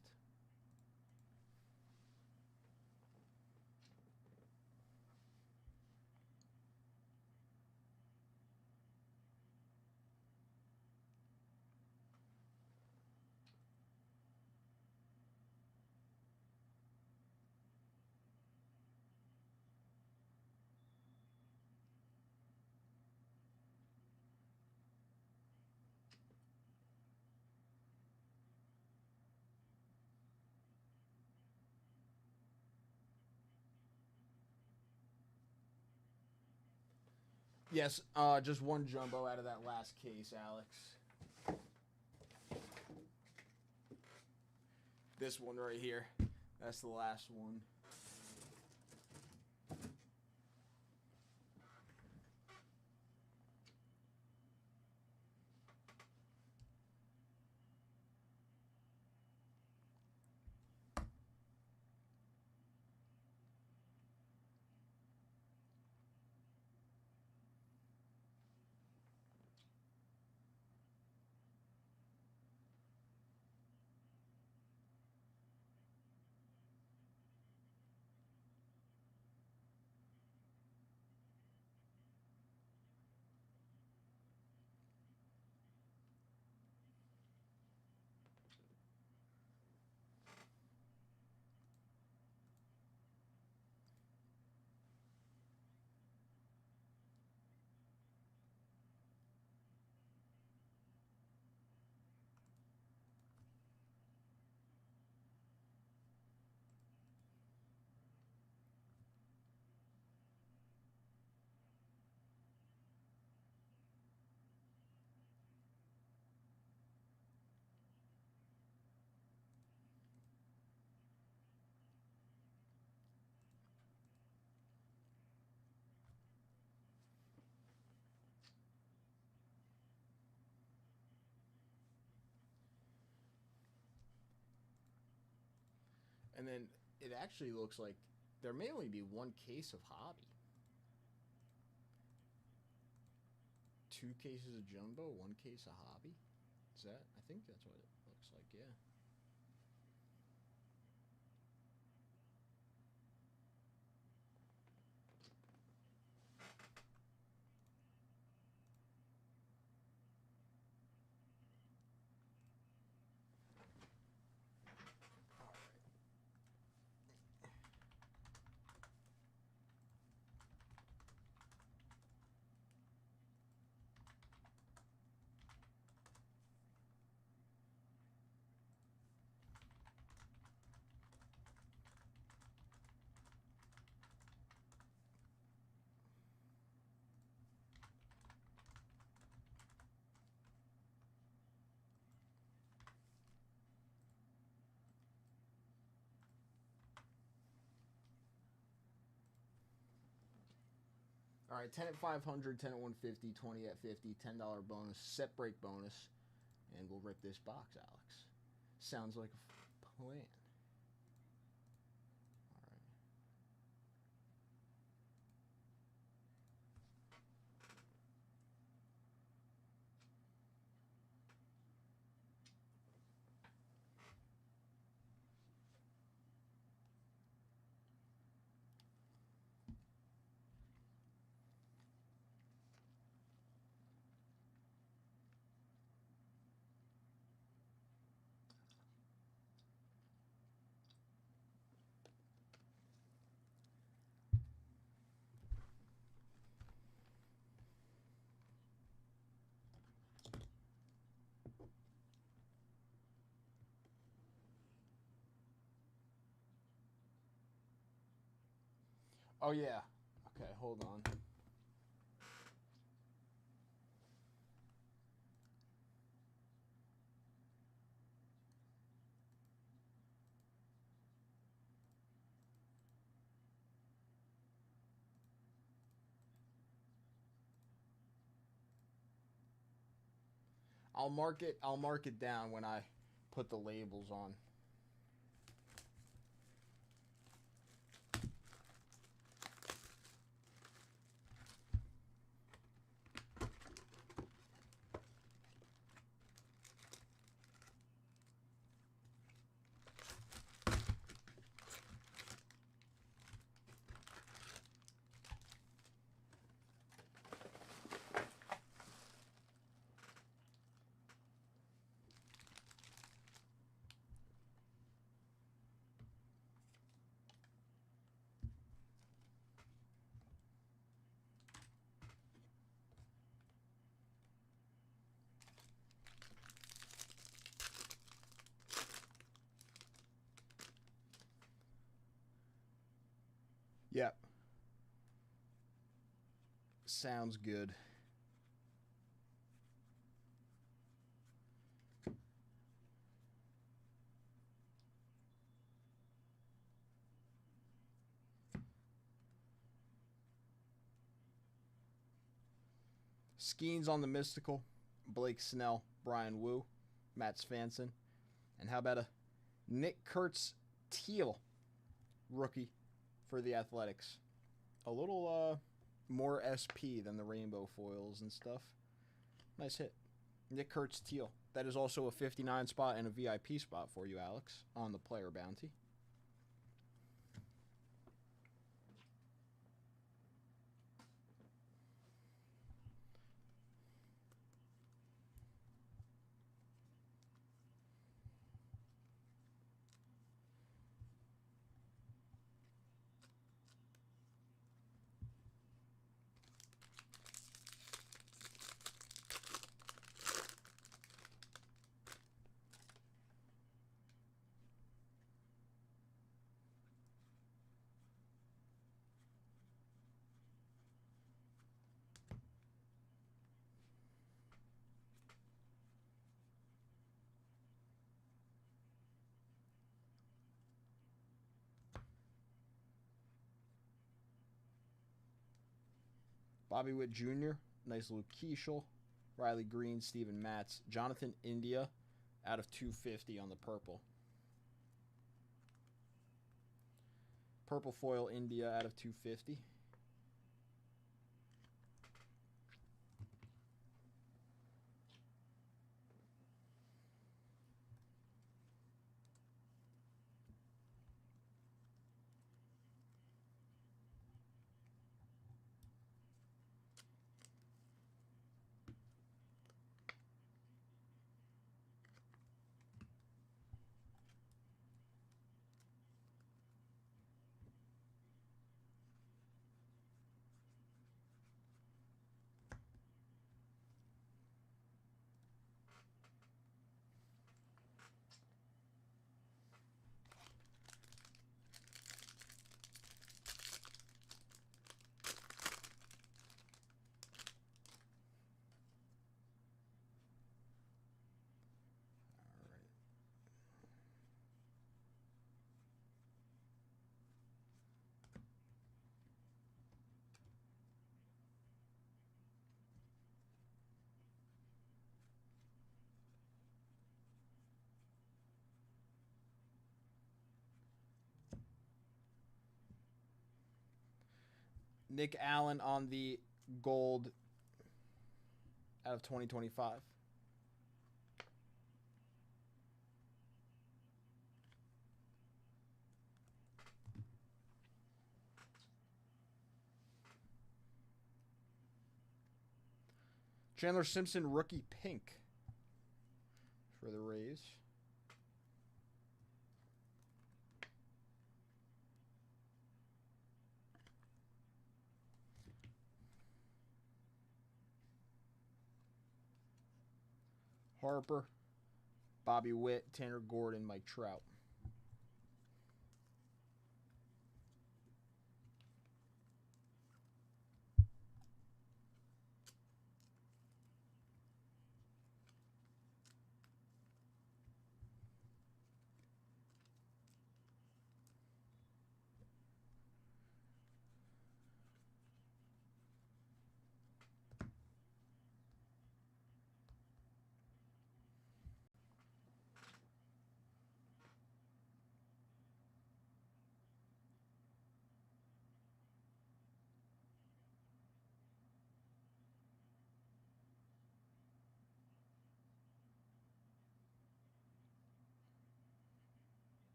Yes, just one jumbo out of that last case, Alex. This one right here. That's the last one. And then it actually looks like there may only be one case of hobby. 2 cases of jumbo, 1 case of hobby. Is that? I think that's what it looks like, yeah. All right, 10 at 500, 10 at 150, 20 at 50, $10 bonus, set break bonus, and we'll rip this box, Alex. Sounds like a plan. Oh, yeah. Okay, hold on. I'll mark it down when I put the labels on. Yep. Sounds good. Skeens on the Mystical, Blake Snell, Brian Wu, Matt Svanson. And how about a Nick Kurtz Teal rookie for the Athletics? A little more SP than the rainbow foils and stuff. Nice hit. Nick Kurtz Teal. That is also a 59 spot and a VIP spot for you, Alex, on the player bounty. Bobby Witt Jr., nice Luke Keeschel, Riley Green, Steven Matz, Jonathan India out of 250 on the purple. Purple foil India out of 250. Nick Allen on the gold out of 2025. Chandler Simpson rookie pink for the Rays. Harper, Bobby Witt, Tanner Gordon, Mike Trout.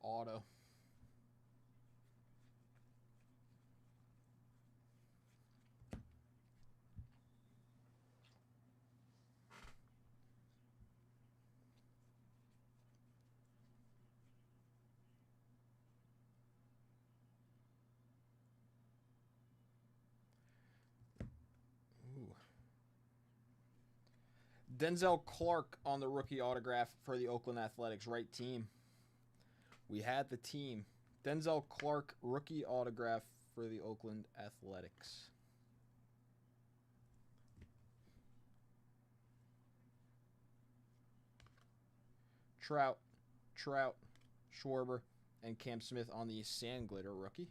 auto. Denzel Clark on the rookie autograph for the Oakland Athletics. Right team. We had the team. Denzel Clark rookie autograph for the Oakland Athletics. Trout, Schwarber, and Cam Smith on the Sand Glitter rookie.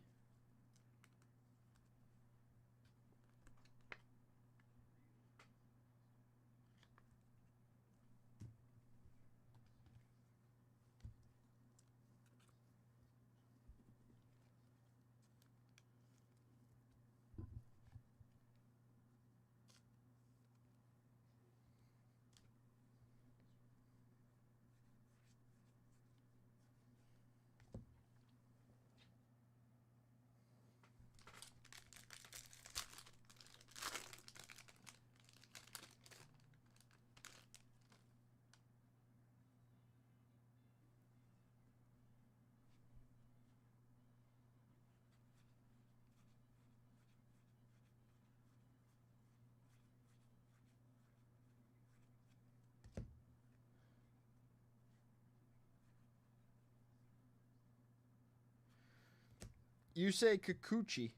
Yusei Kikuchi,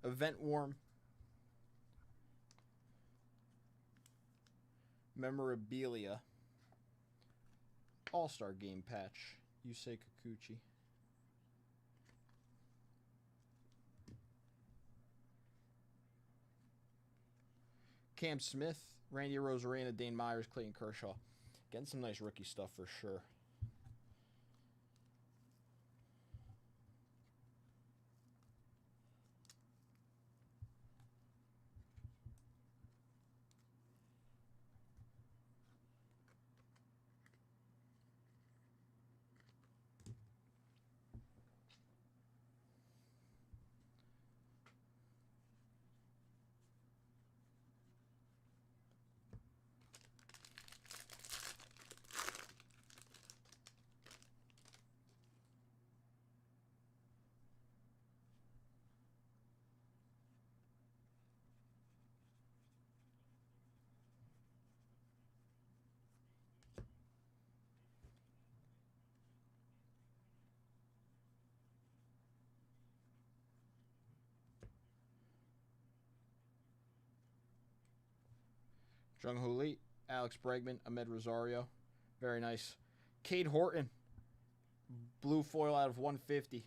event warm memorabilia, All-Star Game patch, Yusei Kikuchi. Cam Smith, Randy Arozarena, Dane Myers, Clayton Kershaw. Getting some nice rookie stuff for sure. Jung Hoo Lee, Alex Bregman, Ahmed Rosario. Very nice. Cade Horton, blue foil out of 150.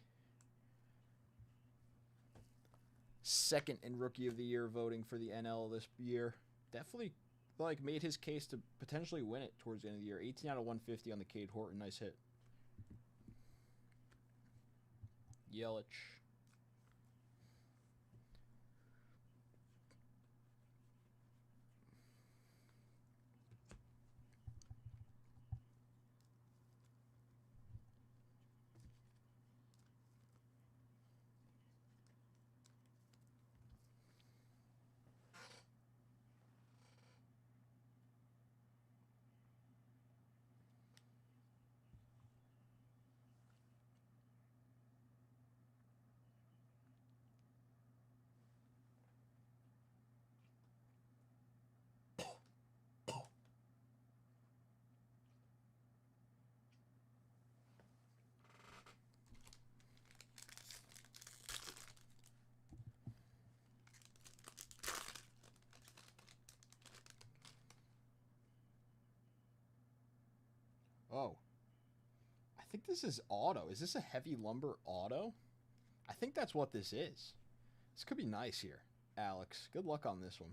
Second in Rookie of the Year voting for the NL this year. Definitely made his case to potentially win it towards the end of the year. 18 out of 150 on the Cade Horton. Nice hit. Yelich. Oh. I think this is auto. Is this a heavy lumber auto? I think that's what this is. This could be nice here, Alex. Good luck on this one.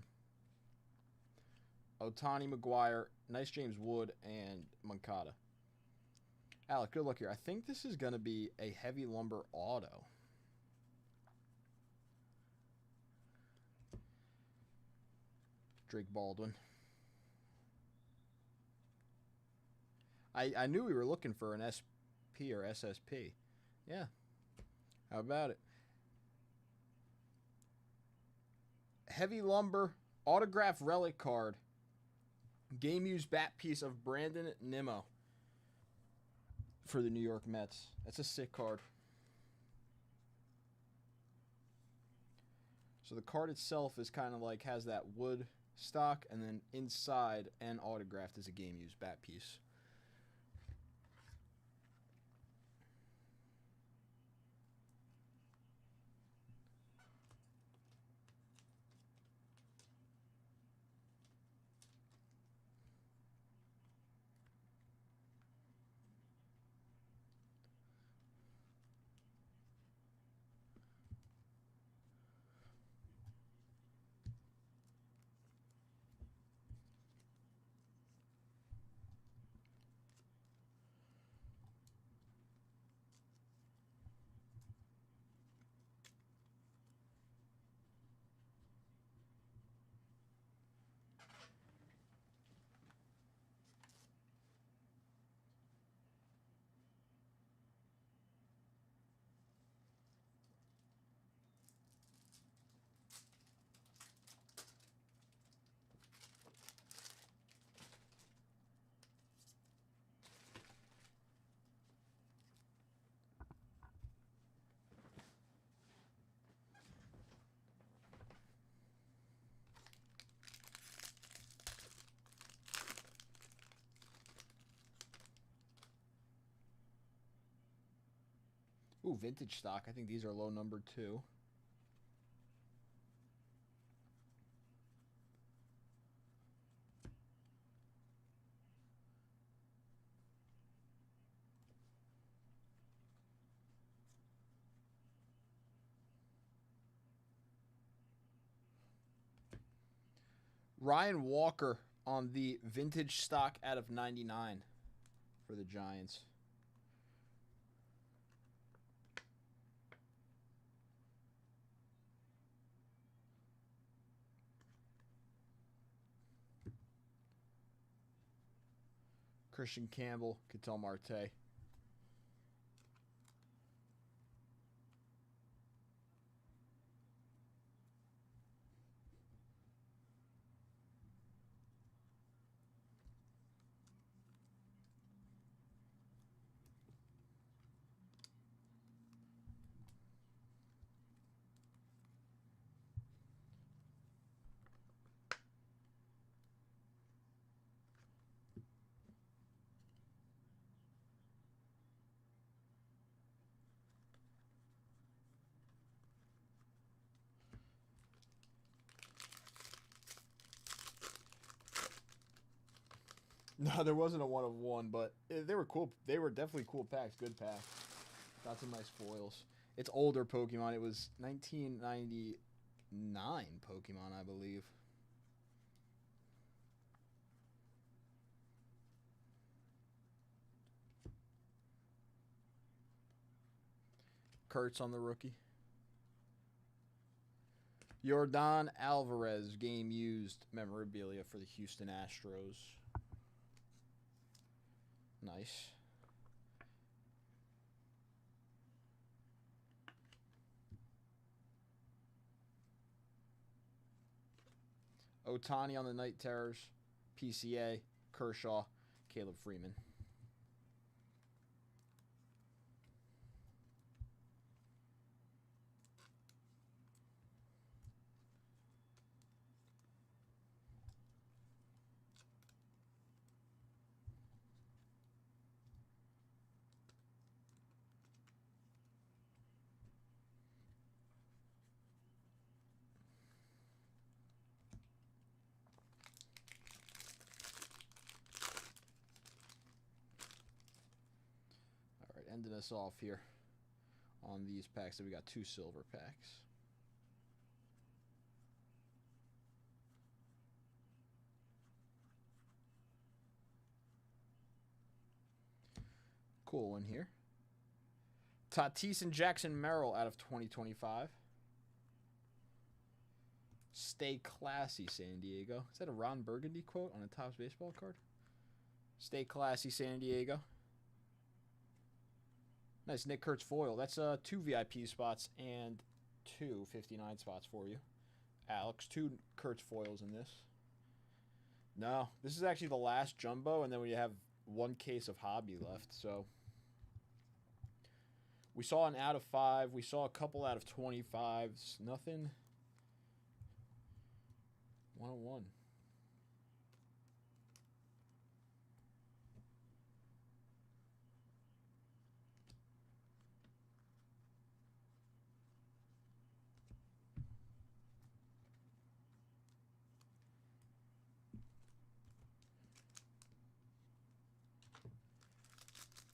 Ohtani, McGuire, nice James Wood, and Moncada. Alex, good luck here. I think this is going to be a heavy lumber auto. Drake Baldwin. I knew we were looking for an SP or SSP. Yeah. How about it? Heavy Lumber autograph relic card. Game used bat piece of Brandon Nimmo for the New York Mets. That's a sick card. So the card itself is kind of like has that wood stock, and then inside and autographed is a game used bat piece. Ooh, vintage stock. I think these are low number 2. Ryan Walker on the vintage stock out of 99 for the Giants. Christian Campbell, Ketel Marte. No, there wasn't a 1 of 1, but they were cool. They were definitely cool packs. Good packs. Got some nice foils. It's older Pokemon. It was 1999 Pokemon, I believe. Kurtz on the rookie. Yordan Alvarez, game used memorabilia for the Houston Astros. Nice. Otani on the Night Terrors. PCA. Kershaw. Caleb Freeman. Ending us off here on these packs. So we got 2 silver packs. Cool one here. Tatis and Jackson Merrill out of 2025. Stay classy, San Diego. Is that a Ron Burgundy quote on a Topps baseball card? Stay classy, San Diego. Nice Nick Kurtz foil. That's 2 VIP spots and 2 59 spots for you. Alex, 2 Kurtz foils in this. No, this is actually the last jumbo, and then we have 1 case of hobby left. So we saw an out of 5. We saw a couple out of 25s. Nothing. 101.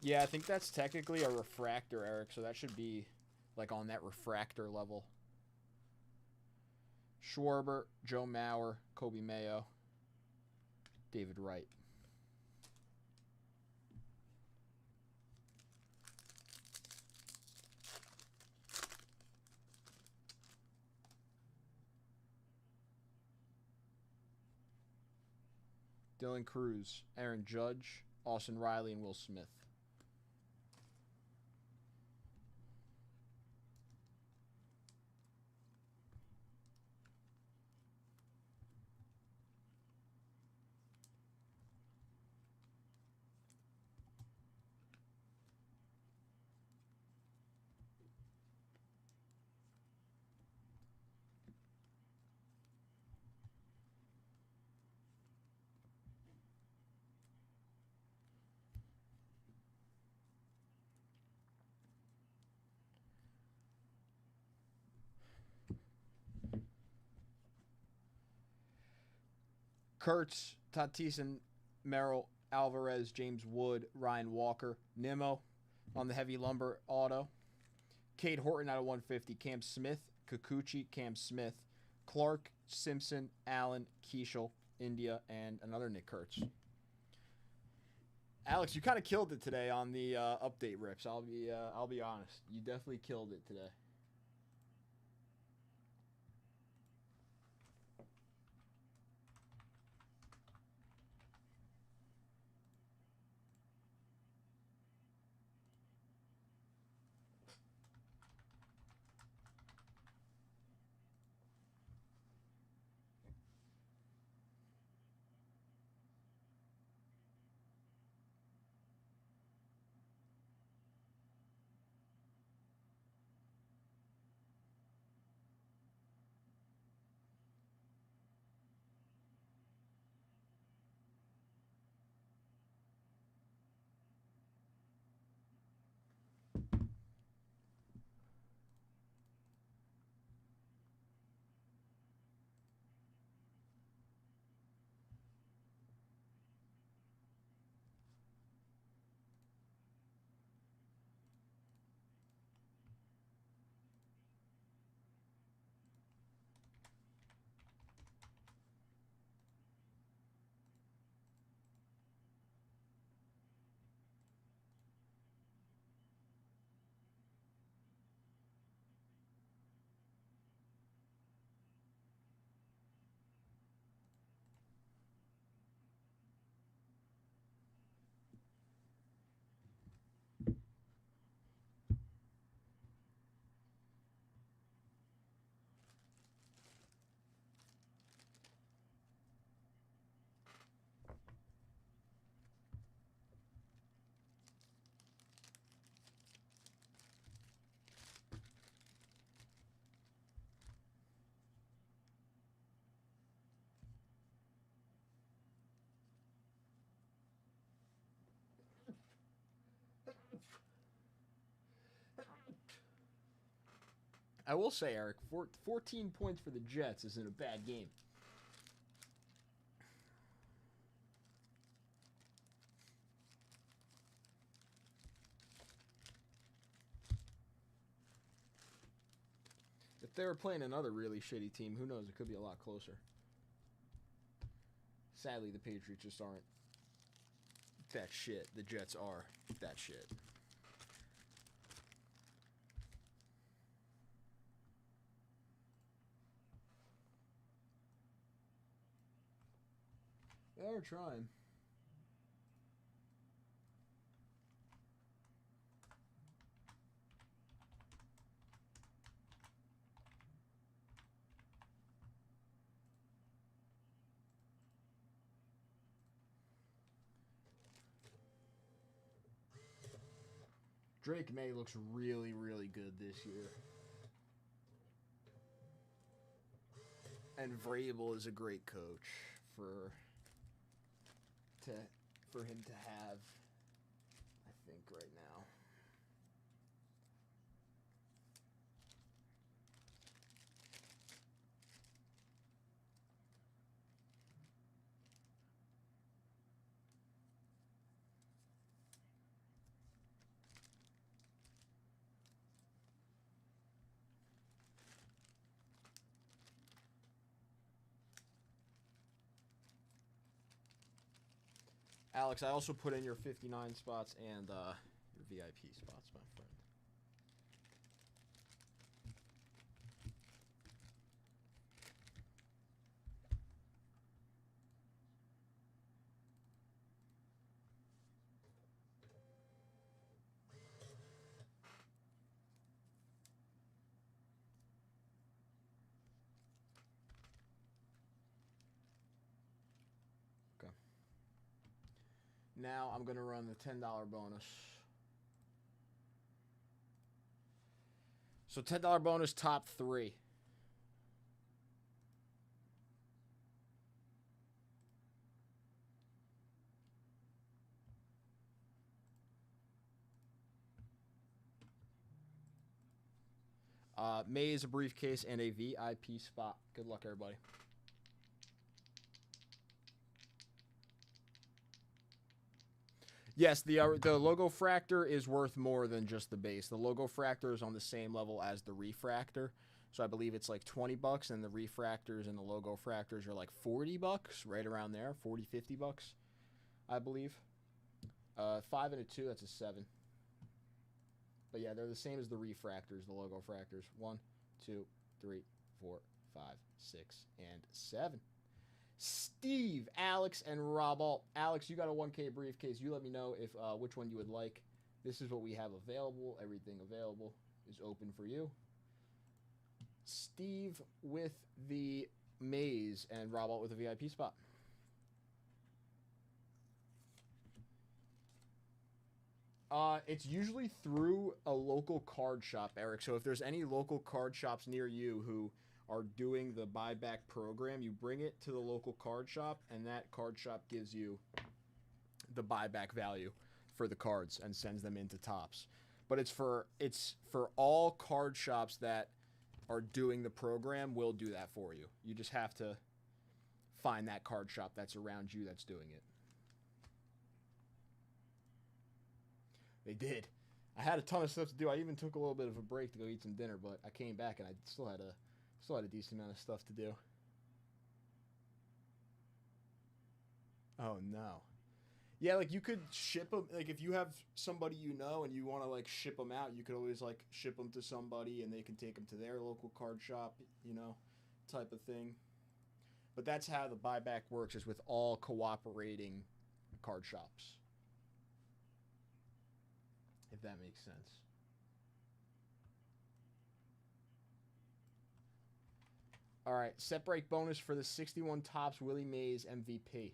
Yeah, I think that's technically a refractor, Eric, so that should be like on that refractor level. Schwarber, Joe Mauer, Kobe Mayo, David Wright. Dylan Cruz, Aaron Judge, Austin Riley, and Will Smith. Kurtz, Tatis, and Merrill, Alvarez, James Wood, Ryan Walker, Nimmo on the heavy lumber auto. Cade Horton out of 150. Cam Smith, Kikuchi, Cam Smith, Clark, Simpson, Allen, Keishel, India, and another Nick Kurtz. Alex, you kind of killed it today on the update rips. I'll be honest. You definitely killed it today. I will say, Eric, 14 points for the Jets isn't a bad game. If they were playing another really shitty team, who knows? It could be a lot closer. Sadly, the Patriots just aren't that shit. The Jets are that shit. They're trying. Drake May looks really, really good this year. And Vrabel is a great coach for him to have, I think, right now. Alex, I also put in your 59 spots and your VIP spots, my friend. Now I'm going to run the $10 bonus. So $10 bonus, top 3. Maze, a briefcase, and a VIP spot. Good luck, everybody. Yes, the logo fractor is worth more than just the base. The logo fractor is on the same level as the refractor. So I believe it's like $20, and the refractors and the logo fractors are like $40, right around there, $40-$50, I believe. 5 and a 2, that's a 7. But yeah, they're the same as the refractors, the logo fractors. 1, 2, 3, 4, 5, 6, and 7. Steve, Alex, and Rob Alt. Alex, you got a 1K briefcase. You let me know if which one you would like. This is what we have available. Everything available is open for you. Steve with the maze and Rob Alt with a VIP spot. It's usually through a local card shop, Eric. So if there's any local card shops near you who are doing the buyback program, you bring it to the local card shop, and that card shop gives you the buyback value for the cards and sends them into Topps. But it's for all card shops that are doing the program will do that for you. You just have to find that card shop that's around you that's doing it. They did. I had a ton of stuff to do. I even took a little bit of a break to go eat some dinner, but I came back and I still had a decent amount of stuff to do. Oh no. Yeah, like you could ship them. Like if you have somebody you know and you want to like ship them out, you could always like ship them to somebody and they can take them to their local card shop, you know, type of thing. But that's how the buyback works, is with all cooperating card shops. If that makes sense. All right, set break bonus for the 61 Topps Willie Mays MVP.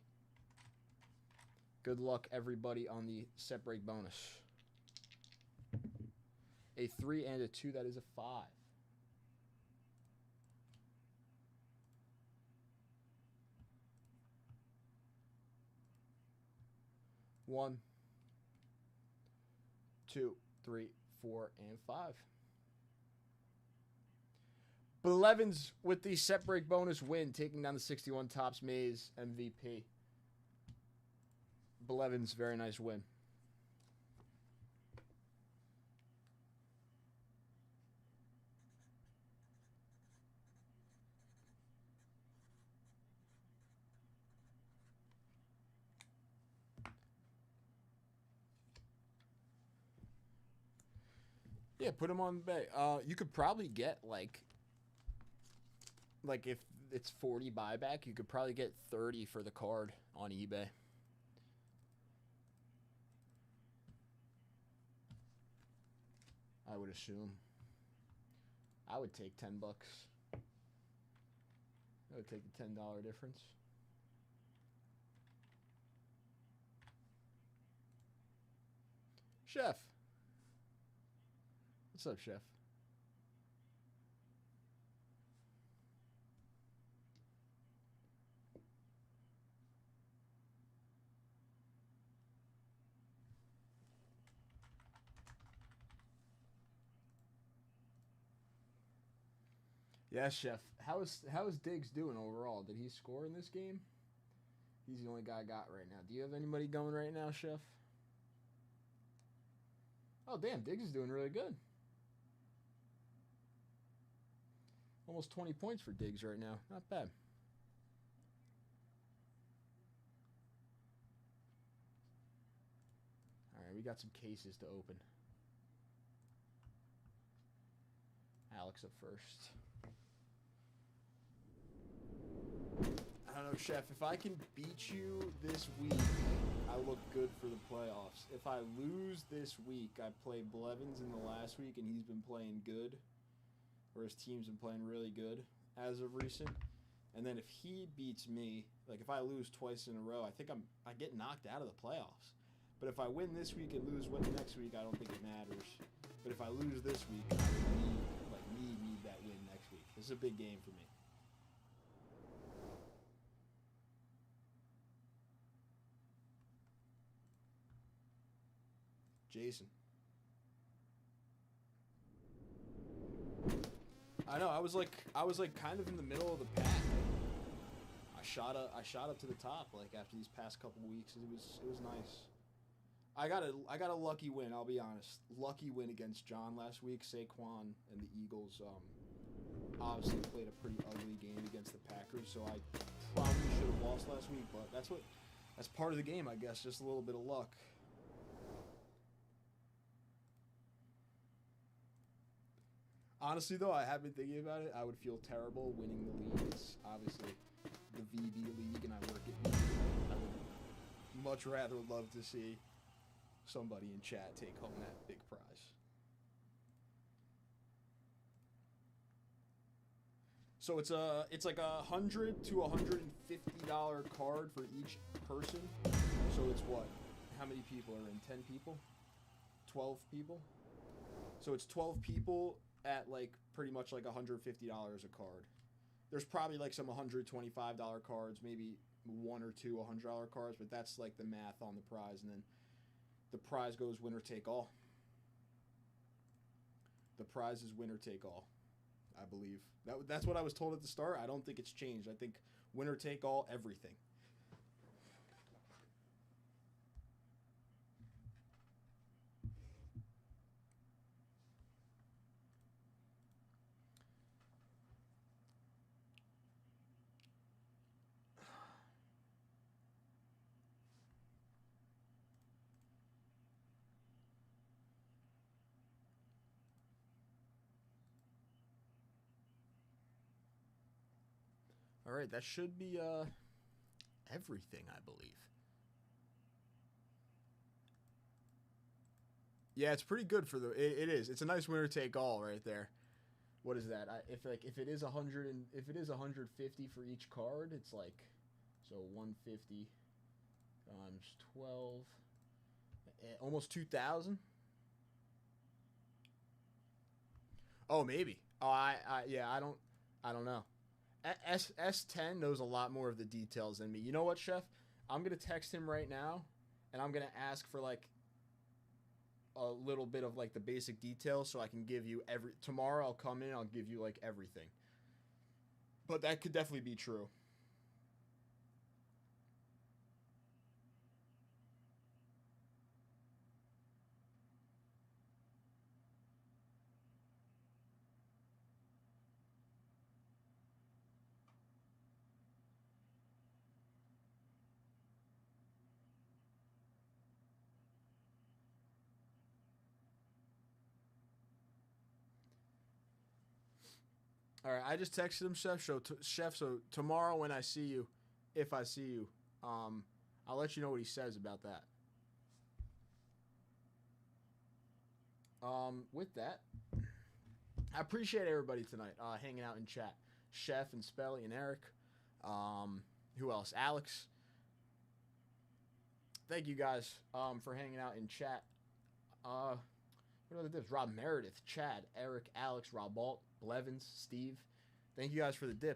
Good luck, everybody, on the set break bonus. A 3 and a 2, that is a 5. 1, 2, 3, 4, and 5. Blevins with the set break bonus win, taking down the 61 Topps Mays MVP. Blevins, very nice win. Yeah, put him on the bay. You could probably get like if it's 40 buyback, you could probably get 30 for the card on eBay. I would assume. I would take $10. I would take the $10 difference. Chef. What's up, Chef? Yes, Chef. How is Diggs doing overall? Did he score in this game? He's the only guy I got right now. Do you have anybody going right now, Chef? Oh, damn. Diggs is doing really good. Almost 20 points for Diggs right now. Not bad. All right, we got some cases to open. Alex up first. I don't know, Chef. If I can beat you this week, I look good for the playoffs. If I lose this week, I play Blevins in the last week, and he's been playing good, or his team's been playing really good as of recent. And then if he beats me, like if I lose twice in a row, I think I get knocked out of the playoffs. But if I win this week and lose next week, I don't think it matters. But if I lose this week, I need that win next week. This is a big game for me. Jason. I know. I was like kind of in the middle of the pack. I shot up to the top like after these past couple weeks. It was nice. I got a lucky win. I'll be honest. Lucky win against John last week. Saquon and the Eagles obviously played a pretty ugly game against the Packers, so I probably should have lost last week. But that's part of the game, I guess. Just a little bit of luck. Honestly, though, I have been thinking about it. I would feel terrible winning the league. It's obviously the VB league, and I work at VB. I would much rather love to see somebody in chat take home that big prize. So it's like $100 to $150 card for each person. So it's what? How many people are in? 10 people? 12 people? So it's 12 people at like pretty much like $150 a card. There's probably like some $125 cards, maybe one or two $100 cards, but that's like the math on the prize, and then the prize goes winner take all. The prize is winner take all, I believe. That's what I was told at the start. I don't think it's changed. I think winner take all everything. All right, that should be everything, I believe. Yeah, it's pretty good for it is. It's a nice winner take all right there. What is that? If it is 100 and if it is 150 for each card, it's like so 150 times 12, almost 2,000. Oh, maybe. Oh, yeah, I don't know. S10 knows a lot more of the details than me. You know what, Chef? I'm going to text him right now, and I'm going to ask for, like, a little bit of, like, the basic details so I can give you tomorrow I'll come in, I'll give you, like, everything. But that could definitely be true. All right, I just texted him, Chef. So tomorrow when I see you, if I see you, I'll let you know what he says about that. With that, I appreciate everybody tonight hanging out in chat. Chef and Spelly and Eric. Who else? Alex. Thank you guys for hanging out in chat. What are the dips? Rob Meredith, Chad, Eric, Alex, Rob Alt, Blevins, Steve. Thank you guys for the dips.